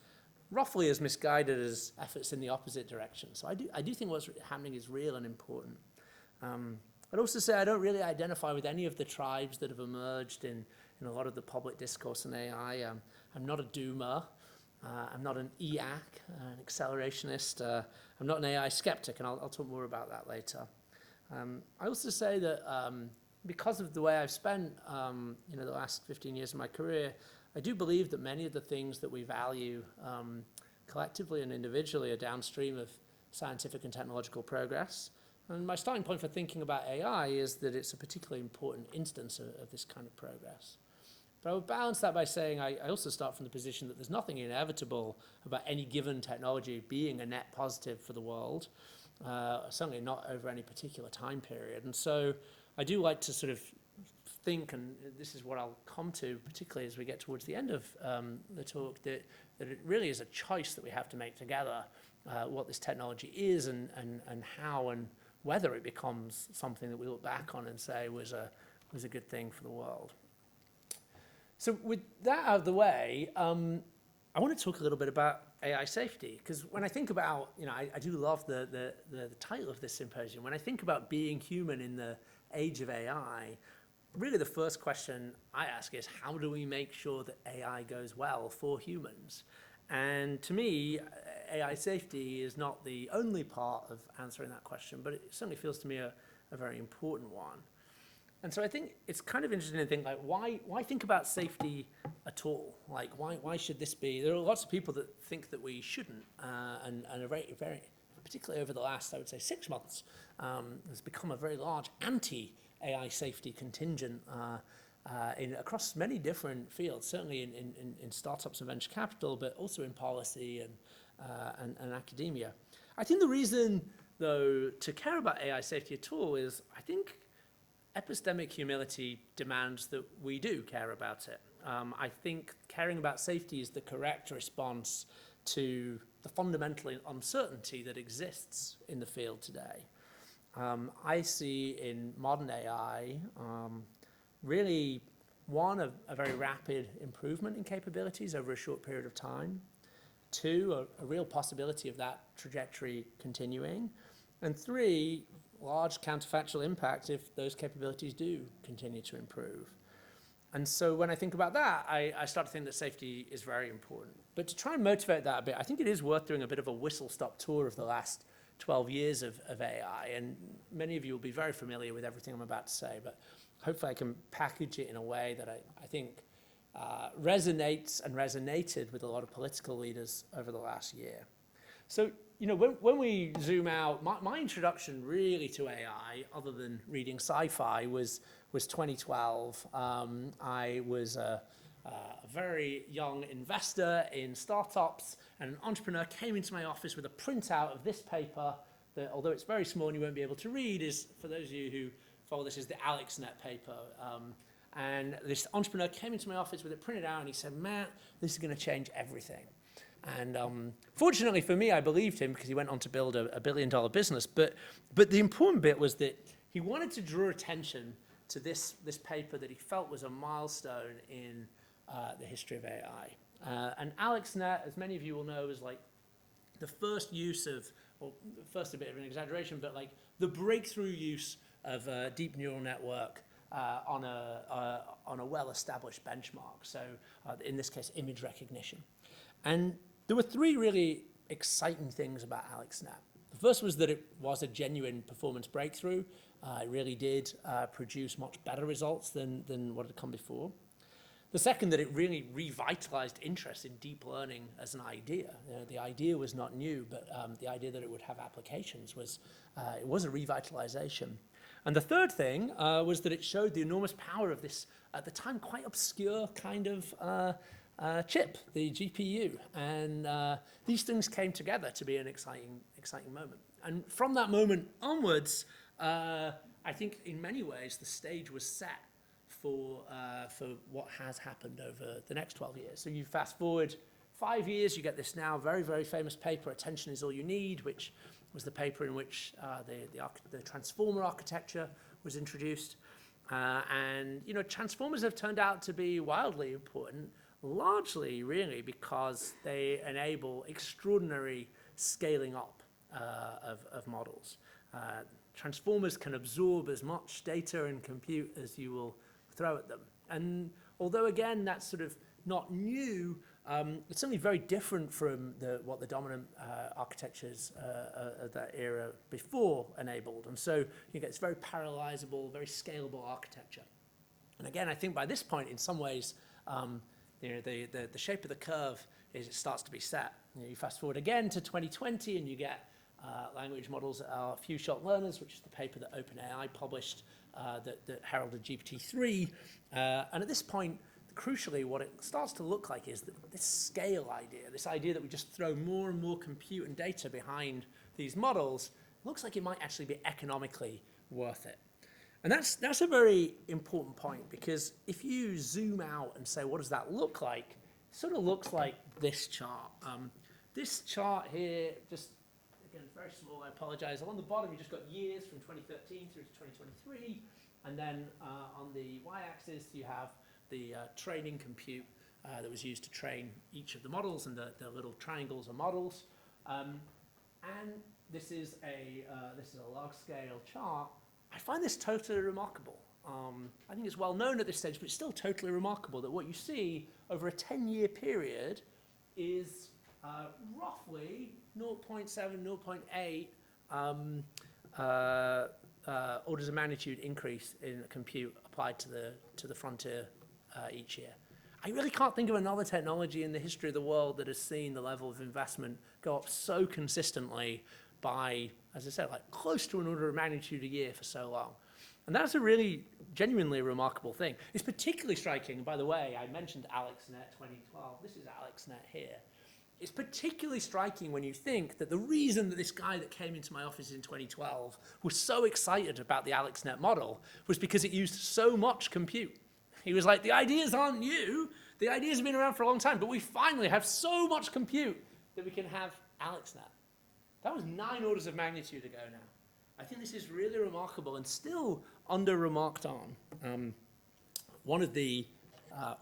roughly as misguided as efforts in the opposite direction. So I do think what's happening is real and important. I'd also say I don't really identify with any of the tribes that have emerged in a lot of the public discourse on AI. I'm not a doomer. I'm not an EAC, an accelerationist. I'm not an AI skeptic, and I'll talk more about that later. I also say that because of the way I've spent the last 15 years of my career, I do believe that many of the things that we value collectively and individually are downstream of scientific and technological progress. And my starting point for thinking about AI is that it's a particularly important instance of this kind of progress. But I would balance that by saying I also start from the position that there's nothing inevitable about any given technology being a net positive for the world, certainly not over any particular time period. And so I do like to sort of think, and this is what I'll come to, particularly as we get towards the end of the talk, that it really is a choice that we have to make together, what this technology is and how and whether it becomes something that we look back on and say was a good thing for the world. So with that out of the way, I want to talk a little bit about AI safety, because when I think about, I do love the title of this symposium. When I think about being human in the age of AI, really the first question I ask is, how do we make sure that AI goes well for humans? And to me, AI safety is not the only part of answering that question, but it certainly feels to me a very important one. And so I think it's kind of interesting to think, like, why think about safety at all? Like, why should this be? There are lots of people that think that we shouldn't, and are very, particularly over the last, I would say, 6 months, there's become a very large anti-AI safety contingent across many different fields, certainly in startups and venture capital, but also in policy and academia. I think the reason, though, to care about AI safety at all is, I think, epistemic humility demands that we do care about it. I think caring about safety is the correct response to the fundamental uncertainty that exists in the field today. I see in modern AI really, one, a very rapid improvement in capabilities over a short period of time. 2, a real possibility of that trajectory continuing. And 3, large counterfactual impact if those capabilities do continue to improve. And so when I think about that, I start to think that safety is very important. But to try and motivate that a bit, I think it is worth doing a bit of a whistle-stop tour of the last 12 years of AI. And many of you will be very familiar with everything I'm about to say, but hopefully I can package it in a way that I think resonates and resonated with a lot of political leaders over the last year. So when we zoom out, my introduction really to AI, other than reading sci-fi, was 2012. I was a very young investor in startups, and an entrepreneur came into my office with a printout of this paper that, although it's very small and you won't be able to read, is, for those of you who follow this, is the AlexNet paper. And this entrepreneur came into my office with it printed out, and he said, Matt, this is going to change everything. And fortunately for me, I believed him because he went on to build a billion-dollar business. But the important bit was that he wanted to draw attention to this paper that he felt was a milestone in the history of AI. And AlexNet, as many of you will know, is like the first use of, or first a bit of an exaggeration, but like the breakthrough use of a deep neural network on a well-established benchmark. So in this case, image recognition. And there were three really exciting things about AlexNet. The first was that it was a genuine performance breakthrough. It really did produce much better results than what had come before. The second, that it really revitalized interest in deep learning as an idea. The idea was not new, but the idea that it would have applications was a revitalization. And the third thing was that it showed the enormous power of this, at the time, quite obscure kind of chip, the GPU. And these things came together to be an exciting moment. And from that moment onwards, I think in many ways the stage was set for what has happened over the next 12 years. So you fast forward 5 years, you get this now very, very famous paper, Attention is All You Need, which was the paper in which the transformer architecture was introduced. And transformers have turned out to be wildly important, largely really because they enable extraordinary scaling up of models. Transformers can absorb as much data and compute as you will throw at them. And although, again, that's sort of not new, it's certainly very different from what the dominant architectures of that era before enabled. And so you get this very parallelizable, very scalable architecture. And again, I think by this point, in some ways, the shape of the curve is it starts to be set. You fast forward again to 2020, and you get language models that are few-shot learners, which is the paper that OpenAI published that heralded GPT-3. And at this point, crucially, what it starts to look like is that this scale idea, this idea that we just throw more and more compute and data behind these models, looks like it might actually be economically worth it. And that's a very important point, because if you zoom out and say, what does that look like? It sort of looks like this chart. This chart here, just, again, very small, I apologize. Along the bottom, you just got years from 2013 through to 2023. And then on the y-axis, you have the training compute that was used to train each of the models, and the little triangles are models. And this is a large-scale chart. I find this totally remarkable. I think it's well known at this stage, but it's still totally remarkable that what you see over a 10-year period is roughly 0.7, 0.8 orders of magnitude increase in compute applied to the frontier each year. I really can't think of another technology in the history of the world that has seen the level of investment go up so consistently by, as I said, like close to an order of magnitude a year for so long. And that's a really genuinely remarkable thing. It's particularly striking, by the way, I mentioned AlexNet 2012. This is AlexNet here. It's particularly striking when you think that the reason that this guy that came into my office in 2012 was so excited about the AlexNet model was because it used so much compute. He was like, the ideas aren't new. The ideas have been around for a long time, but we finally have so much compute that we can have AlexNet. That was 9 orders of magnitude ago now. I think this is really remarkable and still under-remarked on. One of the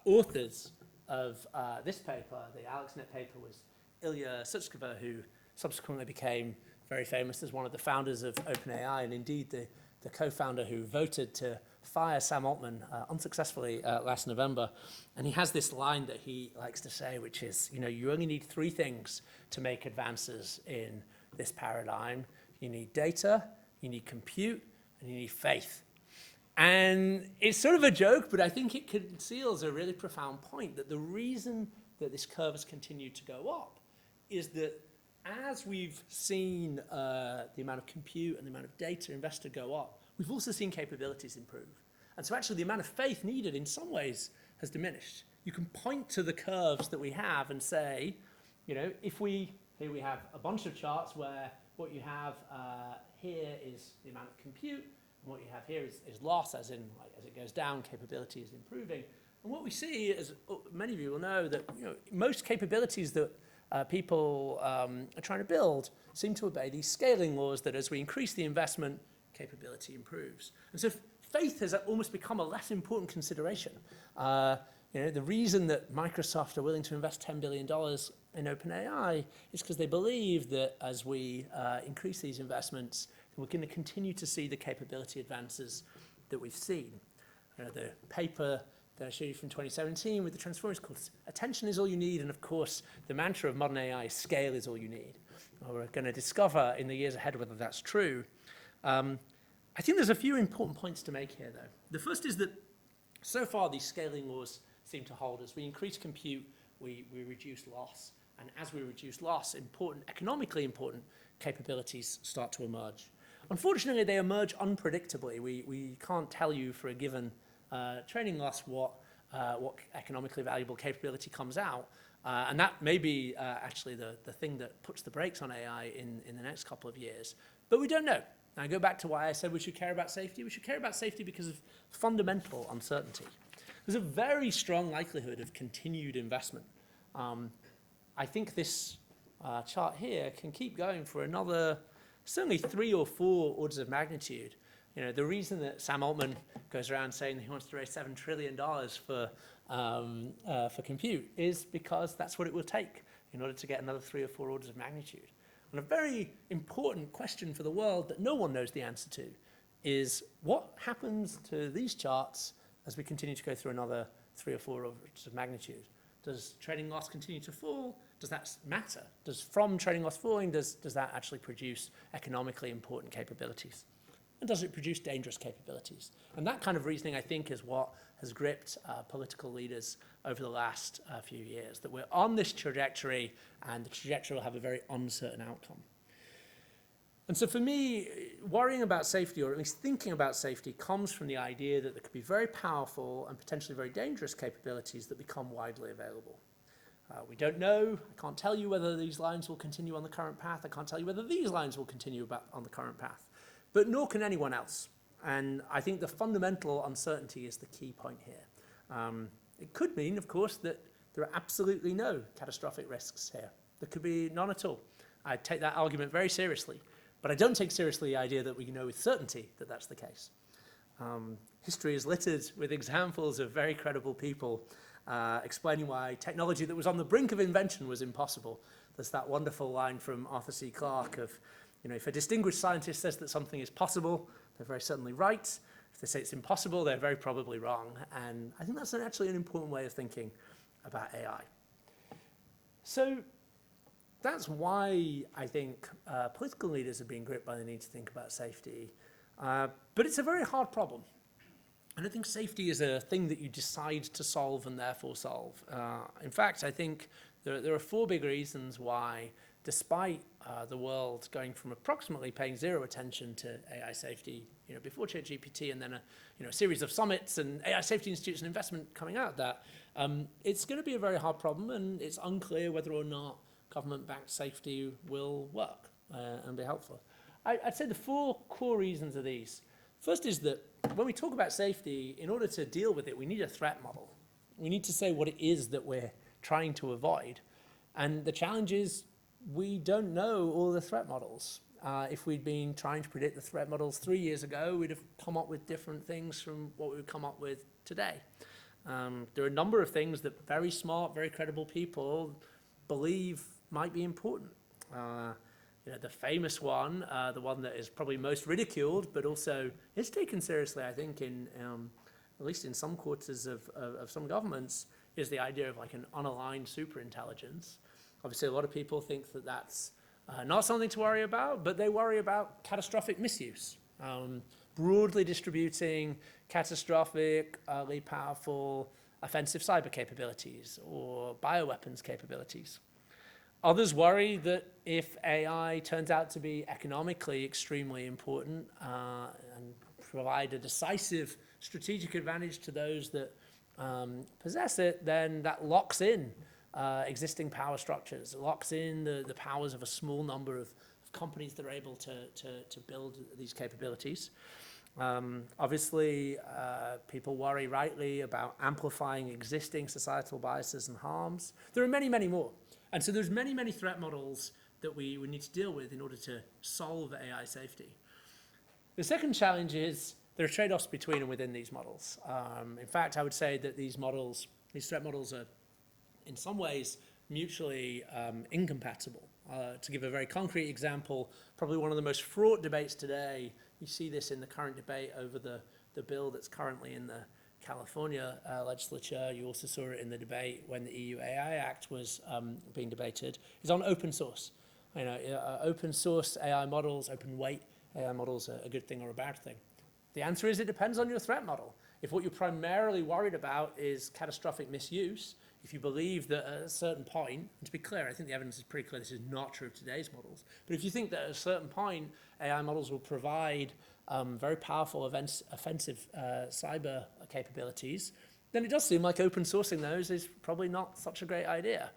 authors of this paper, the AlexNet paper, was Ilya Sutskever, who subsequently became very famous as one of the founders of OpenAI, and indeed the co-founder who voted to fire Sam Altman unsuccessfully last November. And he has this line that he likes to say, which is, you only need 3 things to make advances in this paradigm. You need data, you need compute, and you need faith. And it's sort of a joke, but I think it conceals a really profound point, that the reason that this curve has continued to go up is that as we've seen the amount of compute and the amount of data invested go up, we've also seen capabilities improve. And so actually the amount of faith needed in some ways has diminished. You can point to the curves that we have and say, you know, here we have a bunch of charts where what you have here is the amount of compute, and what you have here is loss, as in, like, as it goes down, capability is improving. And what we see, as many of you will know, that, you know, most capabilities that people are trying to build seem to obey these scaling laws that as we increase the investment, capability improves. And so faith has almost become a less important consideration. You know, the reason that Microsoft are willing to invest $10 billion in OpenAI is because they believe that as we increase these investments, we're going to continue to see the capability advances that we've seen. The paper that I showed you from 2017 with the transformers called Attention is All You Need, and of course, the mantra of modern AI, scale is all you need. Well, we're going to discover in the years ahead whether that's true. I think there's a few important points to make here, though. The first is that so far these scaling laws seem to hold. As we increase compute, we reduce loss. And as we reduce loss, economically important capabilities start to emerge. Unfortunately, they emerge unpredictably. We can't tell you for a given training loss what economically valuable capability comes out. And that may be actually the thing that puts the brakes on AI in the next couple of years. But we don't know. Now, I go back to why I said we should care about safety. We should care about safety because of fundamental uncertainty. There's a very strong likelihood of continued investment. I think this chart here can keep going for another, certainly 3 or 4 orders of magnitude. You know, the reason that Sam Altman goes around saying that he wants to raise $7 trillion for compute is because that's what it will take in order to get another 3 or 4 orders of magnitude. And a very important question for the world that no one knows the answer to is what happens to these charts as we continue to go through another 3 or 4 orders of magnitude? Does trading loss continue to fall? Does that matter? Does from trading loss falling, does that actually produce economically important capabilities? And does it produce dangerous capabilities? And that kind of reasoning, I think, is what has gripped political leaders over the last few years, that we're on this trajectory, and the trajectory will have a very uncertain outcome. And so for me, worrying about safety, or at least thinking about safety, comes from the idea that there could be very powerful and potentially very dangerous capabilities that become widely available. We don't know. I can't tell you whether these lines will continue on the current path. I can't tell you whether these lines will continue on the current path. But nor can anyone else. And I think the fundamental uncertainty is the key point here. It could mean, of course, that there are absolutely no catastrophic risks here. There could be none at all. I take that argument very seriously. But I don't take seriously the idea that we know with certainty that that's the case. History is littered with examples of very credible people explaining why technology that was on the brink of invention was impossible. There's that wonderful line from Arthur C. Clarke of, you know, if a distinguished scientist says that something is possible, they're very certainly right. If they say it's impossible, they're very probably wrong. And I think that's actually an important way of thinking about AI. So that's why I think political leaders are being gripped by the need to think about safety. But it's a very hard problem. I don't think safety is a thing that you decide to solve and therefore solve. In fact, I think there are 4 big reasons why, despite the world going from approximately paying 0 attention to AI safety, you know, before ChatGPT, and then a series of summits and AI safety institutes and investment coming out of that, it's going to be a very hard problem, and it's unclear whether or not government-backed safety will work and be helpful. I'd say the 4 core reasons are these. First is that when we talk about safety, in order to deal with it, we need a threat model. We need to say what it is that we're trying to avoid. And the challenge is we don't know all the threat models. If we'd been trying to predict the threat models 3 years ago, we'd have come up with different things from what we would come up with today. There are a number of things that very smart, very credible people believe might be important. You know, the famous one, the one that is probably most ridiculed, but also is taken seriously, I think, in at least in some quarters of some governments, is the idea of like an unaligned superintelligence. Obviously, a lot of people think that that's not something to worry about, but they worry about catastrophic misuse. Broadly distributing catastrophically powerful offensive cyber capabilities or bioweapons capabilities. Others worry that if AI turns out to be economically extremely important and provide a decisive strategic advantage to those that possess it, then that locks in existing power structures. It locks in the powers of a small number of companies that are able to build these capabilities. Obviously, people worry rightly about amplifying existing societal biases and harms. There are many, many more. And so there's many, many threat models that we need to deal with in order to solve AI safety. The second challenge is there are trade-offs between and within these models. In fact, I would say that these threat models are in some ways mutually incompatible. To give a very concrete example, probably one of the most fraught debates today, you see this in the current debate over the bill that's currently in the California legislature. You also saw it in the debate when the EU AI Act was being debated, is on open source. Open source AI models, open weight AI models are a good thing or a bad thing. The answer is it depends on your threat model. If what you're primarily worried about is catastrophic misuse, if you believe that at a certain point, and to be clear, I think the evidence is pretty clear this is not true of today's models, but if you think that at a certain point AI models will provide very powerful offensive cyber capabilities, then it does seem like open sourcing those is probably not such a great idea.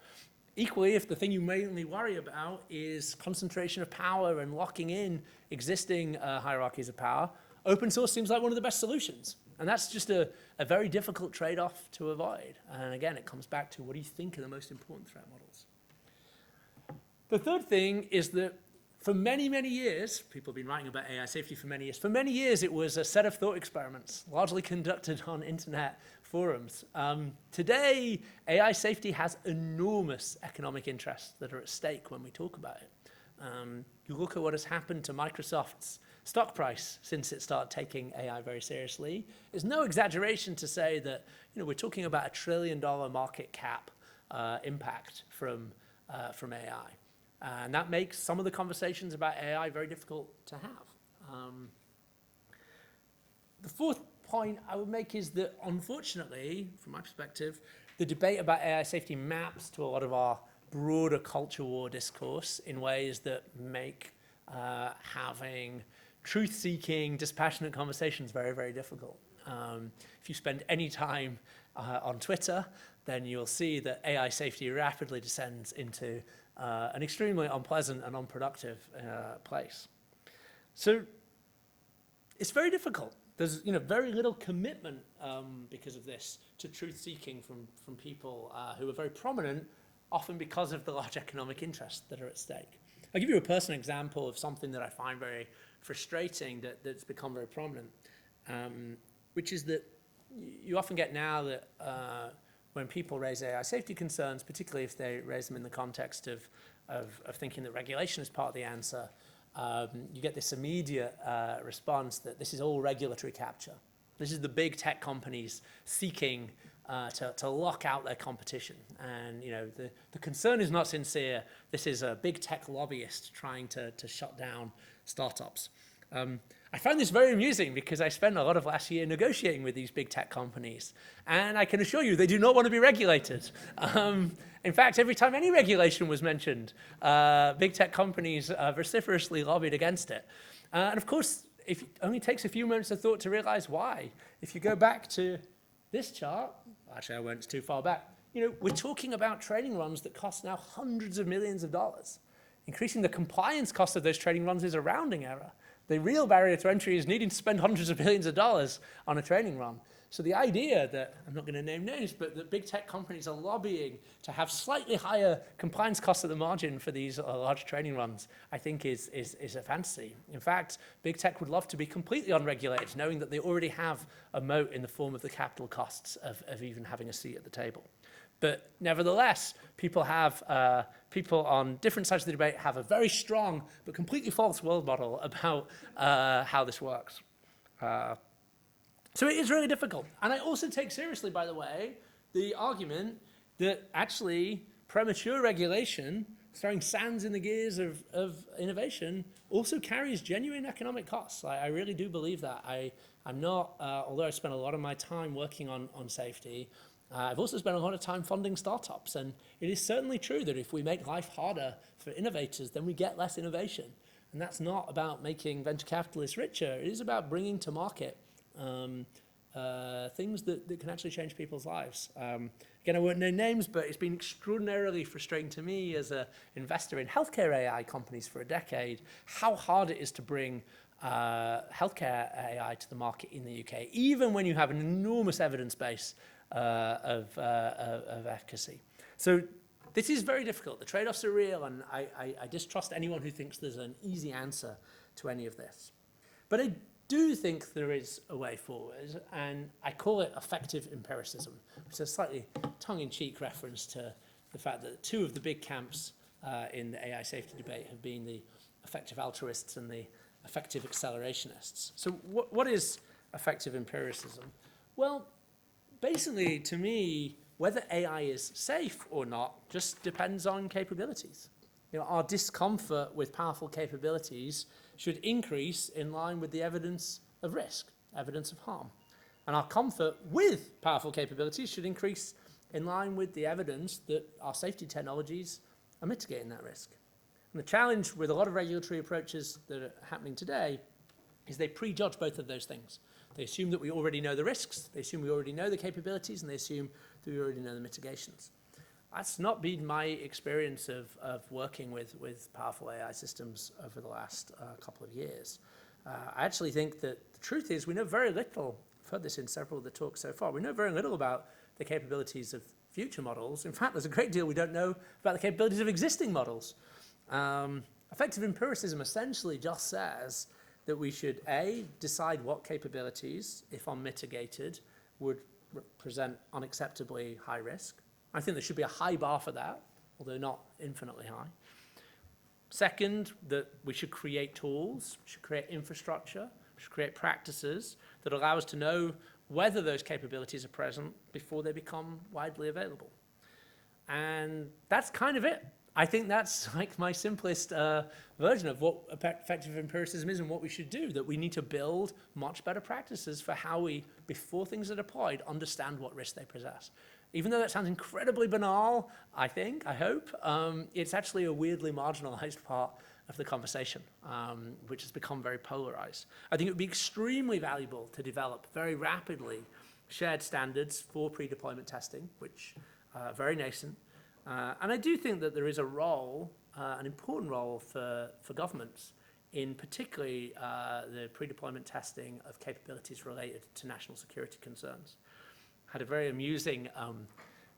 Equally, if the thing you mainly worry about is concentration of power and locking in existing hierarchies of power, open source seems like one of the best solutions. And that's just a very difficult trade-off to avoid. And again, it comes back to what do you think are the most important threat models? The third thing is that for many, many years, people have been writing about AI safety for many years. For many years, it was a set of thought experiments, largely conducted on internet forums. Today, AI safety has enormous economic interests that are at stake when we talk about it. You look at what has happened to Microsoft's stock price since it started taking AI very seriously. It's no exaggeration to say that we're talking about $1 trillion market cap impact from AI. And that makes some of the conversations about AI very difficult to have. The fourth point I would make is that, unfortunately, from my perspective, the debate about AI safety maps to a lot of our broader culture war discourse in ways that make having truth-seeking, dispassionate conversations very, very difficult. If you spend any time on Twitter, then you'll see that AI safety rapidly descends into an extremely unpleasant and unproductive place. So it's very difficult. There's very little commitment because of this to truth-seeking from people who are very prominent, often because of the large economic interests that are at stake. I'll give you a personal example of something that I find very frustrating that's become very prominent, which is that you often get now that when people raise AI safety concerns, particularly if they raise them in the context of thinking that regulation is part of the answer, you get this immediate response that this is all regulatory capture. This is the big tech companies seeking to lock out their competition. And the concern is not sincere. This is a big tech lobbyist trying to shut down startups. I find this very amusing because I spent a lot of last year negotiating with these big tech companies. And I can assure you, they do not want to be regulated. In fact, every time any regulation was mentioned, big tech companies vociferously lobbied against it. And of course, it only takes a few moments of thought to realize why. If you go back to this chart, actually I went too far back, we're talking about training runs that cost now hundreds of millions of dollars. Increasing the compliance cost of those training runs is a rounding error. The real barrier to entry is needing to spend hundreds of millions of dollars on a training run. So the idea that, I'm not going to name names, but that big tech companies are lobbying to have slightly higher compliance costs at the margin for these large training runs, I think is a fantasy. In fact, big tech would love to be completely unregulated, knowing that they already have a moat in the form of the capital costs of even having a seat at the table. But nevertheless, people on different sides of the debate have a very strong but completely false world model about how this works. So it is really difficult. And I also take seriously, by the way, the argument that actually premature regulation, throwing sands in the gears of innovation, also carries genuine economic costs. I really do believe that. I'm not, although I spent a lot of my time working on safety, I've also spent a lot of time funding startups, and it is certainly true that if we make life harder for innovators, then we get less innovation. And that's not about making venture capitalists richer. It is about bringing to market things that can actually change people's lives. Again, I won't name names, but it's been extraordinarily frustrating to me as an investor in healthcare AI companies for a decade, how hard it is to bring healthcare AI to the market in the UK, even when you have an enormous evidence base of efficacy. So this is very difficult. The trade-offs are real, and I distrust anyone who thinks there's an easy answer to any of this. But I do think there is a way forward, and I call it effective empiricism, which is a slightly tongue-in-cheek reference to the fact that two of the big camps in the AI safety debate have been the effective altruists and the effective accelerationists. So what is effective empiricism? Well, basically, to me, whether AI is safe or not just depends on capabilities. You know, our discomfort with powerful capabilities should increase in line with the evidence of risk, evidence of harm. And our comfort with powerful capabilities should increase in line with the evidence that our safety technologies are mitigating that risk. And the challenge with a lot of regulatory approaches that are happening today is they prejudge both of those things. They assume that we already know the risks, they assume we already know the capabilities, and they assume that we already know the mitigations. That's not been my experience of working with powerful AI systems over the last couple of years. I actually think that the truth is we know very little. I've heard this in several of the talks so far. We know very little about the capabilities of future models. In fact, there's a great deal we don't know about the capabilities of existing models. Effective empiricism essentially just says that we should, A, decide what capabilities, if unmitigated, would present unacceptably high risk. I think there should be a high bar for that, although not infinitely high. Second, that we should create tools, we should create infrastructure, we should create practices that allow us to know whether those capabilities are present before they become widely available. And that's kind of it. I think that's like my simplest version of what effective empiricism is and what we should do, that we need to build much better practices for how we, before things are deployed, understand what risk they possess. Even though that sounds incredibly banal, I hope, it's actually a weirdly marginalized part of the conversation, which has become very polarized. I think it would be extremely valuable to develop very rapidly shared standards for pre-deployment testing, which are very nascent. And I do think that there is a role, an important role for governments in particularly the pre-deployment testing of capabilities related to national security concerns. Had a very amusing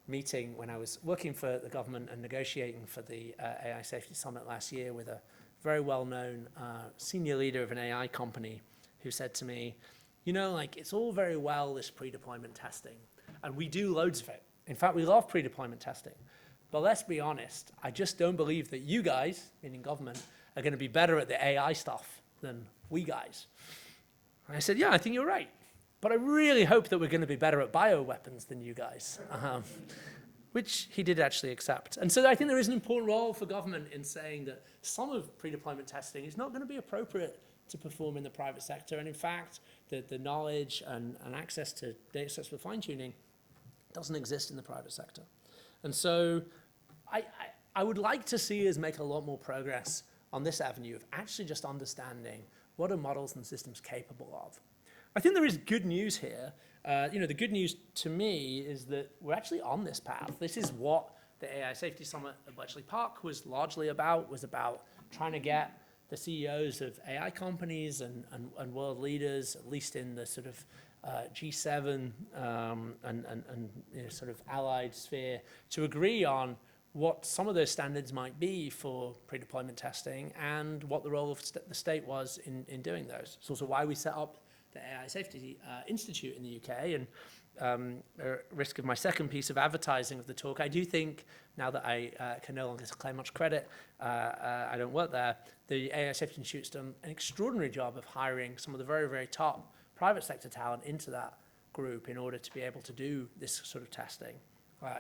meeting when I was working for the government and negotiating for the AI Safety Summit last year with a very well-known senior leader of an AI company who said to me, you know, like, it's all very well, this pre-deployment testing, and we do loads of it. In fact, we love pre-deployment testing. But let's be honest, I just don't believe that you guys, meaning government, are going to be better at the AI stuff than we guys. And I said, yeah, I think you're right. But I really hope that we're going to be better at bioweapons than you guys, which he did actually accept. And so I think there is an important role for government in saying that some of pre-deployment testing is not going to be appropriate to perform in the private sector. And in fact, the knowledge and access to data sets for fine-tuning doesn't exist in the private sector. And so I would like to see us make a lot more progress on this avenue of actually just understanding what are models and systems capable of. I think there is good news here. The good news to me is that we're actually on this path. This is what the AI Safety Summit at Bletchley Park was largely about, was about trying to get the CEOs of AI companies and world leaders, at least in the sort of G7 and sort of allied sphere, to agree on what some of those standards might be for pre-deployment testing and what the role of the state was in doing those. It's also why we set up the AI Safety Institute in the UK. And at risk of my second piece of advertising of the talk, I do think, now that I can no longer claim much credit, I don't work there, the AI Safety Institute's done an extraordinary job of hiring some of the very, very top private sector talent into that group in order to be able to do this sort of testing.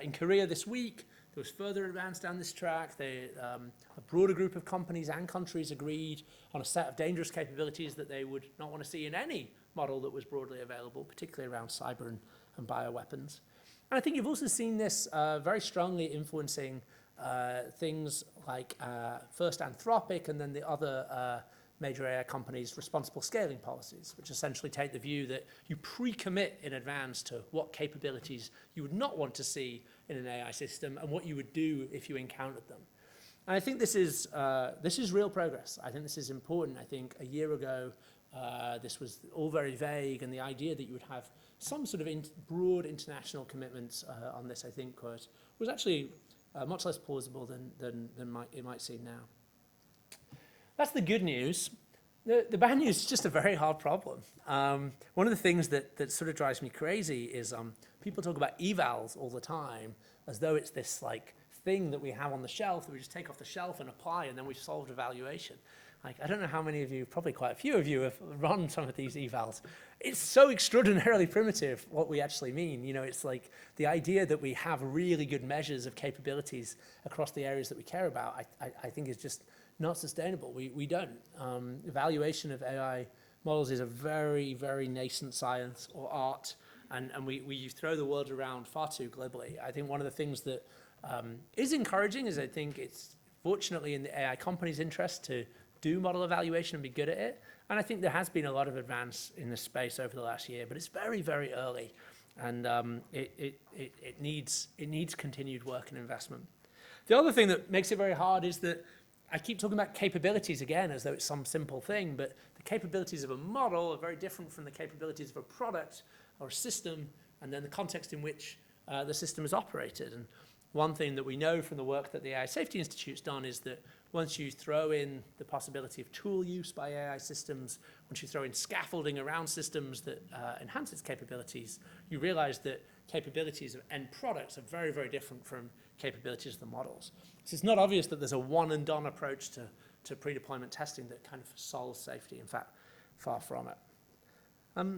In Korea this week, there was further advance down this track. A broader group of companies and countries agreed on a set of dangerous capabilities that they would not want to see in any model that was broadly available, particularly around cyber and bioweapons. And I think you've also seen this very strongly influencing things like first Anthropic and then the other major AI companies' responsible scaling policies, which essentially take the view that you pre-commit in advance to what capabilities you would not want to see in an AI system and what you would do if you encountered them. And I think this is real progress. I think this is important. I think a year ago, this was all very vague, and the idea that you would have some sort of broad international commitments on this, I think, was actually much less plausible than it might seem now. That's the good news. The bad news is just a very hard problem. One of the things that sort of drives me crazy is people talk about evals all the time as though it's this like thing that we have on the shelf that we just take off the shelf and apply, and then we've solved evaluation. Like, I don't know how many of you, probably quite a few of you, have run some of these evals. It's so extraordinarily primitive what we actually mean. You know, it's like the idea that we have really good measures of capabilities across the areas that we care about, I think is just not sustainable. We don't. Evaluation of AI models is a very, very nascent science or art, and we throw the word around far too glibly. I think one of the things that is encouraging is I think it's fortunately in the AI company's interest to do model evaluation and be good at it. And I think there has been a lot of advance in this space over the last year, but it's very, very early. And it needs continued work and investment. The other thing that makes it very hard is that I keep talking about capabilities again as though it's some simple thing, but the capabilities of a model are very different from the capabilities of a product or a system, and then the context in which the system is operated. And one thing that we know from the work that the AI Safety Institute's done is that once you throw in the possibility of tool use by AI systems, once you throw in scaffolding around systems that enhance its capabilities, you realize that capabilities of end products are very, very different from capabilities of the models. So it's not obvious that there's a one-and-done approach to pre-deployment testing that kind of solves safety. In fact, far from it.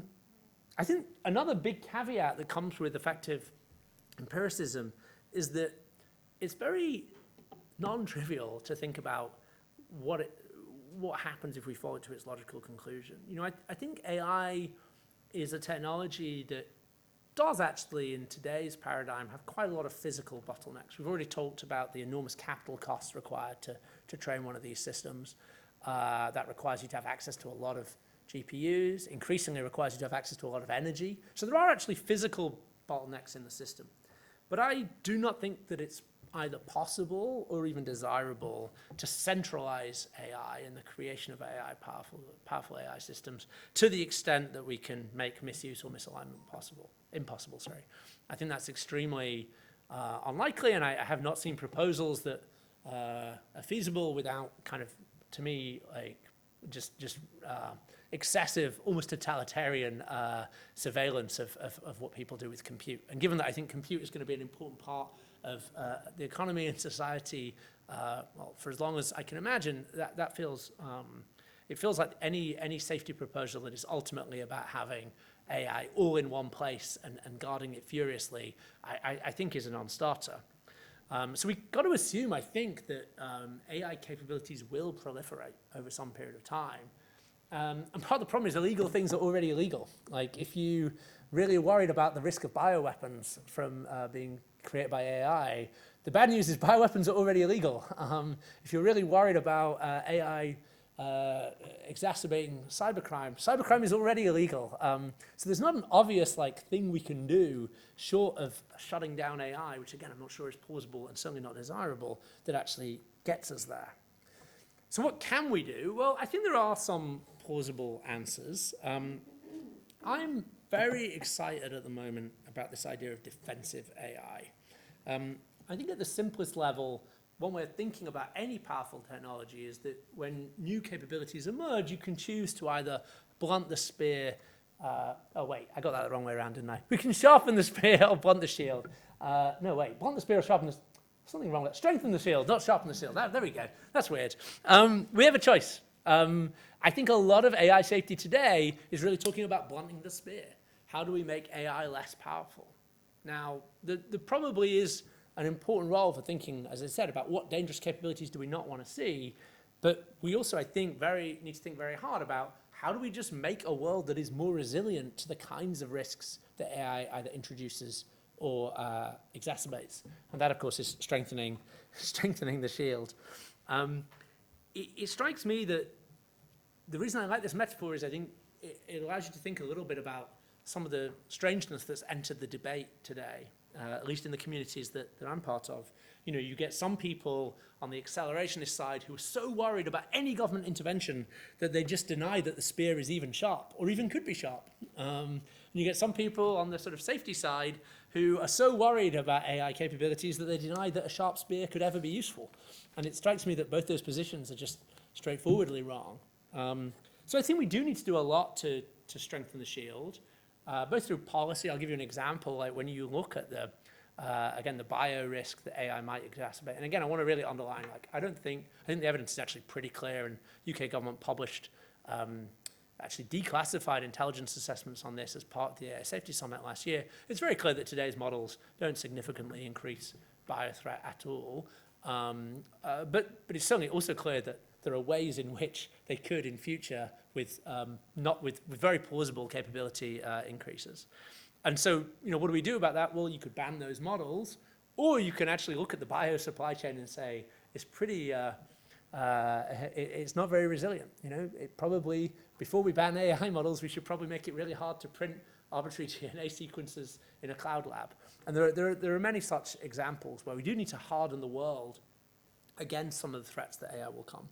I think another big caveat that comes with effective empiricism is that it's very non-trivial to think about what happens if we follow it to its logical conclusion. You know, I think AI is a technology that does actually, in today's paradigm, have quite a lot of physical bottlenecks. We've already talked about the enormous capital costs required to train one of these systems. That requires you to have access to a lot of GPUs, increasingly requires you to have access to a lot of energy. So there are actually physical bottlenecks in the system. But I do not think that it's either possible or even desirable to centralize AI and the creation of AI, powerful AI systems to the extent that we can make misuse or misalignment impossible. I think that's extremely unlikely, and I have not seen proposals that are feasible without kind of, to me, like just excessive, almost totalitarian surveillance of what people do with compute. And given that I think compute is going to be an important part of the economy and society, well, for as long as I can imagine, that feels, it feels like any safety proposal that is ultimately about having AI all in one place and guarding it furiously, I think is a non-starter. So we've got to assume, I think, that AI capabilities will proliferate over some period of time. And part of the problem is illegal things are already illegal. Like, if you really are worried about the risk of bioweapons from being created by AI, the bad news is bioweapons are already illegal. If you're really worried about AI exacerbating cybercrime is already illegal. So there's not an obvious thing we can do short of shutting down AI, which again I'm not sure is plausible and certainly not desirable, that actually gets us there. So what can we do? Well, I think there are some plausible answers. I'm very excited at the moment about this idea of defensive AI. I think at the simplest level, one way of thinking about any powerful technology is that when new capabilities emerge, you can choose to either blunt the spear. Oh, wait, I got that the wrong way around, didn't I? We can sharpen the spear or blunt the shield. No, wait, blunt the spear or sharpen the... Something wrong with that. Strengthen the shield, not sharpen the shield. There we go. That's weird. We have a choice. I think a lot of AI safety today is really talking about blunting the spear. How do we make AI less powerful? Now, there probably is an important role for thinking, as I said, about what dangerous capabilities do we not want to see, but we also, I think, need to think very hard about how do we just make a world that is more resilient to the kinds of risks that AI either introduces or exacerbates. And that, of course, is strengthening the shield. It strikes me that the reason I like this metaphor is I think it allows you to think a little bit about some of the strangeness that's entered the debate today, at least in the communities that I'm part of. You know, you get some people on the accelerationist side who are so worried about any government intervention that they just deny that the spear is even sharp, or even could be sharp. And you get some people on the sort of safety side who are so worried about AI capabilities that they deny that a sharp spear could ever be useful. And it strikes me that both those positions are just straightforwardly wrong. So I think we do need to do a lot to strengthen the shield, both through policy. I'll give you an example, like when you look at the, again, the bio risk that AI might exacerbate. And again, I want to really underline, like, I think the evidence is actually pretty clear, and UK government published actually declassified intelligence assessments on this as part of the AI Safety Summit last year. It's very clear that today's models don't significantly increase biothreat at all. But it's certainly also clear that there are ways in which they could in future with with very plausible capability increases. And so, you know, what do we do about that? Well, you could ban those models, or you can actually look at the bio supply chain and say it's pretty, it's not very resilient. You know, it probably, before we ban AI models, we should probably make it really hard to print arbitrary DNA sequences in a cloud lab. And there are many such examples where we do need to harden the world against some of the threats that AI will come.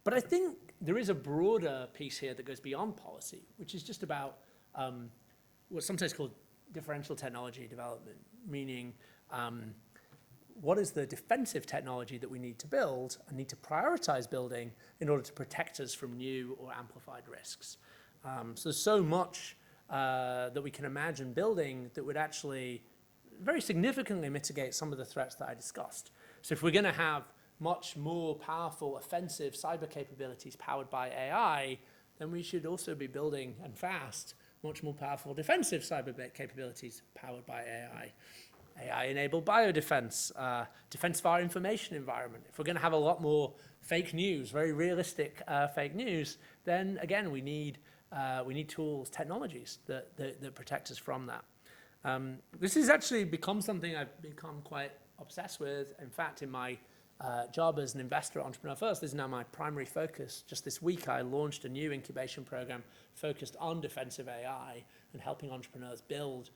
But I think there is a broader piece here that goes beyond policy, which is just about what's sometimes called differential technology development, meaning what is the defensive technology that we need to build and need to prioritize building in order to protect us from new or amplified risks. So there's so much that we can imagine building that would actually very significantly mitigate some of the threats that I discussed. So if we're going to have much more powerful offensive cyber capabilities powered by AI, then we should also be building, and fast, much more powerful defensive cyber capabilities powered by AI. AI-enabled biodefense, defense of our information environment. If we're going to have a lot more fake news, very realistic fake news, then again, we need tools, technologies that protect us from that. This has actually become something I've become quite obsessed with. In fact, in my job as an investor at Entrepreneur First, this is now my primary focus. Just this week, I launched a new incubation program focused on defensive AI and helping entrepreneurs build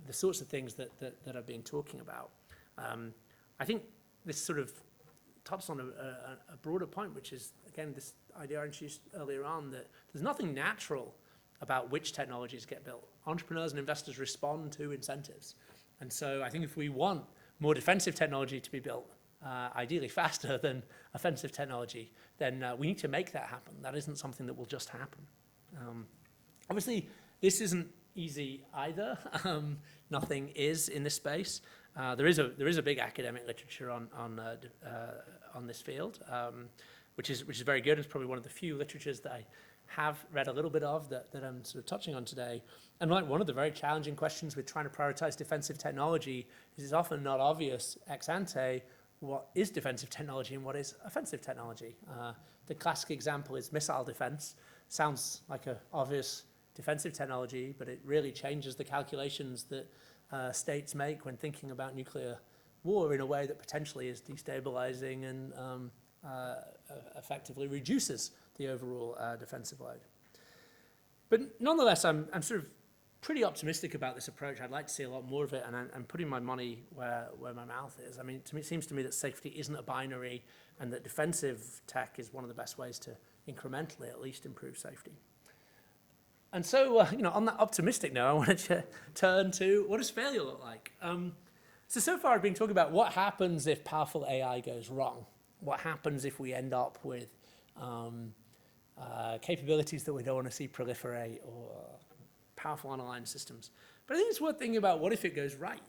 the sorts of things that I've been talking about. I think this sort of touches on a broader point, which is, again, this idea I introduced earlier on, that there's nothing natural about which technologies get built. Entrepreneurs and investors respond to incentives. And so I think if we want more defensive technology to be built, ideally faster than offensive technology, then we need to make that happen. That isn't something that will just happen. Obviously, this isn't easy either. Nothing is in this space. There is a big academic literature on this field, which is very good. It's probably one of the few literatures that I have read a little bit of that I'm sort of touching on today. And like one of the very challenging questions with trying to prioritize defensive technology is it's often not obvious ex ante what is defensive technology and what is offensive technology. The classic example is missile defense. Sounds like an obvious defensive technology, but it really changes the calculations that states make when thinking about nuclear war in a way that potentially is destabilizing and effectively reduces the overall defensive load. But nonetheless, I'm sort of pretty optimistic about this approach. I'd like to see a lot more of it, and I'm putting my money where my mouth is. I mean, it seems to me that safety isn't a binary, and that defensive tech is one of the best ways to incrementally at least improve safety. And so, you know, on that optimistic note, I wanted to turn to what does failure look like? So far I've been talking about what happens if powerful AI goes wrong. What happens if we end up with capabilities that we don't want to see proliferate, or powerful unaligned systems. But I think it's worth thinking about what if it goes right?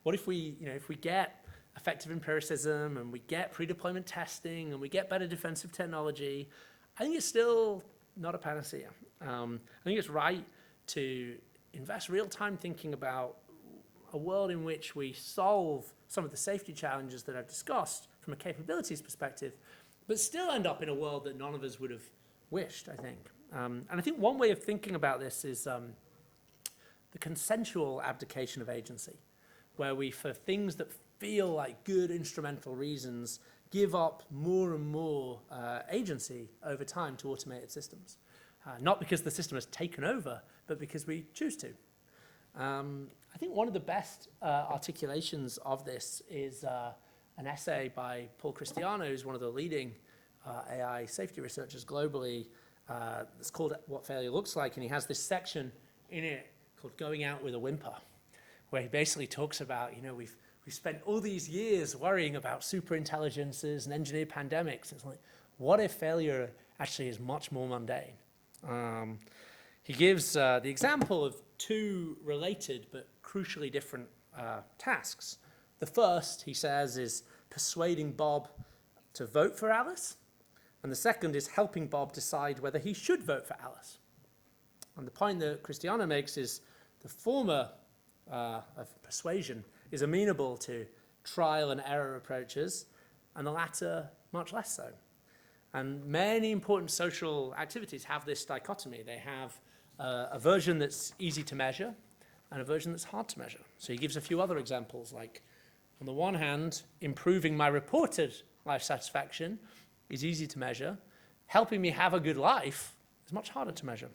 What if we get effective empiricism and we get pre-deployment testing and we get better defensive technology? I think it's still not a panacea. I think it's right to invest real time thinking about a world in which we solve some of the safety challenges that I've discussed from a capabilities perspective, but still end up in a world that none of us would have wished, I think. And I think one way of thinking about this is the consensual abdication of agency, where we, for things that feel like good instrumental reasons, give up more and more agency over time to automated systems. Not because the system has taken over, but because we choose to. I think one of the best articulations of this is an essay by Paul Christiano, who's one of the leading AI safety researchers globally. It's called What Failure Looks Like, and he has this section in it called Going Out with a Whimper, where he basically talks about, we've spent all these years worrying about superintelligences and engineered pandemics. It's like, what if failure actually is much more mundane? He gives the example of two related but crucially different tasks. The first, he says, is persuading Bob to vote for Alice, and the second is helping Bob decide whether he should vote for Alice. And the point that Christiano makes is the former of persuasion is amenable to trial and error approaches, and the latter much less so. And many important social activities have this dichotomy. They have a version that's easy to measure and a version that's hard to measure. So he gives a few other examples, like, on the one hand, improving my reported life satisfaction is easy to measure. Helping me have a good life is much harder to measure.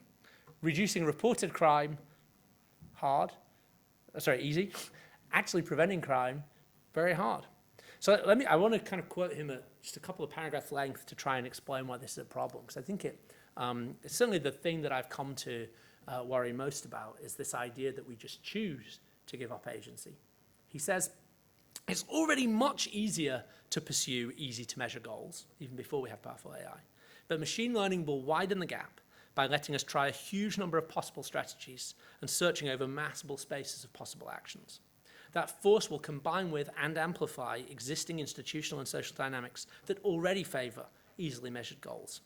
Reducing reported crime, easy. Actually preventing crime, very hard. So I want to kind of quote him at just a couple of paragraph length to try and explain why this is a problem, because I think it's certainly the thing that I've come to worry most about is this idea that we just choose to give up agency. He says, it's already much easier to pursue easy-to-measure goals, even before we have powerful AI. But machine learning will widen the gap by letting us try a huge number of possible strategies and searching over massive spaces of possible actions. That force will combine with and amplify existing institutional and social dynamics that already favor easily measured goals.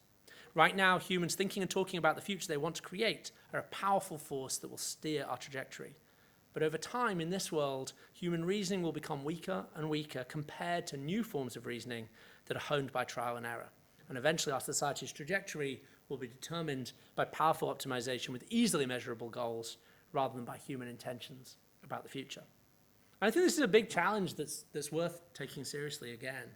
Right now, humans thinking and talking about the future they want to create are a powerful force that will steer our trajectory. But over time, in this world, human reasoning will become weaker and weaker compared to new forms of reasoning that are honed by trial and error. And eventually, our society's trajectory will be determined by powerful optimization with easily measurable goals rather than by human intentions about the future. And I think this is a big challenge that's worth taking seriously again.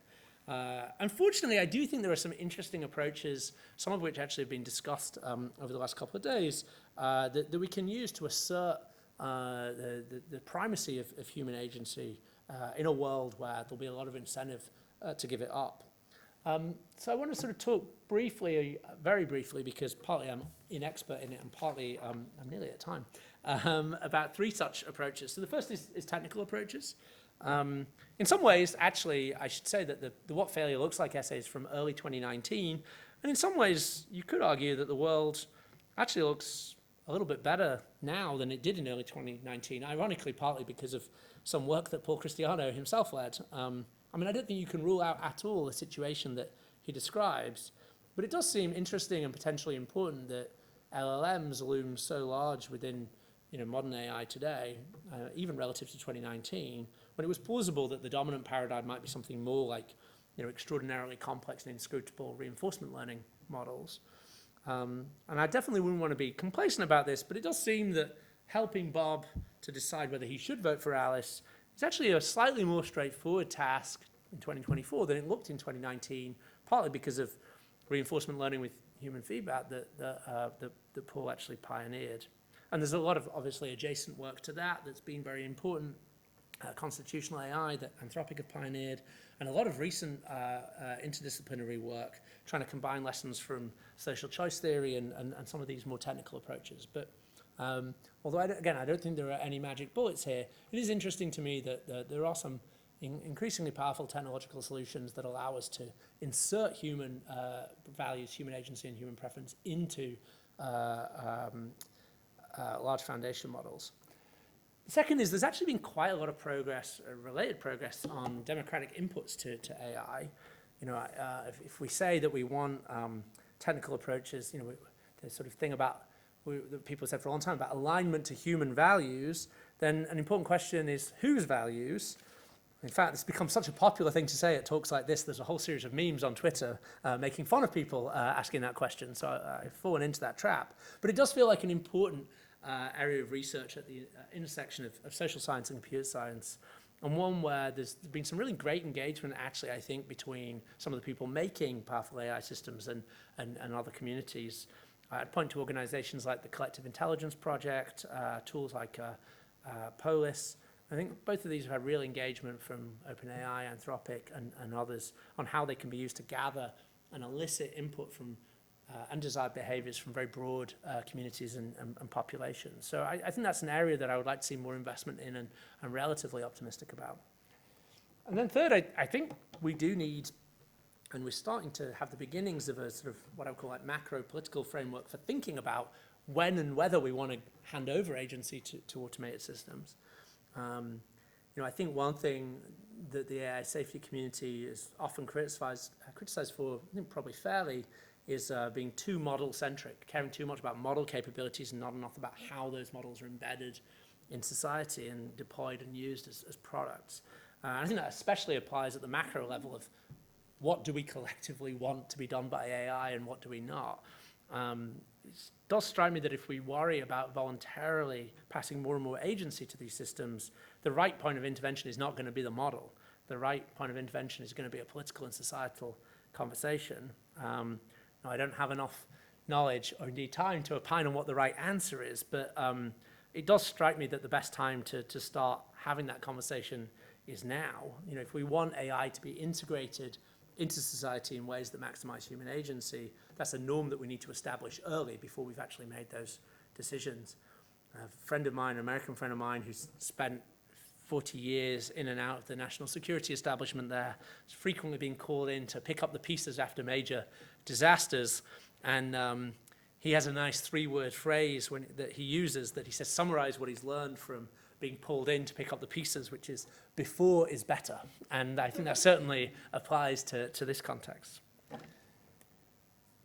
Unfortunately, I do think there are some interesting approaches, some of which actually have been discussed over the last couple of days, that we can use to assert the primacy of human agency in a world where there'll be a lot of incentive to give it up. So I want to sort of talk briefly, very briefly, because partly I'm inexpert in it and partly I'm nearly at time, about three such approaches. So the first is technical approaches. In some ways, actually, I should say that the What Failure Looks Like essay is from early 2019. And in some ways, you could argue that the world actually looks a little bit better now than it did in early 2019, ironically, partly because of some work that Paul Christiano himself led. I don't think you can rule out at all the situation that he describes, but it does seem interesting and potentially important that LLMs loom so large within modern AI today, even relative to 2019, when it was plausible that the dominant paradigm might be something more like extraordinarily complex and inscrutable reinforcement learning models. And I definitely wouldn't want to be complacent about this, but it does seem that helping Bob to decide whether he should vote for Alice is actually a slightly more straightforward task in 2024 than it looked in 2019, partly because of reinforcement learning with human feedback that Paul actually pioneered. And there's a lot of, obviously, adjacent work to that that's been very important. Constitutional AI that Anthropic have pioneered, and a lot of recent interdisciplinary work trying to combine lessons from social choice theory and some of these more technical approaches. But although, I don't think there are any magic bullets here, it is interesting to me that there are some increasingly powerful technological solutions that allow us to insert human values, human agency, and human preference into large foundation models. The second is there's actually been quite a lot of progress, related progress, on democratic inputs to AI. If we say that we want technical approaches, the sort of thing about that people said for a long time about alignment to human values, then an important question is whose values? In fact, it's become such a popular thing to say at talks like this. There's a whole series of memes on Twitter making fun of people asking that question. So I've fallen into that trap. But it does feel like an important area of research at the intersection of social science and computer science, and one where there's been some really great engagement, actually, I think, between some of the people making powerful AI systems and other communities. I'd point to organizations like the Collective Intelligence Project, tools like Polis. I think both of these have had real engagement from OpenAI, Anthropic, and others on how they can be used to gather and elicit input from undesired behaviors from very broad communities and populations. So I think that's an area that I would like to see more investment in and I'm relatively optimistic about. And then third, I think we do need, and we're starting to have the beginnings of a sort of what I would call like macro political framework for thinking about when and whether we want to hand over agency to automated systems. I think one thing that the AI safety community is often criticized for, I think probably fairly, is being too model-centric, caring too much about model capabilities and not enough about how those models are embedded in society and deployed and used as products. I think that especially applies at the macro level of what do we collectively want to be done by AI and what do we not. It does strike me that if we worry about voluntarily passing more and more agency to these systems, the right point of intervention is not going to be the model. The right point of intervention is going to be a political and societal conversation. Now, I don't have enough knowledge or indeed time to opine on what the right answer is, but it does strike me that the best time to start having that conversation is now. If we want AI to be integrated into society in ways that maximize human agency, that's a norm that we need to establish early before we've actually made those decisions. A friend of mine, an American friend of mine who's spent 40 years in and out of the national security establishment there, is frequently being called in to pick up the pieces after major disasters. And he has a nice 3-word phrase that he uses that he says, summarize what he's learned from being pulled in to pick up the pieces, which is before is better. And I think that certainly applies to this context.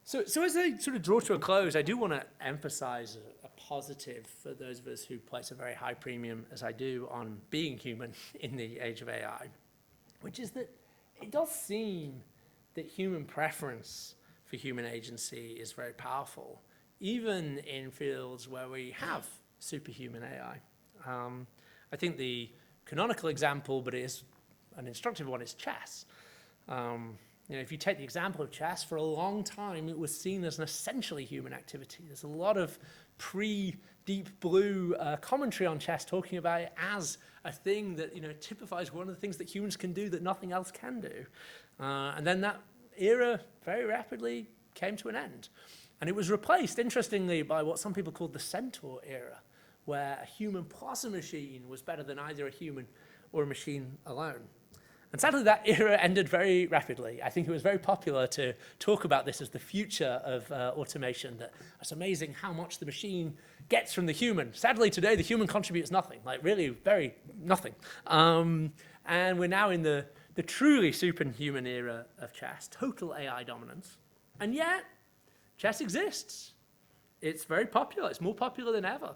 So as I sort of draw to a close, I do want to emphasize a positive for those of us who place a very high premium, as I do, on being human in the age of AI, which is that it does seem that human preference for human agency is very powerful, even in fields where we have superhuman AI. I think the canonical example, but it is an instructive one, is chess. If you take the example of chess, for a long time it was seen as an essentially human activity. There's a lot of pre-Deep Blue commentary on chess talking about it as a thing that typifies one of the things that humans can do that nothing else can do. And then that era very rapidly came to an end. And it was replaced, interestingly, by what some people called the Centaur era, where a human plus a machine was better than either a human or a machine alone. And sadly, that era ended very rapidly. I think it was very popular to talk about this as the future of automation, that it's amazing how much the machine gets from the human. Sadly, today, the human contributes nothing, like really very nothing. And we're now in the truly superhuman era of chess, total AI dominance. And yet, chess exists. It's very popular. It's more popular than ever.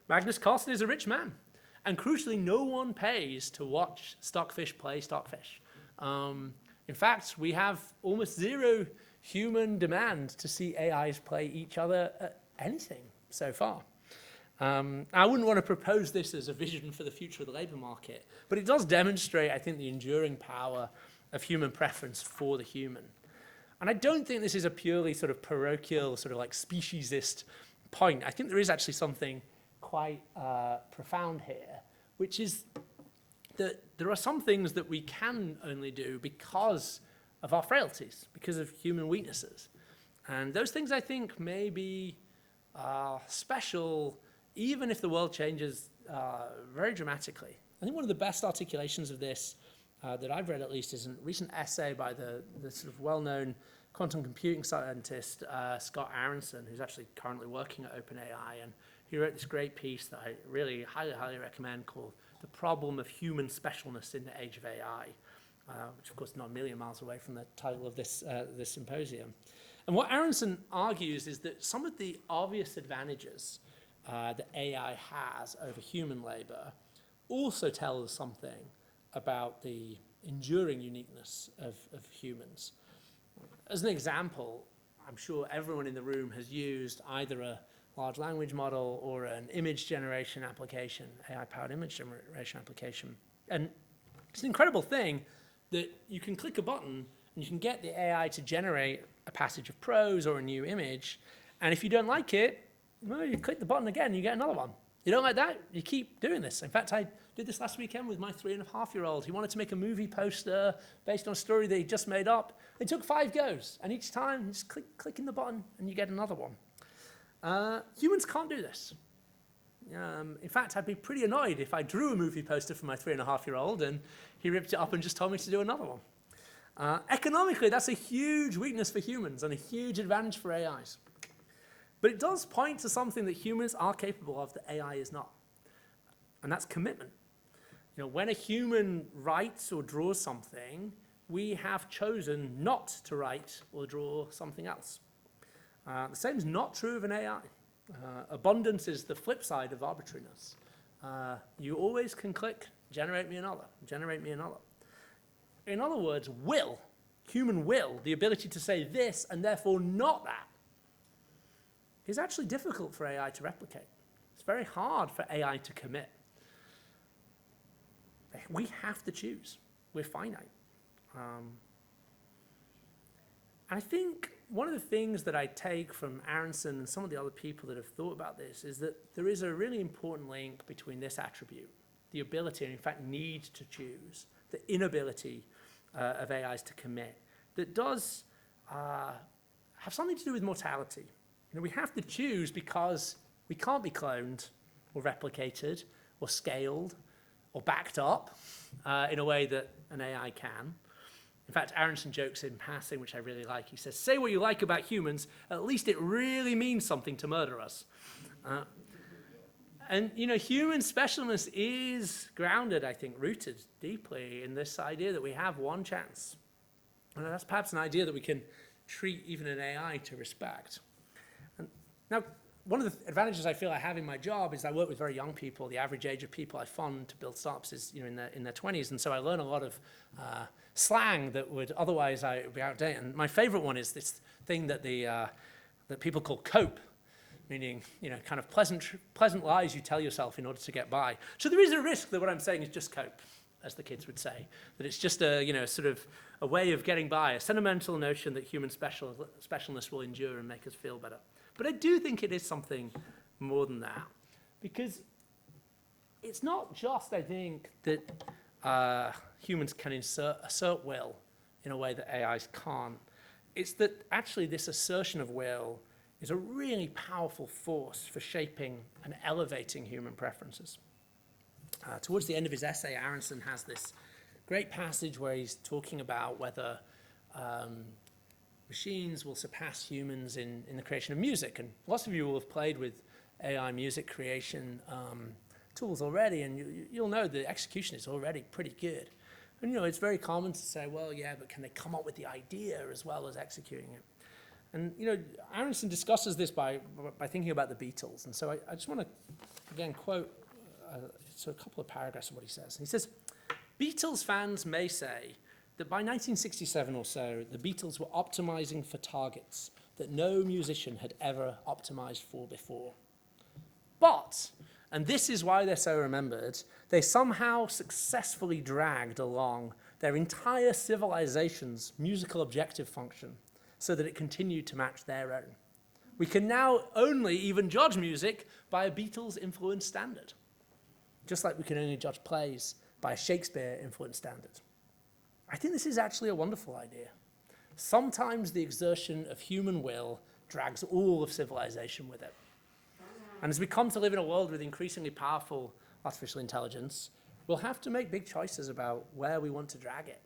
Magnus Carlsen is a rich man. And crucially, no one pays to watch stockfish play stockfish. In fact, we have almost zero human demand to see AIs play each other at anything so far. I wouldn't want to propose this as a vision for the future of the labor market, but it does demonstrate, I think, the enduring power of human preference for the human. And I don't think this is a purely sort of parochial, sort of like speciesist point. I think there is actually something quite profound here, which is that there are some things that we can only do because of our frailties, because of human weaknesses. And those things, I think, may be special, even if the world changes very dramatically. I think one of the best articulations of this that I've read, at least, is a recent essay by the sort of well-known quantum computing scientist, Scott Aronson, who's actually currently working at OpenAI. And he wrote this great piece that I really highly, highly recommend called The Problem of Human Specialness in the Age of AI, which, of course, is not a million miles away from the title of this symposium. And what Aronson argues is that some of the obvious advantages that AI has over human labor also tell us something about the enduring uniqueness of humans. As an example, I'm sure everyone in the room has used either a large language model or an image generation application, AI-powered image generation application. And it's an incredible thing that you can click a button and you can get the AI to generate a passage of prose or a new image. And if you don't like it, well, you click the button again and you get another one. You don't like that, you keep doing this. In fact, I did this last weekend with my 3.5-year-old. He wanted to make a movie poster based on a story that he just made up. It took 5 goes, and each time, just clicking the button, and you get another one. Humans can't do this. In fact, I'd be pretty annoyed if I drew a movie poster for my 3.5-year-old, and he ripped it up and just told me to do another one. Economically, that's a huge weakness for humans and a huge advantage for AIs. But it does point to something that humans are capable of that AI is not, and that's commitment. When a human writes or draws something, we have chosen not to write or draw something else. The same is not true of an AI. Abundance is the flip side of arbitrariness. You always can click, generate me another, generate me another. In other words, will, human will, the ability to say this and therefore not that, is actually difficult for AI to replicate. It's very hard for AI to commit. We have to choose. We're finite. And I think one of the things that I take from Aronson and some of the other people that have thought about this is that there is a really important link between this attribute, the ability, and in fact need to choose, the inability of AIs to commit, that does have something to do with mortality. We have to choose because we can't be cloned or replicated or scaled or backed up in a way that an AI can. In fact, Aronson jokes in passing, which I really like. He says, say what you like about humans, at least it really means something to murder us. And human specialness is grounded, I think, rooted deeply in this idea that we have one chance. And that's perhaps an idea that we can treat even an AI to respect. And now, one of the advantages I feel I have in my job is I work with very young people. The average age of people I fund to build startups is in their 20s, and so I learn a lot of slang that would otherwise be outdated. And my favorite one is this thing that that people call cope, meaning kind of pleasant lies you tell yourself in order to get by. So there is a risk that what I'm saying is just cope, as the kids would say, that it's just a sort of a way of getting by, a sentimental notion that human specialness will endure and make us feel better. But I do think it is something more than that, because it's not just, I think, that humans can assert will in a way that AIs can't. It's that actually this assertion of will is a really powerful force for shaping and elevating human preferences. Towards the end of his essay, Aronson has this great passage where he's talking about whether machines will surpass humans in the creation of music. And lots of you will have played with AI music creation tools already, and you'll know the execution is already pretty good. And it's very common to say, well, yeah, but can they come up with the idea as well as executing it? And Aronson discusses this by thinking about the Beatles. And so I just want to, again, quote a couple of paragraphs of what he says. And he says, Beatles fans may say that by 1967 or so, the Beatles were optimizing for targets that no musician had ever optimized for before. But, and this is why they're so remembered, they somehow successfully dragged along their entire civilization's musical objective function so that it continued to match their own. We can now only even judge music by a Beatles-influenced standard, just like we can only judge plays by a Shakespeare-influenced standard. I think this is actually a wonderful idea. Sometimes the exertion of human will drags all of civilization with it. And as we come to live in a world with increasingly powerful artificial intelligence, we'll have to make big choices about where we want to drag it,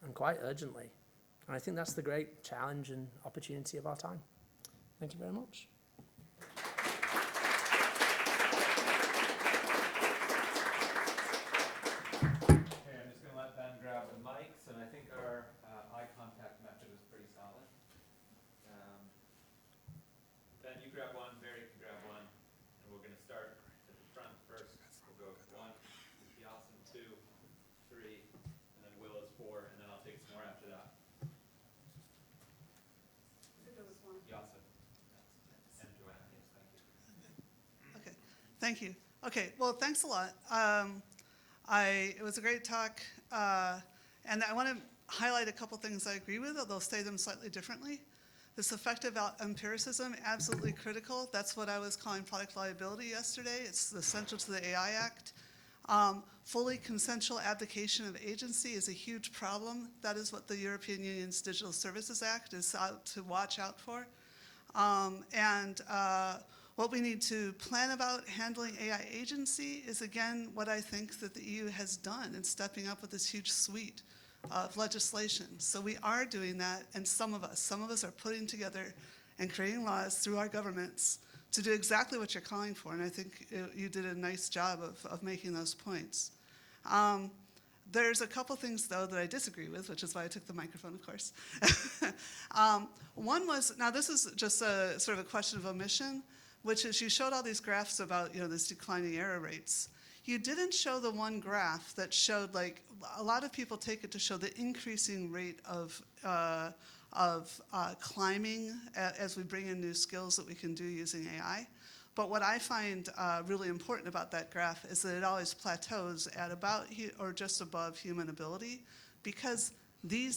and quite urgently. And I think that's the great challenge and opportunity of our time. Thank you very much. Grab the mics, and I think our eye contact method is pretty solid. Ben, you grab one, Barry can grab one, and we're going to start at the front first. We'll go 1, Yasin 2, 3, and then Will is 4, and then I'll take some more after that. Yasin and Joanna, yes, thank you. Thank you. Okay, well, thanks a lot. It was a great talk, and I want to highlight a couple things I agree with, although say them slightly differently. This effective empiricism, absolutely critical. That's what I was calling product liability yesterday. It's essential to the AI Act. Fully consensual abdication of agency is a huge problem. That is what the European Union's Digital Services Act is out to watch out for. What we need to plan about handling AI agency is, again, what I think that the EU has done in stepping up with this huge suite of legislation. So we are doing that, and some of us are putting together and creating laws through our governments to do exactly what you're calling for, and I think you did a nice job of making those points. There's a couple things, though, that I disagree with, which is why I took the microphone, of course. One was, now this is just a sort of a question of omission, which is you showed all these graphs about, this declining error rates. You didn't show the one graph that showed, like, a lot of people take it to show the increasing rate of climbing as we bring in new skills that we can do using AI. But what I find really important about that graph is that it always plateaus at about or just above human ability, because there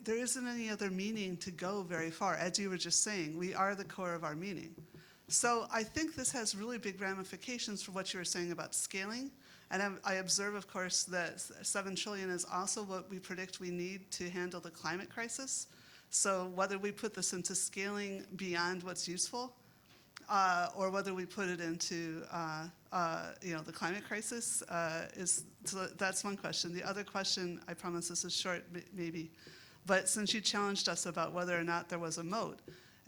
isn't any other meaning to go very far. As you were just saying, we are the core of our meaning. So I think this has really big ramifications for what you were saying about scaling. And I observe, of course, that 7 trillion is also what we predict we need to handle the climate crisis. So whether we put this into scaling beyond what's useful, or whether we put it into the climate crisis, so that's one question. The other question, I promise this is short, maybe, but since you challenged us about whether or not there was a moat,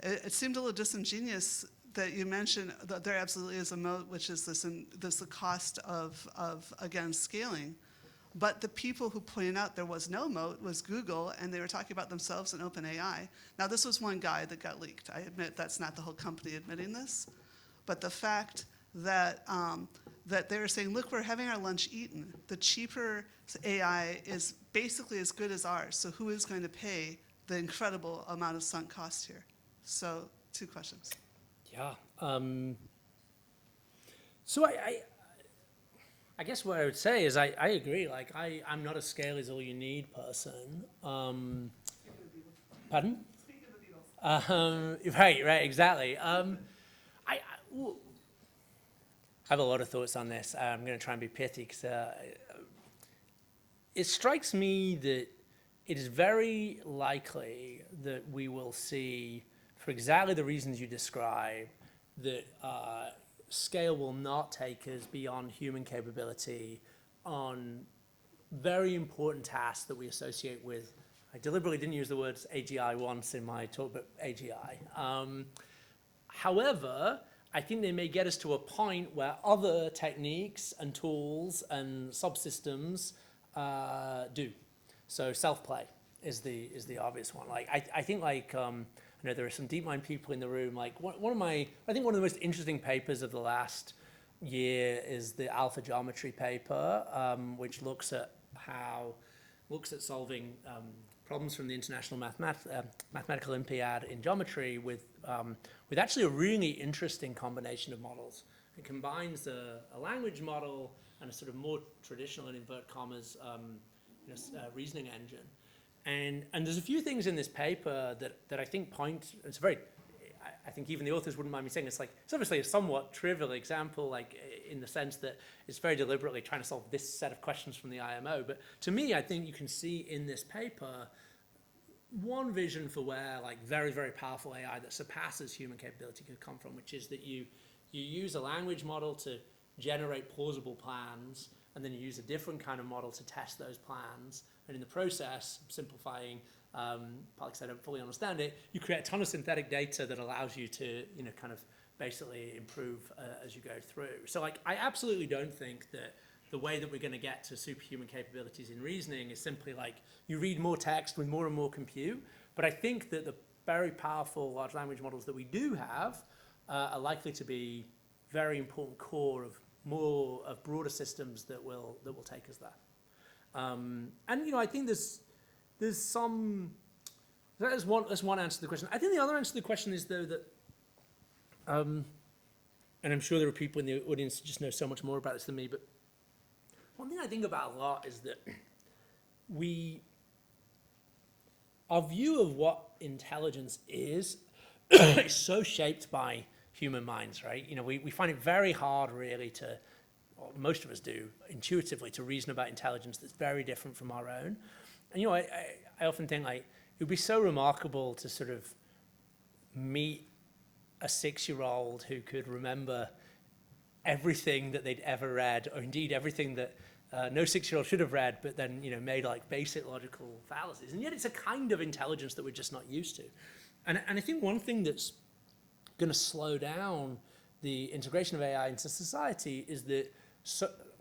it seemed a little disingenuous that you mentioned that there absolutely is a moat, which is the cost of again, scaling. But the people who pointed out there was no moat was Google, and they were talking about themselves and OpenAI. Now, this was one guy that got leaked. I admit that's not the whole company admitting this. But the fact that, that they were saying, look, we're having our lunch eaten. The cheaper AI is basically as good as ours. So who is going to pay the incredible amount of sunk cost here? So 2 questions. Yeah. So I guess what I would say is I agree. Like, I'm not a scale is all you need person. Pardon? Speak of the Beatles. Right, exactly. I have a lot of thoughts on this. I'm going to try and be pithy because it strikes me that it is very likely that we will see, for exactly the reasons you describe, that scale will not take us beyond human capability on very important tasks that we associate with. I deliberately didn't use the words AGI once in my talk, but AGI. However, I think they may get us to a point where other techniques and tools and subsystems do. So self-play is the obvious one. Like I think like I know there are some DeepMind people in the room. Like I think one of the most interesting papers of the last year is the alpha geometry paper, which looks at solving problems from the International Mathematical Olympiad in geometry with actually a really interesting combination of models. It combines a language model and a sort of more traditional, in invert commas, reasoning engine. And there's a few things in this paper that I think point, I think even the authors wouldn't mind me saying, it's obviously a somewhat trivial example, like in the sense that it's very deliberately trying to solve this set of questions from the IMO. But to me, I think you can see in this paper one vision for where like very, very powerful AI that surpasses human capability could come from, which is that you use a language model to generate plausible plans, and then you use a different kind of model to test those plans. And in the process, simplifying, because I don't fully understand it, you create a ton of synthetic data that allows you to, kind of basically improve as you go through. So like, I absolutely don't think that the way that we're going to get to superhuman capabilities in reasoning is simply like you read more text with more and more compute. But I think that the very powerful large language models that we do have are likely to be very important core of broader systems that will take us there. And I think there's some. That's one answer to the question. I think the other answer to the question is though that and I'm sure there are people in the audience who just know so much more about this than me, but one thing I think about a lot is that our view of what intelligence is so shaped by human minds, right? You know, we find it very hard really to, or most of us do, intuitively to reason about intelligence that's very different from our own. And, you know, I often think like, it would be so remarkable to sort of meet a 6-year-old who could remember everything that they'd ever read, or indeed everything that no 6-year-old should have read, but then, you know, made like basic logical fallacies. And yet it's a kind of intelligence that we're just not used to. And I think one thing that's going to slow down the integration of AI into society is that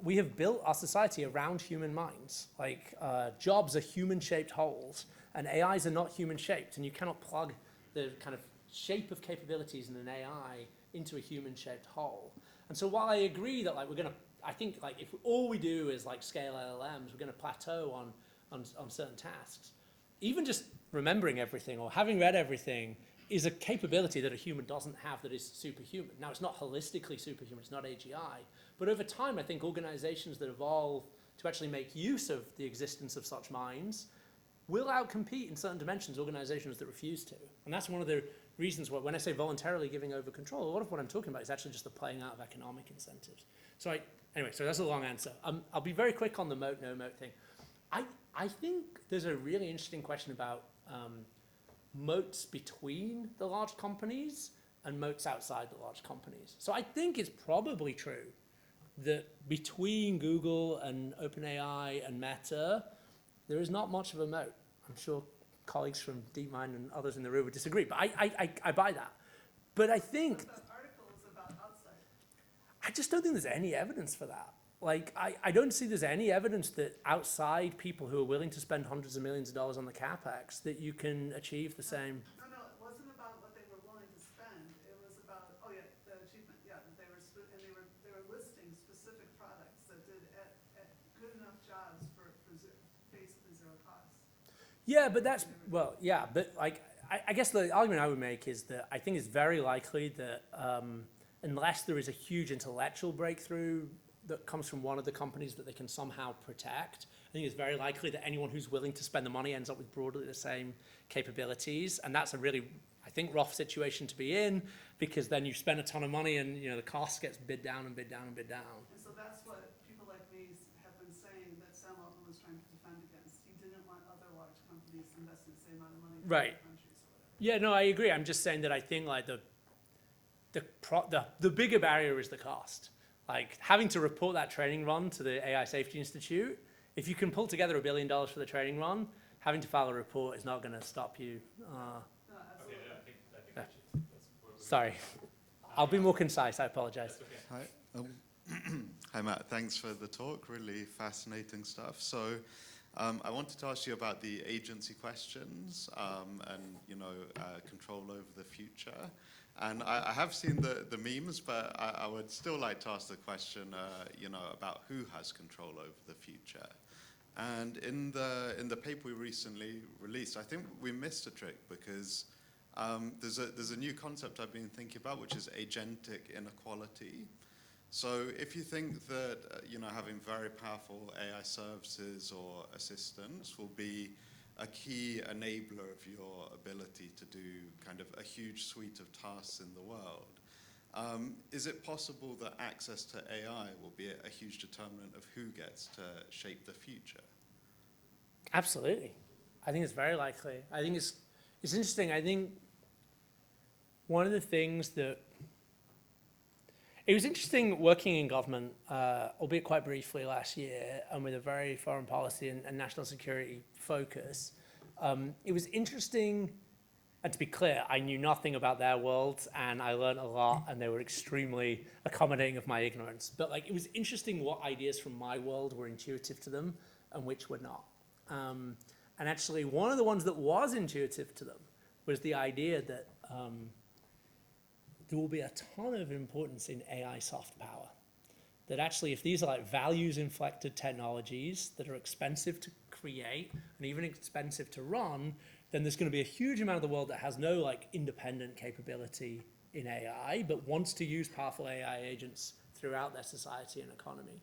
we have built our society around human minds. Like jobs are human-shaped holes, and AIs are not human-shaped, and you cannot plug the kind of shape of capabilities in an AI into a human-shaped hole. And so while I agree that like I think like if all we do is like scale LLMs, we're going to plateau on certain tasks. Even just remembering everything or having read everything is a capability that a human doesn't have that is superhuman. Now, it's not holistically superhuman, it's not AGI, but over time, I think organizations that evolve to actually make use of the existence of such minds will outcompete in certain dimensions organizations that refuse to. And that's one of the reasons why when I say voluntarily giving over control, a lot of what I'm talking about is actually just the playing out of economic incentives. So anyway, so that's a long answer. I'll be very quick on the moat, no moat thing. I think there's a really interesting question about moats between the large companies and moats outside the large companies. So I think it's probably true that between Google and OpenAI and Meta, there is not much of a moat. I'm sure colleagues from DeepMind and others in the room would disagree, but I buy that. But I think I just don't think there's any evidence for that. Like, I don't see there's any evidence that outside people who are willing to spend hundreds of millions of dollars on the CapEx that you can achieve the same. No, it wasn't about what they were willing to spend. It was about, the achievement, that they were listing specific products that did good enough jobs for basically zero cost. Yeah, but that's, well, yeah, but like, I guess the argument I would make is that I think it's very likely that unless there is a huge intellectual breakthrough that comes from one of the companies that they can somehow protect, I think it's very likely that anyone who's willing to spend the money ends up with broadly the same capabilities. And that's a really, I think, rough situation to be in, because then you spend a ton of money and, you know, the cost gets bid down and bid down and bid down. And so that's what people like me have been saying that Sam Altman was trying to defend against. He didn't want other large companies investing the same amount of money in Right. other countries or whatever. Yeah, no, I agree. I'm just saying that I think like the bigger barrier is the cost. Like having to report that training run to the AI Safety Institute, if you can pull together $1 billion for the training run, having to file a report is not going to stop you. Sorry, I'll be more concise. I apologize. Hi. Hi, Matt. Thanks for the talk. Really fascinating stuff. So I wanted to ask you about the agency questions and, control over the future. And I have seen the memes, but I would still like to ask the question, about who has control over the future. And in the paper we recently released, I think we missed a trick because there's a new concept I've been thinking about, which is agentic inequality. So if you think that having very powerful AI services or assistants will be a key enabler of your ability to do kind of a huge suite of tasks in the world. Is it possible that access to AI will be a huge determinant of who gets to shape the future? Absolutely. I think it's very likely. I think it's interesting. I think one of the things that it was interesting working in government, albeit quite briefly last year, and with a very foreign policy and national security focus. It was interesting, and to be clear, I knew nothing about their world, and I learned a lot, and they were extremely accommodating of my ignorance. But like, it was interesting what ideas from my world were intuitive to them and which were not. And actually, one of the ones that was intuitive to them was the idea that there will be a ton of importance in AI soft power. That actually, if these are like values-inflected technologies that are expensive to create and even expensive to run, then there's going to be a huge amount of the world that has no like independent capability in AI, but wants to use powerful AI agents throughout their society and economy.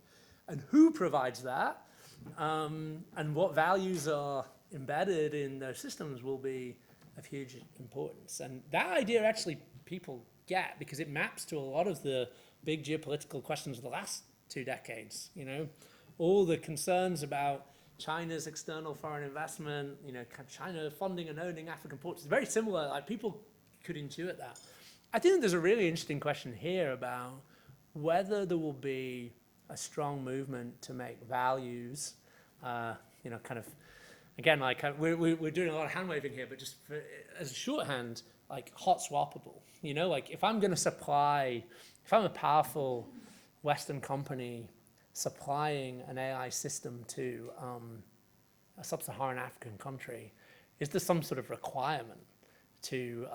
And who provides that, and what values are embedded in those systems will be of huge importance. And that idea actually people get because it maps to a lot of the big geopolitical questions of the last 2 decades. You know, all the concerns about China's external foreign investment, you know, China funding and owning African ports, it's very similar. Like, people could intuit that. I think there's a really interesting question here about whether there will be a strong movement to make values, you know, kind of, again, like we're doing a lot of hand waving here, but just for, as a shorthand, like hot swappable. You know, like if I'm going to supply, if I'm a powerful Western company supplying an AI system to a sub-Saharan African country, is there some sort of requirement to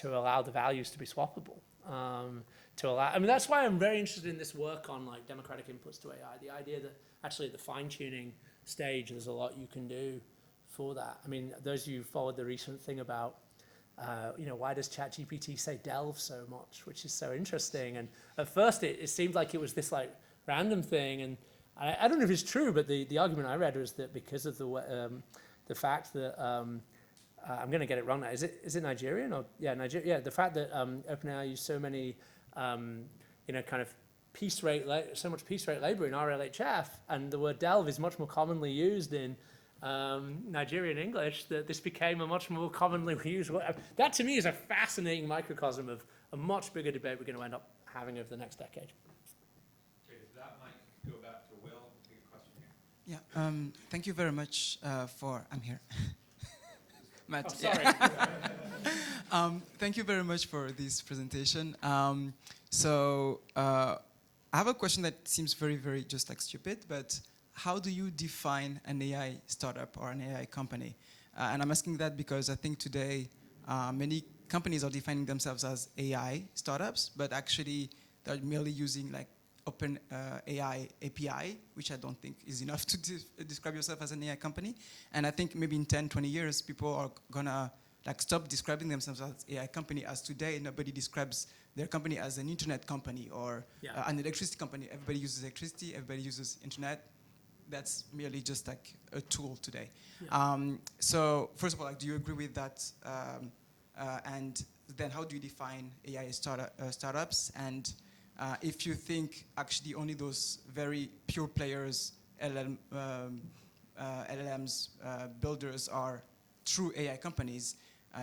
allow the values to be swappable? To allow, I mean, that's why I'm very interested in this work on like democratic inputs to AI. The idea that actually at the fine-tuning stage, there's a lot you can do for that. I mean, those of you who followed the recent thing about, you know, why does ChatGPT say delve so much, which is so interesting. And at first it seemed like it was this like random thing. And I don't know if it's true, but the argument I read was that because of the fact that, I'm going to get it wrong now. Is it Nigerian? Or, yeah, Nigeria. Yeah, the fact that OpenAI used so many, you know, kind of so much piece rate labor in RLHF, and the word delve is much more commonly used in Nigerian English, that this became a much more commonly used word. That to me is a fascinating microcosm of a much bigger debate we're going to end up having over the next decade. Okay, so that might go back to Will. Take a question here. Yeah, thank you very much I'm here. Matt, oh, sorry. Yeah. Thank you very much for this presentation. I have a question that seems very, very just like stupid, but how do you define an AI startup or an AI company? And I'm asking that because I think today many companies are defining themselves as AI startups, but actually they're merely using like open AI API, which I don't think is enough to describe yourself as an AI company. And I think maybe in 10, 20 years, people are gonna like stop describing themselves as AI company, as today nobody describes their company as an internet company or an electricity company. Everybody uses electricity, everybody uses internet. That's merely just like a tool today. Yeah. So first of all, like, do you agree with that? And then how do you define AI startups? And if you think actually only those very pure players, LLMs, builders are true AI companies,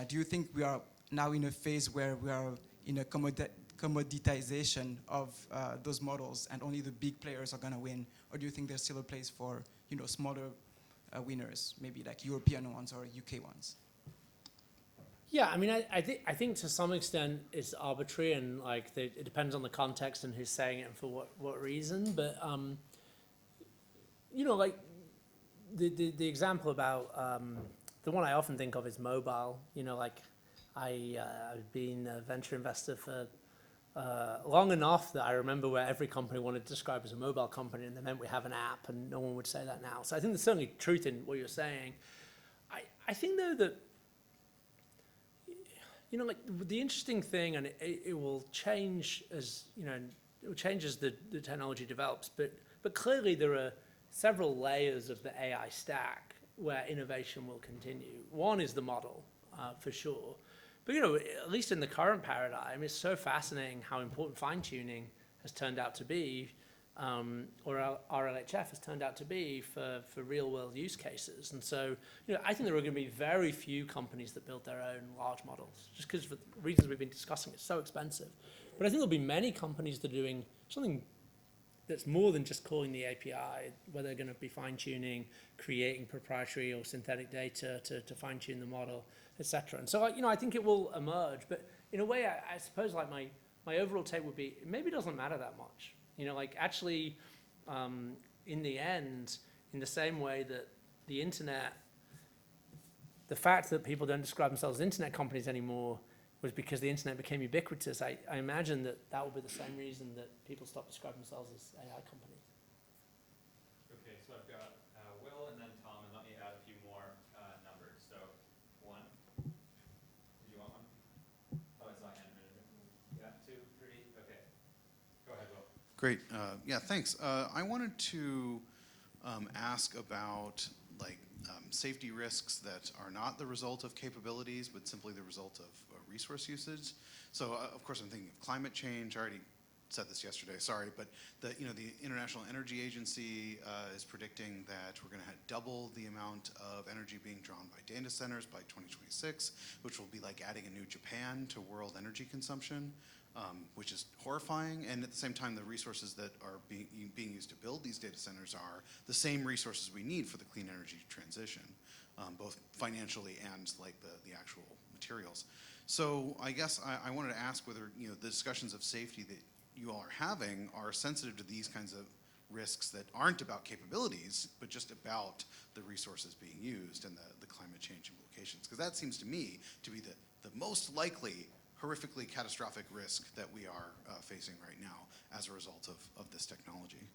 do you think we are now in a phase where we are in a commoditization of those models and only the big players are going to win? Or do you think there's still a place for, you know, smaller winners, maybe like European ones or UK ones? Yeah, I mean, I think to some extent it's arbitrary and like it depends on the context and who's saying it and for what reason. But you know, like the example about the one I often think of is mobile. You know, like I've been a venture investor for long enough that I remember where every company wanted to describe as a mobile company, and they meant we have an app, and no one would say that now. So I think there's certainly truth in what you're saying. I think though that, you know, like the interesting thing, and it will change as, you know, it will change as the technology develops, but clearly there are several layers of the AI stack where innovation will continue. One is the model, for sure. But, you know, at least in the current paradigm, it's so fascinating how important fine-tuning has turned out to be, or RLHF has turned out to be for real-world use cases. And so, you know, I think there are going to be very few companies that build their own large models, just because for the reasons we've been discussing, it's so expensive. But I think there'll be many companies that are doing something that's more than just calling the API, where they're going to be fine-tuning, creating proprietary or synthetic data to fine-tune the model, etc. And so, you know, I think it will emerge. But in a way, I suppose like my overall take would be, it maybe doesn't matter that much. You know, like actually, in the end, in the same way that the internet, the fact that people don't describe themselves as internet companies anymore was because the internet became ubiquitous. I imagine that will be the same reason that people stop describing themselves as AI companies. Okay, so I've got Will and then Tom, and let me add a few more numbers. So 1. Did you want one? Oh, it's on. Great. Yeah, thanks. I wanted to ask about safety risks that are not the result of capabilities, but simply the result of resource usage. So, of course, I'm thinking of climate change. I already said this yesterday, sorry, but the International Energy Agency is predicting that we're going to double the amount of energy being drawn by data centers by 2026, which will be like adding a new Japan to world energy consumption. Which is horrifying, and at the same time, the resources that are being used to build these data centers are the same resources we need for the clean energy transition, both financially and the actual materials. So I guess I wanted to ask whether the discussions of safety that you all are having are sensitive to these kinds of risks that aren't about capabilities, but just about the resources being used and the climate change implications. Because that seems to me to be the most likely horrifically catastrophic risk that we are facing right now as a result of this technology?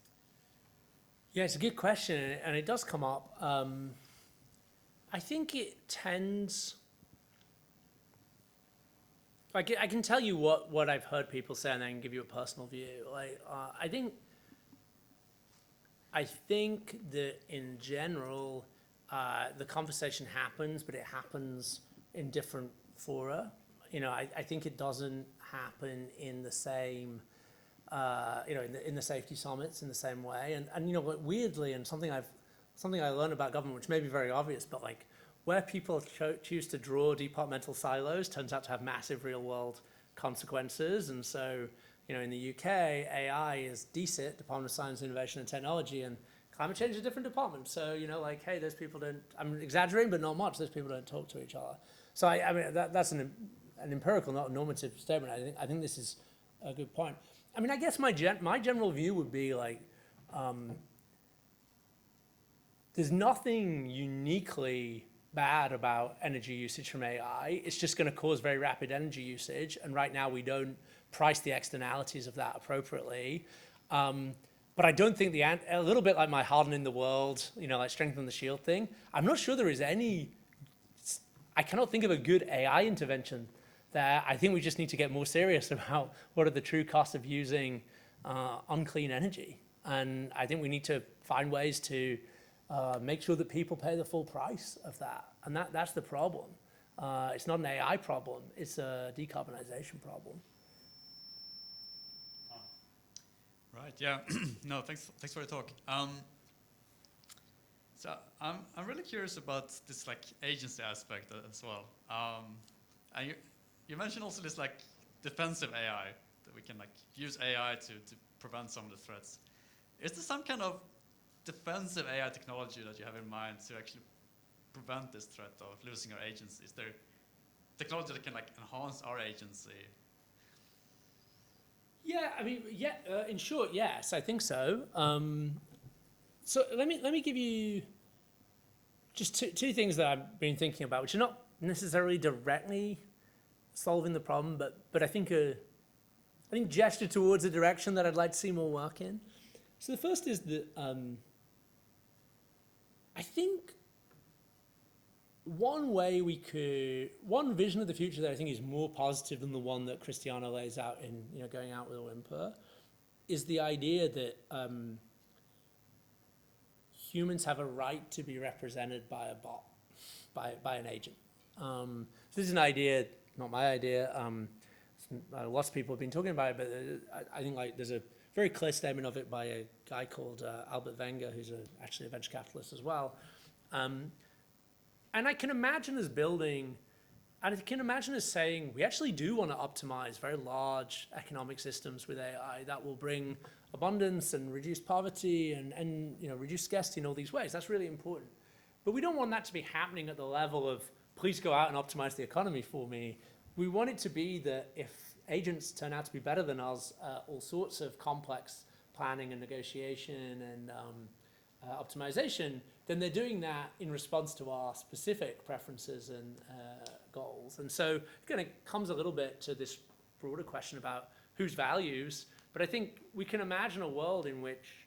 Yeah, it's a good question, and it does come up. I think it tends... I can tell you what I've heard people say, and I can give you a personal view. I think that in general, the conversation happens, but it happens in different fora. I think it doesn't happen in the same, in the safety summits in the same way. And weirdly, and something I learned about government, which may be very obvious, but where people choose to draw departmental silos turns out to have massive real world consequences. And so, in the UK, AI is DSIT, Department of Science, Innovation and Technology, and climate change is a different department. So, hey, those people don't, I'm exaggerating, but not much, those people don't talk to each other. So I mean, that's an empirical, not a normative statement. I think this is a good point. I mean, I guess my general view would be there's nothing uniquely bad about energy usage from AI. It's just going to cause very rapid energy usage, and right now we don't price the externalities of that appropriately. But I don't think a little bit like my hardening the world, strengthen the shield thing, I'm not sure there is any, I cannot think of a good AI intervention there. I think we just need to get more serious about what are the true costs of using unclean energy. And I think we need to find ways to make sure that people pay the full price of that. And that's the problem. It's not an AI problem, it's a decarbonization problem. Right, yeah. No, thanks for the talk. So I'm really curious about this agency aspect as well. And you mentioned also this defensive AI, that we can use AI to prevent some of the threats. Is there some kind of defensive AI technology that you have in mind to actually prevent this threat of losing our agency? Is there technology that can enhance our agency? Yeah, I mean, in short, yes, I think so. So let me give you just two things that I've been thinking about, which are not necessarily directly solving the problem, but I think gesture towards a direction that I'd like to see more work in. So the first is that I think one vision of the future that I think is more positive than the one that Cristiano lays out in Going Out with a Whimper is the idea that humans have a right to be represented by a bot, by an agent. So this is an idea, not my idea. Lots of people have been talking about it, but I think there's a very clear statement of it by a guy called Albert Wenger, who's actually a venture capitalist as well. And I can imagine us saying, we actually do want to optimize very large economic systems with AI that will bring abundance and reduce poverty and reduce scarcity in all these ways. That's really important. But we don't want that to be happening at the level of, please go out and optimize the economy for me. We want it to be that if agents turn out to be better than us, all sorts of complex planning and negotiation and optimization, then they're doing that in response to our specific preferences and goals. And so it kind of comes a little bit to this broader question about whose values, but I think we can imagine a world in which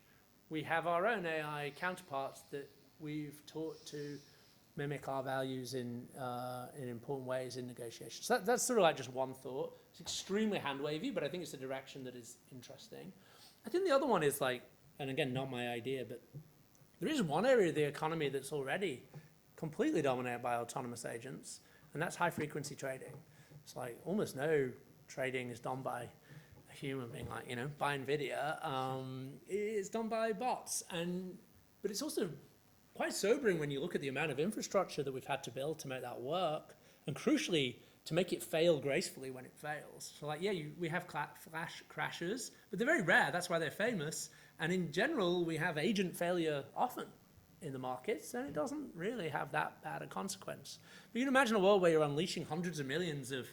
we have our own AI counterparts that we've taught to mimic our values in important ways in negotiations. So that's sort of just one thought. It's extremely hand-wavy, but I think it's a direction that is interesting. I think the other one is like, and again, not my idea, but there is one area of the economy that's already completely dominated by autonomous agents, and that's high-frequency trading. It's like almost no trading is done by a human being, like, buy NVIDIA. It's done by bots, but it's also quite sobering when you look at the amount of infrastructure that we've had to build to make that work, and crucially, to make it fail gracefully when it fails. So like, yeah, we have flash crashes, but they're very rare. That's why they're famous. And in general, we have agent failure often in the markets, and it doesn't really have that bad a consequence. But you can imagine a world where you're unleashing hundreds of millions of,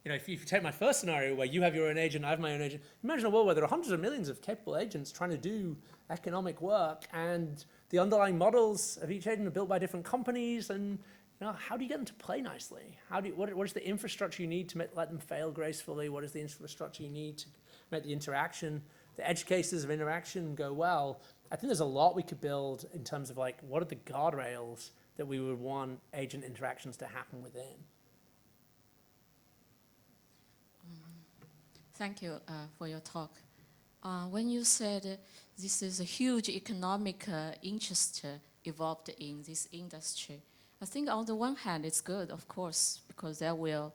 if you take my first scenario where you have your own agent, I have my own agent, imagine a world where there are hundreds of millions of capable agents trying to do economic work, and the underlying models of each agent are built by different companies, and how do you get them to play nicely? What is the infrastructure you need to let them fail gracefully? What is the infrastructure you need to make the interaction, the edge cases of interaction go well? I think there's a lot we could build in terms of like, what are the guardrails that we would want agent interactions to happen within? Thank you for your talk. When you said this is a huge economic interest evolved in this industry, I think on the one hand it's good, of course, because that will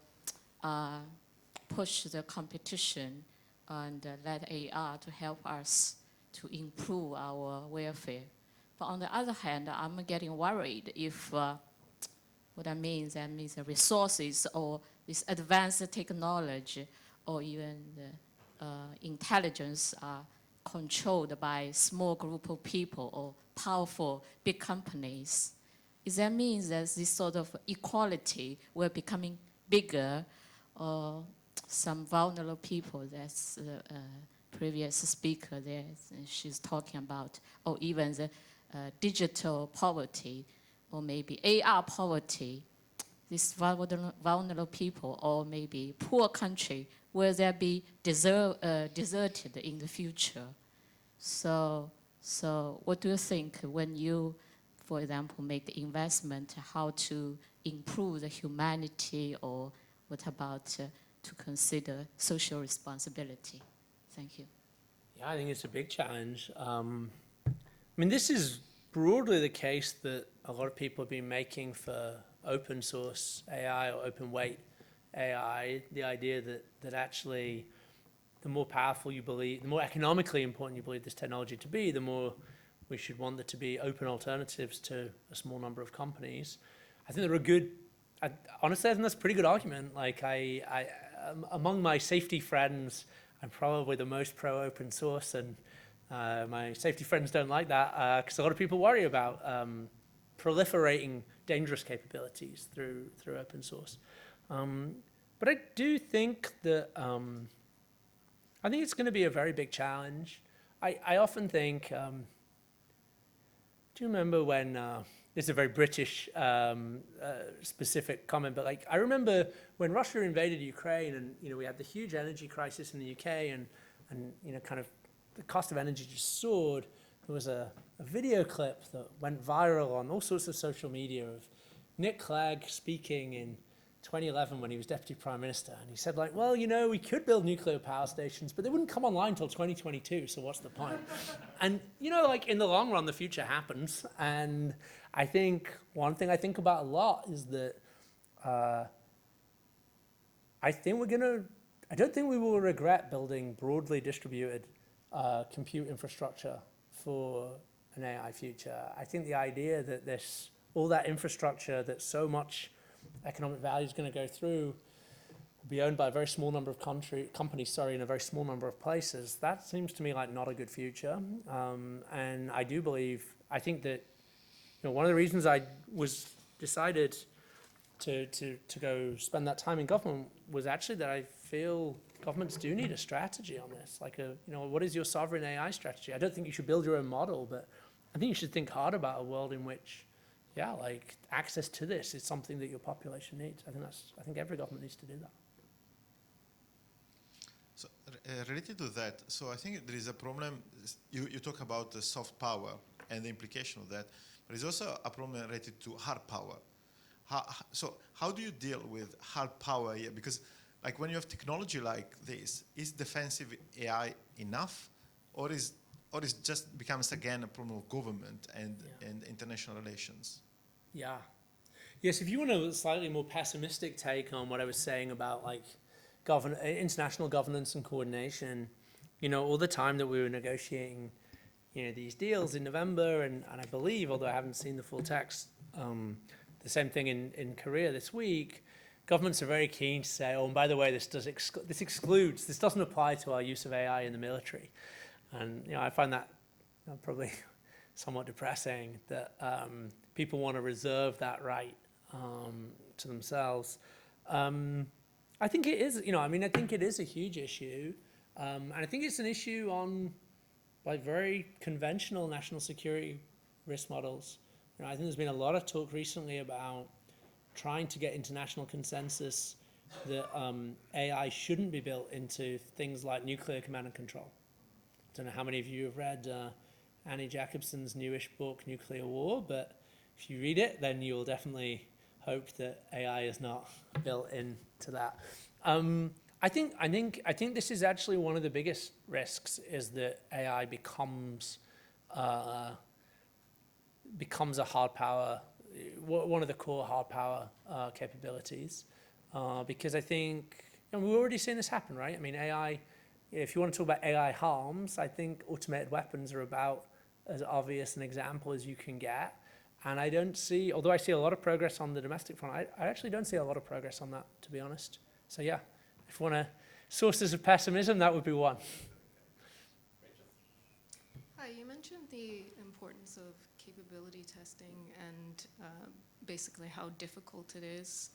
push the competition and let AI to help us to improve our welfare. But on the other hand, I'm getting worried if what I mean, that means the resources or this advanced technology or even the intelligence are controlled by a small group of people or powerful big companies. Does that mean that this sort of equality will becoming bigger, or some vulnerable people, that's the previous speaker there, she's talking about, or even the digital poverty, or maybe AR poverty, these vulnerable people, or maybe poor country, will they be deserted in the future? So what do you think when you, for example, make investment, how to improve the humanity, or what about to consider social responsibility? Thank you. Yeah, I think it's a big challenge. I mean, this is broadly the case that a lot of people have been making for open source AI or open weight AI, the idea that actually the more powerful you believe, the more economically important you believe this technology to be, the more we should want there to be open alternatives to a small number of companies. I think there are good, honestly, I think that's a pretty good argument. Like among my safety friends, I'm probably the most pro open source, and my safety friends don't like that because a lot of people worry about proliferating dangerous capabilities through open source. But I do think that, I think it's going to be a very big challenge. I often think, do you remember when, this is a very British specific comment, but like I remember when Russia invaded Ukraine, and we had the huge energy crisis in the UK, and kind of the cost of energy just soared. There was a video clip that went viral on all sorts of social media of Nick Clegg speaking in 2011 when he was Deputy Prime Minister, and he said like, well, we could build nuclear power stations, but they wouldn't come online until 2022, so what's the point? And like in the long run, the future happens, and I think one thing I think about a lot is that I don't think we will regret building broadly distributed compute infrastructure for an AI future. I think the idea that all that infrastructure that so much economic value is going to go through will be owned by a very small number of companies in a very small number of places. That seems to me like not a good future. And I think that one of the reasons I decided to go spend that time in government was actually that I feel governments do need a strategy on this. Like what is your sovereign AI strategy? I don't think you should build your own model, but I think you should think hard about a world in which, like access to this is something that your population needs. I think every government needs to do that. So related to that, so I think there is a problem. You talk about the soft power and the implication of that, but there's also a problem related to hard power. So how do you deal with hard power here? Because like when you have technology like this, is defensive AI enough or is just becomes again a problem of government and international relations? Yeah. Yes, if you want a slightly more pessimistic take on what I was saying about like international governance and coordination, all the time that we were negotiating, these deals in November, and I believe, although I haven't seen the full text, the same thing in Korea this week, governments are very keen to say, oh, and by the way, this doesn't apply to our use of AI in the military. And I find that probably somewhat depressing that people want to reserve that right to themselves. I think it is, I think it is a huge issue. And I think it's an issue on like very conventional national security risk models. I think there's been a lot of talk recently about trying to get international consensus that AI shouldn't be built into things like nuclear command and control. I don't know how many of you have read Annie Jacobson's newish book, Nuclear War, but if you read it, then you'll definitely hope that AI is not built into that. I think this is actually one of the biggest risks, is that AI becomes a hard power, one of the core hard power capabilities, because I think, and we've already seen this happen, right? I mean, AI, if you want to talk about AI harms, I think automated weapons are about as obvious an example as you can get. And I don't see, although I see a lot of progress on the domestic front, I actually don't see a lot of progress on that, to be honest. So yeah, if you want sources of pessimism, that would be one. Hi, you mentioned the importance of capability testing and basically how difficult it is.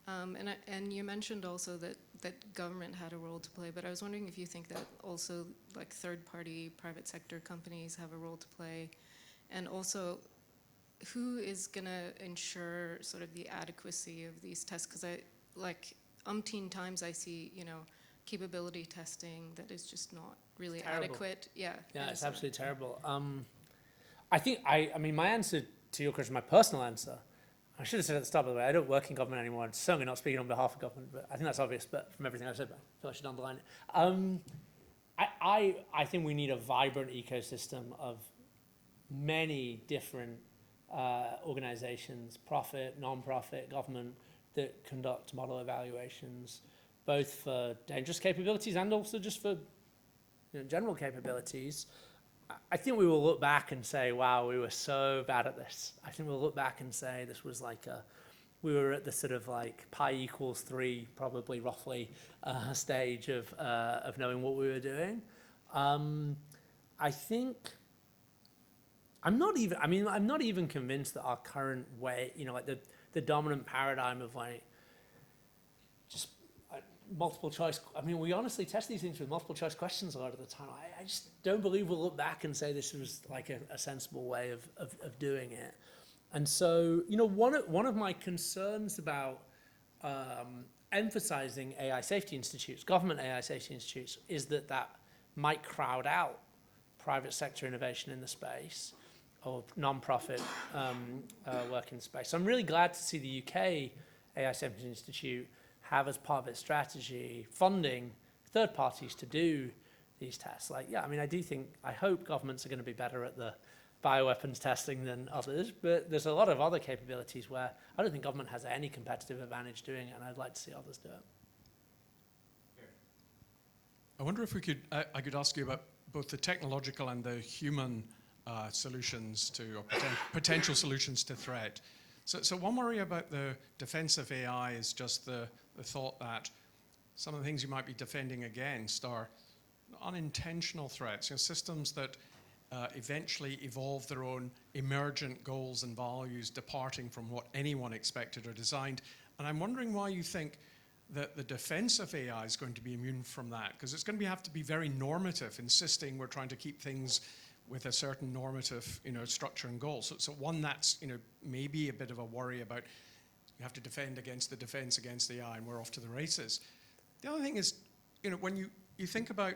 And you mentioned also that government had a role to play, but I was wondering if you think that also like third-party private sector companies have a role to play, and also who is going to ensure sort of the adequacy of these tests? Because umpteen times I see, capability testing that is just not really adequate. Yeah. Yeah, it's absolutely terrible. I mean, my answer to your question, my personal answer, I should have said at the start, by the way, I don't work in government anymore. I'm certainly not speaking on behalf of government, but I think that's obvious, but from everything I've said, I feel I should underline it. I think we need a vibrant ecosystem of many different organizations, profit, non-profit, government, that conduct model evaluations, both for dangerous capabilities and also just for general capabilities. I think we will look back and say, wow, we were so bad at this. I think we'll look back and say this was like we were at the sort of like pi=3, probably roughly, stage of knowing what we were doing. I think, I'm not even convinced that our current way, like the dominant paradigm of like just multiple choice. I mean, we honestly test these things with multiple choice questions a lot of the time. I just don't believe we'll look back and say this was like a sensible way of doing it. And so, one of my concerns about emphasizing AI safety institutes, government AI safety institutes, is that might crowd out private sector innovation in the space or non-profit work in space. So I'm really glad to see the UK AI Safety Institute have as part of its strategy funding third parties to do these tests. I hope governments are going to be better at the bioweapons testing than others, but there's a lot of other capabilities where I don't think government has any competitive advantage doing it, and I'd like to see others do it. I wonder if I could ask you about both the technological and the human solutions to, or potential solutions to threat. So one worry about the defense of AI is just the thought that some of the things you might be defending against are unintentional threats, systems that eventually evolve their own emergent goals and values departing from what anyone expected or designed. And I'm wondering why you think that the defense of AI is going to be immune from that, because it's going to have to be very normative, insisting we're trying to keep things with a certain normative, structure and goal. So one that's, maybe a bit of a worry about you have to defend against the defense against the AI, and we're off to the races. The other thing is, when you think about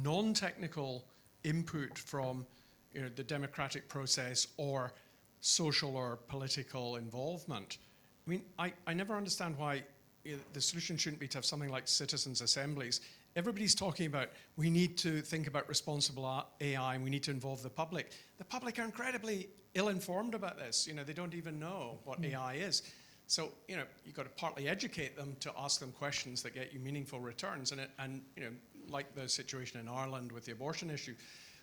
non-technical input from, the democratic process or social or political involvement, I mean, I never understand why the solution shouldn't be to have something like citizens' assemblies. everybody's talking about we need to think about responsible AI and we need to involve the public. The public are incredibly ill-informed about this. You know, they don't even know what AI is. So, you know, you've got to partly educate them to ask them questions that get you meaningful returns. And you know, like the situation in Ireland with the abortion issue,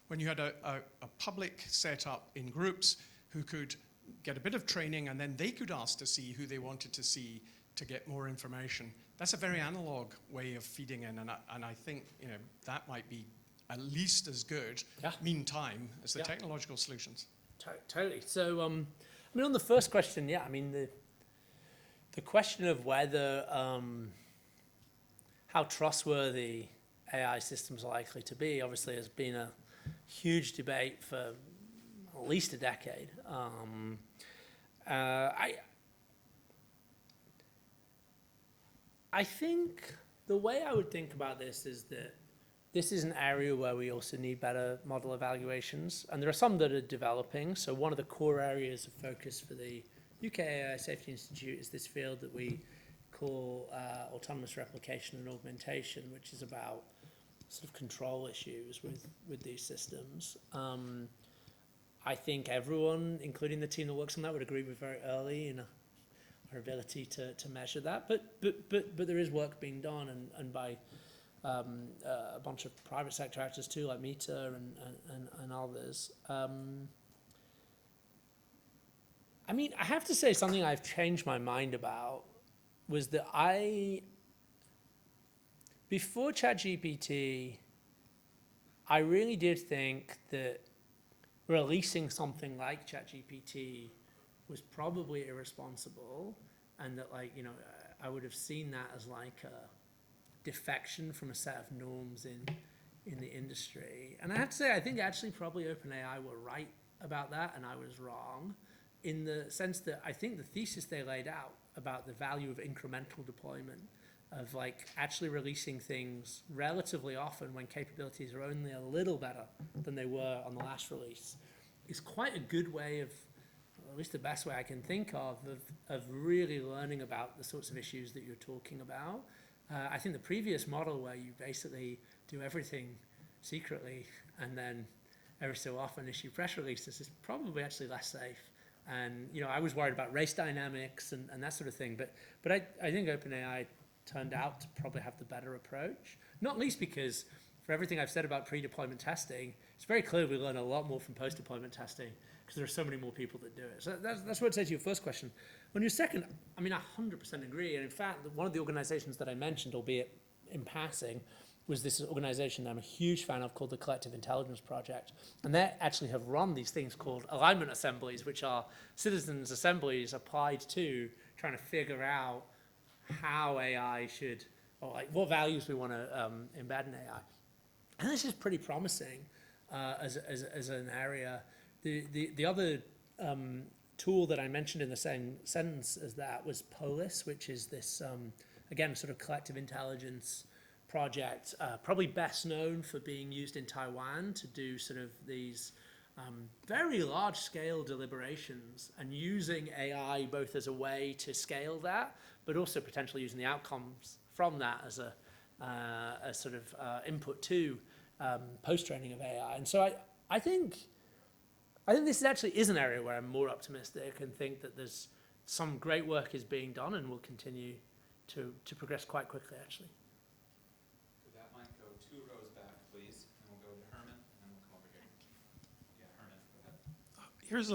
when you had a public set up in groups who could get a bit of training and then they could ask to see who they wanted to see to get more information. That's a very analog way of feeding in, and I think, you know, that might be at least as good, meantime, as the technological solutions. Totally. So, I mean, on the first question, I mean, the question of whether, how trustworthy AI systems are likely to be, obviously has been a huge debate for at least a decade. I think the way I would think about this is that this is an area where we also need better model evaluations, and there are some that are developing. So one of the core areas of focus for the UK AI Safety Institute is this field that we call autonomous replication and augmentation, which is about sort of control issues with these systems. I think everyone, including the team that works on that, would agree we're very early in our ability to measure that. But there is work being done, and by a bunch of private sector actors too, like Meta and others. I mean, I have to say something I've changed my mind about was that before ChatGPT, I really did think that releasing something like ChatGPT was probably irresponsible, and that, like, you know, I would have seen that as like a defection from a set of norms in the industry. And I have to say, I think actually probably OpenAI were right about that, and I was wrong, in the sense that I think the thesis they laid out about the value of incremental deployment, of like actually releasing things relatively often when capabilities are only a little better than they were on the last release, is quite a good way of, or at least the best way I can think of really learning about the sorts of issues that you're talking about. I think the previous model, where you basically do everything secretly and then every so often issue press releases, is probably actually less safe. And, you know, I was worried about race dynamics and that sort of thing, but I think OpenAI turned out to probably have the better approach, not least because for everything I've said about pre-deployment testing, it's very clear we learn a lot more from post-deployment testing because there are so many more people that do it. So that's what I'd say to your first question. On your second, I mean, I 100% agree. And in fact, one of the organizations that I mentioned, albeit in passing, was this organization that I'm a huge fan of called the Collective Intelligence Project. And they actually have run these things called alignment assemblies, which are citizens' assemblies applied to trying to figure out how AI should, or like what values we want to embed in AI. And this is pretty promising as an area. The other tool that I mentioned in the same sentence as that was Polis, which is this, again, sort of collective intelligence project, probably best known for being used in Taiwan to do sort of these very large-scale deliberations, and using AI both as a way to scale that, but also potentially using the outcomes from that as a sort of input to post-training of AI. And so I think this actually is an area where I'm more optimistic and think that there's some great work is being done and will continue to progress quite quickly, actually. That might go 2 rows back, please, and we'll go to Herman, and then we'll come over here. Yeah, Herman, go ahead. Here's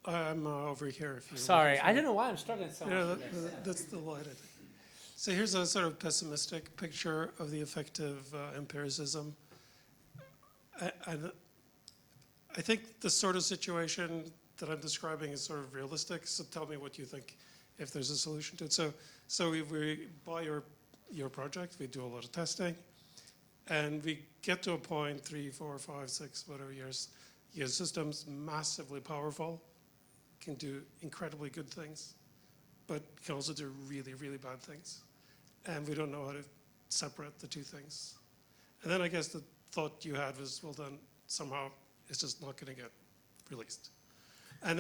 I'm over here. If you Sorry, I don't know why I'm struggling so much. Yeah, that's delighted. So here's a sort of pessimistic picture of the effect of empiricism. I think the sort of situation that I'm describing is sort of realistic. So tell me what you think, if there's a solution to it. So if we buy your project, we do a lot of testing, and we get to a point 3, 4, 5, 6, whatever years, your system's massively powerful, can do incredibly good things, but can also do really, really bad things. And we don't know how to separate the two things. And then I guess the thought you had was, well, then somehow it's just not going to get released. And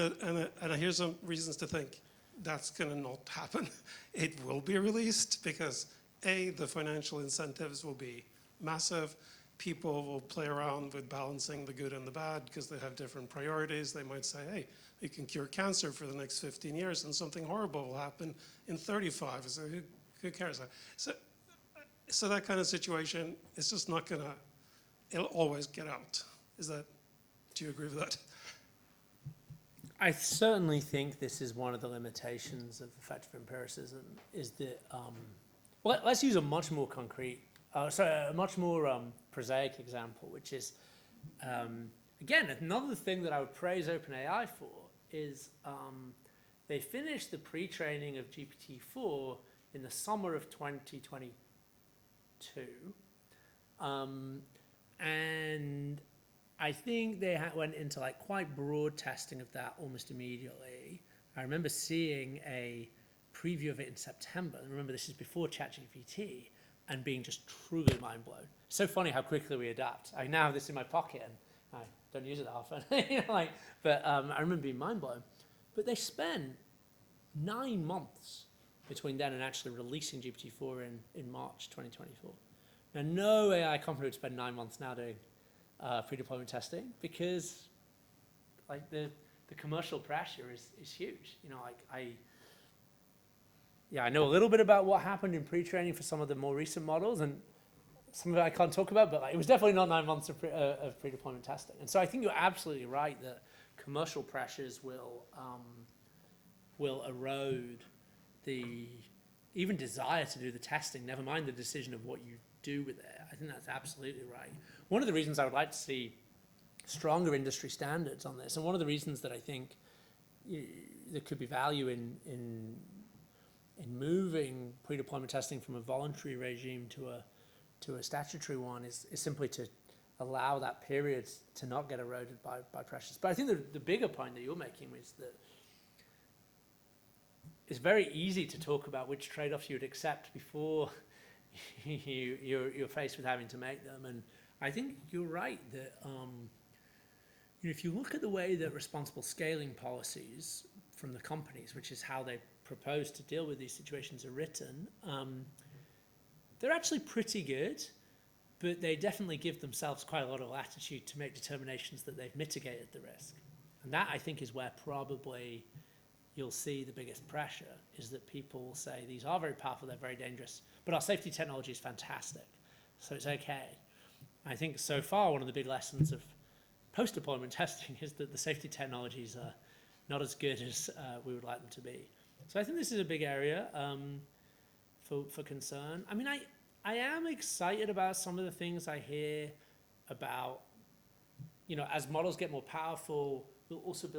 here's some reasons to think that's going to not happen. It will be released because the financial incentives will be massive. People will play around with balancing the good and the bad because they have different priorities. They might say, hey, we can cure cancer for the next 15 years and something horrible will happen in 35. So who cares? So that kind of situation is just not gonna, it'll always get out. Do you agree with that? I certainly think this is one of the limitations of effective empiricism, is that, well, let's use a much more concrete, a much more prosaic example, which is, again, another thing that I would praise OpenAI for is they finished the pre-training of GPT-4 in the summer of 2022. And I think they went into like quite broad testing of that almost immediately. I remember seeing a preview of it in September. And remember, this is before ChatGPT, and being just truly mind blown. So funny how quickly we adapt. I now have this in my pocket and I don't use it that often. But I remember being mind blown. But they spent 9 months between then and actually releasing GPT-4 in March 2024. Now, no AI company would spend 9 months now doing pre-deployment testing, because like the commercial pressure is huge. I know a little bit about what happened in pre-training for some of the more recent models, and some of it I can't talk about, but it was definitely not 9 months of pre-deployment testing. And so I think you're absolutely right that commercial pressures will erode the even desire to do the testing, never mind the decision of what you do with it. I think that's absolutely right. One of the reasons I would like to see stronger industry standards on this, and one of the reasons that I think there could be value in moving pre-deployment testing from a voluntary regime to a statutory one, is simply to allow that period to not get eroded by pressures. But I think the bigger point that you're making is that it's very easy to talk about which trade-offs you would accept before you're faced with having to make them. And I think you're right that if you look at the way that responsible scaling policies from the companies, which is how they propose to deal with these situations, are written, they're actually pretty good, but they definitely give themselves quite a lot of latitude to make determinations that they've mitigated the risk. And that, I think, is where probably you'll see the biggest pressure, is that people will say these are very powerful, they're very dangerous, but our safety technology is fantastic, so it's okay. I think so far one of the big lessons of post-deployment testing is that the safety technologies are not as good as we would like them to be. So I think this is a big area for concern. I mean, I am excited about some of the things I hear about, as models get more powerful, we'll also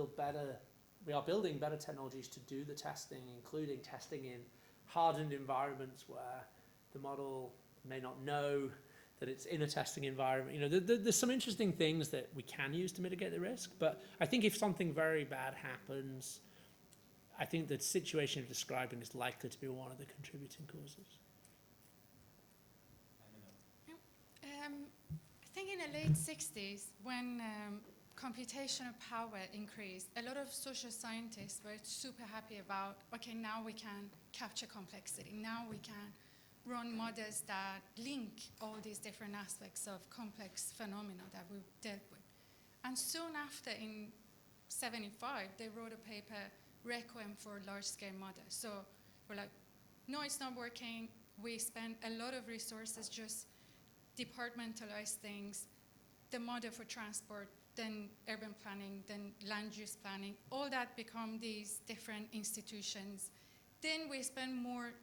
we are building better technologies to do the testing, including testing in hardened environments where the model may not know that it's in a testing environment. There's some interesting things that we can use to mitigate the risk, but I think if something very bad happens, I think the situation you're describing is likely to be one of the contributing causes. I think in the late 60s, when computational power increased, a lot of social scientists were super happy about, okay, now we can capture complexity. Now we can run models that link all these different aspects of complex phenomena that we've dealt with. And soon after, in 75, they wrote a paper, Requiem for large-scale models. So we're like, no, it's not working. We spend a lot of resources just departmentalize things, the model for transport, then urban planning, then land use planning, all that become these different institutions. Then we spend more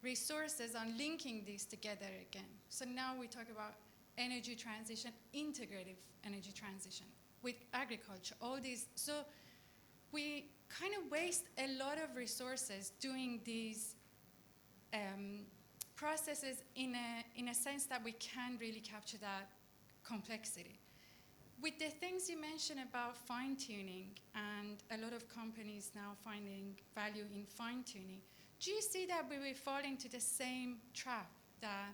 resources on linking these together again. So now we talk about energy transition, integrative energy transition with agriculture, all these. So we kind of waste a lot of resources doing these processes in a sense that we can really capture that complexity. With the things you mentioned about fine-tuning, and a lot of companies now finding value in fine-tuning, do you see that we will fall into the same trap that,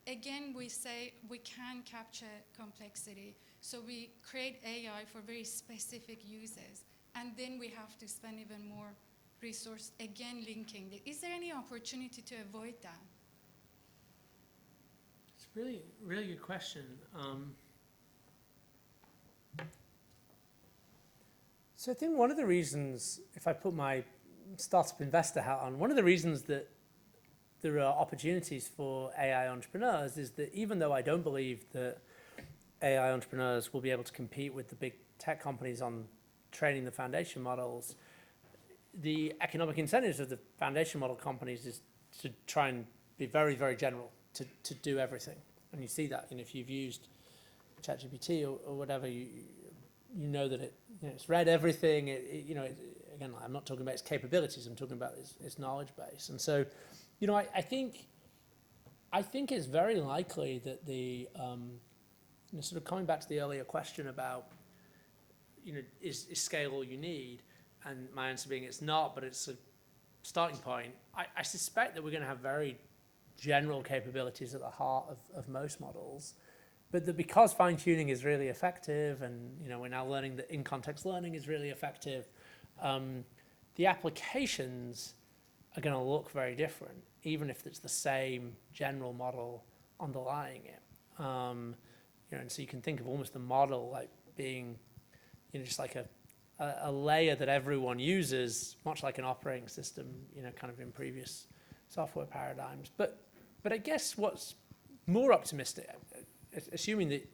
again, we say we can capture complexity, so we create AI for very specific uses, and then we have to spend even more resource, again, linking it. Is there any opportunity to avoid that? Really, really good question. So I think one of the reasons, if I put my startup investor hat on, one of the reasons that there are opportunities for AI entrepreneurs is that even though I don't believe that AI entrepreneurs will be able to compete with the big tech companies on training the foundation models, the economic incentives of the foundation model companies is to try and be very, very general, to do everything. And you see that, if you've used ChatGPT or whatever, you know that it's read everything. Again, I'm not talking about its capabilities. I'm talking about its knowledge base. And so, I think it's very likely that the sort of coming back to the earlier question about is scale all you need, and my answer being it's not, but it's a starting point. I suspect that we're going to have very general capabilities at the heart of most models, but that because fine-tuning is really effective, and we're now learning that in-context learning is really effective, the applications are going to look very different, even if it's the same general model underlying it. And so you can think of almost the model like being, just like a layer that everyone uses, much like an operating system, kind of in previous software paradigms. But I guess what's more optimistic, assuming that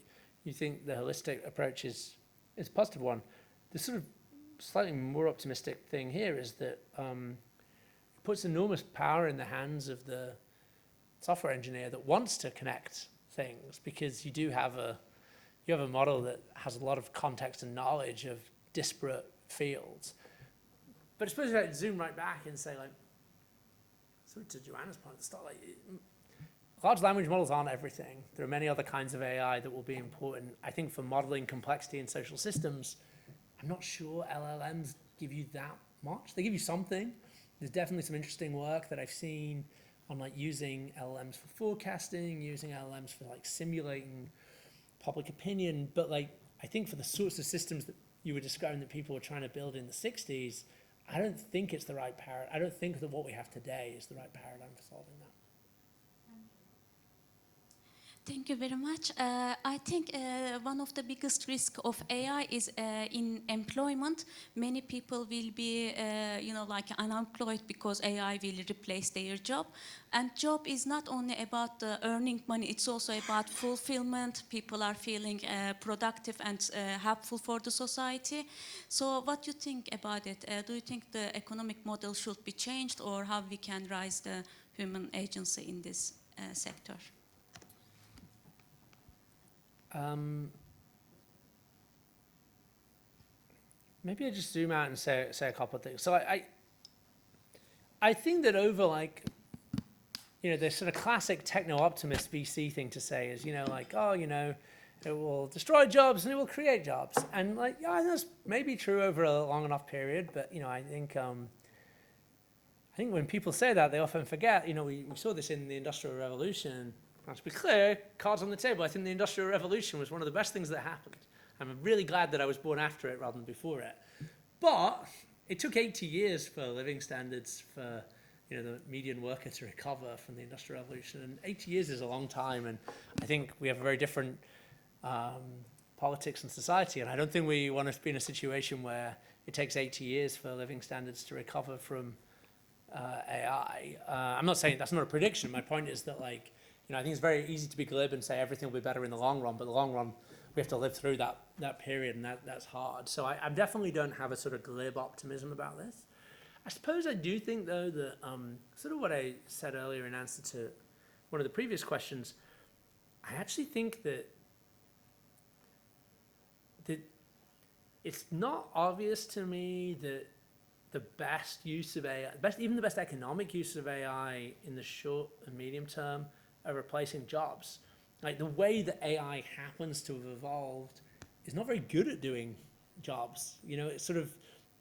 you think the holistic approach is a positive one, the sort of slightly more optimistic thing here is that it puts enormous power in the hands of the software engineer that wants to connect things, because you have a model that has a lot of context and knowledge of disparate fields. But I suppose if I zoom right back and say, sort of to Joanna's point at the start, large language models aren't everything. There are many other kinds of AI that will be important. I think for modeling complexity in social systems, I'm not sure LLMs give you that much. They give you something. There's definitely some interesting work that I've seen on using LLMs for forecasting, using LLMs for simulating public opinion. But I think for the sorts of systems that you were describing that people were trying to build in the 60s, I don't think it's the right paradigm. I don't think that what we have today is the right paradigm for solving that. Thank you very much. I think one of the biggest risks of AI is in employment. Many people will be, unemployed because AI will replace their job. And job is not only about earning money, it's also about fulfillment. People are feeling productive and helpful for the society. So what do you think about it? Do you think the economic model should be changed, or how we can raise the human agency in this sector? Maybe I just zoom out and say a couple of things. So I think that over the sort of classic techno-optimist VC thing to say is, it will destroy jobs and it will create jobs. And that's maybe true over a long enough period, but I think when people say that, they often forget, we saw this in the Industrial Revolution. To be clear, cards on the table, I think the Industrial Revolution was one of the best things that happened. I'm really glad that I was born after it rather than before it. But it took 80 years for living standards for the median worker to recover from the Industrial Revolution. And 80 years is a long time, and I think we have a very different politics and society. And I don't think we want to be in a situation where it takes 80 years for living standards to recover from AI. I'm not saying that's not a prediction. My point is that I think it's very easy to be glib and say everything will be better in the long run, but the long run, we have to live through that period, and that's hard. So I definitely don't have a sort of glib optimism about this. I suppose I do think, though, that sort of what I said earlier in answer to one of the previous questions, I actually think that it's not obvious to me that the best use of AI, even the best economic use of AI in the short and medium term, are replacing jobs. The way that AI happens to have evolved is not very good at doing jobs. It's sort of,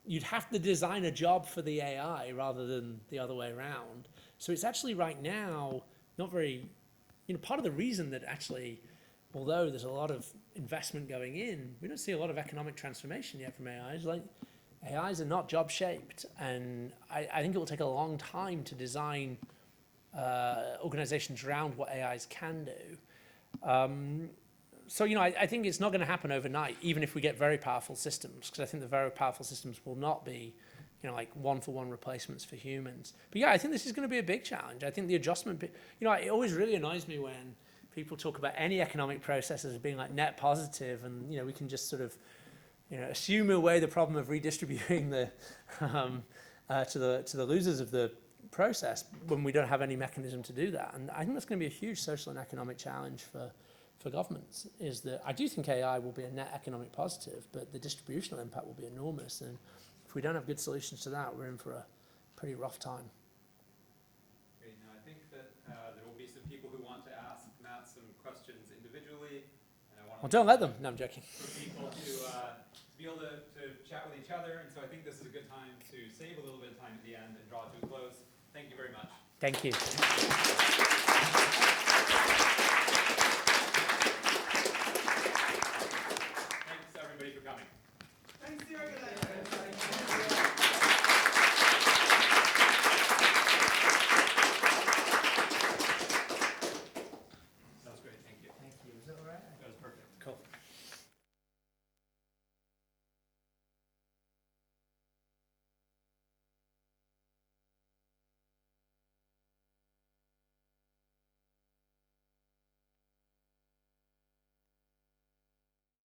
you'd have to design a job for the AI rather than the other way around. So it's actually right now not very, part of the reason that actually, although there's a lot of investment going in, we don't see a lot of economic transformation yet from AIs. AIs are not job shaped, and I think it will take a long time to design organizations around what AIs can do. So, you know, I think it's not going to happen overnight, even if we get very powerful systems, because I think the very powerful systems will not be, you know, like one-for-one replacements for humans. But yeah, I think this is going to be a big challenge. I think the adjustment, you know, it always really annoys me when people talk about any economic processes as being like net positive, and, you know, we can just sort of, you know, assume away the problem of redistributing the to the losers of the process when we don't have any mechanism to do that. And I think that's going to be a huge social and economic challenge for governments, is that I do think AI will be a net economic positive, but the distributional impact will be enormous. And if we don't have good solutions to that, we're in for a pretty rough time. Great. Now, I think that there will be some people who want to ask Matt some questions individually. And I want Well, don't let them. No, I'm joking. People to be able to chat with each other. And so I think this is a good time to save a little bit of time at the end and draw to a close. Thank you very much. Thank you.